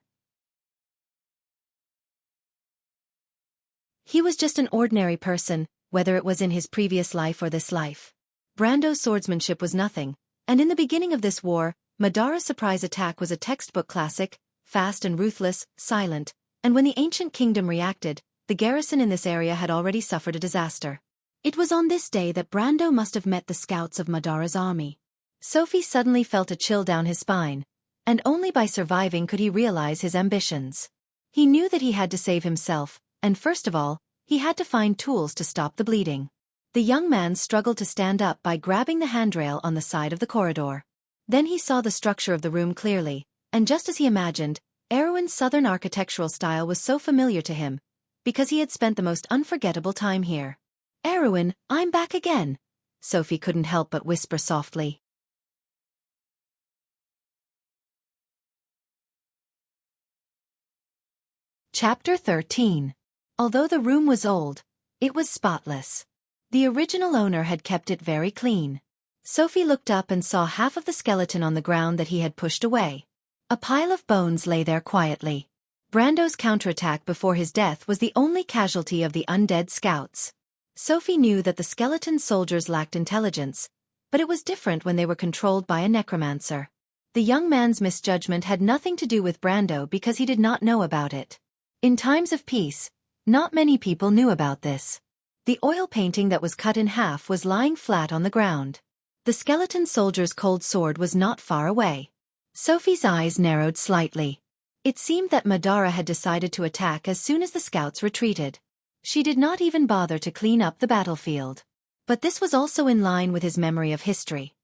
He was just an ordinary person, whether it was in his previous life or this life. Brando's swordsmanship was nothing, and in the beginning of this war, Madara's surprise attack was a textbook classic, fast and ruthless, silent, and when the ancient kingdom reacted, the garrison in this area had already suffered a disaster. It was on this day that Brando must have met the scouts of Madara's army. Sophie suddenly felt a chill down his spine, and only by surviving could he realize his ambitions. He knew that he had to save himself, and first of all, he had to find tools to stop the bleeding. The young man struggled to stand up by grabbing the handrail on the side of the corridor. Then he saw the structure of the room clearly, and just as he imagined, Erwin's southern architectural style was so familiar to him, because he had spent the most unforgettable time here. "Erwin, I'm back again," Sophie couldn't help but whisper softly. Chapter 13. Although the room was old, it was spotless. The original owner had kept it very clean. Sophie looked up and saw half of the skeleton on the ground that he had pushed away. A pile of bones lay there quietly. Brando's counterattack before his death was the only casualty of the undead scouts. Sophie knew that the skeleton soldiers lacked intelligence, but it was different when they were controlled by a necromancer. The young man's misjudgment had nothing to do with Brando because he did not know about it. In times of peace, not many people knew about this. The oil painting that was cut in half was lying flat on the ground. The skeleton soldier's cold sword was not far away. Sophie's eyes narrowed slightly. It seemed that Madara had decided to attack as soon as the scouts retreated. She did not even bother to clean up the battlefield. But this was also in line with his memory of history.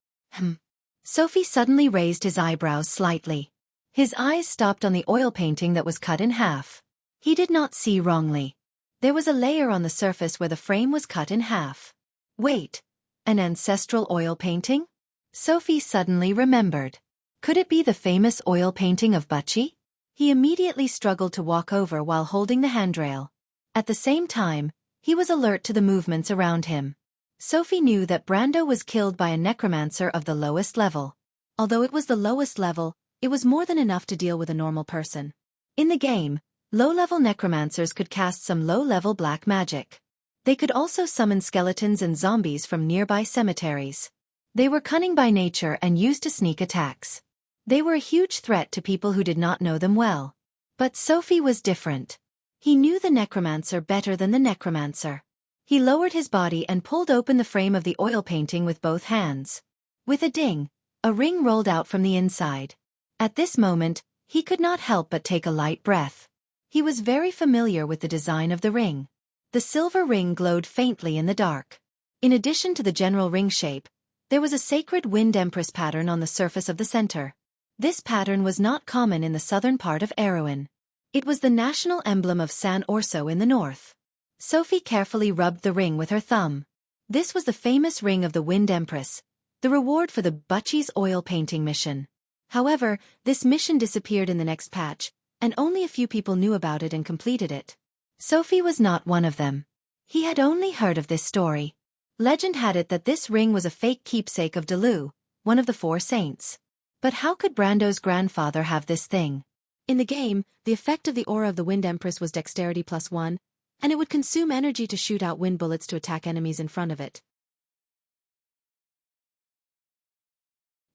Sophie suddenly raised his eyebrows slightly. His eyes stopped on the oil painting that was cut in half. He did not see wrongly. There was a layer on the surface where the frame was cut in half. Wait, an ancestral oil painting? Sophie suddenly remembered. Could it be the famous oil painting of Wuxia? He immediately struggled to walk over while holding the handrail. At the same time, he was alert to the movements around him. Sophie knew that Brando was killed by a necromancer of the lowest level. Although it was the lowest level, it was more than enough to deal with a normal person. In the game, low-level necromancers could cast some low-level black magic. They could also summon skeletons and zombies from nearby cemeteries. They were cunning by nature and used to sneak attacks. They were a huge threat to people who did not know them well. But Sophie was different. He knew the necromancer better than the necromancer. He lowered his body and pulled open the frame of the oil painting with both hands. With a ding, a ring rolled out from the inside. At this moment, he could not help but take a light breath. He was very familiar with the design of the ring. The silver ring glowed faintly in the dark. In addition to the general ring shape, there was a sacred wind empress pattern on the surface of the center. This pattern was not common in the southern part of Erwin. It was the national emblem of San Orso in the north. Sophie carefully rubbed the ring with her thumb. This was the famous ring of the Wind Empress, the reward for the Wuxia's oil painting mission. However, this mission disappeared in the next patch, and only a few people knew about it and completed it. Sophie was not one of them. He had only heard of this story. Legend had it that this ring was a fake keepsake of Delu, one of the 4 saints. But how could Brando's grandfather have this thing? In the game, the effect of the aura of the Wind Empress was Dexterity +1, and it would consume energy to shoot out wind bullets to attack enemies in front of it.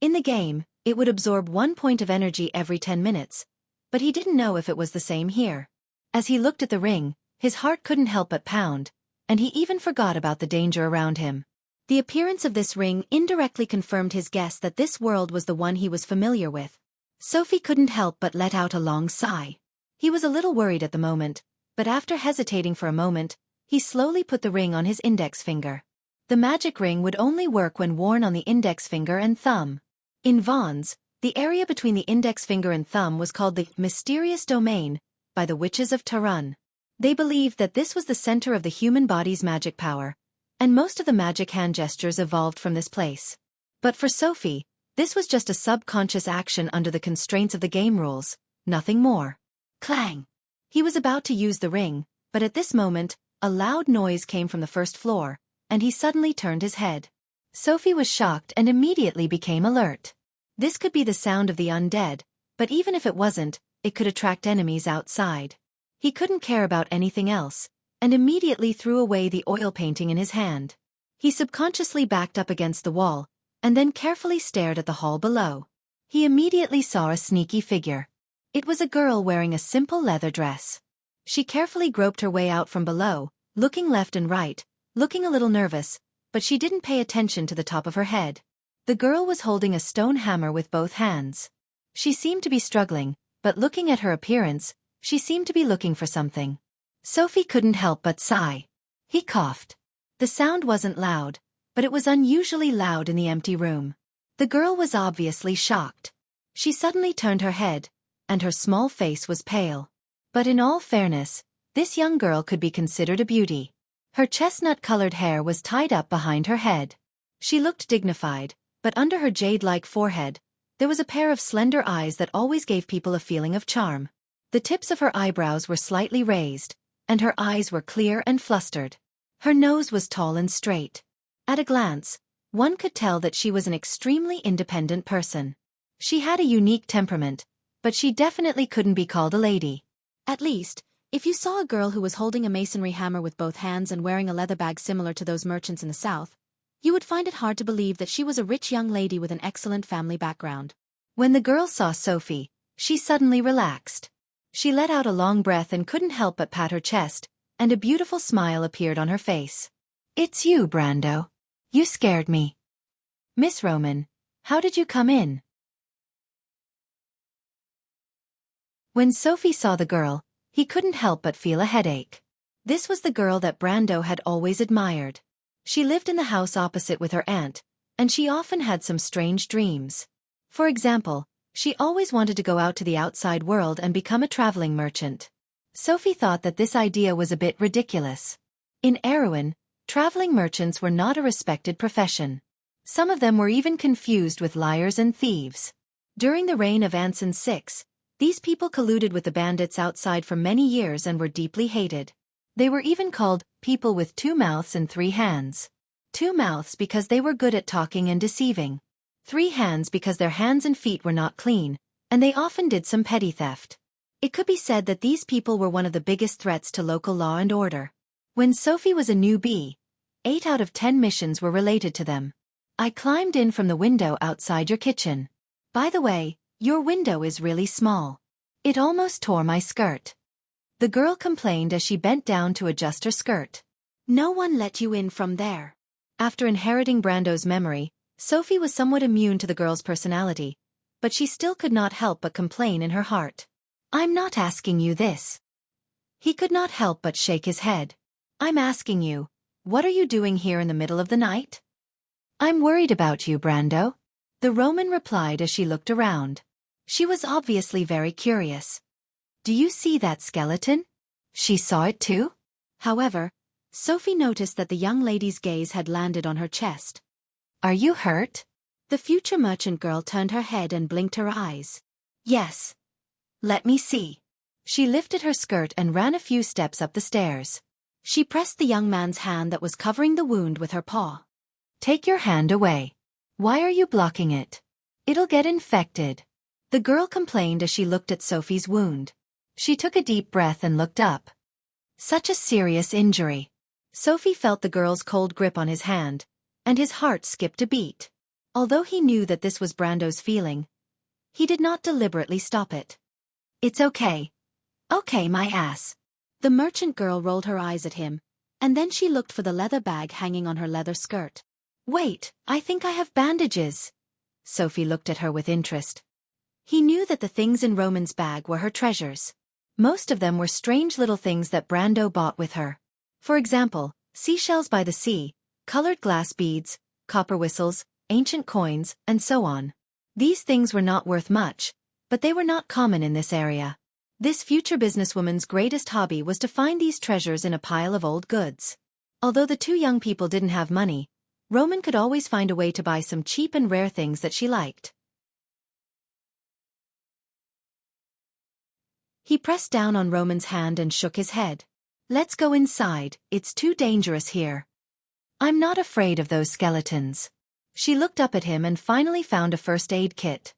In the game, it would absorb 1 point of energy every 10 minutes, but he didn't know if it was the same here. As he looked at the ring, his heart couldn't help but pound, and he even forgot about the danger around him. The appearance of this ring indirectly confirmed his guess that this world was the one he was familiar with. Sophie couldn't help but let out a long sigh. He was a little worried at the moment, but after hesitating for a moment, he slowly put the ring on his index finger. The magic ring would only work when worn on the index finger and thumb. In Vons, the area between the index finger and thumb was called the mysterious domain by the witches of Tarun. They believed that this was the center of the human body's magic power, and most of the magic hand gestures evolved from this place. But for Sophie, this was just a subconscious action under the constraints of the game rules, nothing more. Clang! He was about to use the ring, but at this moment, a loud noise came from the first floor, and he suddenly turned his head. Sophie was shocked and immediately became alert. This could be the sound of the undead, but even if it wasn't, it could attract enemies outside. He couldn't care about anything else, and immediately threw away the oil painting in his hand. He subconsciously backed up against the wall, and then carefully stared at the hall below. He immediately saw a sneaky figure. It was a girl wearing a simple leather dress. She carefully groped her way out from below, looking left and right, looking a little nervous, but she didn't pay attention to the top of her head. The girl was holding a stone hammer with both hands. She seemed to be struggling, but looking at her appearance, she seemed to be looking for something. Sophie couldn't help but sigh. He coughed. The sound wasn't loud, but it was unusually loud in the empty room. The girl was obviously shocked. She suddenly turned her head, and her small face was pale. But in all fairness, this young girl could be considered a beauty. Her chestnut-colored hair was tied up behind her head. She looked dignified, but under her jade-like forehead, there was a pair of slender eyes that always gave people a feeling of charm. The tips of her eyebrows were slightly raised, and her eyes were clear and flustered. Her nose was tall and straight. At a glance, one could tell that she was an extremely independent person. She had a unique temperament, but she definitely couldn't be called a lady. At least, if you saw a girl who was holding a masonry hammer with both hands and wearing a leather bag similar to those merchants in the south, you would find it hard to believe that she was a rich young lady with an excellent family background. When the girl saw Sophie, she suddenly relaxed. She let out a long breath and couldn't help but pat her chest, and a beautiful smile appeared on her face. "It's you, Brando. You scared me." "Miss Roman, how did you come in?" When Sophie saw the girl, he couldn't help but feel a headache. This was the girl that Brando had always admired. She lived in the house opposite with her aunt, and she often had some strange dreams. For example, she always wanted to go out to the outside world and become a traveling merchant. Sophie thought that this idea was a bit ridiculous. In Erewhon, traveling merchants were not a respected profession. Some of them were even confused with liars and thieves. During the reign of Anson VI, these people colluded with the bandits outside for many years and were deeply hated. They were even called people with 2 mouths and 3 hands. 2 mouths because they were good at talking and deceiving. 3 hands because their hands and feet were not clean, and they often did some petty theft. It could be said that these people were one of the biggest threats to local law and order. When Sophie was a newbie, 8 out of 10 missions were related to them. "I climbed in from the window outside your kitchen. By the way, your window is really small. It almost tore my skirt." The girl complained as she bent down to adjust her skirt. "No one let you in from there." After inheriting Brando's memory, Sophie was somewhat immune to the girl's personality, but she still could not help but complain in her heart. "I'm not asking you this." He could not help but shake his head. "I'm asking you, what are you doing here in the middle of the night?" "I'm worried about you, Brando," the Roman replied as she looked around. She was obviously very curious. "Do you see that skeleton?" She saw it too. However, Sophie noticed that the young lady's gaze had landed on her chest. "Are you hurt?" The future merchant girl turned her head and blinked her eyes. "Yes. Let me see." She lifted her skirt and ran a few steps up the stairs. She pressed the young man's hand that was covering the wound with her paw. "Take your hand away. Why are you blocking it? It'll get infected." The girl complained as she looked at Sophie's wound. She took a deep breath and looked up. Such a serious injury. Sophie felt the girl's cold grip on his hand, and his heart skipped a beat. Although he knew that this was Brando's feeling, he did not deliberately stop it. It's okay. Okay, my ass. The merchant girl rolled her eyes at him, and then she looked for the leather bag hanging on her leather skirt. Wait, I think I have bandages. Sophie looked at her with interest. He knew that the things in Roman's bag were her treasures. Most of them were strange little things that Brando bought with her. For example, seashells by the sea, colored glass beads, copper whistles, ancient coins, and so on. These things were not worth much, but they were not common in this area. This future businesswoman's greatest hobby was to find these treasures in a pile of old goods. Although the two young people didn't have money, Roman could always find a way to buy some cheap and rare things that she liked. He pressed down on Roman's hand and shook his head. Let's go inside, it's too dangerous here. I'm not afraid of those skeletons. She looked up at him and finally found a first aid kit.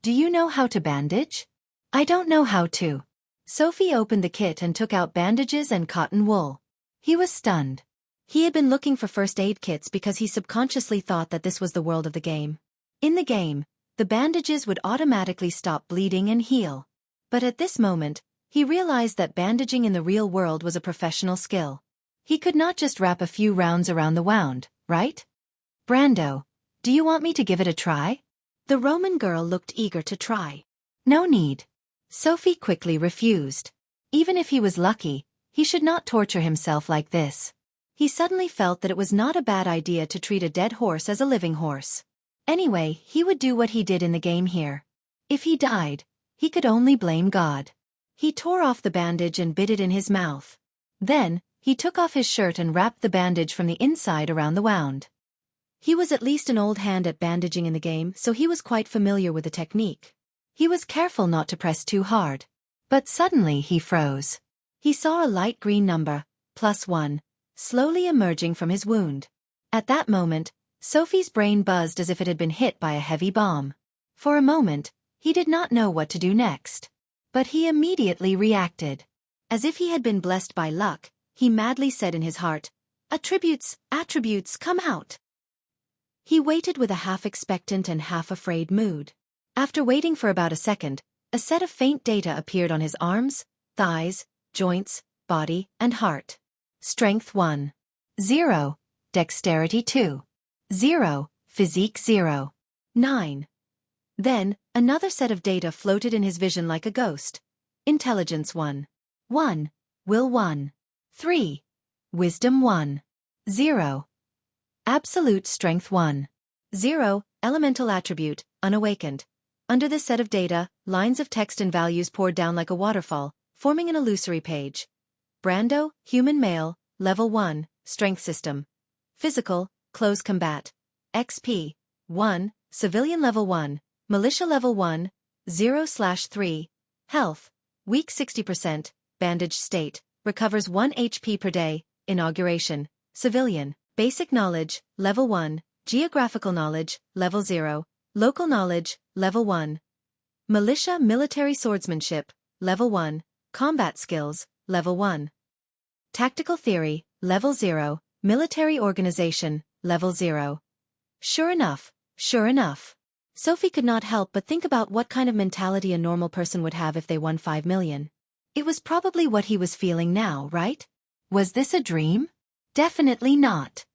Do you know how to bandage? I don't know how to. Sophie opened the kit and took out bandages and cotton wool. He was stunned. He had been looking for first aid kits because he subconsciously thought that this was the world of the game. In the game, the bandages would automatically stop bleeding and heal. But at this moment, he realized that bandaging in the real world was a professional skill. He could not just wrap a few rounds around the wound, right? Brando, do you want me to give it a try? The Roman girl looked eager to try. No need. Sophie quickly refused. Even if he was lucky, he should not torture himself like this. He suddenly felt that it was not a bad idea to treat a dead horse as a living horse. Anyway, he would do what he did in the game here. If he died, he could only blame God. He tore off the bandage and bit it in his mouth. Then, he took off his shirt and wrapped the bandage from the inside around the wound. He was at least an old hand at bandaging in the game, so he was quite familiar with the technique. He was careful not to press too hard. But suddenly he froze. He saw a light green number, +1, slowly emerging from his wound. At that moment, Sophie's brain buzzed as if it had been hit by a heavy bomb. For a moment, he did not know what to do next. But he immediately reacted. As if he had been blessed by luck, he madly said in his heart, "Attributes, come out." He waited with a half-expectant and half-afraid mood. After waiting for about a second, a set of faint data appeared on his arms, thighs, joints, body, and heart. Strength 1. 0. Dexterity 2. 0. Physique 0. 9. Then, another set of data floated in his vision like a ghost. Intelligence 1. 1. Will 1. 3. Wisdom 1. 0. Absolute Strength 1. 0. Elemental attribute, unawakened. Under this set of data, lines of text and values poured down like a waterfall, forming an illusory page. Brando, human male, level 1, strength system. Physical, close combat. XP, 1, civilian level 1, militia level 1, 0/3. Health, weak 60%, bandaged state, recovers 1 HP per day. Inauguration, civilian, basic knowledge, level 1, geographical knowledge, level 0, local knowledge, level 1. Militia military swordsmanship, level 1, combat skills, level 1. Tactical theory, level 0, military organization, level 0. Sure enough. Sophie could not help but think about what kind of mentality a normal person would have if they won 5 million. It was probably what he was feeling now, right? Was this a dream? Definitely not.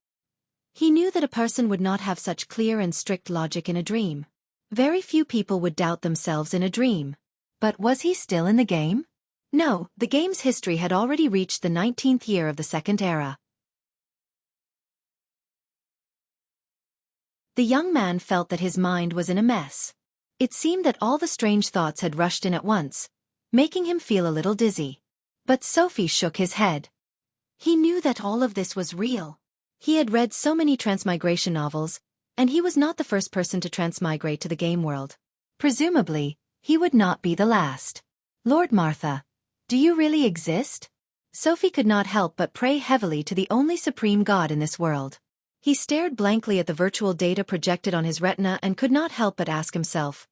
He knew that a person would not have such clear and strict logic in a dream. Very few people would doubt themselves in a dream. But was he still in the game? No, the game's history had already reached the 19th year of the Second Era. The young man felt that his mind was in a mess. It seemed that all the strange thoughts had rushed in at once, making him feel a little dizzy. But Sophie shook his head. He knew that all of this was real. He had read so many transmigration novels, and he was not the first person to transmigrate to the game world. Presumably, he would not be the last. Lord Martha, do you really exist? Sophie could not help but pray heavily to the only supreme God in this world. He stared blankly at the virtual data projected on his retina and could not help but ask himself,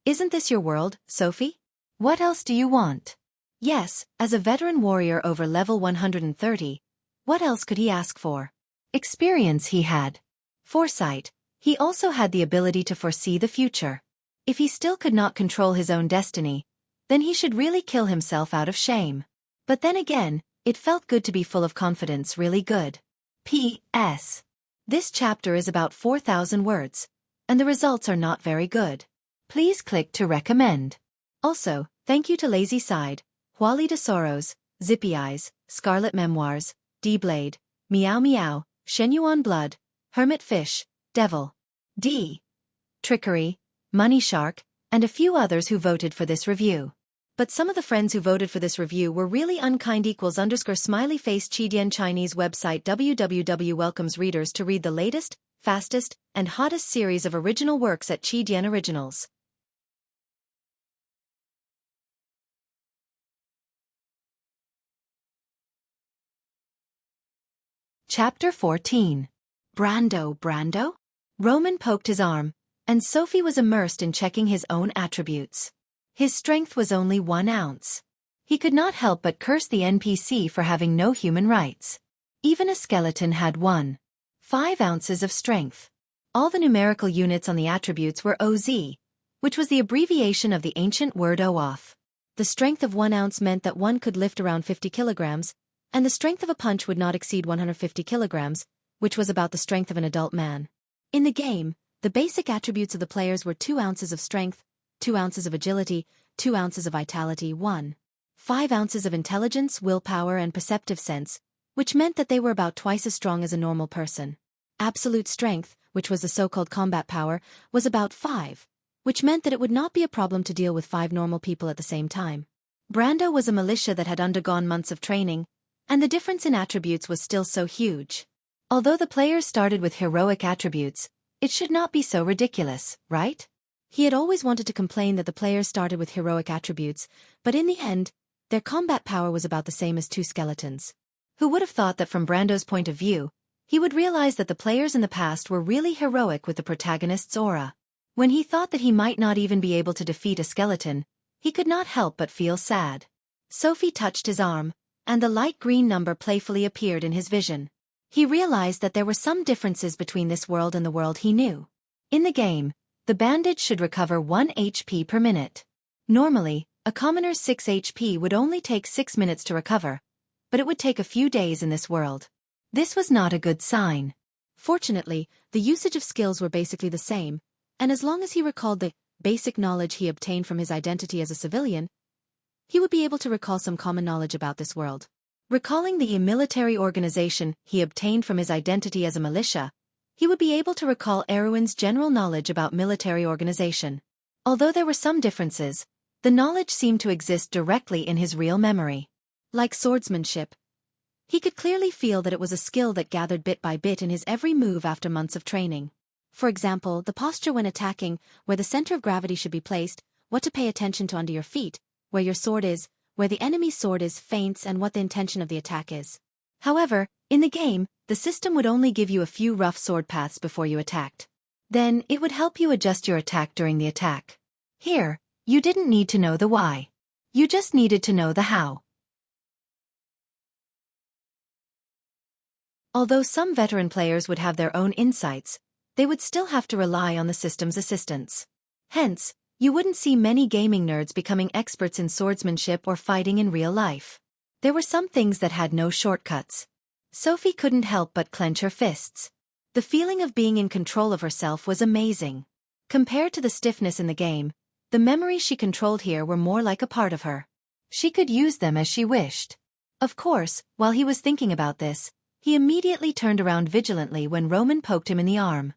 Isn't this your world, Sophie? What else do you want? Yes, as a veteran warrior over level 130, what else could he ask for? Experience he had. Foresight. He also had the ability to foresee the future. If he still could not control his own destiny, then he should really kill himself out of shame. But then again, it felt good to be full of confidence, really good. P.S. This chapter is about 4,000 words, and the results are not very good. Please click to recommend. Also, thank you to Lazy Side, Huali de Soros, Zippy Eyes, Scarlet Memoirs, D-Blade, Meow Meow, Shenyuan Blood, Hermit Fish, Devil, D. Trickery, Money Shark, and a few others who voted for this review. But some of the friends who voted for this review were really unkind. _smiley face Chidian Chinese website www welcomes readers to read the latest, fastest, and hottest series of original works at Chidian Originals. Chapter 14. Brando? Roman poked his arm, and Sophie was immersed in checking his own attributes. His strength was only 1 ounce. He could not help but curse the NPC for having no human rights. Even a skeleton had 1.5 ounces of strength. All the numerical units on the attributes were OZ, which was the abbreviation of the ancient word Oath. The strength of 1 ounce meant that one could lift around 50 kilograms, and the strength of a punch would not exceed 150 kilograms, which was about the strength of an adult man. In the game, the basic attributes of the players were 2 ounces of strength, 2 ounces of agility, 2 ounces of vitality, 1.5 ounces of intelligence, willpower, and perceptive sense, which meant that they were about twice as strong as a normal person. Absolute strength, which was the so-called combat power, was about 5, which meant that it would not be a problem to deal with 5 normal people at the same time. Brando was a militia that had undergone months of training, and the difference in attributes was still so huge. Although the players started with heroic attributes, it should not be so ridiculous, right? He had always wanted to complain that the players started with heroic attributes, but in the end, their combat power was about the same as 2 skeletons. Who would have thought that from Brando's point of view, he would realize that the players in the past were really heroic with the protagonist's aura. When he thought that he might not even be able to defeat a skeleton, he could not help but feel sad. Sophie touched his arm, and the light green number playfully appeared in his vision. He realized that there were some differences between this world and the world he knew. In the game, the bandage should recover 1 HP per minute. Normally, a commoner's 6 HP would only take 6 minutes to recover, but it would take a few days in this world. This was not a good sign. Fortunately, the usage of skills were basically the same, and as long as he recalled the basic knowledge he obtained from his identity as a civilian, he would be able to recall some common knowledge about this world. Recalling the military organization he obtained from his identity as a militia, he would be able to recall Erwin's general knowledge about military organization. Although there were some differences, the knowledge seemed to exist directly in his real memory. Like swordsmanship, he could clearly feel that it was a skill that gathered bit by bit in his every move after months of training. For example, the posture when attacking, where the center of gravity should be placed, what to pay attention to under your feet, where your sword is, where the enemy's sword is, feints, and what the intention of the attack is. However, in the game, the system would only give you a few rough sword paths before you attacked. Then, it would help you adjust your attack during the attack. Here, you didn't need to know the why. You just needed to know the how. Although some veteran players would have their own insights, they would still have to rely on the system's assistance. Hence, you wouldn't see many gaming nerds becoming experts in swordsmanship or fighting in real life. There were some things that had no shortcuts. Sophie couldn't help but clench her fists. The feeling of being in control of herself was amazing. Compared to the stiffness in the game, the memories she controlled here were more like a part of her. She could use them as she wished. Of course, while he was thinking about this, he immediately turned around vigilantly when Roman poked him in the arm.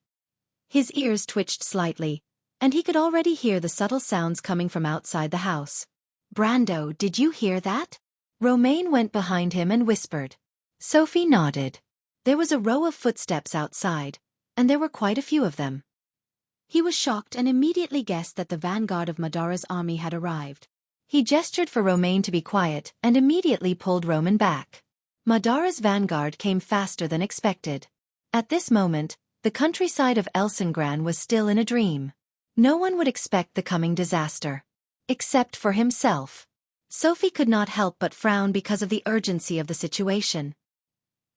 His ears twitched slightly, and he could already hear the subtle sounds coming from outside the house. "Brando, did you hear that?" Romaine went behind him and whispered. Sophie nodded. There was a row of footsteps outside, and there were quite a few of them. He was shocked and immediately guessed that the vanguard of Madara's army had arrived. He gestured for Romaine to be quiet and immediately pulled Roman back. Madara's vanguard came faster than expected. At this moment, the countryside of Elsengran was still in a dream. No one would expect the coming disaster. Except for himself. Sophie could not help but frown because of the urgency of the situation.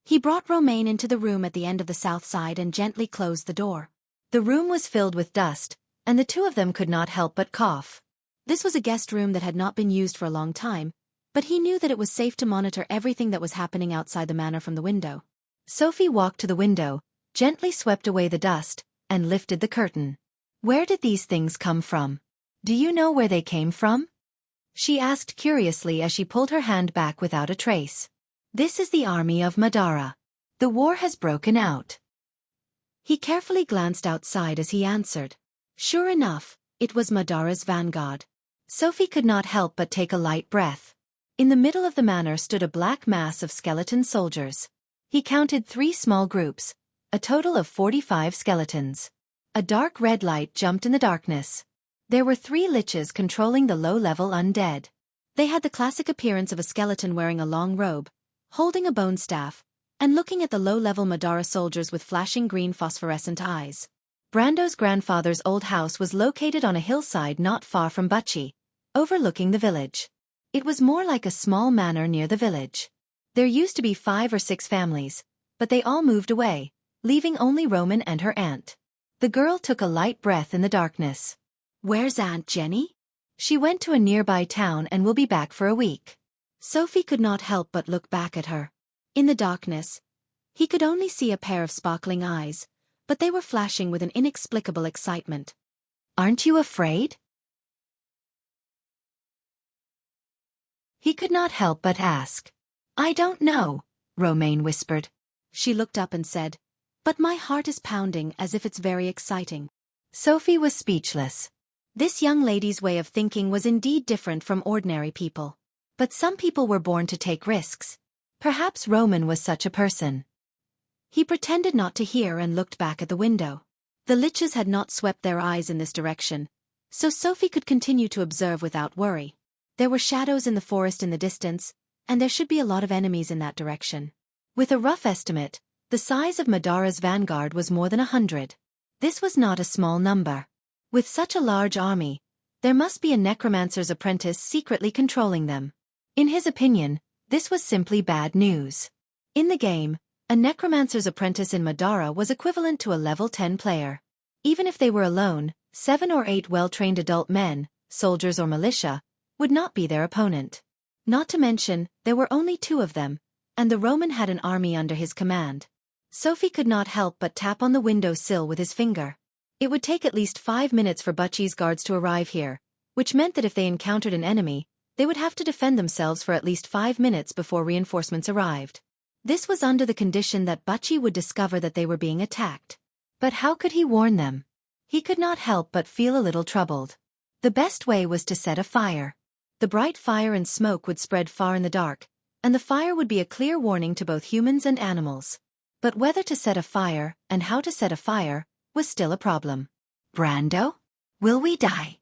He brought Romaine into the room at the end of the south side and gently closed the door. The room was filled with dust, and the two of them could not help but cough. This was a guest room that had not been used for a long time, but he knew that it was safe to monitor everything that was happening outside the manor from the window. Sophie walked to the window, gently swept away the dust, and lifted the curtain. Where did these things come from? Do you know where they came from? She asked curiously as she pulled her hand back without a trace. This is the army of Madara. The war has broken out. He carefully glanced outside as he answered. Sure enough, it was Madara's vanguard. Sophie could not help but take a light breath. In the middle of the manor stood a black mass of skeleton soldiers. He counted 3 small groups, a total of 45 skeletons. A dark red light jumped in the darkness. There were 3 liches controlling the low-level undead. They had the classic appearance of a skeleton wearing a long robe, holding a bone staff, and looking at the low-level Madara soldiers with flashing green phosphorescent eyes. Brando's grandfather's old house was located on a hillside not far from Wuxia, overlooking the village. It was more like a small manor near the village. There used to be 5 or 6 families, but they all moved away, leaving only Roman and her aunt. The girl took a light breath in the darkness. Where's Aunt Jenny? She went to a nearby town and will be back for a week. Sophie could not help but look back at her. In the darkness, he could only see a pair of sparkling eyes, but they were flashing with an inexplicable excitement. Aren't you afraid? He could not help but ask. I don't know, Romaine whispered. She looked up and said, but my heart is pounding as if it's very exciting. Sophie was speechless. This young lady's way of thinking was indeed different from ordinary people. But some people were born to take risks. Perhaps Roman was such a person. He pretended not to hear and looked back at the window. The liches had not swept their eyes in this direction, so Sophie could continue to observe without worry. There were shadows in the forest in the distance, and there should be a lot of enemies in that direction. With a rough estimate, the size of Madara's vanguard was more than 100. This was not a small number. With such a large army, there must be a necromancer's apprentice secretly controlling them. In his opinion, this was simply bad news. In the game, a necromancer's apprentice in Madara was equivalent to a level 10 player. Even if they were alone, 7 or 8 well-trained adult men, soldiers or militia, would not be their opponent. Not to mention, there were only 2 of them, and the Roman had an army under his command. Sophie could not help but tap on the window sill with his finger. It would take at least 5 minutes for Wuxia's guards to arrive here, which meant that if they encountered an enemy, they would have to defend themselves for at least 5 minutes before reinforcements arrived. This was under the condition that Wuxia would discover that they were being attacked. But how could he warn them? He could not help but feel a little troubled. The best way was to set a fire. The bright fire and smoke would spread far in the dark, and the fire would be a clear warning to both humans and animals. But whether to set a fire, and how to set a fire, was still a problem. Brando? Will we die?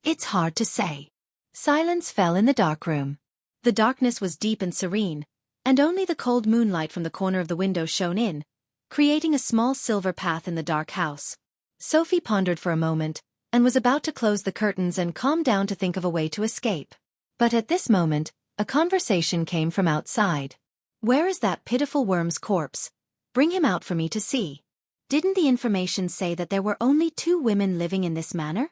It's hard to say. Silence fell in the dark room. The darkness was deep and serene, and only the cold moonlight from the corner of the window shone in, creating a small silver path in the dark house. Sophie pondered for a moment, and was about to close the curtains and calm down to think of a way to escape. But at this moment, a conversation came from outside. Where is that pitiful worm's corpse? Bring him out for me to see. Didn't the information say that there were only 2 women living in this manor?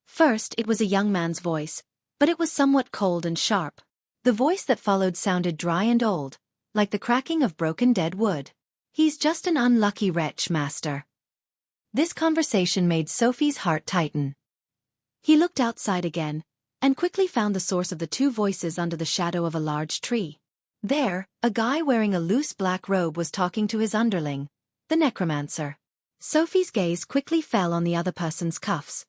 First, it was a young man's voice, but it was somewhat cold and sharp. The voice that followed sounded dry and old, like the cracking of broken dead wood. He's just an unlucky wretch, master. This conversation made Sophie's heart tighten. He looked outside again, and quickly found the source of the 2 voices under the shadow of a large tree. There, a guy wearing a loose black robe was talking to his underling, the necromancer. Sophie's gaze quickly fell on the other person's cuffs.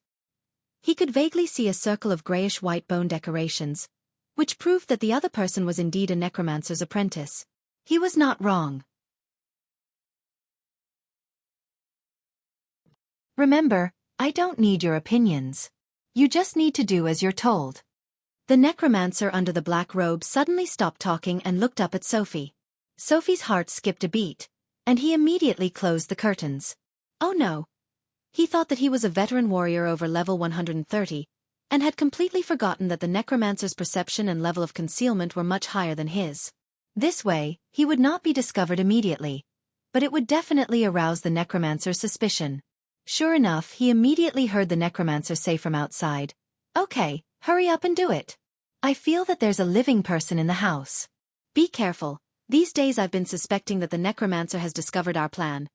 He could vaguely see a circle of grayish-white bone decorations, which proved that the other person was indeed a necromancer's apprentice. He was not wrong. Remember, I don't need your opinions. You just need to do as you're told. The necromancer under the black robe suddenly stopped talking and looked up at Sophie. Sophie's heart skipped a beat, and he immediately closed the curtains. Oh no. He thought that he was a veteran warrior over level 130, and had completely forgotten that the necromancer's perception and level of concealment were much higher than his. This way, he would not be discovered immediately, but it would definitely arouse the necromancer's suspicion. Sure enough, he immediately heard the necromancer say from outside, "Okay, hurry up and do it. I feel that there's a living person in the house. Be careful, these days I've been suspecting that the necromancer has discovered our plan.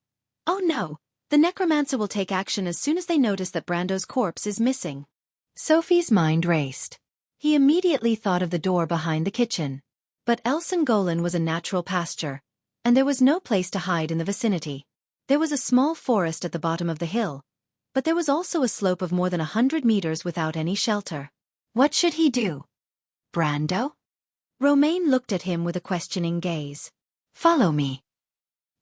Oh no, the necromancer will take action as soon as they notice that Brando's corpse is missing." Sophie's mind raced. He immediately thought of the door behind the kitchen. But Elsengolan was a natural pasture, and there was no place to hide in the vicinity. There was a small forest at the bottom of the hill, but there was also a slope of more than 100 meters without any shelter. What should he do? Brando? Romain looked at him with a questioning gaze. Follow me.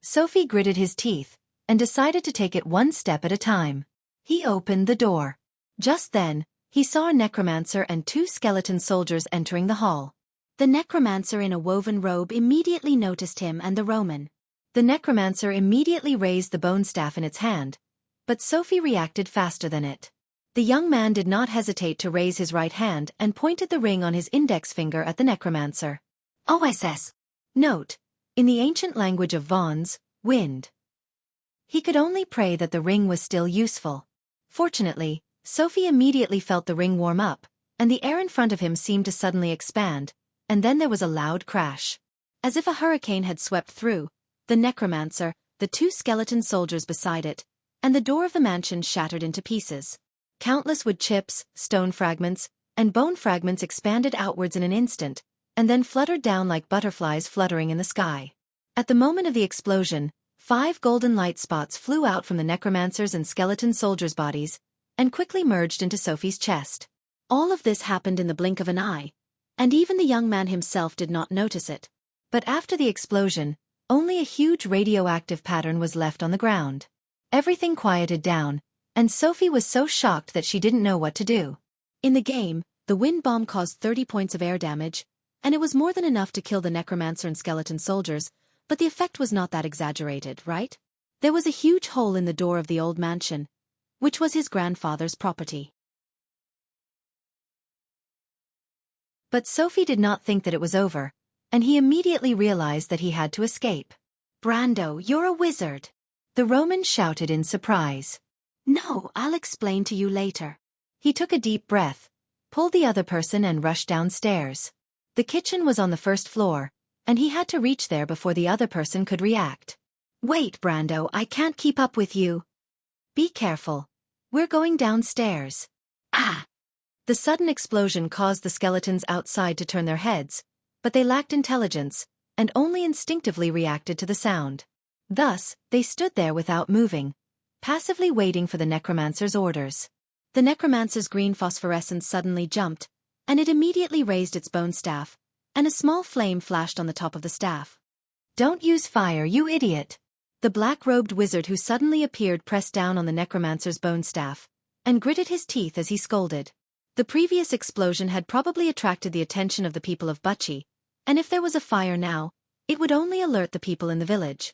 Sophie gritted his teeth and decided to take it one step at a time. He opened the door. Just then, he saw a necromancer and two skeleton soldiers entering the hall. The necromancer in a woven robe immediately noticed him and the Roman. The necromancer immediately raised the bone staff in its hand, but Sophie reacted faster than it. The young man did not hesitate to raise his right hand and pointed the ring on his index finger at the necromancer. OSS. Note: in the ancient language of Vaughn's, wind. He could only pray that the ring was still useful. Fortunately, Sophie immediately felt the ring warm up, and the air in front of him seemed to suddenly expand, and then there was a loud crash. As if a hurricane had swept through the necromancer, the two skeleton soldiers beside it, and the door of the mansion shattered into pieces. Countless wood chips, stone fragments, and bone fragments expanded outwards in an instant, and then fluttered down like butterflies fluttering in the sky. At the moment of the explosion, 5 golden light spots flew out from the necromancer's and skeleton soldiers' bodies, and quickly merged into Sophie's chest. All of this happened in the blink of an eye, and even the young man himself did not notice it. But after the explosion, only a huge radioactive pattern was left on the ground. Everything quieted down, and Sophie was so shocked that she didn't know what to do. In the game, the wind bomb caused 30 points of air damage, and it was more than enough to kill the necromancer and skeleton soldiers, but the effect was not that exaggerated, right? There was a huge hole in the door of the old mansion, which was his grandfather's property. But Sophie did not think that it was over, and he immediately realized that he had to escape. "Brando, you're a wizard!" The Roman shouted in surprise. "No, I'll explain to you later." He took a deep breath, pulled the other person and rushed downstairs. The kitchen was on the first floor, and he had to reach there before the other person could react. "Wait, Brando, I can't keep up with you." "Be careful. We're going downstairs." Ah! The sudden explosion caused the skeletons outside to turn their heads, but they lacked intelligence, and only instinctively reacted to the sound. Thus, they stood there without moving, passively waiting for the necromancer's orders. The necromancer's green phosphorescence suddenly jumped, and it immediately raised its bone staff, and a small flame flashed on the top of the staff. "Don't use fire, you idiot!" The black-robed wizard who suddenly appeared pressed down on the necromancer's bone staff, and gritted his teeth as he scolded. The previous explosion had probably attracted the attention of the people of Wuxia, and if there was a fire now, it would only alert the people in the village.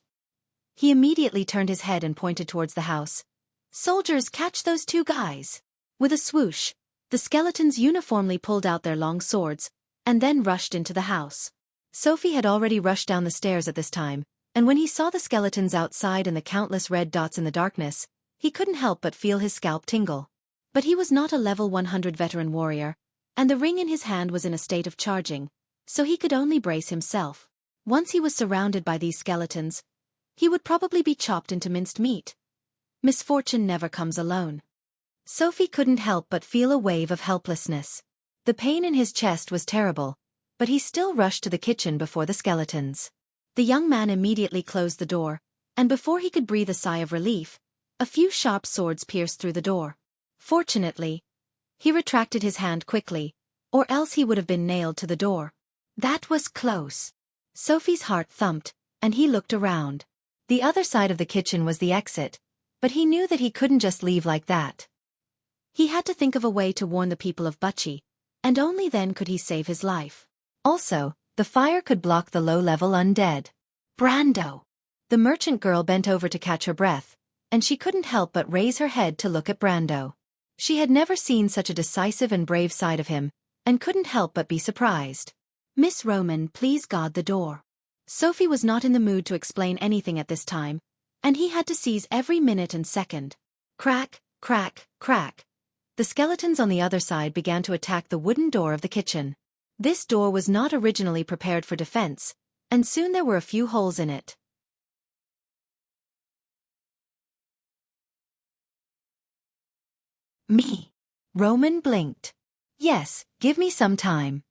He immediately turned his head and pointed towards the house. "Soldiers, catch those 2 guys!" With a swoosh, the skeletons uniformly pulled out their long swords, and then rushed into the house. Sophie had already rushed down the stairs at this time, and when he saw the skeletons outside and the countless red dots in the darkness, he couldn't help but feel his scalp tingle. But he was not a level 100 veteran warrior, and the ring in his hand was in a state of charging, so he could only brace himself. Once he was surrounded by these skeletons, he would probably be chopped into minced meat. Misfortune never comes alone. Sophie couldn't help but feel a wave of helplessness. The pain in his chest was terrible, but he still rushed to the kitchen before the skeletons. The young man immediately closed the door, and before he could breathe a sigh of relief, a few sharp swords pierced through the door. Fortunately, he retracted his hand quickly, or else he would have been nailed to the door. That was close. Sophie's heart thumped, and he looked around. The other side of the kitchen was the exit, but he knew that he couldn't just leave like that. He had to think of a way to warn the people of Wuxia, and only then could he save his life. Also, the fire could block the low-level undead. "Brando!" The merchant girl bent over to catch her breath, and she couldn't help but raise her head to look at Brando. She had never seen such a decisive and brave side of him, and couldn't help but be surprised. "Miss Roman, please guard the door." Sophie was not in the mood to explain anything at this time, and he had to seize every minute and second. Crack, crack, crack. The skeletons on the other side began to attack the wooden door of the kitchen. This door was not originally prepared for defense, and soon there were a few holes in it. "Me." Roman blinked. "Yes, give me some time."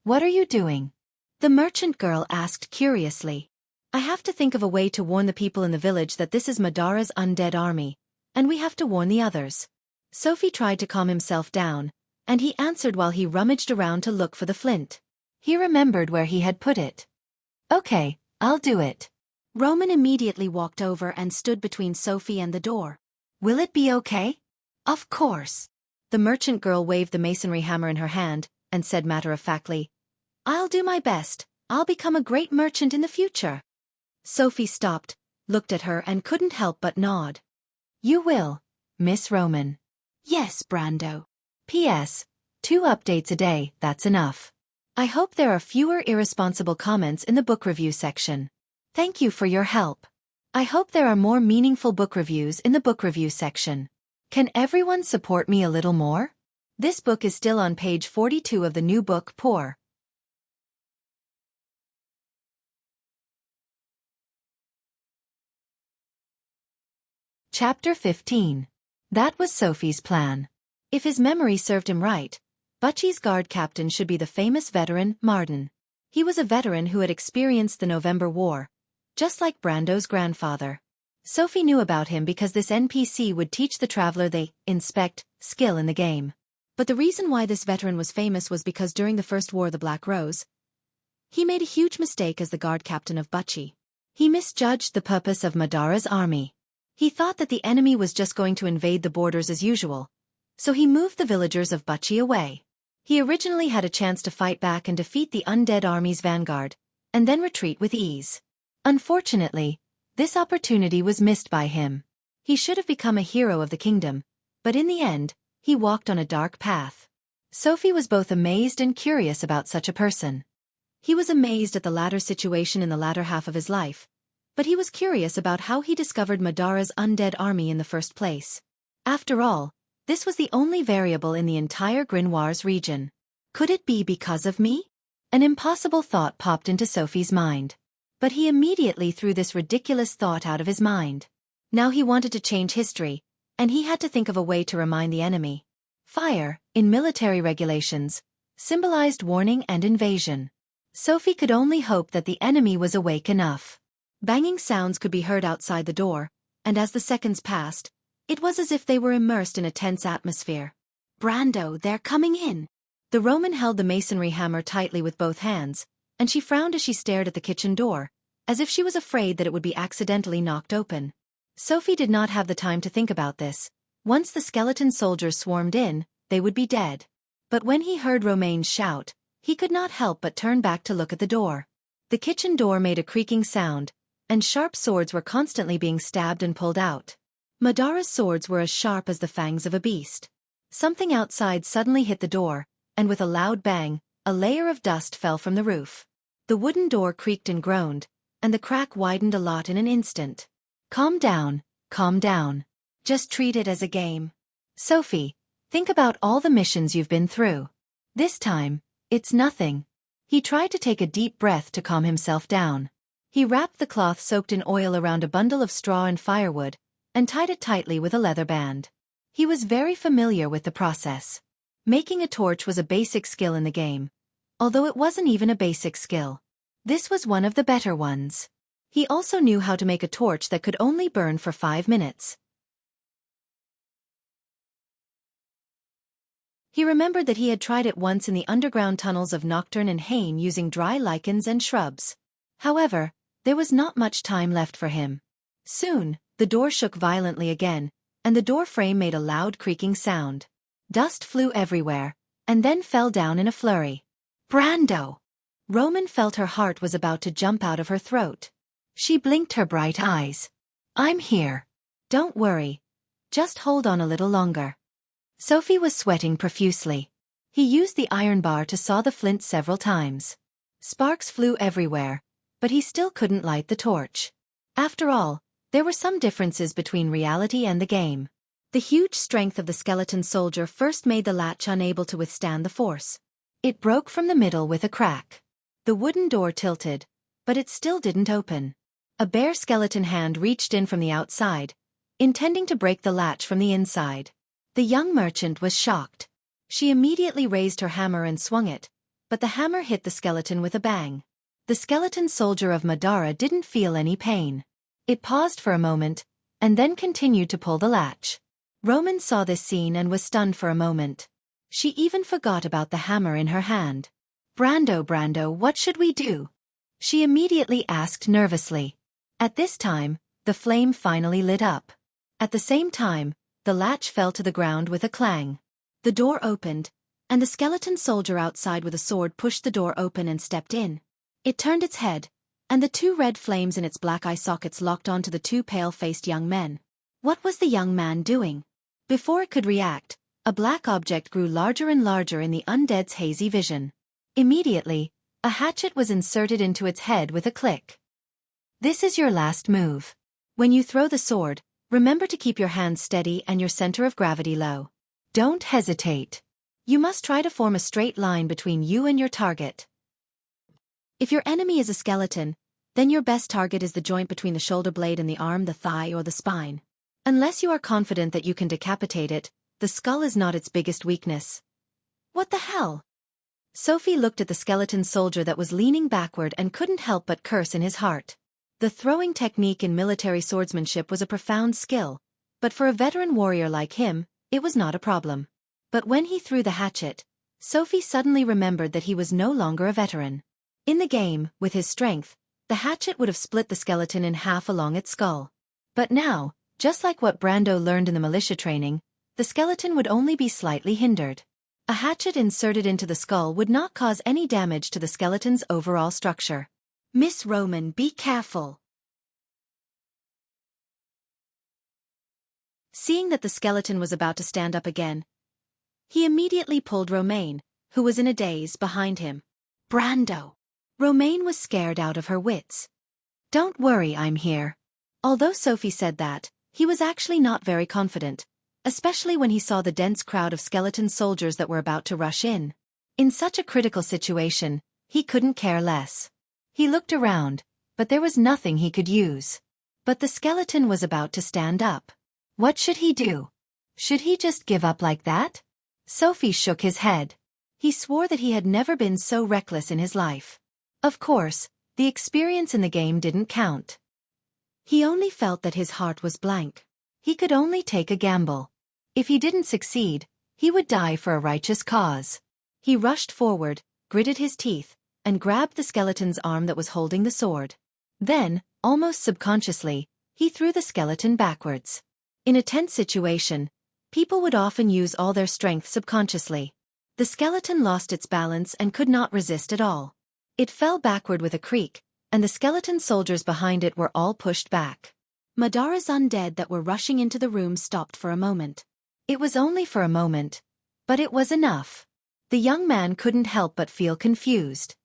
"What are you doing?" the merchant girl asked curiously. "I have to think of a way to warn the people in the village that this is Madara's undead army, and we have to warn the others." Sophie tried to calm himself down, and he answered while he rummaged around to look for the flint. He remembered where he had put it. "Okay, I'll do it." Roman immediately walked over and stood between Sophie and the door. "Will it be okay?" "Of course." The merchant girl waved the masonry hammer in her hand, and said matter-of-factly, "I'll do my best. I'll become a great merchant in the future." Sophie stopped, looked at her and couldn't help but nod. "You will, Miss Roman." "Yes, Brando." "P.S. 2 updates a day, that's enough. I hope there are fewer irresponsible comments in the book review section. Thank you for your help. I hope there are more meaningful book reviews in the book review section. Can everyone support me a little more? This book is still on page 42 of the new book, Poor. Chapter 15. That was Sophie's plan. If his memory served him right, Butchie's guard captain should be the famous veteran, Martin. He was a veteran who had experienced the November War, just like Brando's grandfather. Sophie knew about him because this NPC would teach the traveler the inspect skill in the game. But the reason why this veteran was famous was because during the First War of the Black Rose, he made a huge mistake as the guard captain of Butchie. He misjudged the purpose of Madara's army. He thought that the enemy was just going to invade the borders as usual, so he moved the villagers of Butchie away. He originally had a chance to fight back and defeat the undead army's vanguard, and then retreat with ease. Unfortunately, this opportunity was missed by him. He should have become a hero of the kingdom, but in the end, he walked on a dark path. Sophie was both amazed and curious about such a person. He was amazed at the latter situation in the latter half of his life, but he was curious about how he discovered Madara's undead army in the first place. After all, this was the only variable in the entire Grimoires region. Could it be because of me? An impossible thought popped into Sophie's mind. But he immediately threw this ridiculous thought out of his mind. Now he wanted to change history, and he had to think of a way to remind the enemy. Fire, in military regulations, symbolized warning and invasion. Sophie could only hope that the enemy was awake enough. Banging sounds could be heard outside the door, and as the seconds passed, it was as if they were immersed in a tense atmosphere. "Brando, they're coming in." The Roman held the masonry hammer tightly with both hands, and she frowned as she stared at the kitchen door, as if she was afraid that it would be accidentally knocked open. Sophie did not have the time to think about this. Once the skeleton soldiers swarmed in, they would be dead. But when he heard Romain shout, he could not help but turn back to look at the door. The kitchen door made a creaking sound, and sharp swords were constantly being stabbed and pulled out. Madara's swords were as sharp as the fangs of a beast. Something outside suddenly hit the door, and with a loud bang, a layer of dust fell from the roof. The wooden door creaked and groaned, and the crack widened a lot in an instant. Calm down, calm down. Just treat it as a game. Sophie, think about all the missions you've been through. This time, it's nothing. He tried to take a deep breath to calm himself down. He wrapped the cloth soaked in oil around a bundle of straw and firewood, and tied it tightly with a leather band. He was very familiar with the process. Making a torch was a basic skill in the game, although it wasn't even a basic skill. This was one of the better ones. He also knew how to make a torch that could only burn for 5 minutes. He remembered that he had tried it once in the underground tunnels of Nocturne and Hain using dry lichens and shrubs. However, there was not much time left for him. Soon, the door shook violently again, and the door frame made a loud creaking sound. Dust flew everywhere, and then fell down in a flurry. Brando! Roman felt her heart was about to jump out of her throat. She blinked her bright eyes. I'm here. Don't worry. Just hold on a little longer. Sophie was sweating profusely. He used the iron bar to saw the flint several times. Sparks flew everywhere, but he still couldn't light the torch. After all, there were some differences between reality and the game. The huge strength of the skeleton soldier first made the latch unable to withstand the force. It broke from the middle with a crack. The wooden door tilted, but it still didn't open. A bare skeleton hand reached in from the outside, intending to break the latch from the inside. The young merchant was shocked. She immediately raised her hammer and swung it, but the hammer hit the skeleton with a bang. The skeleton soldier of Madara didn't feel any pain. It paused for a moment, and then continued to pull the latch. Roman saw this scene and was stunned for a moment. She even forgot about the hammer in her hand. Brando, what should we do? She immediately asked nervously. At this time, the flame finally lit up. At the same time, the latch fell to the ground with a clang. The door opened, and the skeleton soldier outside with a sword pushed the door open and stepped in. It turned its head, and the two red flames in its black eye sockets locked onto the two pale-faced young men. What was the young man doing? Before it could react, a black object grew larger and larger in the undead's hazy vision. Immediately, a hatchet was inserted into its head with a click. This is your last move. When you throw the sword, remember to keep your hands steady and your center of gravity low. Don't hesitate. You must try to form a straight line between you and your target. If your enemy is a skeleton, then your best target is the joint between the shoulder blade and the arm, the thigh, or the spine. Unless you are confident that you can decapitate it, the skull is not its biggest weakness. What the hell? Sophie looked at the skeleton soldier that was leaning backward and couldn't help but curse in his heart. The throwing technique in military swordsmanship was a profound skill, but for a veteran warrior like him, it was not a problem. But when he threw the hatchet, Sophie suddenly remembered that he was no longer a veteran. In the game, with his strength, the hatchet would have split the skeleton in half along its skull. But now, just like what Brando learned in the militia training, the skeleton would only be slightly hindered. A hatchet inserted into the skull would not cause any damage to the skeleton's overall structure. Miss Roman, be careful. Seeing that the skeleton was about to stand up again, he immediately pulled Romaine, who was in a daze, behind him. Brando! Romaine was scared out of her wits. Don't worry, I'm here. Although Sophie said that, he was actually not very confident, especially when he saw the dense crowd of skeleton soldiers that were about to rush in. In such a critical situation, he couldn't care less. He looked around, but there was nothing he could use. But the skeleton was about to stand up. What should he do? Should he just give up like that? Sophie shook his head. He swore that he had never been so reckless in his life. Of course, the experience in the game didn't count. He only felt that his heart was blank. He could only take a gamble. If he didn't succeed, he would die for a righteous cause. He rushed forward, gritted his teeth, and grabbed the skeleton's arm that was holding the sword. Then, almost subconsciously, he threw the skeleton backwards. In a tense situation, people would often use all their strength subconsciously. The skeleton lost its balance and could not resist at all. It fell backward with a creak, and the skeleton soldiers behind it were all pushed back. Madara's undead that were rushing into the room stopped for a moment. It was only for a moment, but it was enough. The young man couldn't help but feel confused.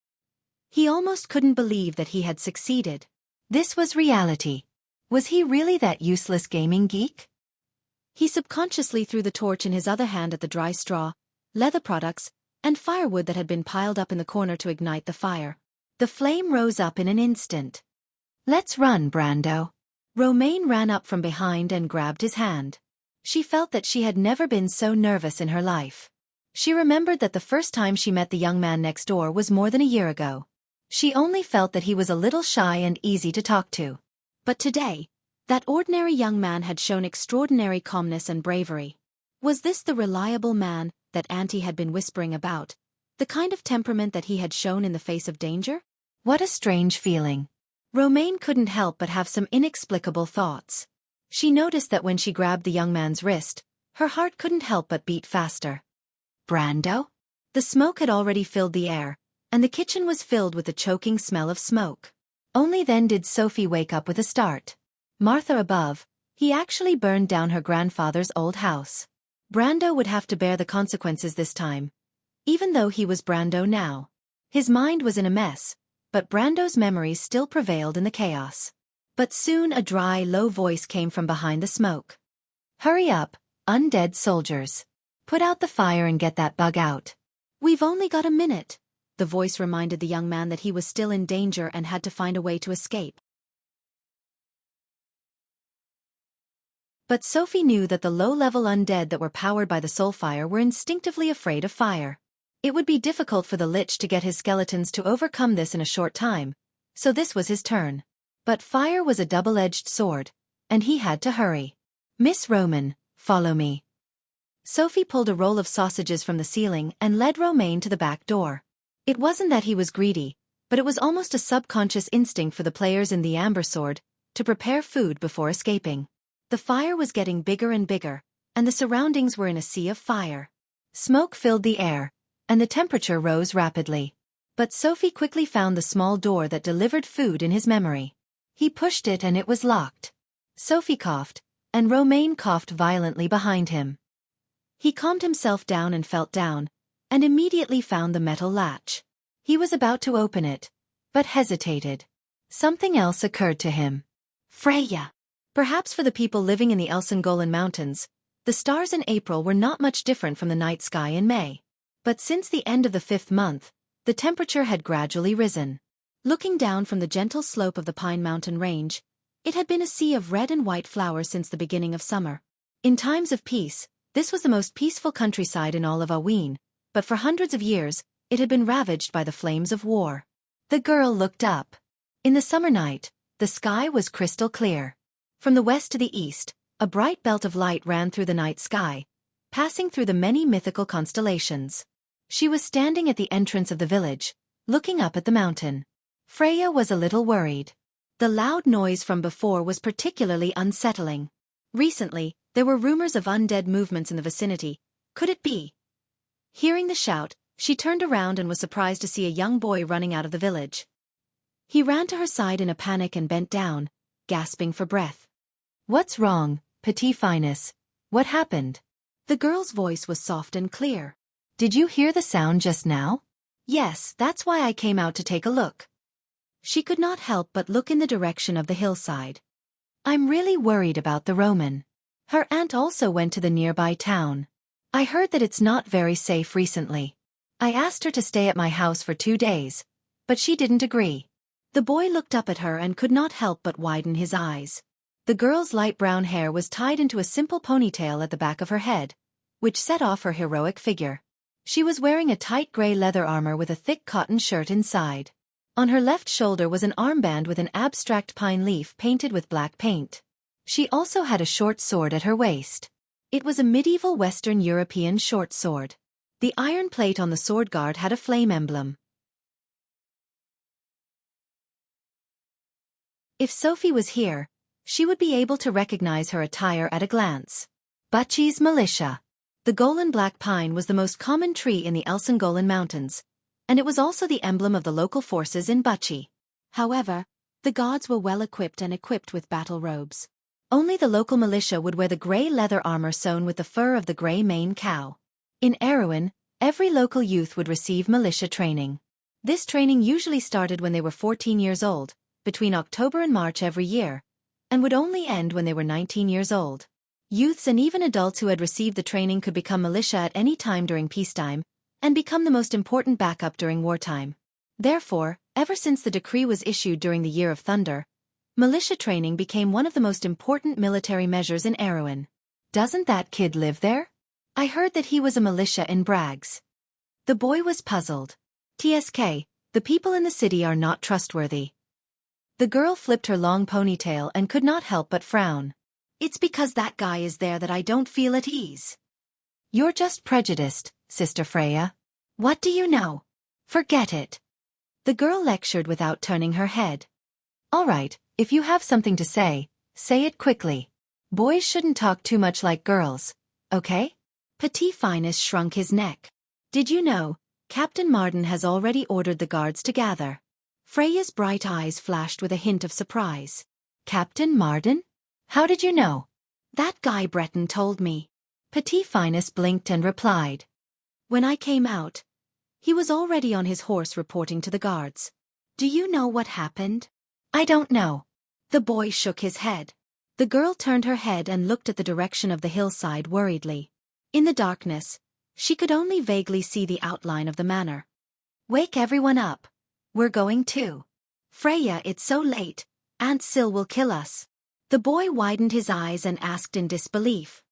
He almost couldn't believe that he had succeeded. This was reality. Was he really that useless gaming geek? He subconsciously threw the torch in his other hand at the dry straw, leather products, and firewood that had been piled up in the corner to ignite the fire. The flame rose up in an instant. Let's run, Brando. Romaine ran up from behind and grabbed his hand. She felt that she had never been so nervous in her life. She remembered that the first time she met the young man next door was more than a year ago. She only felt that he was a little shy and easy to talk to. But today, that ordinary young man had shown extraordinary calmness and bravery. Was this the reliable man that Auntie had been whispering about? The kind of temperament that he had shown in the face of danger? What a strange feeling. Romaine couldn't help but have some inexplicable thoughts. She noticed that when she grabbed the young man's wrist, her heart couldn't help but beat faster. Brando? The smoke had already filled the air, and the kitchen was filled with the choking smell of smoke. Only then did Sophie wake up with a start. Martha above, He actually burned down her grandfather's old house. Brando would have to bear the consequences this time, even though he was Brando now. His mind was in a mess, but Brando's memories still prevailed in the chaos. But soon a dry, low voice came from behind the smoke. "Hurry up, undead soldiers. Put out the fire and get that bug out." "We've only got a minute." The voice reminded the young man that he was still in danger and had to find a way to escape. But Sophie knew that the low-level undead that were powered by the soul fire were instinctively afraid of fire. It would be difficult for the Lich to get his skeletons to overcome this in a short time, so this was his turn. But fire was a double-edged sword, and he had to hurry. "Miss Roman, follow me." Sophie pulled a roll of sausages from the ceiling and led Romaine to the back door. It wasn't that he was greedy, but it was almost a subconscious instinct for the players in the Amber Sword to prepare food before escaping. The fire was getting bigger and bigger, and the surroundings were in a sea of fire. Smoke filled the air, and the temperature rose rapidly. But Sophie quickly found the small door that delivered food in his memory. He pushed it and it was locked. Sophie coughed, and Romaine coughed violently behind him. He calmed himself down and felt down, and immediately found the metal latch. He was about to open it, but hesitated. Something else occurred to him. Freya. Perhaps for the people living in the Elsengolan Mountains, the stars in April were not much different from the night sky in May. But since the end of the 5th month, the temperature had gradually risen. Looking down from the gentle slope of the Pine Mountain Range, it had been a sea of red and white flowers since the beginning of summer. In times of peace, this was the most peaceful countryside in all of Aween, but for hundreds of years, it had been ravaged by the flames of war. The girl looked up. In the summer night, the sky was crystal clear. From the west to the east, a bright belt of light ran through the night sky, passing through the many mythical constellations. She was standing at the entrance of the village, looking up at the mountain. Freya was a little worried. The loud noise from before was particularly unsettling. Recently, there were rumors of undead movements in the vicinity. Could it be? Hearing the shout, she turned around and was surprised to see a young boy running out of the village. He ran to her side in a panic and bent down, gasping for breath. "What's wrong, Petite Finesse? What happened?" The girl's voice was soft and clear. "Did you hear the sound just now?" "Yes, that's why I came out to take a look." She could not help but look in the direction of the hillside. "I'm really worried about the Roman. Her aunt also went to the nearby town. I heard that it's not very safe recently. I asked her to stay at my house for 2 days, but she didn't agree." The boy looked up at her and could not help but widen his eyes. The girl's light brown hair was tied into a simple ponytail at the back of her head, which set off her heroic figure. She was wearing a tight gray leather armor with a thick cotton shirt inside. On her left shoulder was an armband with an abstract pine leaf painted with black paint. She also had a short sword at her waist. It was a medieval Western European short sword. The iron plate on the sword guard had a flame emblem. If Sophie was here, she would be able to recognize her attire at a glance. Butchie's militia. The Golan black pine was the most common tree in the Elsengolan Mountains, and it was also the emblem of the local forces in Butchie. However, the gods were well equipped and equipped with battle robes. Only the local militia would wear the gray leather armor sewn with the fur of the gray mane cow. In Erewhon, every local youth would receive militia training. This training usually started when they were 14 years old, between October and March every year, and would only end when they were 19 years old. Youths and even adults who had received the training could become militia at any time during peacetime, and become the most important backup during wartime. Therefore, ever since the decree was issued during the Year of Thunder, militia training became one of the most important military measures in Erewhon. "Doesn't that kid live there? I heard that he was a militia in Braggs." The boy was puzzled. "TSK, the people in the city are not trustworthy." The girl flipped her long ponytail and could not help but frown. "It's because that guy is there that I don't feel at ease." "You're just prejudiced, Sister Freya. What do you know? Forget it." The girl lectured without turning her head. "All right, if you have something to say it quickly. Boys shouldn't talk too much like girls, okay?" Petit Finus shrunk his neck. "Did you know, Captain Marden has already ordered the guards to gather?" Freya's bright eyes flashed with a hint of surprise. "Captain Marden? How did you know? That guy Breton told me. Petit Finus blinked and replied. When I came out, he was already on his horse reporting to the guards. Do you know what happened? I don't know. The boy shook his head. The girl turned her head and looked at the direction of the hillside worriedly. In the darkness, she could only vaguely see the outline of the manor. Wake everyone up. We're going too. Freya, it's so late. Aunt Sil will kill us. The boy widened his eyes and asked in disbelief.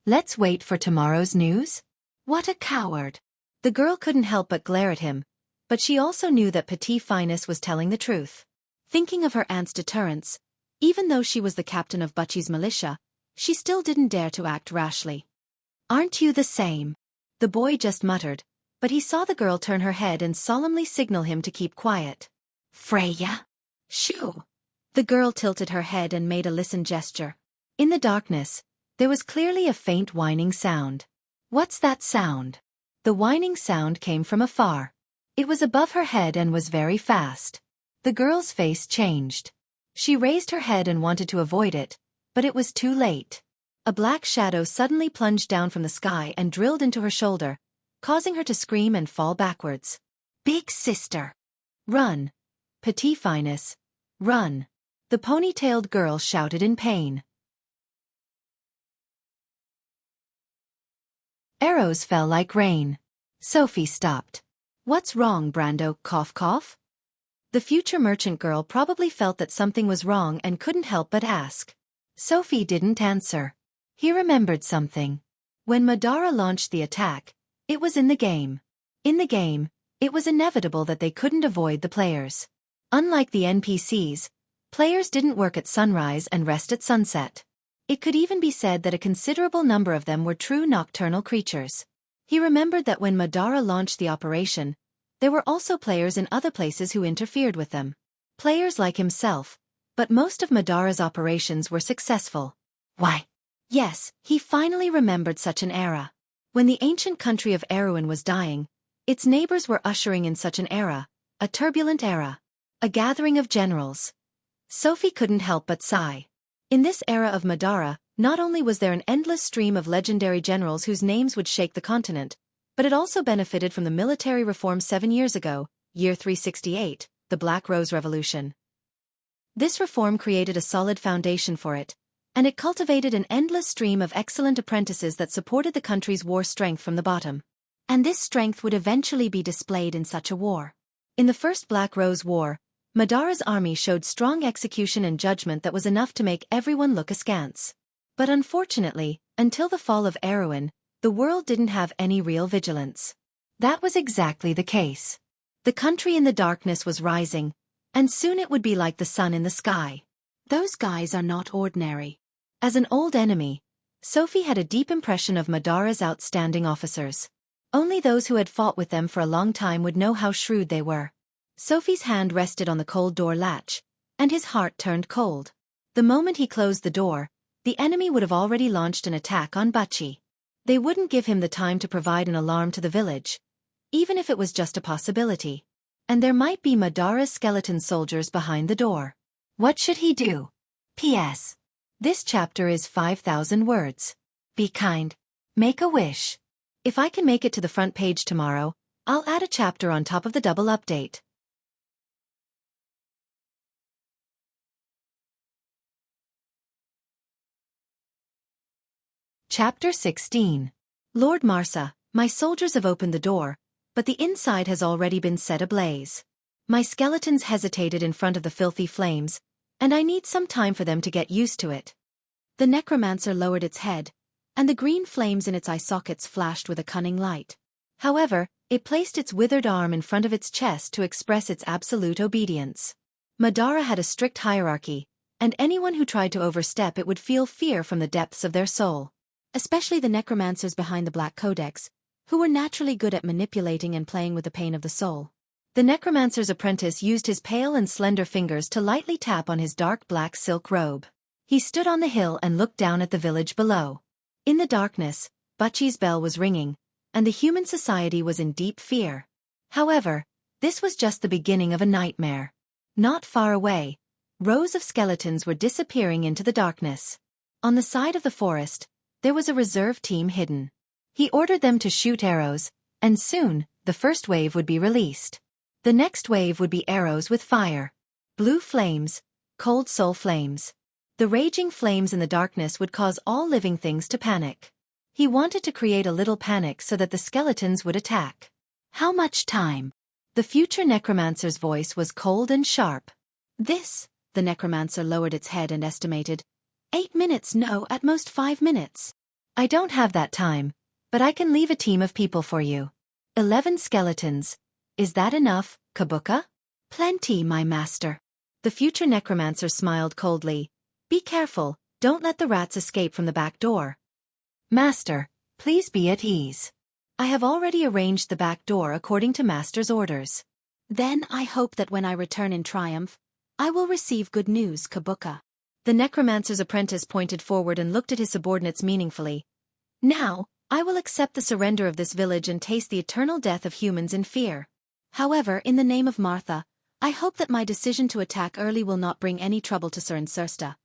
Let's wait for tomorrow's news? What a coward. The girl couldn't help but glare at him, but she also knew that Petit Finus was telling the truth. Thinking of her aunt's deterrence, even though she was the captain of Butchie's militia, she still didn't dare to act rashly. Aren't you the same? The boy just muttered, but he saw the girl turn her head and solemnly signal him to keep quiet. Freya? Shoo! The girl tilted her head and made a listen gesture. In the darkness, there was clearly a faint whining sound. What's that sound? The whining sound came from afar. It was above her head and was very fast. The girl's face changed. She raised her head and wanted to avoid it, but it was too late. A black shadow suddenly plunged down from the sky and drilled into her shoulder, causing her to scream and fall backwards. Big sister! Run! Petit Finus, run! The ponytailed girl shouted in pain. Arrows fell like rain. Sophie stopped. What's wrong, Brando? Cough cough? The future merchant girl probably felt that something was wrong and couldn't help but ask. Sophie didn't answer. He remembered something. When Madara launched the attack, it was in the game. In the game, it was inevitable that they couldn't avoid the players. Unlike the NPCs, players didn't work at sunrise and rest at sunset. It could even be said that a considerable number of them were true nocturnal creatures. He remembered that when Madara launched the operation, there were also players in other places who interfered with them. Players like himself, but most of Madara's operations were successful. Why? Yes, he finally remembered such an era. When the ancient country of Erewhon was dying, its neighbors were ushering in such an era, a turbulent era. A gathering of generals. Sophie couldn't help but sigh. In this era of Madara, not only was there an endless stream of legendary generals whose names would shake the continent, but it also benefited from the military reform 7 years ago, year 368, the Black Rose Revolution. This reform created a solid foundation for it, and it cultivated an endless stream of excellent apprentices that supported the country's war strength from the bottom. And this strength would eventually be displayed in such a war. In the First Black Rose War, Madara's army showed strong execution and judgment that was enough to make everyone look askance. But unfortunately, until the fall of Erewhon, the world didn't have any real vigilance. That was exactly the case. The country in the darkness was rising, and soon it would be like the sun in the sky. Those guys are not ordinary. As an old enemy, Sophie had a deep impression of Madara's outstanding officers. Only those who had fought with them for a long time would know how shrewd they were. Sophie's hand rested on the cold door latch, and his heart turned cold. The moment he closed the door, the enemy would have already launched an attack on Butchie. They wouldn't give him the time to provide an alarm to the village, even if it was just a possibility. And there might be Madara's skeleton soldiers behind the door. What should he do? P.S. This chapter is 5,000 words. Be kind. Make a wish. If I can make it to the front page tomorrow, I'll add a chapter on top of the double update. Chapter 16. Lord Marsa, my soldiers have opened the door, but the inside has already been set ablaze. My skeletons hesitated in front of the filthy flames, and I need some time for them to get used to it. The necromancer lowered its head, and the green flames in its eye sockets flashed with a cunning light. However, it placed its withered arm in front of its chest to express its absolute obedience. Madara had a strict hierarchy, and anyone who tried to overstep it would feel fear from the depths of their soul. Especially the necromancers behind the Black Codex, who were naturally good at manipulating and playing with the pain of the soul. The necromancer's apprentice used his pale and slender fingers to lightly tap on his dark black silk robe. He stood on the hill and looked down at the village below. In the darkness, Butchie's bell was ringing, and the human society was in deep fear. However, this was just the beginning of a nightmare. Not far away, rows of skeletons were disappearing into the darkness. On the side of the forest, there was a reserve team hidden. He ordered them to shoot arrows, and soon, the first wave would be released. The next wave would be arrows with fire. Blue flames, cold soul flames. The raging flames in the darkness would cause all living things to panic. He wanted to create a little panic so that the skeletons would attack. How much time? The future necromancer's voice was cold and sharp. The necromancer lowered its head and estimated. 8 minutes, no, at most 5 minutes. I don't have that time, but I can leave a team of people for you. 11 skeletons. Is that enough, Kabuka? Plenty, my master. The future necromancer smiled coldly. Be careful, don't let the rats escape from the back door. Master, please be at ease. I have already arranged the back door according to Master's orders. Then I hope that when I return in triumph, I will receive good news, Kabuka. The necromancer's apprentice pointed forward and looked at his subordinates meaningfully. Now, I will accept the surrender of this village and taste the eternal death of humans in fear. However, in the name of Martha, I hope that my decision to attack early will not bring any trouble to Sir Insursta.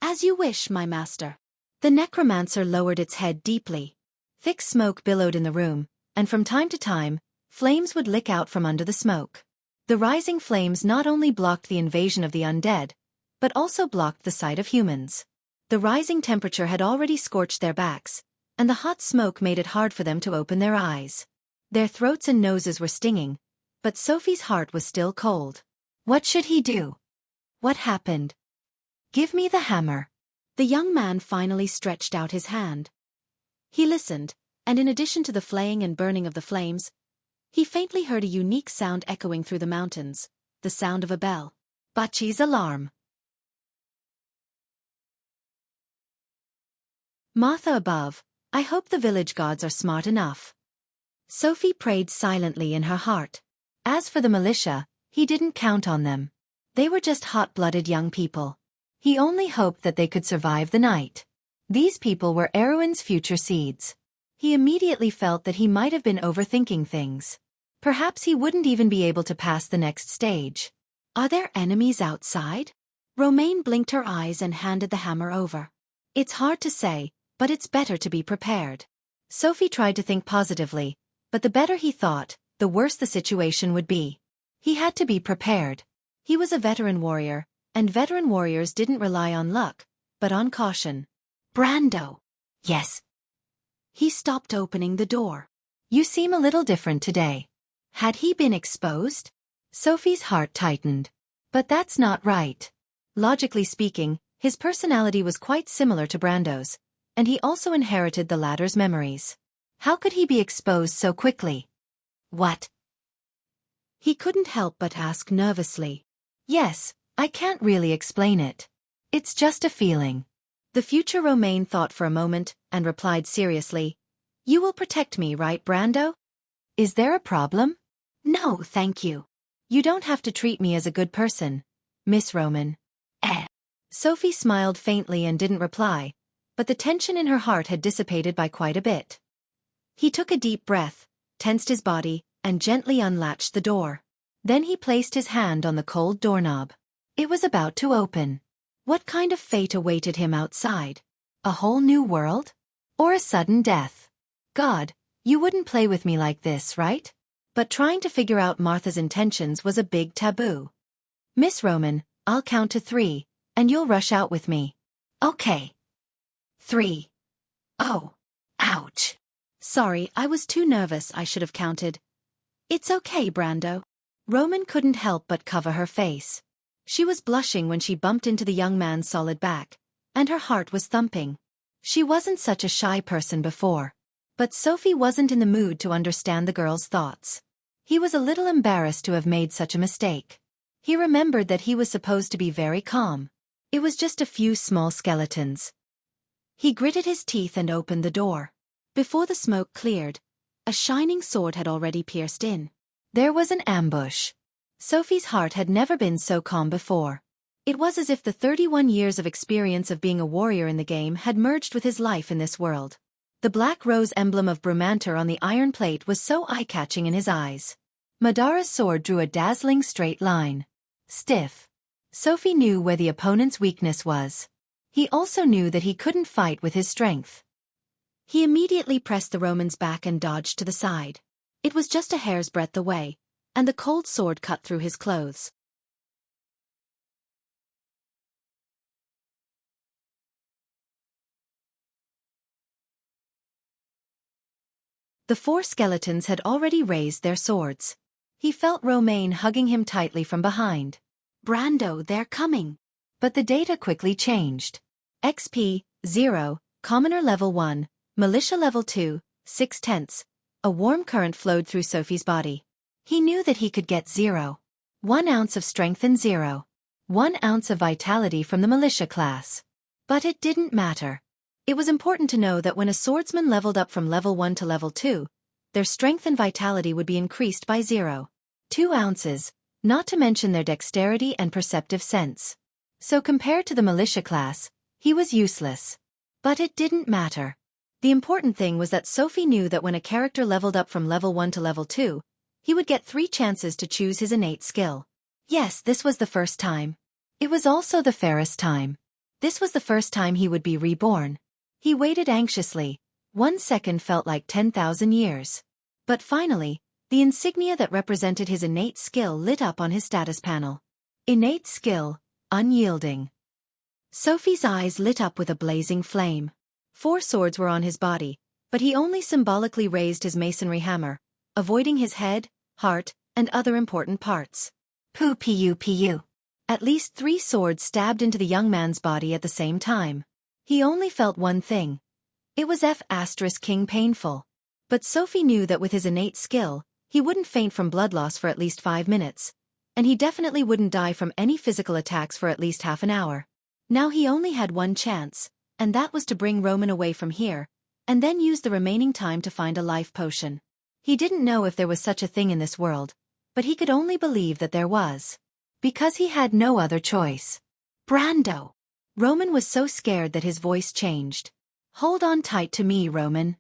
As you wish, my master. The necromancer lowered its head deeply. Thick smoke billowed in the room, and from time to time, flames would lick out from under the smoke. The rising flames not only blocked the invasion of the undead, but also blocked the sight of humans. The rising temperature had already scorched their backs, and the hot smoke made it hard for them to open their eyes. Their throats and noses were stinging, but Sophie's heart was still cold. What should he do? What happened? Give me the hammer. The young man finally stretched out his hand. He listened, and in addition to the flaying and burning of the flames, he faintly heard a unique sound echoing through the mountains, the sound of a bell. Bachi's alarm. Martha above, I hope the village gods are smart enough. Sophie prayed silently in her heart. As for the militia, he didn't count on them. They were just hot-blooded young people. He only hoped that they could survive the night. These people were Erwin's future seeds. He immediately felt that he might have been overthinking things. Perhaps he wouldn't even be able to pass the next stage. Are there enemies outside? Romaine blinked her eyes and handed the hammer over. It's hard to say, but it's better to be prepared. Sophie tried to think positively, but the better he thought, the worse the situation would be. He had to be prepared. He was a veteran warrior, and veteran warriors didn't rely on luck, but on caution. Brando. Yes. He stopped opening the door. You seem a little different today. Had he been exposed? Sophie's heart tightened. But that's not right. Logically speaking, his personality was quite similar to Brando's, and he also inherited the latter's memories. How could he be exposed so quickly? What? He couldn't help but ask nervously. Yes, I can't really explain it. It's just a feeling. The future Romaine thought for a moment and replied seriously. You will protect me, right, Brando? Is there a problem? No, thank you. You don't have to treat me as a good person, Miss Roman. Sophie smiled faintly and didn't reply, but the tension in her heart had dissipated by quite a bit. He took a deep breath, tensed his body, and gently unlatched the door. Then he placed his hand on the cold doorknob. It was about to open. What kind of fate awaited him outside? A whole new world? Or a sudden death? God, you wouldn't play with me like this, right? But trying to figure out Martha's intentions was a big taboo. Miss Roman, I'll count to 3, and you'll rush out with me. Okay. 3. Oh. Ouch. Sorry, I was too nervous. I should have counted. It's okay, Brando. Roman couldn't help but cover her face. She was blushing when she bumped into the young man's solid back, and her heart was thumping. She wasn't such a shy person before. But Sophie wasn't in the mood to understand the girl's thoughts. He was a little embarrassed to have made such a mistake. He remembered that he was supposed to be very calm. It was just a few small skeletons. He gritted his teeth and opened the door. Before the smoke cleared, a shining sword had already pierced in. There was an ambush. Sophie's heart had never been so calm before. It was as if the 31 years of experience of being a warrior in the game had merged with his life in this world. The black rose emblem of Brumanter on the iron plate was so eye-catching in his eyes. Madara's sword drew a dazzling straight line. Stiff. Sophie knew where the opponent's weakness was. He also knew that he couldn't fight with his strength. He immediately pressed the Roman's back and dodged to the side. It was just a hair's breadth away, and the cold sword cut through his clothes. The four skeletons had already raised their swords. He felt Romain hugging him tightly from behind. "Brando, they're coming." But the data quickly changed. XP, 0, Commoner level 1, Militia level 2, 6/10. A warm current flowed through Sophie's body. He knew that he could get 0. 1 ounce of strength and 0. 1 ounce of vitality from the militia class. But it didn't matter. It was important to know that when a swordsman leveled up from level 1 to level 2, their strength and vitality would be increased by 0.2 ounces, not to mention their dexterity and perceptive sense. So compared to the militia class, he was useless. But it didn't matter. The important thing was that Sophie knew that when a character leveled up from level 1 to level 2, he would get 3 chances to choose his innate skill. Yes, this was the first time. It was also the fairest time. This was the first time he would be reborn. He waited anxiously. 1 second felt like 10,000 years. But finally, the insignia that represented his innate skill lit up on his status panel. Innate skill, unyielding. Sophie's eyes lit up with a blazing flame. 4 swords were on his body, but he only symbolically raised his masonry hammer, avoiding his head, heart, and other important parts. Pu. At least 3 swords stabbed into the young man's body at the same time. He only felt one thing. It was F*King painful. But Sophie knew that with his innate skill, he wouldn't faint from blood loss for at least 5 minutes, and he definitely wouldn't die from any physical attacks for at least half an hour. Now he only had one chance, and that was to bring Roman away from here, and then use the remaining time to find a life potion. He didn't know if there was such a thing in this world, but he could only believe that there was. Because he had no other choice. Brando! Roman was so scared that his voice changed. "Hold on tight to me, Roman."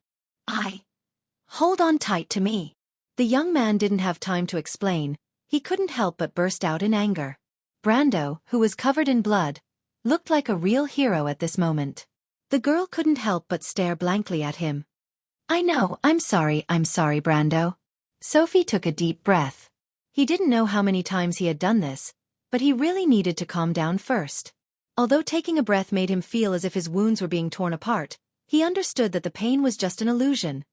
Hold on tight to me." The young man didn't have time to explain. He couldn't help but burst out in anger. Brando, who was covered in blood, looked like a real hero at this moment. The girl couldn't help but stare blankly at him. "I know, I'm sorry, Brando." Sophie took a deep breath. He didn't know how many times he had done this, but he really needed to calm down first. Although taking a breath made him feel as if his wounds were being torn apart, he understood that the pain was just an illusion.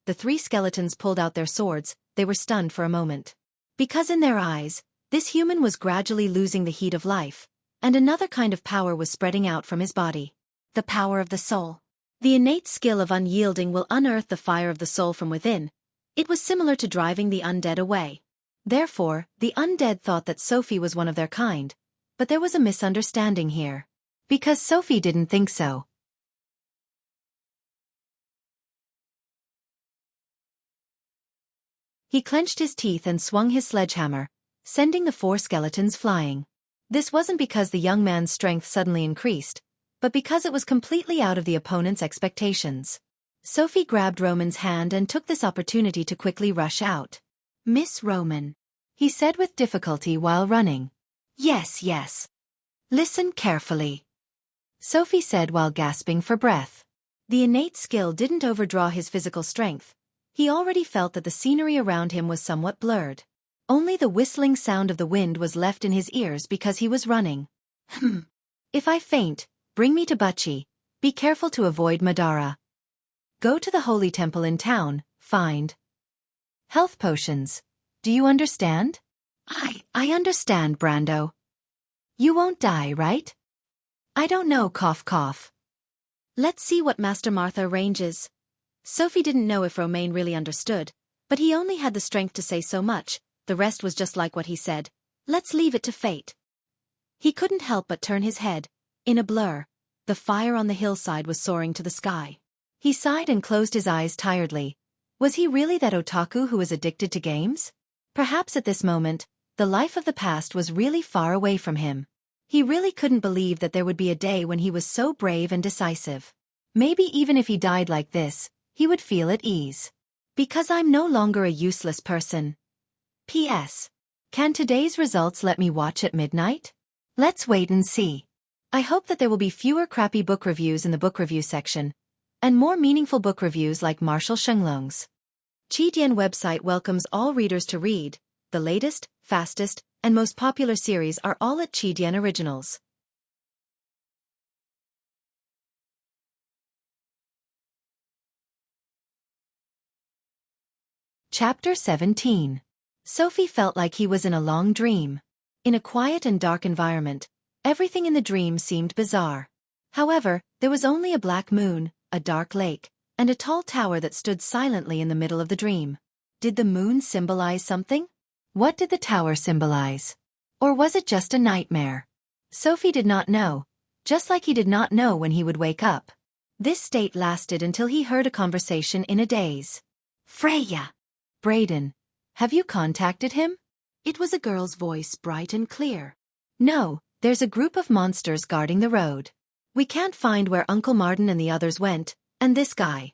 The 3 skeletons pulled out their swords. They were stunned for a moment. Because in their eyes, this human was gradually losing the heat of life, and another kind of power was spreading out from his body. The power of the soul. The innate skill of unyielding will unearth the fire of the soul from within. It was similar to driving the undead away. Therefore, the undead thought that Sophie was one of their kind, but there was a misunderstanding here. Because Sophie didn't think so. He clenched his teeth and swung his sledgehammer, sending the 4 skeletons flying. This wasn't because the young man's strength suddenly increased, but because it was completely out of the opponent's expectations. Sophie grabbed Roman's hand and took this opportunity to quickly rush out. "Miss Roman," he said with difficulty while running. Yes. Listen carefully," Sophie said while gasping for breath. The innate skill didn't overdraw his physical strength. He already felt that the scenery around him was somewhat blurred. Only the whistling sound of the wind was left in his ears because he was running. If I faint, bring me to Buchi. Be careful to avoid Madara. Go to the holy temple in town, find health potions. Do you understand?" I understand, Brando. You won't die, right?" "I don't know, cough. Let's see what Master Martha arranges." Sophie didn't know if Romain really understood, but he only had the strength to say so much. The rest was just like what he said. Let's leave it to fate. He couldn't help but turn his head. In a blur, the fire on the hillside was soaring to the sky. He sighed and closed his eyes tiredly. Was he really that otaku who was addicted to games? Perhaps at this moment, the life of the past was really far away from him. He really couldn't believe that there would be a day when he was so brave and decisive. Maybe even if he died like this, he would feel at ease. Because I'm no longer a useless person. P.S. Can today's results let me watch at midnight? Let's wait and see. I hope that there will be fewer crappy book reviews in the book review section, and more meaningful book reviews like Marshall Shenglong's. Qidian website welcomes all readers to read. The latest, fastest, and most popular series are all at Qidian Originals. Chapter 17. Sophie felt like he was in a long dream. In a quiet and dark environment, everything in the dream seemed bizarre. However, there was only a black moon, a dark lake, and a tall tower that stood silently in the middle of the dream. Did the moon symbolize something? What did the tower symbolize? Or was it just a nightmare? Sophie did not know, just like he did not know when he would wake up. This state lasted until he heard a conversation in a daze. Freya! Brayden, have you contacted him? It was a girl's voice, bright and clear. No, there's a group of monsters guarding the road. We can't find where Uncle Martin and the others went, and this guy.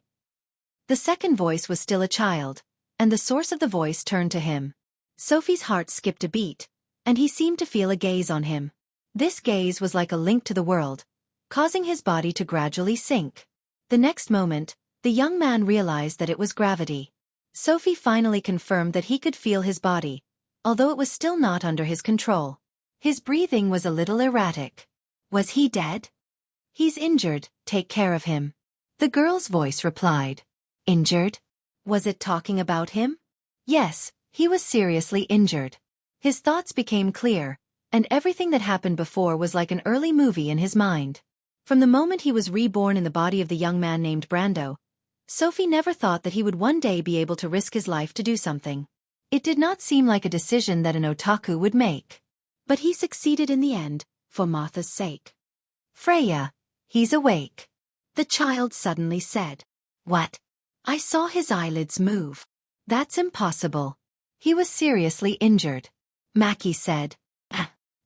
The second voice was still a child, and the source of the voice turned to him. Sophie's heart skipped a beat, and he seemed to feel a gaze on him. This gaze was like a link to the world, causing his body to gradually sink. The next moment, the young man realized that it was gravity. Sophie finally confirmed that he could feel his body, although it was still not under his control. His breathing was a little erratic. Was he dead? He's injured, take care of him. The girl's voice replied. Injured? Was it talking about him? Yes, he was seriously injured. His thoughts became clear, and everything that happened before was like an early movie in his mind. From the moment he was reborn in the body of the young man named Brando, Sophie never thought that he would one day be able to risk his life to do something. It did not seem like a decision that an otaku would make. But he succeeded in the end, for Martha's sake. Freya, he's awake. The child suddenly said. What? I saw his eyelids move. That's impossible. He was seriously injured. Mackie said.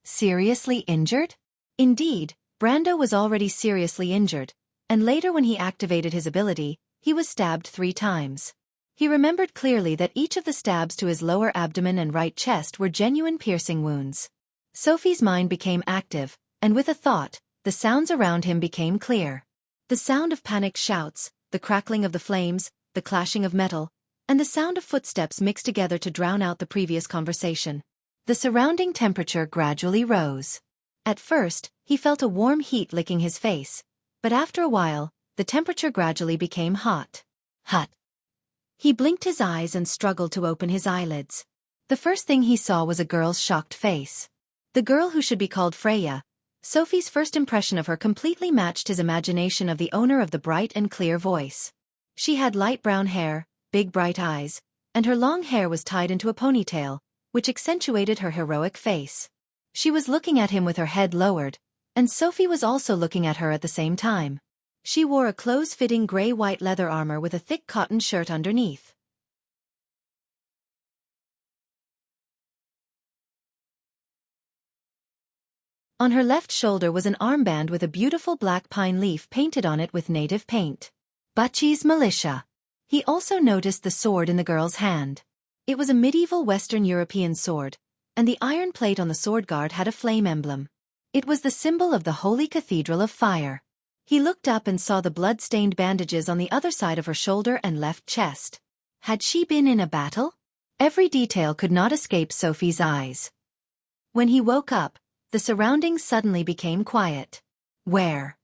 Seriously injured? Indeed, Brando was already seriously injured, and later when he activated his ability, he was stabbed 3 times. He remembered clearly that each of the stabs to his lower abdomen and right chest were genuine piercing wounds. Sophie's mind became active, and with a thought, the sounds around him became clear. The sound of panicked shouts, the crackling of the flames, the clashing of metal, and the sound of footsteps mixed together to drown out the previous conversation. The surrounding temperature gradually rose. At first, he felt a warm heat licking his face, but after a while, the temperature gradually became hot. Hot. He blinked his eyes and struggled to open his eyelids. The first thing he saw was a girl's shocked face. The girl who should be called Freya. Sophie's first impression of her completely matched his imagination of the owner of the bright and clear voice. She had light brown hair, big bright eyes, and her long hair was tied into a ponytail, which accentuated her heroic face. She was looking at him with her head lowered, and Sophie was also looking at her at the same time. She wore a close-fitting gray-white leather armor with a thick cotton shirt underneath. On her left shoulder was an armband with a beautiful black pine leaf painted on it with native paint. Butchie's militia. He also noticed the sword in the girl's hand. It was a medieval Western European sword, and the iron plate on the sword guard had a flame emblem. It was the symbol of the Holy Cathedral of Fire. He looked up and saw the blood-stained bandages on the other side of her shoulder and left chest. Had she been in a battle? Every detail could not escape Sophie's eyes. When he woke up, the surroundings suddenly became quiet. Where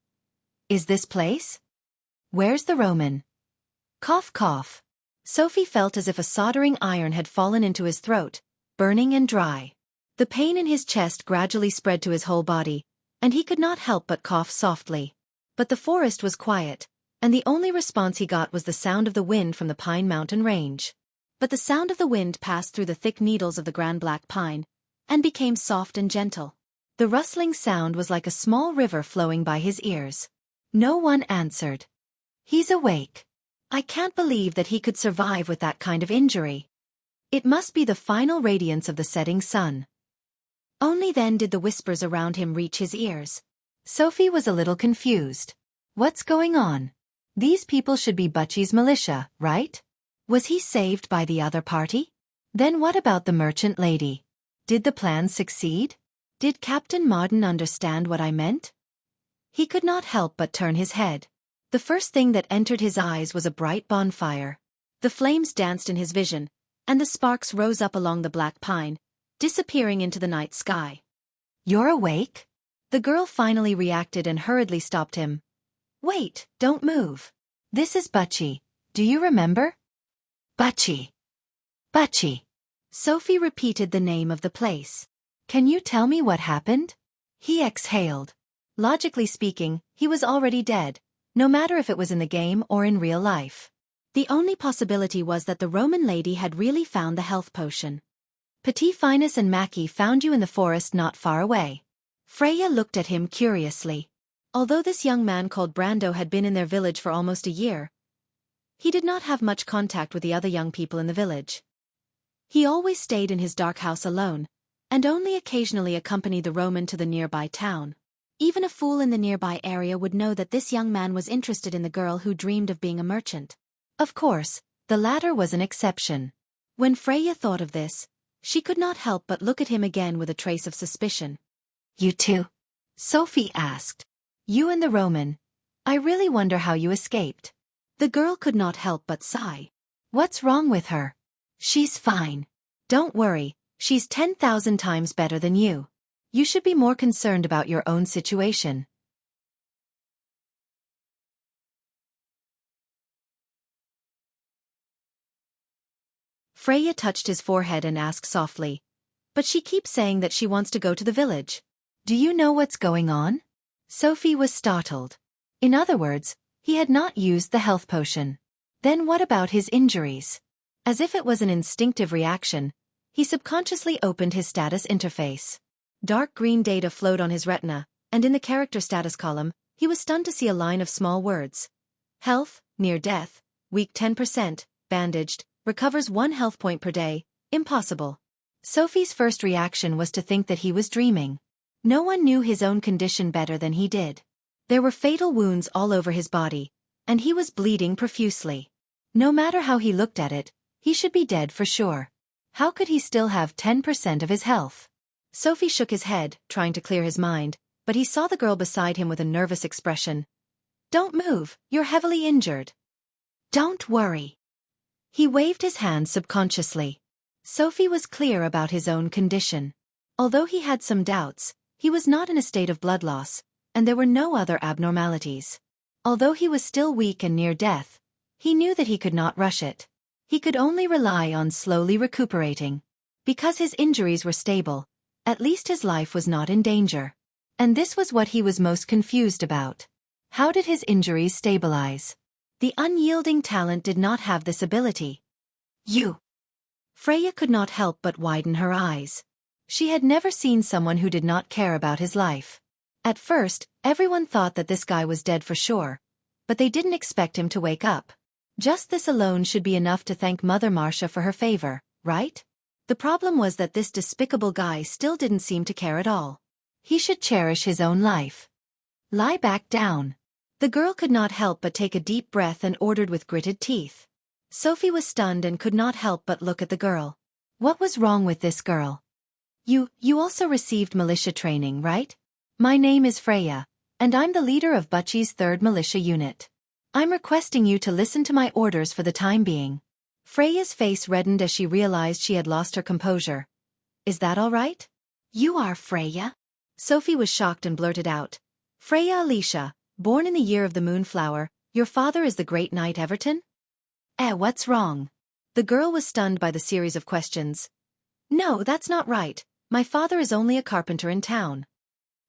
is this place? Where's the Roman? Cough cough. Sophie felt as if a soldering iron had fallen into his throat, burning and dry. The pain in his chest gradually spread to his whole body, and he could not help but cough softly. But the forest was quiet, and the only response he got was the sound of the wind from the Pine Mountain range. But the sound of the wind passed through the thick needles of the grand black pine, and became soft and gentle. The rustling sound was like a small river flowing by his ears. No one answered. He's awake. I can't believe that he could survive with that kind of injury. It must be the final radiance of the setting sun. Only then did the whispers around him reach his ears. Sophie was a little confused. What's going on? These people should be Butchie's militia, right? Was he saved by the other party? Then what about the merchant lady? Did the plan succeed? Did Captain Martin understand what I meant? He could not help but turn his head. The first thing that entered his eyes was a bright bonfire. The flames danced in his vision, and the sparks rose up along the black pine, disappearing into the night sky. "You're awake?" The girl finally reacted and hurriedly stopped him. "Wait, don't move. This is Buchi. Do you remember?" "Buchi. Buchi." Sophie repeated the name of the place. "Can you tell me what happened?" He exhaled. Logically speaking, he was already dead, no matter if it was in the game or in real life. The only possibility was that the Roman lady had really found the health potion. Petit Finus and Mackie found you in the forest not far away. Freya looked at him curiously. Although this young man called Brando had been in their village for almost a year, he did not have much contact with the other young people in the village. He always stayed in his dark house alone, and only occasionally accompanied the Roman to the nearby town. Even a fool in the nearby area would know that this young man was interested in the girl who dreamed of being a merchant. Of course, the latter was an exception. When Freya thought of this, she could not help but look at him again with a trace of suspicion. "You too?" Sophie asked. "You and the Roman. I really wonder how you escaped." The girl could not help but sigh. "What's wrong with her?" "She's fine. Don't worry, she's 10,000 times better than you. You should be more concerned about your own situation." Freya touched his forehead and asked softly, "But she keeps saying that she wants to go to the village. Do you know what's going on?" Sophie was startled. In other words, he had not used the health potion. Then what about his injuries? As if it was an instinctive reaction, he subconsciously opened his status interface. Dark green data flowed on his retina, and in the character status column, he was stunned to see a line of small words. Health, near death, weak 10%, bandaged, recovers 1 health point per day, impossible. Sophie's first reaction was to think that he was dreaming. No one knew his own condition better than he did. There were fatal wounds all over his body, and he was bleeding profusely. No matter how he looked at it, he should be dead for sure. How could he still have 10% of his health? Sophie shook his head, trying to clear his mind, but he saw the girl beside him with a nervous expression. "Don't move, you're heavily injured." "Don't worry." He waved his hand subconsciously. Sophie was clear about his own condition. Although he had some doubts, he was not in a state of blood loss, and there were no other abnormalities. Although he was still weak and near death, he knew that he could not rush it. He could only rely on slowly recuperating. Because his injuries were stable, at least his life was not in danger. And this was what he was most confused about. How did his injuries stabilize? The unyielding talent did not have this ability. "You." Freya could not help but widen her eyes. She had never seen someone who did not care about his life. At first, everyone thought that this guy was dead for sure, but they didn't expect him to wake up. Just this alone should be enough to thank Mother Marcia for her favor, right? The problem was that this despicable guy still didn't seem to care at all. He should cherish his own life. "Lie back down." The girl could not help but take a deep breath and ordered with gritted teeth. Sophie was stunned and could not help but look at the girl. What was wrong with this girl? You also received militia training, right? My name is Freya, and I'm the leader of Buchi's 3rd militia unit. I'm requesting you to listen to my orders for the time being." Freya's face reddened as she realized she had lost her composure. "Is that all right?" "You are Freya?" Sophie was shocked and blurted out. "Freya Alicia, born in the year of the moonflower, your father is the great knight Everton?" What's wrong?" The girl was stunned by the series of questions. "No, that's not right. My father is only a carpenter in town."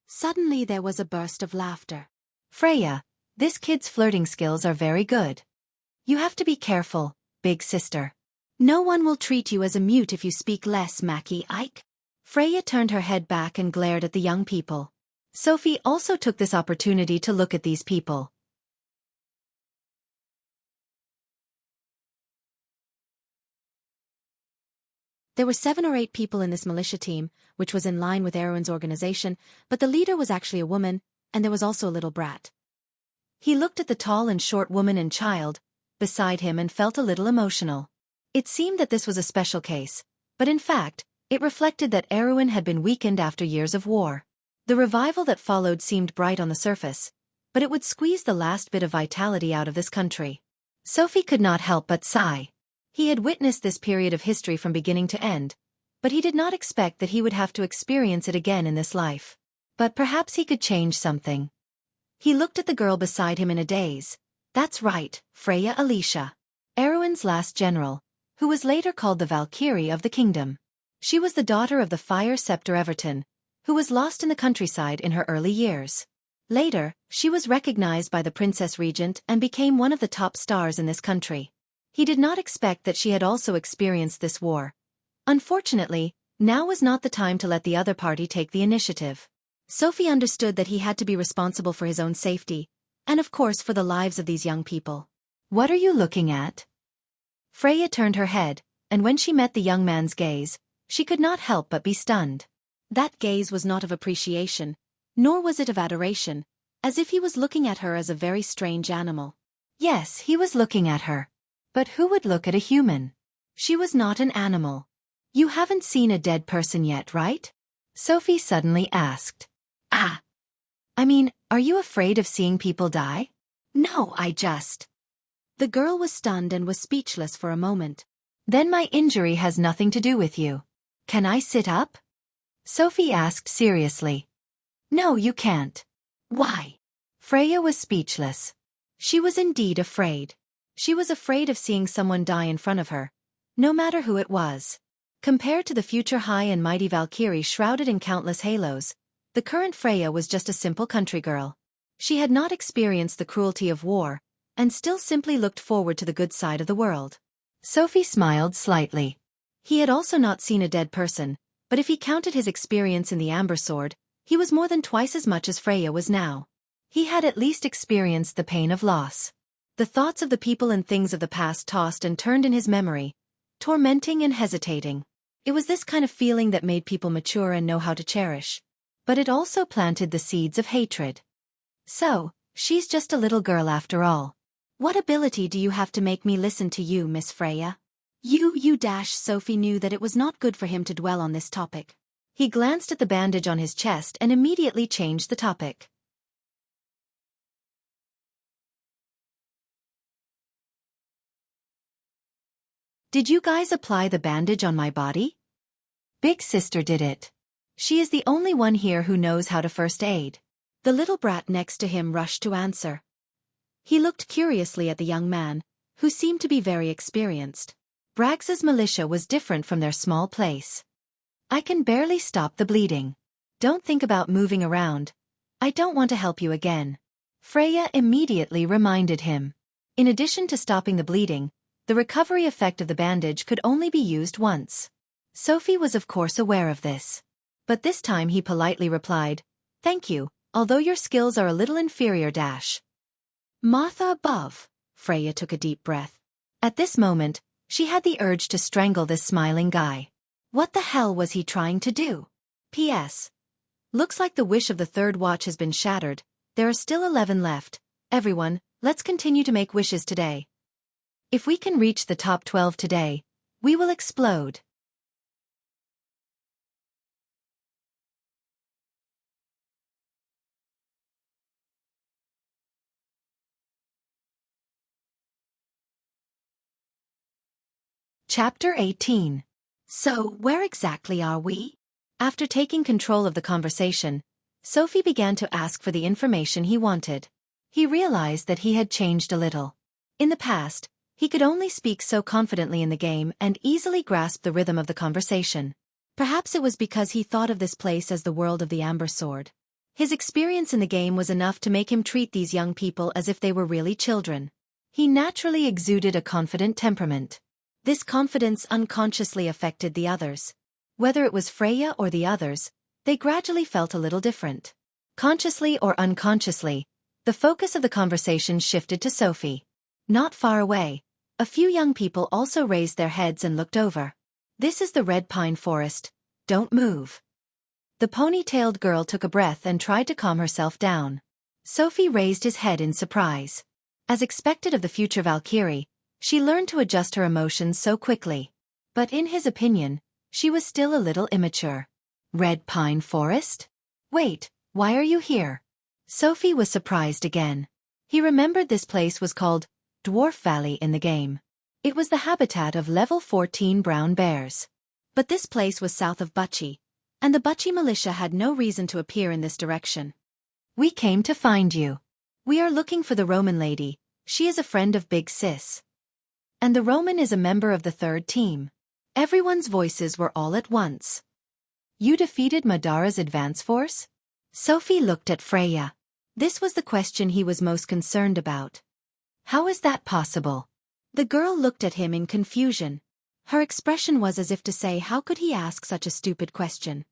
Suddenly there was a burst of laughter. "Freya, this kid's flirting skills are very good. You have to be careful, big sister. No one will treat you as a mute if you speak less, Mackie Ike." Freya turned her head back and glared at the young people. Sophie also took this opportunity to look at these people. There were 7 or 8 people in this militia team, which was in line with Erwin's organization, but the leader was actually a woman, and there was also a little brat. He looked at the tall and short woman and child beside him and felt a little emotional. It seemed that this was a special case, but in fact, it reflected that Erwin had been weakened after years of war. The revival that followed seemed bright on the surface, but it would squeeze the last bit of vitality out of this country. Sophie could not help but sigh. He had witnessed this period of history from beginning to end, but he did not expect that he would have to experience it again in this life. But perhaps he could change something. He looked at the girl beside him in a daze. That's right, Freya Alicia. Erwin's last general, who was later called the Valkyrie of the kingdom. She was the daughter of the Fire Scepter Everton, who was lost in the countryside in her early years. Later, she was recognized by the Princess Regent and became one of the top stars in this country. He did not expect that she had also experienced this war. Unfortunately, now was not the time to let the other party take the initiative. Sophie understood that he had to be responsible for his own safety, and of course for the lives of these young people. What are you looking at? Freya turned her head, and when she met the young man's gaze, she could not help but be stunned. That gaze was not of appreciation, nor was it of adoration, as if he was looking at her as a very strange animal. Yes, he was looking at her. But who would look at a human? She was not an animal. You haven't seen a dead person yet, right? Sophie suddenly asked. Ah. I mean, are you afraid of seeing people die? No, I just... The girl was stunned and was speechless for a moment. Then my injury has nothing to do with you. Can I sit up? Sophie asked seriously. No, you can't. Why? Freya was speechless. She was indeed afraid. She was afraid of seeing someone die in front of her, no matter who it was. Compared to the future high and mighty Valkyrie shrouded in countless halos, the current Freya was just a simple country girl. She had not experienced the cruelty of war, and still simply looked forward to the good side of the world. Sophie smiled slightly. He had also not seen a dead person, but if he counted his experience in the Amber Sword, he was more than twice as much as Freya was now. He had at least experienced the pain of loss. The thoughts of the people and things of the past tossed and turned in his memory, tormenting and hesitating. It was this kind of feeling that made people mature and know how to cherish. But it also planted the seeds of hatred. So, she's just a little girl after all. What ability do you have to make me listen to you, Miss Freya? Sophie knew that it was not good for him to dwell on this topic. He glanced at the bandage on his chest and immediately changed the topic. Did you guys apply the bandage on my body? Big sister did it. She is the only one here who knows how to first aid. The little brat next to him rushed to answer. He looked curiously at the young man, who seemed to be very experienced. Braggs's militia was different from their small place. I can barely stop the bleeding. Don't think about moving around. I don't want to help you again. Freya immediately reminded him. In addition to stopping the bleeding, the recovery effect of the bandage could only be used once. Sophie was of course aware of this. But this time he politely replied, Thank you, although your skills are a little inferior. Martha above. Freya took a deep breath. At this moment, she had the urge to strangle this smiling guy. What the hell was he trying to do? P.S. Looks like the wish of the third watch has been shattered. There are still 11 left. Everyone, let's continue to make wishes today. If we can reach the top 12 today, we will explode. Chapter 18. So, where exactly are we? After taking control of the conversation, Sophie began to ask for the information he wanted. He realized that he had changed a little. In the past, he could only speak so confidently in the game and easily grasp the rhythm of the conversation. Perhaps it was because he thought of this place as the world of the Amber Sword. His experience in the game was enough to make him treat these young people as if they were really children. He naturally exuded a confident temperament. This confidence unconsciously affected the others. Whether it was Freya or the others, they gradually felt a little different. Consciously or unconsciously, the focus of the conversation shifted to Sophie. Not far away, a few young people also raised their heads and looked over. This is the Red Pine Forest. Don't move. The pony-tailed girl took a breath and tried to calm herself down. Sophie raised his head in surprise. As expected of the future Valkyrie, she learned to adjust her emotions so quickly. But in his opinion, she was still a little immature. Red Pine Forest? Wait, Why are you here? Sophie was surprised again. He remembered this place was called Dwarf Valley in the game. It was the habitat of level 14 brown bears. But this place was south of Buchi, and the Buchi militia had no reason to appear in this direction. We came to find you. We are looking for the Roman lady. She is a friend of Big Sis. And the Roman is a member of the third team. Everyone's voices were all at once. You defeated Madara's advance force? Sophie looked at Freya. This was the question he was most concerned about. How is that possible? The girl looked at him in confusion. Her expression was as if to say, how could he ask such a stupid question?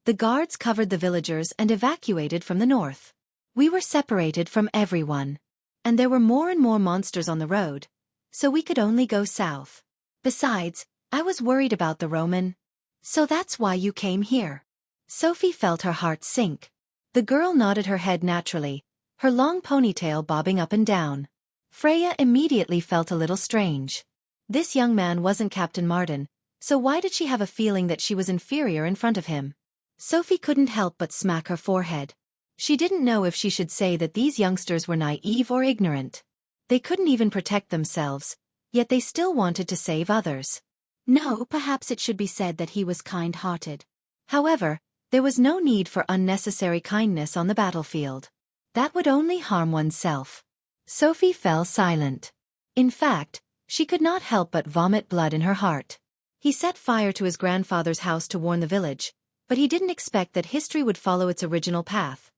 The guards covered the villagers and evacuated from the north. We were separated from everyone. And there were more and more monsters on the road, so we could only go south. Besides, I was worried about the Roman. So that's why you came here. Sophie felt her heart sink. The girl nodded her head naturally, her long ponytail bobbing up and down. Freya immediately felt a little strange. This young man wasn't Captain Martin, so why did she have a feeling that she was inferior in front of him? Sophie couldn't help but smack her forehead. She didn't know if she should say that these youngsters were naive or ignorant. They couldn't even protect themselves, yet they still wanted to save others. No, perhaps it should be said that he was kind-hearted. However, there was no need for unnecessary kindness on the battlefield. That would only harm oneself. Sophie fell silent. In fact, she could not help but vomit blood in her heart. He set fire to his grandfather's house to warn the village, but he didn't expect that history would follow its original path.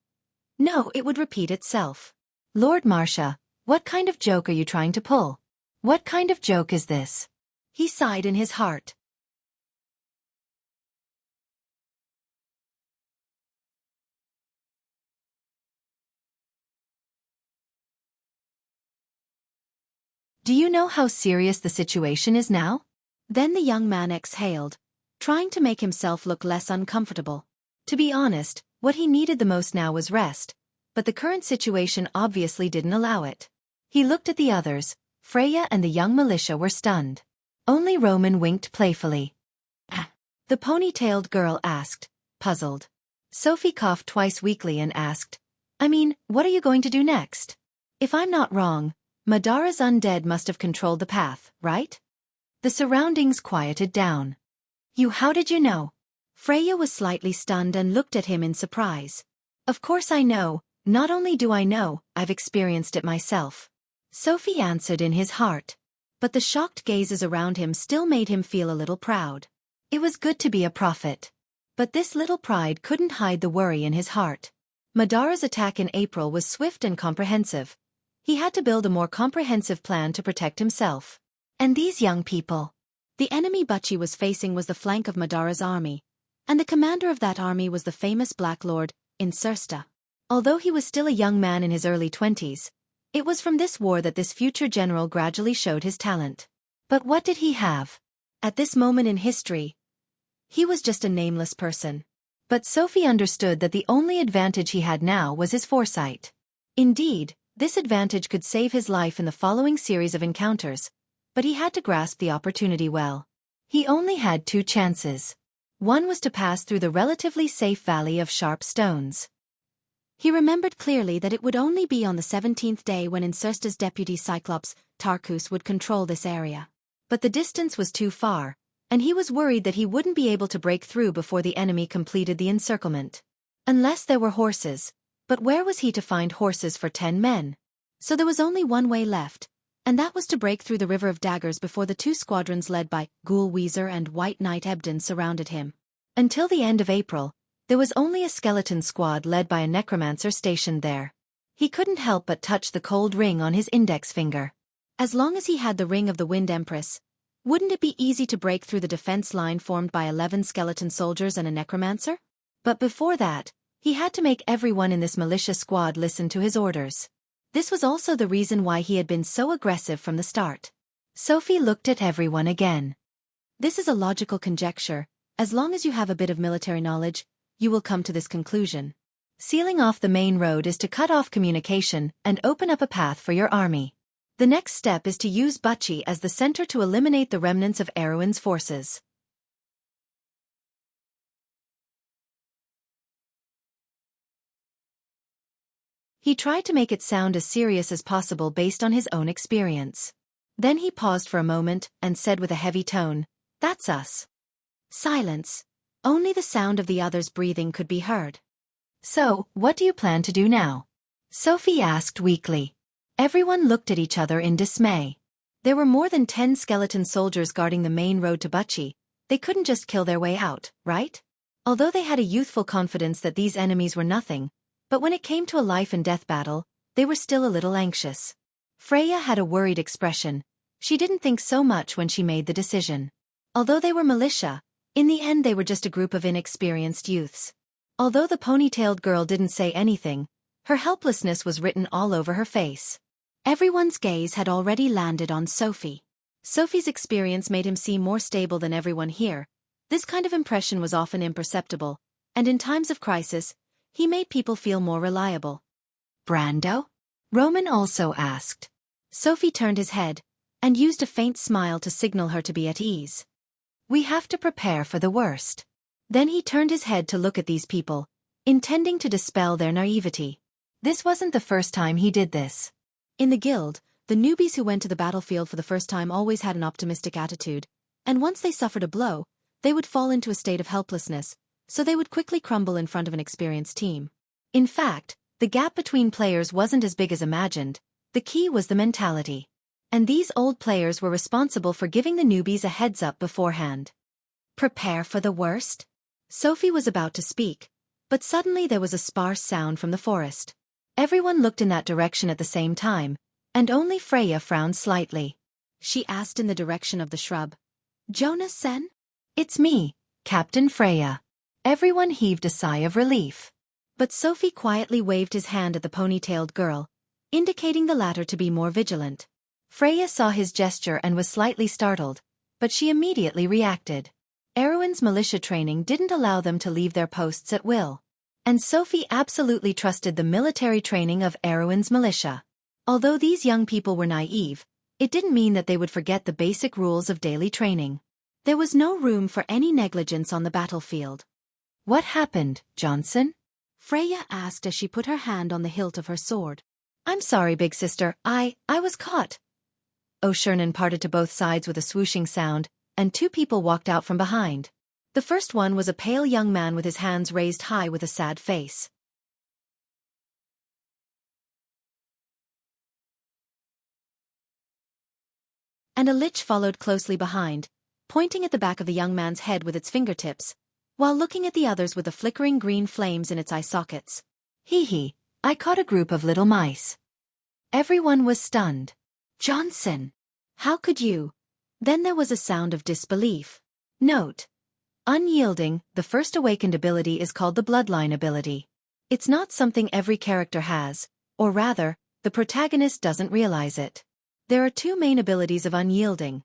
No, it would repeat itself. Lord Marcia, what kind of joke are you trying to pull? What kind of joke is this? He sighed in his heart. Do you know how serious the situation is now? Then the young man exhaled, trying to make himself look less uncomfortable. To be honest, what he needed the most now was rest, but the current situation obviously didn't allow it. He looked at the others. Freya and the young militia were stunned. Only Roman winked playfully. The ponytailed girl asked, puzzled. Sophie coughed twice weakly and asked, what are you going to do next? If I'm not wrong, Madara's undead must have controlled the path, right? The surroundings quieted down. How did you know? Freya was slightly stunned and looked at him in surprise. Of course I know, not only do I know, I've experienced it myself. Sophie answered in his heart. But the shocked gazes around him still made him feel a little proud. It was good to be a prophet. But this little pride couldn't hide the worry in his heart. Madara's attack in April was swift and comprehensive. He had to build a more comprehensive plan to protect himself. And these young people. The enemy Buchi was facing was the flank of Madara's army, and the commander of that army was the famous Black Lord, Xianxia. Although he was still a young man in his early 20s, it was from this war that this future general gradually showed his talent. But what did he have? At this moment in history, he was just a nameless person. But Sophie understood that the only advantage he had now was his foresight. Indeed, this advantage could save his life in the following series of encounters, but he had to grasp the opportunity well. He only had two chances. One was to pass through the relatively safe valley of sharp stones. He remembered clearly that it would only be on the 17th day when Xianxia's deputy Cyclops, Tarkus, would control this area. But the distance was too far, and he was worried that he wouldn't be able to break through before the enemy completed the encirclement. Unless there were horses. But where was he to find horses for 10 men? So there was only one way left, and that was to break through the River of Daggers before the two squadrons led by Ghoul Weezer and White Knight Ebden surrounded him. Until the end of April, there was only a skeleton squad led by a necromancer stationed there. He couldn't help but touch the cold ring on his index finger. As long as he had the Ring of the Wind Empress, wouldn't it be easy to break through the defense line formed by 11 skeleton soldiers and a necromancer? But before that, he had to make everyone in this militia squad listen to his orders. This was also the reason why he had been so aggressive from the start. Sophie looked at everyone again. This is a logical conjecture. As long as you have a bit of military knowledge, you will come to this conclusion. Sealing off the main road is to cut off communication and open up a path for your army. The next step is to use Buchi as the center to eliminate the remnants of Erwin's forces. He tried to make it sound as serious as possible based on his own experience. Then he paused for a moment and said with a heavy tone, "That's us." Silence. Only the sound of the others' breathing could be heard. "So, what do you plan to do now?" Sophie asked weakly. Everyone looked at each other in dismay. There were more than 10 skeleton soldiers guarding the main road to Buchi. They couldn't just kill their way out, right? Although they had a youthful confidence that these enemies were nothing, but when it came to a life-and-death battle, they were still a little anxious. Freya had a worried expression. She didn't think so much when she made the decision. Although they were militia, in the end they were just a group of inexperienced youths. Although the ponytailed girl didn't say anything, her helplessness was written all over her face. Everyone's gaze had already landed on Sophie. Sophie's experience made him seem more stable than everyone here. This kind of impression was often imperceptible, and in times of crisis, he made people feel more reliable. "Brando?" Roman also asked. Sophie turned his head, and used a faint smile to signal her to be at ease. "We have to prepare for the worst." Then he turned his head to look at these people, intending to dispel their naivety. This wasn't the first time he did this. In the guild, the newbies who went to the battlefield for the first time always had an optimistic attitude, and once they suffered a blow, they would fall into a state of helplessness, so they would quickly crumble in front of an experienced team. In fact, the gap between players wasn't as big as imagined. The key was the mentality. And these old players were responsible for giving the newbies a heads-up beforehand. "Prepare for the worst?" Sophie was about to speak, but suddenly there was a sparse sound from the forest. Everyone looked in that direction at the same time, and only Freya frowned slightly. She asked in the direction of the shrub, "Jonas-sen?" "It's me, Captain Freya." Everyone heaved a sigh of relief. But Sophie quietly waved his hand at the ponytailed girl, indicating the latter to be more vigilant. Freya saw his gesture and was slightly startled, but she immediately reacted. Erwin's militia training didn't allow them to leave their posts at will. And Sophie absolutely trusted the military training of Erwin's militia. Although these young people were naive, it didn't mean that they would forget the basic rules of daily training. There was no room for any negligence on the battlefield. "What happened, Johnson?" Freya asked as she put her hand on the hilt of her sword. "I'm sorry, big sister, I was caught." O'Shernan parted to both sides with a swooshing sound, and 2 people walked out from behind. The first one was a pale young man with his hands raised high with a sad face. And a lich followed closely behind, pointing at the back of the young man's head with its fingertips, while looking at the others with the flickering green flames in its eye sockets. "Hee, I caught a group of little mice." Everyone was stunned. "Johnson! How could you?" Then there was a sound of disbelief. Note: Unyielding, the first awakened ability is called the Bloodline ability. It's not something every character has, or rather, the protagonist doesn't realize it. There are 2 main abilities of Unyielding.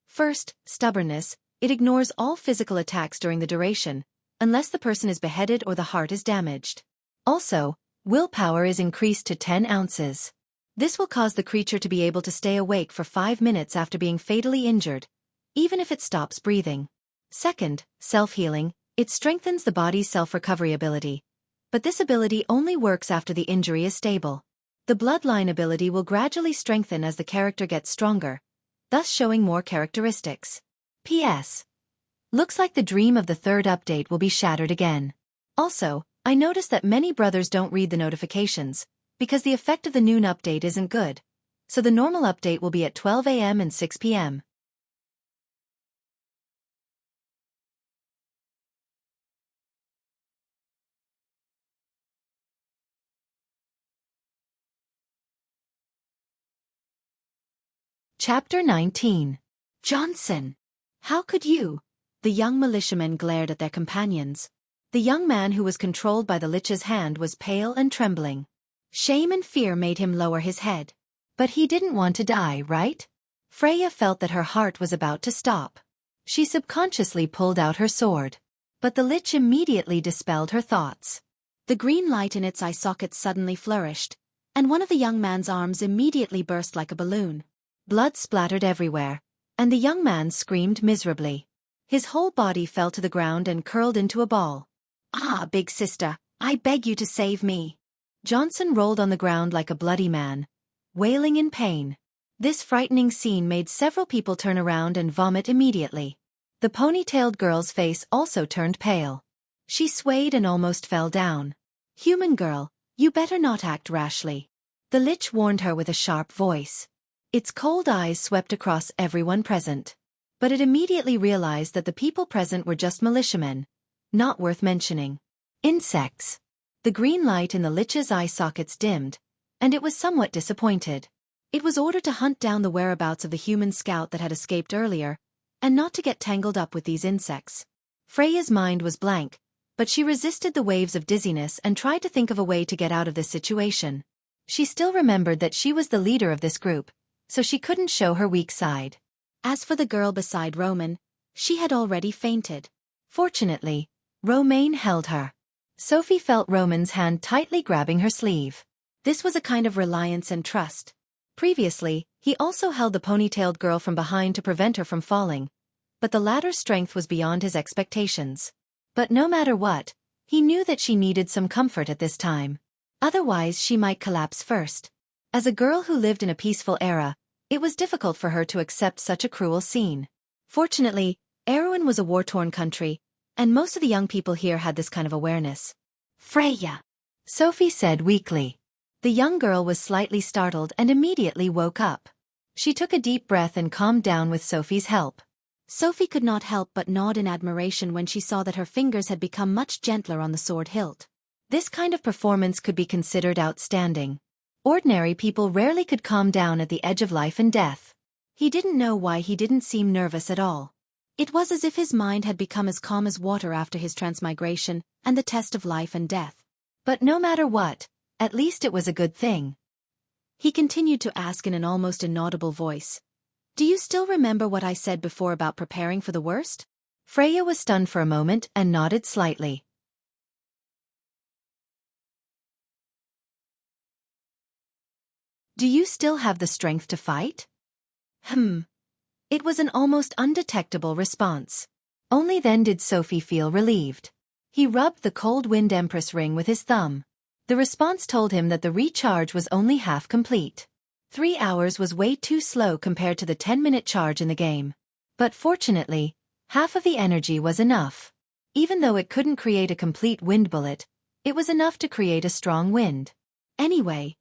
First, Stubbornness. It ignores all physical attacks during the duration, unless the person is beheaded or the heart is damaged. Also, Willpower is increased to 10 ounces. This will cause the creature to be able to stay awake for 5 minutes after being fatally injured, even if it stops breathing. Second, Self-Healing. It strengthens the body's self-recovery ability. But this ability only works after the injury is stable. The Bloodline ability will gradually strengthen as the character gets stronger, thus showing more characteristics. P.S. Looks like the dream of the 3rd update will be shattered again. Also, I noticed that many brothers don't read the notifications, because the effect of the noon update isn't good. So the normal update will be at 12 a.m. and 6 p.m. Chapter 19. Johnson! How could you? The young militiamen glared at their companions. The young man who was controlled by the lich's hand was pale and trembling. Shame and fear made him lower his head. But he didn't want to die, right? Freya felt that her heart was about to stop. She subconsciously pulled out her sword. But the lich immediately dispelled her thoughts. The green light in its eye sockets suddenly flourished, and one of the young man's arms immediately burst like a balloon. Blood splattered everywhere, and the young man screamed miserably. His whole body fell to the ground and curled into a ball. "Ah, big sister, I beg you to save me." Johnson rolled on the ground like a bloody man, wailing in pain. This frightening scene made several people turn around and vomit immediately. The ponytailed girl's face also turned pale. She swayed and almost fell down. "Human girl, you better not act rashly," the lich warned her with a sharp voice. Its cold eyes swept across everyone present. But it immediately realized that the people present were just militiamen, not worth mentioning. Insects. The green light in the lich's eye sockets dimmed, and it was somewhat disappointed. It was ordered to hunt down the whereabouts of the human scout that had escaped earlier, and not to get tangled up with these insects. Freya's mind was blank, but she resisted the waves of dizziness and tried to think of a way to get out of this situation. She still remembered that she was the leader of this group, so she couldn't show her weak side. As for the girl beside Roman, she had already fainted. Fortunately, Romaine held her. Sophie felt Roman's hand tightly grabbing her sleeve. This was a kind of reliance and trust. Previously, he also held the ponytailed girl from behind to prevent her from falling, but the latter's strength was beyond his expectations. But no matter what, he knew that she needed some comfort at this time. Otherwise she might collapse first. As a girl who lived in a peaceful era, it was difficult for her to accept such a cruel scene. Fortunately, Erewhon was a war-torn country, and most of the young people here had this kind of awareness. "Freya," Sophie said weakly. The young girl was slightly startled and immediately woke up. She took a deep breath and calmed down with Sophie's help. Sophie could not help but nod in admiration when she saw that her fingers had become much gentler on the sword hilt. This kind of performance could be considered outstanding. Ordinary people rarely could calm down at the edge of life and death. He didn't know why he didn't seem nervous at all. It was as if his mind had become as calm as water after his transmigration and the test of life and death. But no matter what, at least it was a good thing. He continued to ask in an almost inaudible voice, "Do you still remember what I said before about preparing for the worst?" Freya was stunned for a moment and nodded slightly. "Do you still have the strength to fight?" It was an almost undetectable response. Only then did Sophie feel relieved. He rubbed the cold Wind Empress ring with his thumb. The response told him that the recharge was only half complete. 3 hours was way too slow compared to the 10-minute charge in the game. But fortunately, half of the energy was enough. Even though it couldn't create a complete wind bullet, it was enough to create a strong wind. Anyway,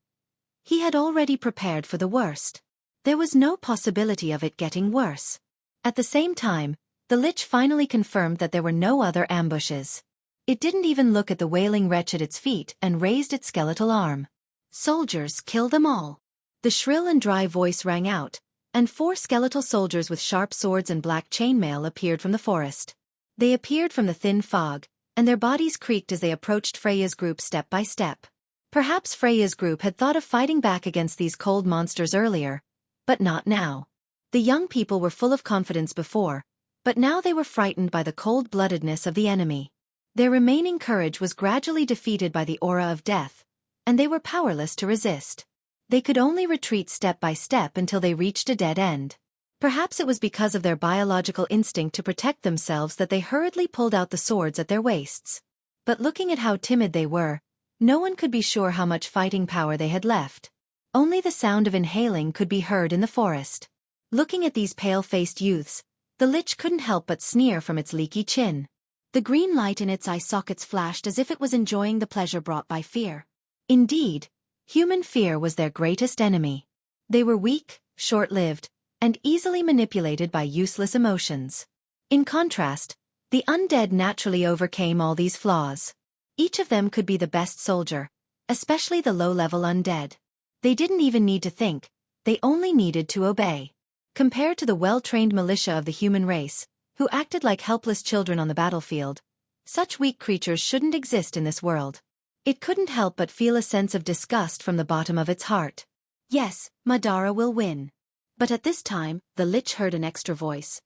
he had already prepared for the worst. There was no possibility of it getting worse. At the same time, the lich finally confirmed that there were no other ambushes. It didn't even look at the wailing wretch at its feet and raised its skeletal arm. "Soldiers, kill them all." The shrill and dry voice rang out, and 4 skeletal soldiers with sharp swords and black chainmail appeared from the forest. They appeared from the thin fog, and their bodies creaked as they approached Freya's group step by step. Perhaps Freya's group had thought of fighting back against these cold monsters earlier, but not now. The young people were full of confidence before, but now they were frightened by the cold-bloodedness of the enemy. Their remaining courage was gradually defeated by the aura of death, and they were powerless to resist. They could only retreat step by step until they reached a dead end. Perhaps it was because of their biological instinct to protect themselves that they hurriedly pulled out the swords at their waists. But looking at how timid they were, no one could be sure how much fighting power they had left. Only the sound of inhaling could be heard in the forest. Looking at these pale-faced youths, the lich couldn't help but sneer from its leaky chin. The green light in its eye sockets flashed as if it was enjoying the pleasure brought by fear. Indeed, human fear was their greatest enemy. They were weak, short-lived, and easily manipulated by useless emotions. In contrast, the undead naturally overcame all these flaws. Each of them could be the best soldier, especially the low-level undead. They didn't even need to think, they only needed to obey. Compared to the well-trained militia of the human race, who acted like helpless children on the battlefield, such weak creatures shouldn't exist in this world. It couldn't help but feel a sense of disgust from the bottom of its heart. Yes, Madara will win. But at this time, the lich heard an extra voice.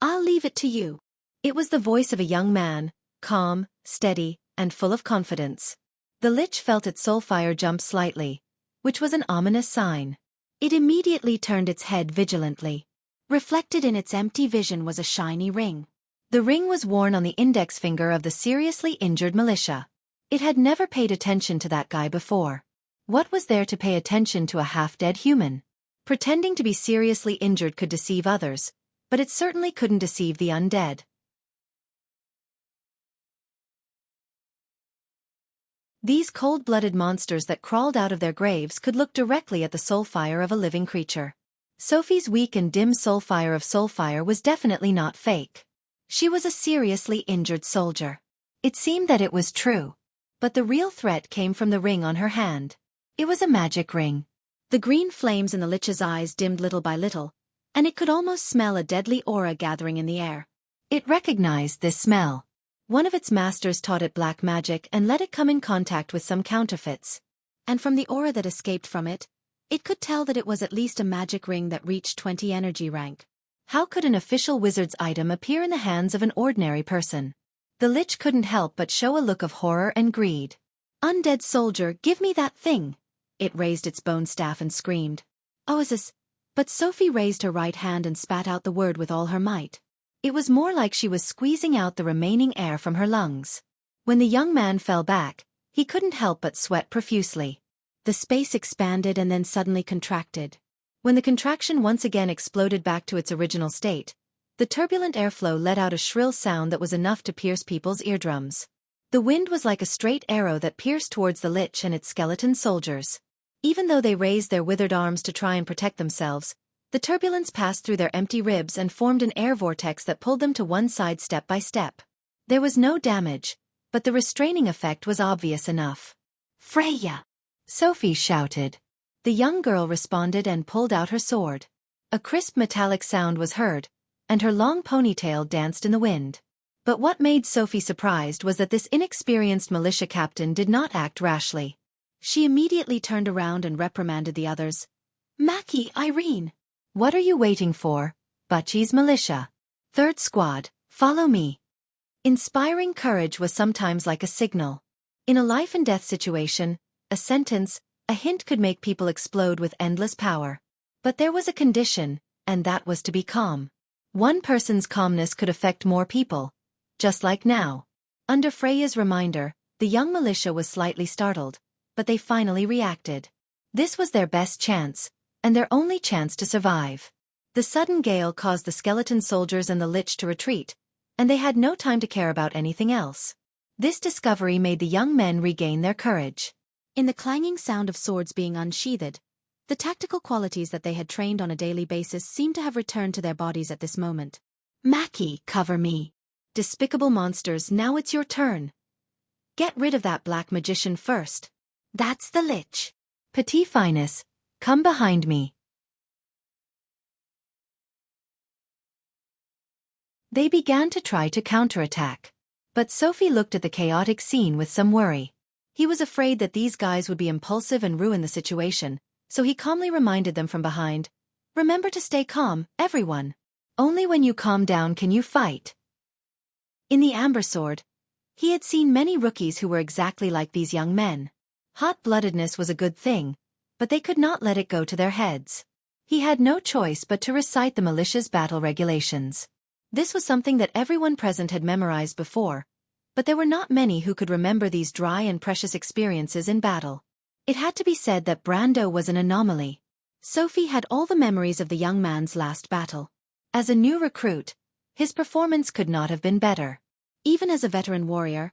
"I'll leave it to you." It was the voice of a young man, calm, steady, and full of confidence. The lich felt its soul fire jump slightly, which was an ominous sign. It immediately turned its head vigilantly. Reflected in its empty vision was a shiny ring. The ring was worn on the index finger of the seriously injured militia. It had never paid attention to that guy before. What was there to pay attention to a half-dead human? Pretending to be seriously injured could deceive others, but it certainly couldn't deceive the undead. These cold-blooded monsters that crawled out of their graves could look directly at the soul fire of a living creature. Sophie's weak and dim soul fire was definitely not fake. She was a seriously injured soldier. It seemed that it was true. But the real threat came from the ring on her hand. It was a magic ring. The green flames in the lich's eyes dimmed little by little, and it could almost smell a deadly aura gathering in the air. It recognized this smell. One of its masters taught it black magic and let it come in contact with some counterfeits. And from the aura that escaped from it, it could tell that it was at least a magic ring that reached 20 energy rank. How could an official wizard's item appear in the hands of an ordinary person? The lich couldn't help but show a look of horror and greed. "Undead soldier, give me that thing!" It raised its bone staff and screamed. "Oh, is this?" But Sophie raised her right hand and spat out the word with all her might. It was more like she was squeezing out the remaining air from her lungs. When the young man fell back, he couldn't help but sweat profusely. The space expanded and then suddenly contracted. When the contraction once again exploded back to its original state, the turbulent airflow let out a shrill sound that was enough to pierce people's eardrums. The wind was like a straight arrow that pierced towards the lich and its skeleton soldiers. Even though they raised their withered arms to try and protect themselves, the turbulence passed through their empty ribs and formed an air vortex that pulled them to one side step by step. There was no damage, but the restraining effect was obvious enough. "Freya!" Sophie shouted. The young girl responded and pulled out her sword. A crisp metallic sound was heard, and her long ponytail danced in the wind. But what made Sophie surprised was that this inexperienced militia captain did not act rashly. She immediately turned around and reprimanded the others. "Mackie, Irene! What are you waiting for, Butchie's militia? Third squad, follow me." Inspiring courage was sometimes like a signal. In a life-and-death situation, a sentence, a hint could make people explode with endless power. But there was a condition, and that was to be calm. One person's calmness could affect more people. Just like now. Under Freya's reminder, the young militia was slightly startled, but they finally reacted. This was their best chance, and their only chance to survive. The sudden gale caused the skeleton soldiers and the lich to retreat, and they had no time to care about anything else. This discovery made the young men regain their courage. In the clanging sound of swords being unsheathed, the tactical qualities that they had trained on a daily basis seemed to have returned to their bodies at this moment. "Mackie, cover me. Despicable monsters, now it's your turn. Get rid of that black magician first. That's the lich. Petit Finus, come behind me." They began to try to counterattack. But Sophie looked at the chaotic scene with some worry. He was afraid that these guys would be impulsive and ruin the situation, so he calmly reminded them from behind, "Remember to stay calm, everyone. Only when you calm down can you fight." In the Amber Sword, he had seen many rookies who were exactly like these young men. Hot-bloodedness was a good thing, but they could not let it go to their heads. He had no choice but to recite the militia's battle regulations. This was something that everyone present had memorized before, but there were not many who could remember these dry and precious experiences in battle. It had to be said that Brando was an anomaly. Sophie had all the memories of the young man's last battle. As a new recruit, his performance could not have been better. Even as a veteran warrior,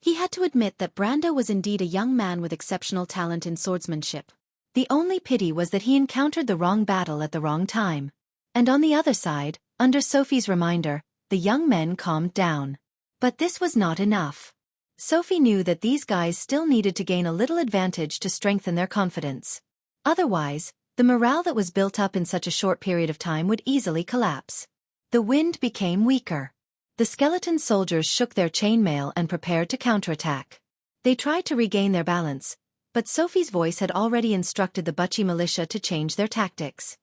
he had to admit that Brando was indeed a young man with exceptional talent in swordsmanship. The only pity was that he encountered the wrong battle at the wrong time. And on the other side, under Sophie's reminder, the young men calmed down. But this was not enough. Sophie knew that these guys still needed to gain a little advantage to strengthen their confidence. Otherwise, the morale that was built up in such a short period of time would easily collapse. The wind became weaker. The skeleton soldiers shook their chainmail and prepared to counterattack. They tried to regain their balance, but Sophie's voice had already instructed the Butchie militia to change their tactics.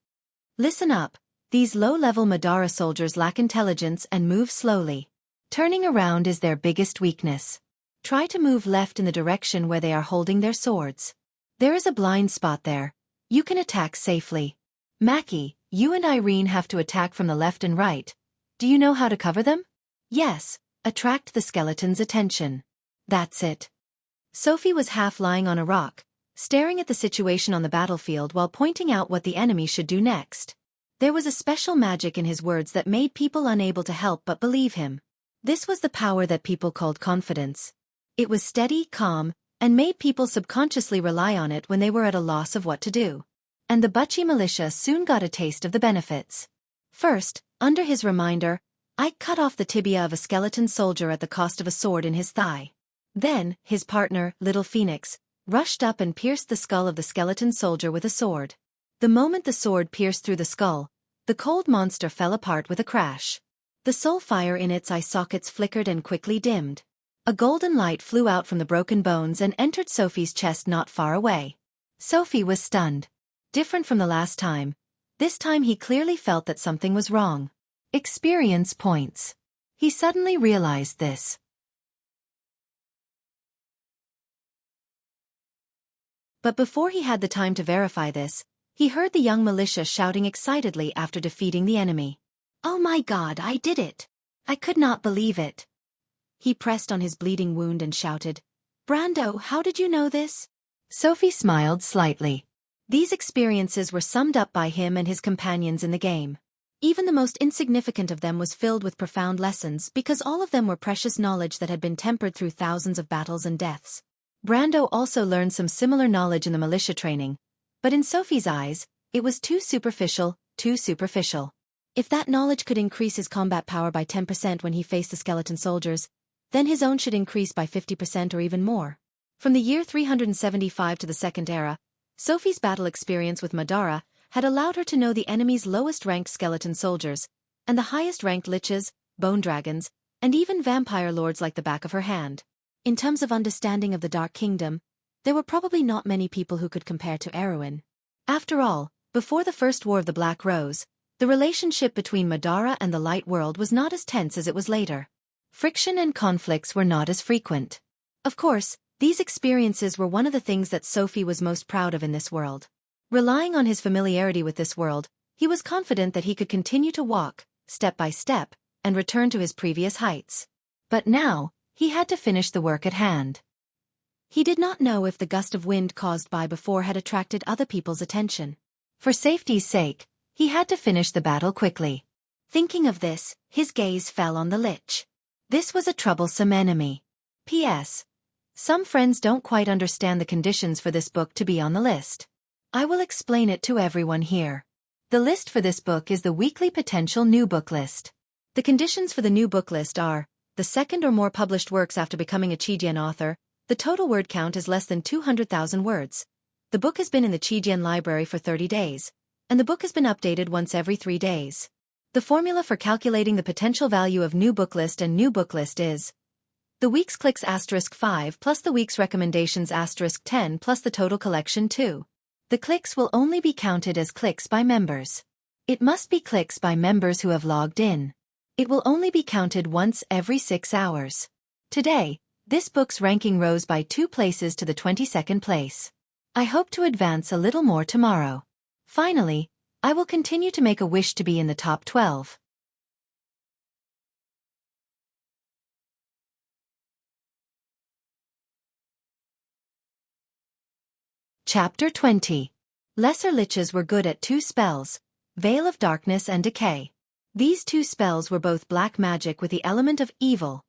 "Listen up, these low-level Madara soldiers lack intelligence and move slowly. Turning around is their biggest weakness. Try to move left in the direction where they are holding their swords. There is a blind spot there. You can attack safely. Mackie, you and Irene have to attack from the left and right. Do you know how to cover them?" "Yes, attract the skeleton's attention. That's it. Sophie was half lying on a rock, staring at the situation on the battlefield while pointing out what the enemy should do next. There was a special magic in his words that made people unable to help but believe him. This was the power that people called confidence. It was steady, calm, and made people subconsciously rely on it when they were at a loss of what to do. And the Butchie militia soon got a taste of the benefits. First, under his reminder, Ike cut off the tibia of a skeleton soldier at the cost of a sword in his thigh. Then, his partner, Little Phoenix, rushed up and pierced the skull of the skeleton soldier with a sword. The moment the sword pierced through the skull, the cold monster fell apart with a crash. The soul fire in its eye sockets flickered and quickly dimmed. A golden light flew out from the broken bones and entered Sophie's chest not far away. Sophie was stunned. Different from the last time, this time he clearly felt that something was wrong. Experience points. He suddenly realized this. But before he had the time to verify this, he heard the young militia shouting excitedly after defeating the enemy. "Oh my God, I did it! I could not believe it!" He pressed on his bleeding wound and shouted, "Brando, how did you know this?" Sophie smiled slightly. These experiences were summed up by him and his companions in the game. Even the most insignificant of them was filled with profound lessons because all of them were precious knowledge that had been tempered through thousands of battles and deaths. Brando also learned some similar knowledge in the militia training, but in Sophie's eyes, it was too superficial, too superficial. If that knowledge could increase his combat power by 10% when he faced the skeleton soldiers, then his own should increase by 50% or even more. From the year 375 to the Second Era, Sophie's battle experience with Madara had allowed her to know the enemy's lowest-ranked skeleton soldiers, and the highest-ranked liches, bone dragons, and even vampire lords like the back of her hand. In terms of understanding of the Dark Kingdom, there were probably not many people who could compare to Erwin. After all, before the First War of the Black Rose, the relationship between Madara and the Light World was not as tense as it was later. Friction and conflicts were not as frequent. Of course, these experiences were one of the things that Sophie was most proud of in this world. Relying on his familiarity with this world, he was confident that he could continue to walk, step by step, and return to his previous heights. But now, he had to finish the work at hand. He did not know if the gust of wind caused by before had attracted other people's attention. For safety's sake, he had to finish the battle quickly. Thinking of this, his gaze fell on the Lich. This was a troublesome enemy. P.S. Some friends don't quite understand the conditions for this book to be on the list. I will explain it to everyone here. The list for this book is the weekly potential new book list. The conditions for the new book list are the second or more published works after becoming a Qijian author, the total word count is less than 200,000 words, the book has been in the Qijian library for 30 days, and the book has been updated once every 3 days. The formula for calculating the potential value of new book list and new book list is the week's clicks *5 plus the week's recommendations *10 plus the total collection 2. The clicks will only be counted as clicks by members. It must be clicks by members who have logged in. It will only be counted once every 6 hours. Today, this book's ranking rose by 2 places to the 22nd place. I hope to advance a little more tomorrow. Finally, I will continue to make a wish to be in the top 12. Chapter 20. Lesser Liches were good at 2 spells, Veil of Darkness and Decay. These 2 spells were both black magic with the element of evil.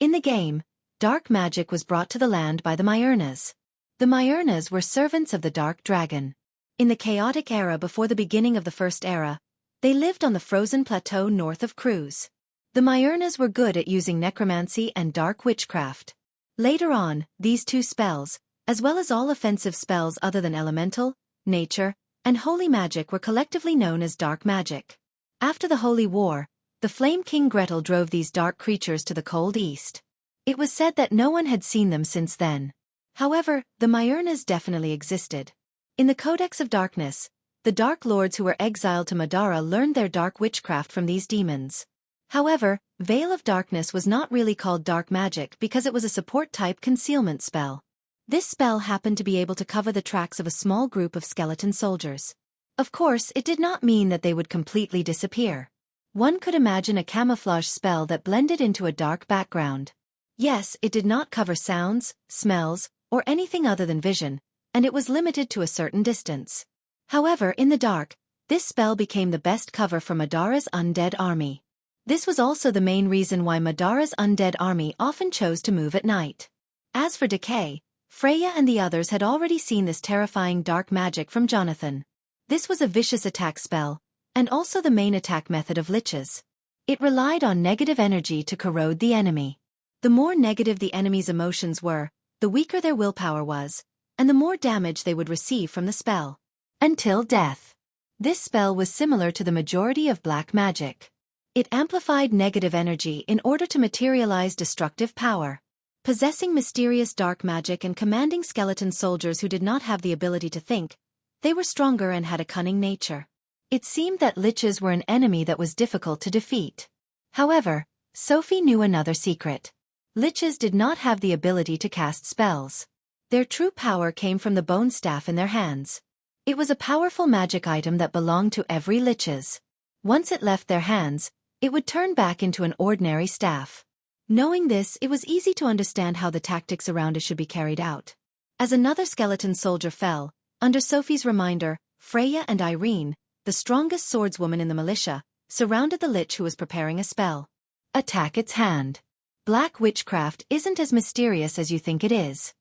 In the game, dark magic was brought to the land by the Myurnas. The Myurnas were servants of the Dark Dragon. In the chaotic era before the beginning of the First Era, they lived on the frozen plateau north of Cruz. The Myurnas were good at using necromancy and dark witchcraft. Later on, these 2 spells, as well as all offensive spells other than elemental, nature, and holy magic were collectively known as dark magic. After the Holy War, the Flame King Gretel drove these dark creatures to the cold east. It was said that no one had seen them since then. However, the Myurnas definitely existed. In the Codex of Darkness, the Dark Lords who were exiled to Madara learned their dark witchcraft from these demons. However, Veil of Darkness was not really called dark magic because it was a support-type concealment spell. This spell happened to be able to cover the tracks of a small group of skeleton soldiers. Of course, it did not mean that they would completely disappear. One could imagine a camouflage spell that blended into a dark background. Yes, it did not cover sounds, smells, or anything other than vision, and it was limited to a certain distance. However, in the dark, this spell became the best cover for Madara's undead army. This was also the main reason why Madara's undead army often chose to move at night. As for decay, Freya and the others had already seen this terrifying dark magic from Jonathan. This was a vicious attack spell, and also the main attack method of liches. It relied on negative energy to corrode the enemy. The more negative the enemy's emotions were, the weaker their willpower was, and the more damage they would receive from the spell. Until death. This spell was similar to the majority of black magic. It amplified negative energy in order to materialize destructive power. Possessing mysterious dark magic and commanding skeleton soldiers who did not have the ability to think, they were stronger and had a cunning nature. It seemed that liches were an enemy that was difficult to defeat. However, Sophie knew another secret. Liches did not have the ability to cast spells. Their true power came from the bone staff in their hands. It was a powerful magic item that belonged to every liches. Once it left their hands, it would turn back into an ordinary staff. Knowing this, it was easy to understand how the tactics around it should be carried out. As another skeleton soldier fell, under Sophie's reminder, Freya and Irene, the strongest swordswoman in the militia, surrounded the lich who was preparing a spell. Attack its hand. Black witchcraft isn't as mysterious as you think it is.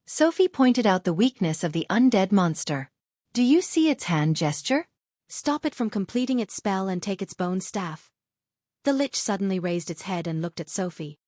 Sophie pointed out the weakness of the undead monster. Do you see its hand gesture? Stop it from completing its spell and take its bone staff. The lich suddenly raised its head and looked at Sophie.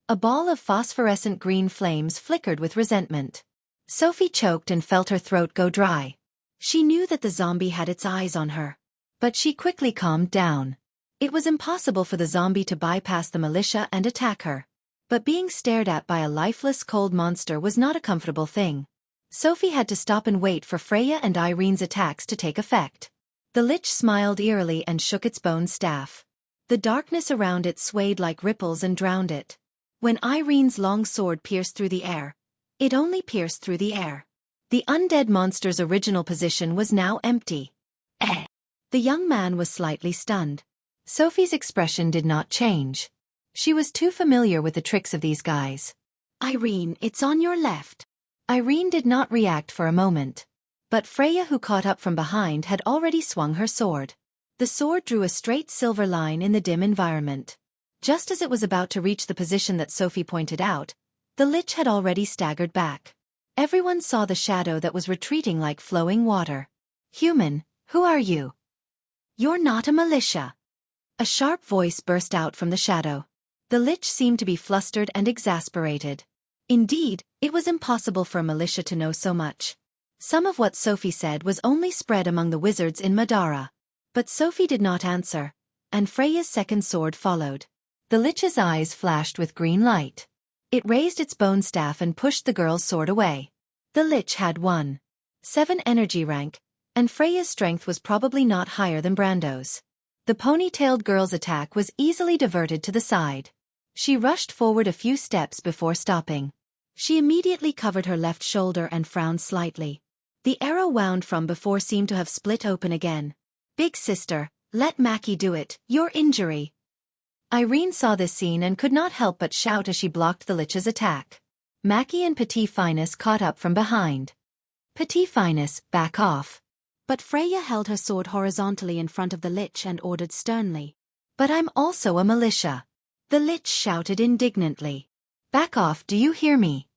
A ball of phosphorescent green flames flickered with resentment. Sophie choked and felt her throat go dry. She knew that the zombie had its eyes on her. But she quickly calmed down. It was impossible for the zombie to bypass the militia and attack her. But being stared at by a lifeless cold monster was not a comfortable thing. Sophie had to stop and wait for Freya and Irene's attacks to take effect. The lich smiled eerily and shook its bone staff. The darkness around it swayed like ripples and drowned it. When Irene's long sword pierced through the air, it only pierced through the air. The undead monster's original position was now empty. The young man was slightly stunned. Sophie's expression did not change. She was too familiar with the tricks of these guys. Irene, it's on your left. Irene did not react for a moment. But Freya, who caught up from behind, had already swung her sword. The sword drew a straight silver line in the dim environment. Just as it was about to reach the position that Sophie pointed out, the lich had already staggered back. Everyone saw the shadow that was retreating like flowing water. Human, who are you? You're not a militia. A sharp voice burst out from the shadow. The lich seemed to be flustered and exasperated. Indeed, it was impossible for a militia to know so much. Some of what Sophie said was only spread among the wizards in Madara. But Sophie did not answer, and Freya's second sword followed. The lich's eyes flashed with green light. It raised its bone staff and pushed the girl's sword away. The lich had 1.7 energy rank, and Freya's strength was probably not higher than Brando's. The ponytailed girl's attack was easily diverted to the side. She rushed forward a few steps before stopping. She immediately covered her left shoulder and frowned slightly. The arrow wound from before seemed to have split open again. Big sister, let Mackie do it, your injury. Irene saw this scene and could not help but shout as she blocked the lich's attack. Mackie and Petit Finus caught up from behind. Petit Finus, back off. But Freya held her sword horizontally in front of the lich and ordered sternly. But I'm also a militia. The lich shouted indignantly. Back off, do you hear me?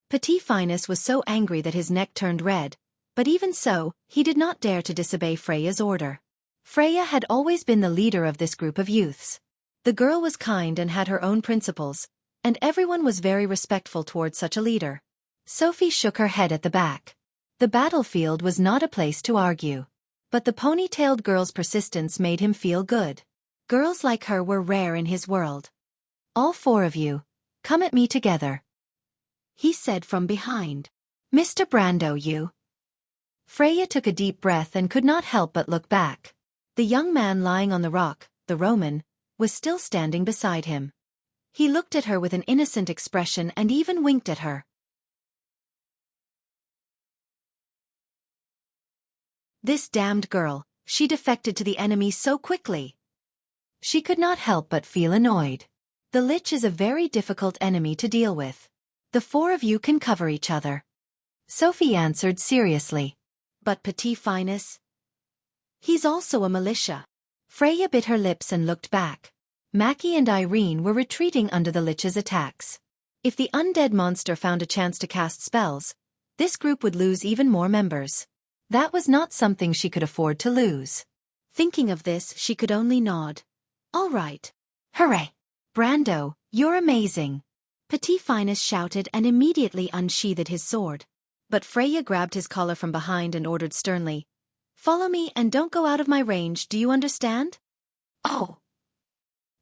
Petit Finus was so angry that his neck turned red, but even so, he did not dare to disobey Freya's order. Freya had always been the leader of this group of youths. The girl was kind and had her own principles, and everyone was very respectful towards such a leader. Sophie shook her head at the back. The battlefield was not a place to argue. But the ponytailed girl's persistence made him feel good. Girls like her were rare in his world. All four of you, come at me together, he said from behind. Mr. Brando, you. Freya took a deep breath and could not help but look back. The young man lying on the rock, the Roman, was still standing beside him. He looked at her with an innocent expression and even winked at her. This damned girl, she defected to the enemy so quickly. She could not help but feel annoyed. The Lich is a very difficult enemy to deal with. The four of you can cover each other. Sophie answered seriously. But Petit Finus? He's also a militia. Freya bit her lips and looked back. Mackie and Irene were retreating under the Lich's attacks. If the undead monster found a chance to cast spells, this group would lose even more members. That was not something she could afford to lose. Thinking of this, she could only nod. All right. Hooray! Brando, you're amazing! Petit Finus shouted and immediately unsheathed his sword. But Freya grabbed his collar from behind and ordered sternly, "Follow me and don't go out of my range, do you understand?" Oh!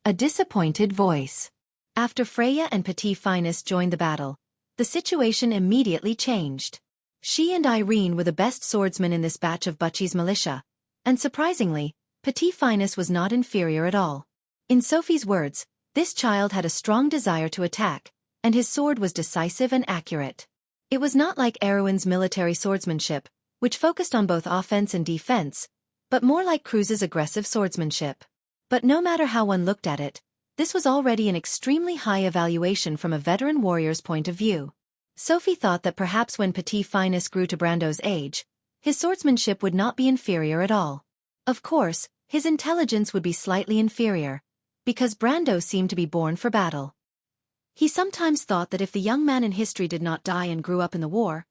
A disappointed voice. After Freya and Petit Finus joined the battle, the situation immediately changed. She and Irene were the best swordsmen in this batch of Butchie's militia, and surprisingly, Petit Finus was not inferior at all. In Sophie's words, this child had a strong desire to attack, and his sword was decisive and accurate. It was not like Erwin's military swordsmanship, which focused on both offense and defense, but more like Cruz's aggressive swordsmanship. But no matter how one looked at it, this was already an extremely high evaluation from a veteran warrior's point of view. Sophie thought that perhaps when Petit Finus grew to Brando's age, his swordsmanship would not be inferior at all. Of course, his intelligence would be slightly inferior, because Brando seemed to be born for battle. He sometimes thought that if the young man in history did not die and grew up in the war,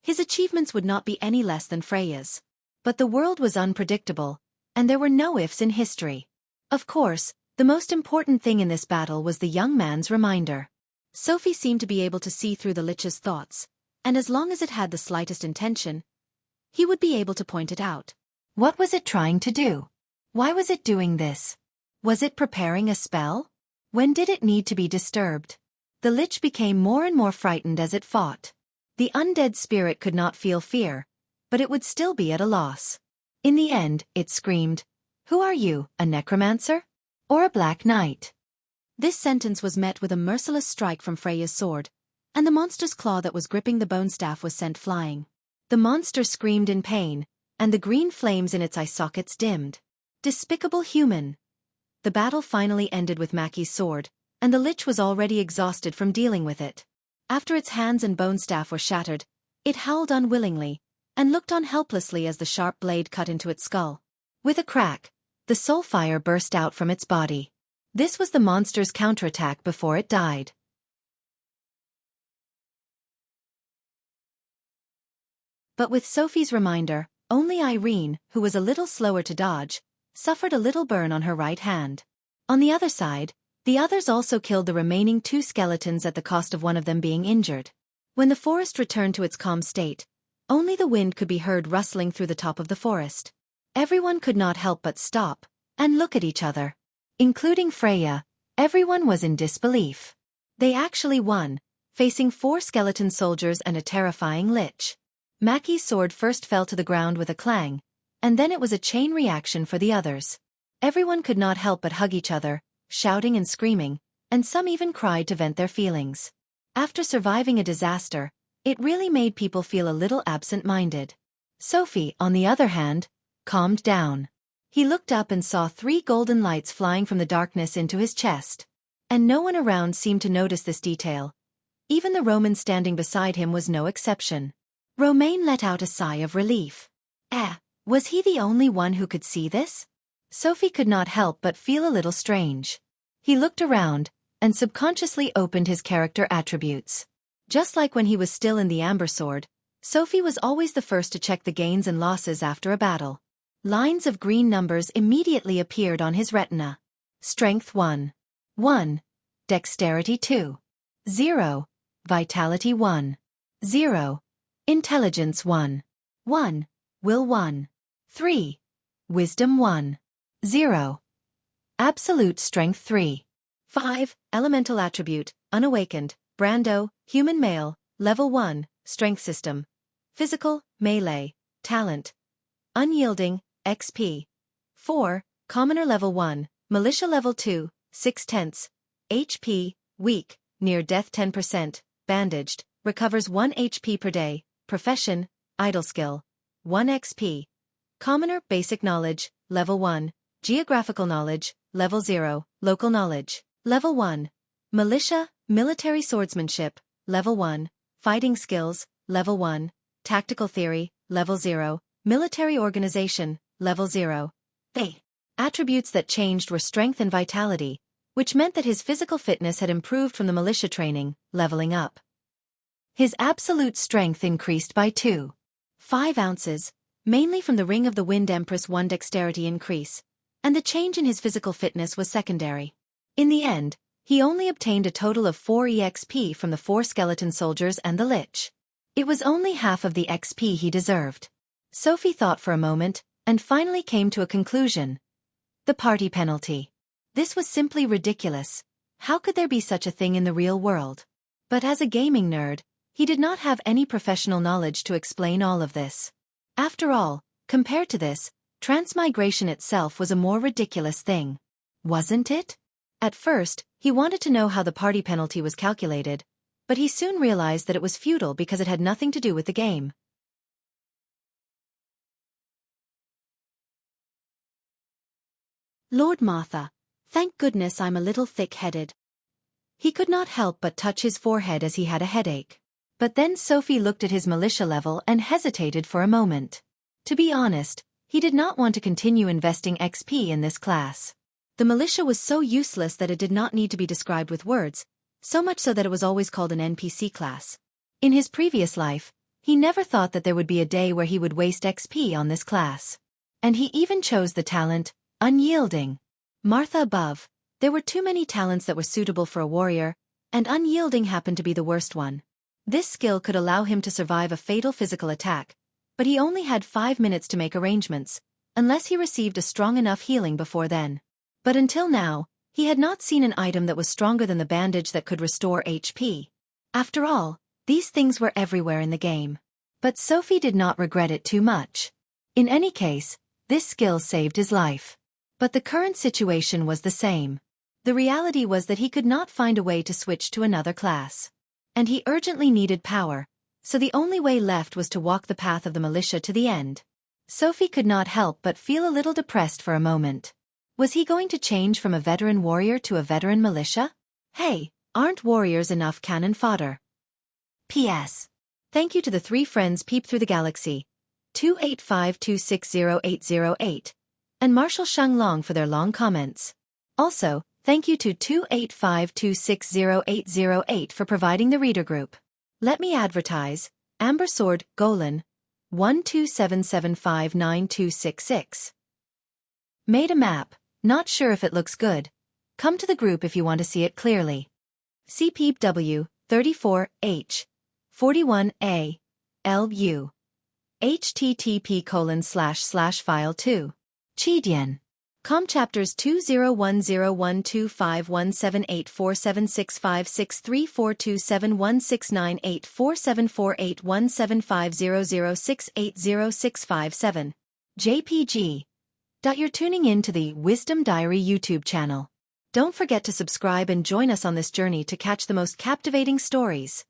his achievements would not be any less than Freya's. But the world was unpredictable, and there were no ifs in history. Of course, the most important thing in this battle was the young man's reminder. Sophie seemed to be able to see through the Lich's thoughts, and as long as it had the slightest intention, he would be able to point it out. What was it trying to do? Why was it doing this? Was it preparing a spell? When did it need to be disturbed? The Lich became more and more frightened as it fought. The undead spirit could not feel fear, but it would still be at a loss. In the end, it screamed, "Who are you, a necromancer? Or a black knight?" This sentence was met with a merciless strike from Freya's sword, and the monster's claw that was gripping the bone staff was sent flying. The monster screamed in pain, and the green flames in its eye sockets dimmed. Despicable human! The battle finally ended with Mackie's sword, and the Lich was already exhausted from dealing with it. After its hands and bone staff were shattered, it howled unwillingly, and looked on helplessly as the sharp blade cut into its skull. With a crack, the soul fire burst out from its body. This was the monster's counterattack before it died. But with Sophie's reminder, only Irene, who was a little slower to dodge, suffered a little burn on her right hand. On the other side, the others also killed the remaining 2 skeletons at the cost of one of them being injured. When the forest returned to its calm state, only the wind could be heard rustling through the top of the forest. Everyone could not help but stop and look at each other. Including Freya, everyone was in disbelief. They actually won, facing 4 skeleton soldiers and a terrifying Lich. Mackie's sword first fell to the ground with a clang, and then it was a chain reaction for the others. Everyone could not help but hug each other, shouting and screaming, and some even cried to vent their feelings. After surviving a disaster, it really made people feel a little absent-minded. Sophie, on the other hand, calmed down. He looked up and saw 3 golden lights flying from the darkness into his chest. And no one around seemed to notice this detail. Even the Roman standing beside him was no exception. Romain let out a sigh of relief. Was he the only one who could see this? Sophie could not help but feel a little strange. He looked around, and subconsciously opened his character attributes. Just like when he was still in the Amber Sword, Sophie was always the first to check the gains and losses after a battle. Lines of green numbers immediately appeared on his retina. Strength 1. 1. Dexterity 2. 0. Vitality 1. 0. Intelligence 1. 1. Will 1. 3. Wisdom 1. 0. Absolute Strength 3. 5. Elemental Attribute, Unawakened, Brando, Human Male, Level 1, Strength System. Physical, Melee, Talent. Unyielding, XP. 4. Commoner Level 1, Militia Level 2, 6/10. HP, Weak, Near Death 10%, Bandaged, Recovers 1 HP per day. Profession, Idle Skill. 1 XP. Commoner Basic Knowledge, Level 1, Geographical Knowledge, Level 0, Local Knowledge. Level 1. Militia, Military Swordsmanship. Level 1. Fighting Skills. Level 1. Tactical Theory. Level 0. Military Organization. Level 0. The attributes that changed were strength and vitality, which meant that his physical fitness had improved from the militia training, leveling up. His absolute strength increased by 2.5 ounces, mainly from the Ring of the Wind Empress 1 dexterity increase, and the change in his physical fitness was secondary. In the end, he only obtained a total of 4 EXP from the 4 skeleton soldiers and the Lich. It was only half of the XP he deserved. Sophie thought for a moment, and finally came to a conclusion. The party penalty. This was simply ridiculous. How could there be such a thing in the real world? But as a gaming nerd, he did not have any professional knowledge to explain all of this. After all, compared to this, transmigration itself was a more ridiculous thing. Wasn't it? At first, he wanted to know how the party penalty was calculated, but he soon realized that it was futile because it had nothing to do with the game. Lord Martha, thank goodness I'm a little thick-headed. He could not help but touch his forehead as he had a headache. But then Sophie looked at his militia level and hesitated for a moment. To be honest, he did not want to continue investing XP in this class. The militia was so useless that it did not need to be described with words, so much so that it was always called an NPC class. In his previous life, he never thought that there would be a day where he would waste XP on this class. And he even chose the talent, Unyielding. Martha above, there were too many talents that were suitable for a warrior, and Unyielding happened to be the worst one. This skill could allow him to survive a fatal physical attack, but he only had 5 minutes to make arrangements, unless he received a strong enough healing before then. But until now, he had not seen an item that was stronger than the bandage that could restore HP. After all, these things were everywhere in the game. But Sophie did not regret it too much. In any case, this skill saved his life. But the current situation was the same. The reality was that he could not find a way to switch to another class. And he urgently needed power, so the only way left was to walk the path of the militia to the end. Sophie could not help but feel a little depressed for a moment. Was he going to change from a veteran warrior to a veteran militia? Hey, aren't warriors enough cannon fodder? P.S. Thank you to the 3 friends Peep Through the Galaxy, 285260808, and Marshall Shanglong for their long comments. Also, thank you to 285260808 for providing the reader group. Let me advertise, Amber Sword, Golan, 127759266. Made a map, not sure if it looks good. Come to the group if you want to see it clearly. CPW, 34H, 41A, LU. http://file2. Chidian. Com chapters 2010112517847656342716984748175006806557. JPG. You're tuning in to the Wisdom Diary YouTube channel. Don't forget to subscribe and join us on this journey to catch the most captivating stories.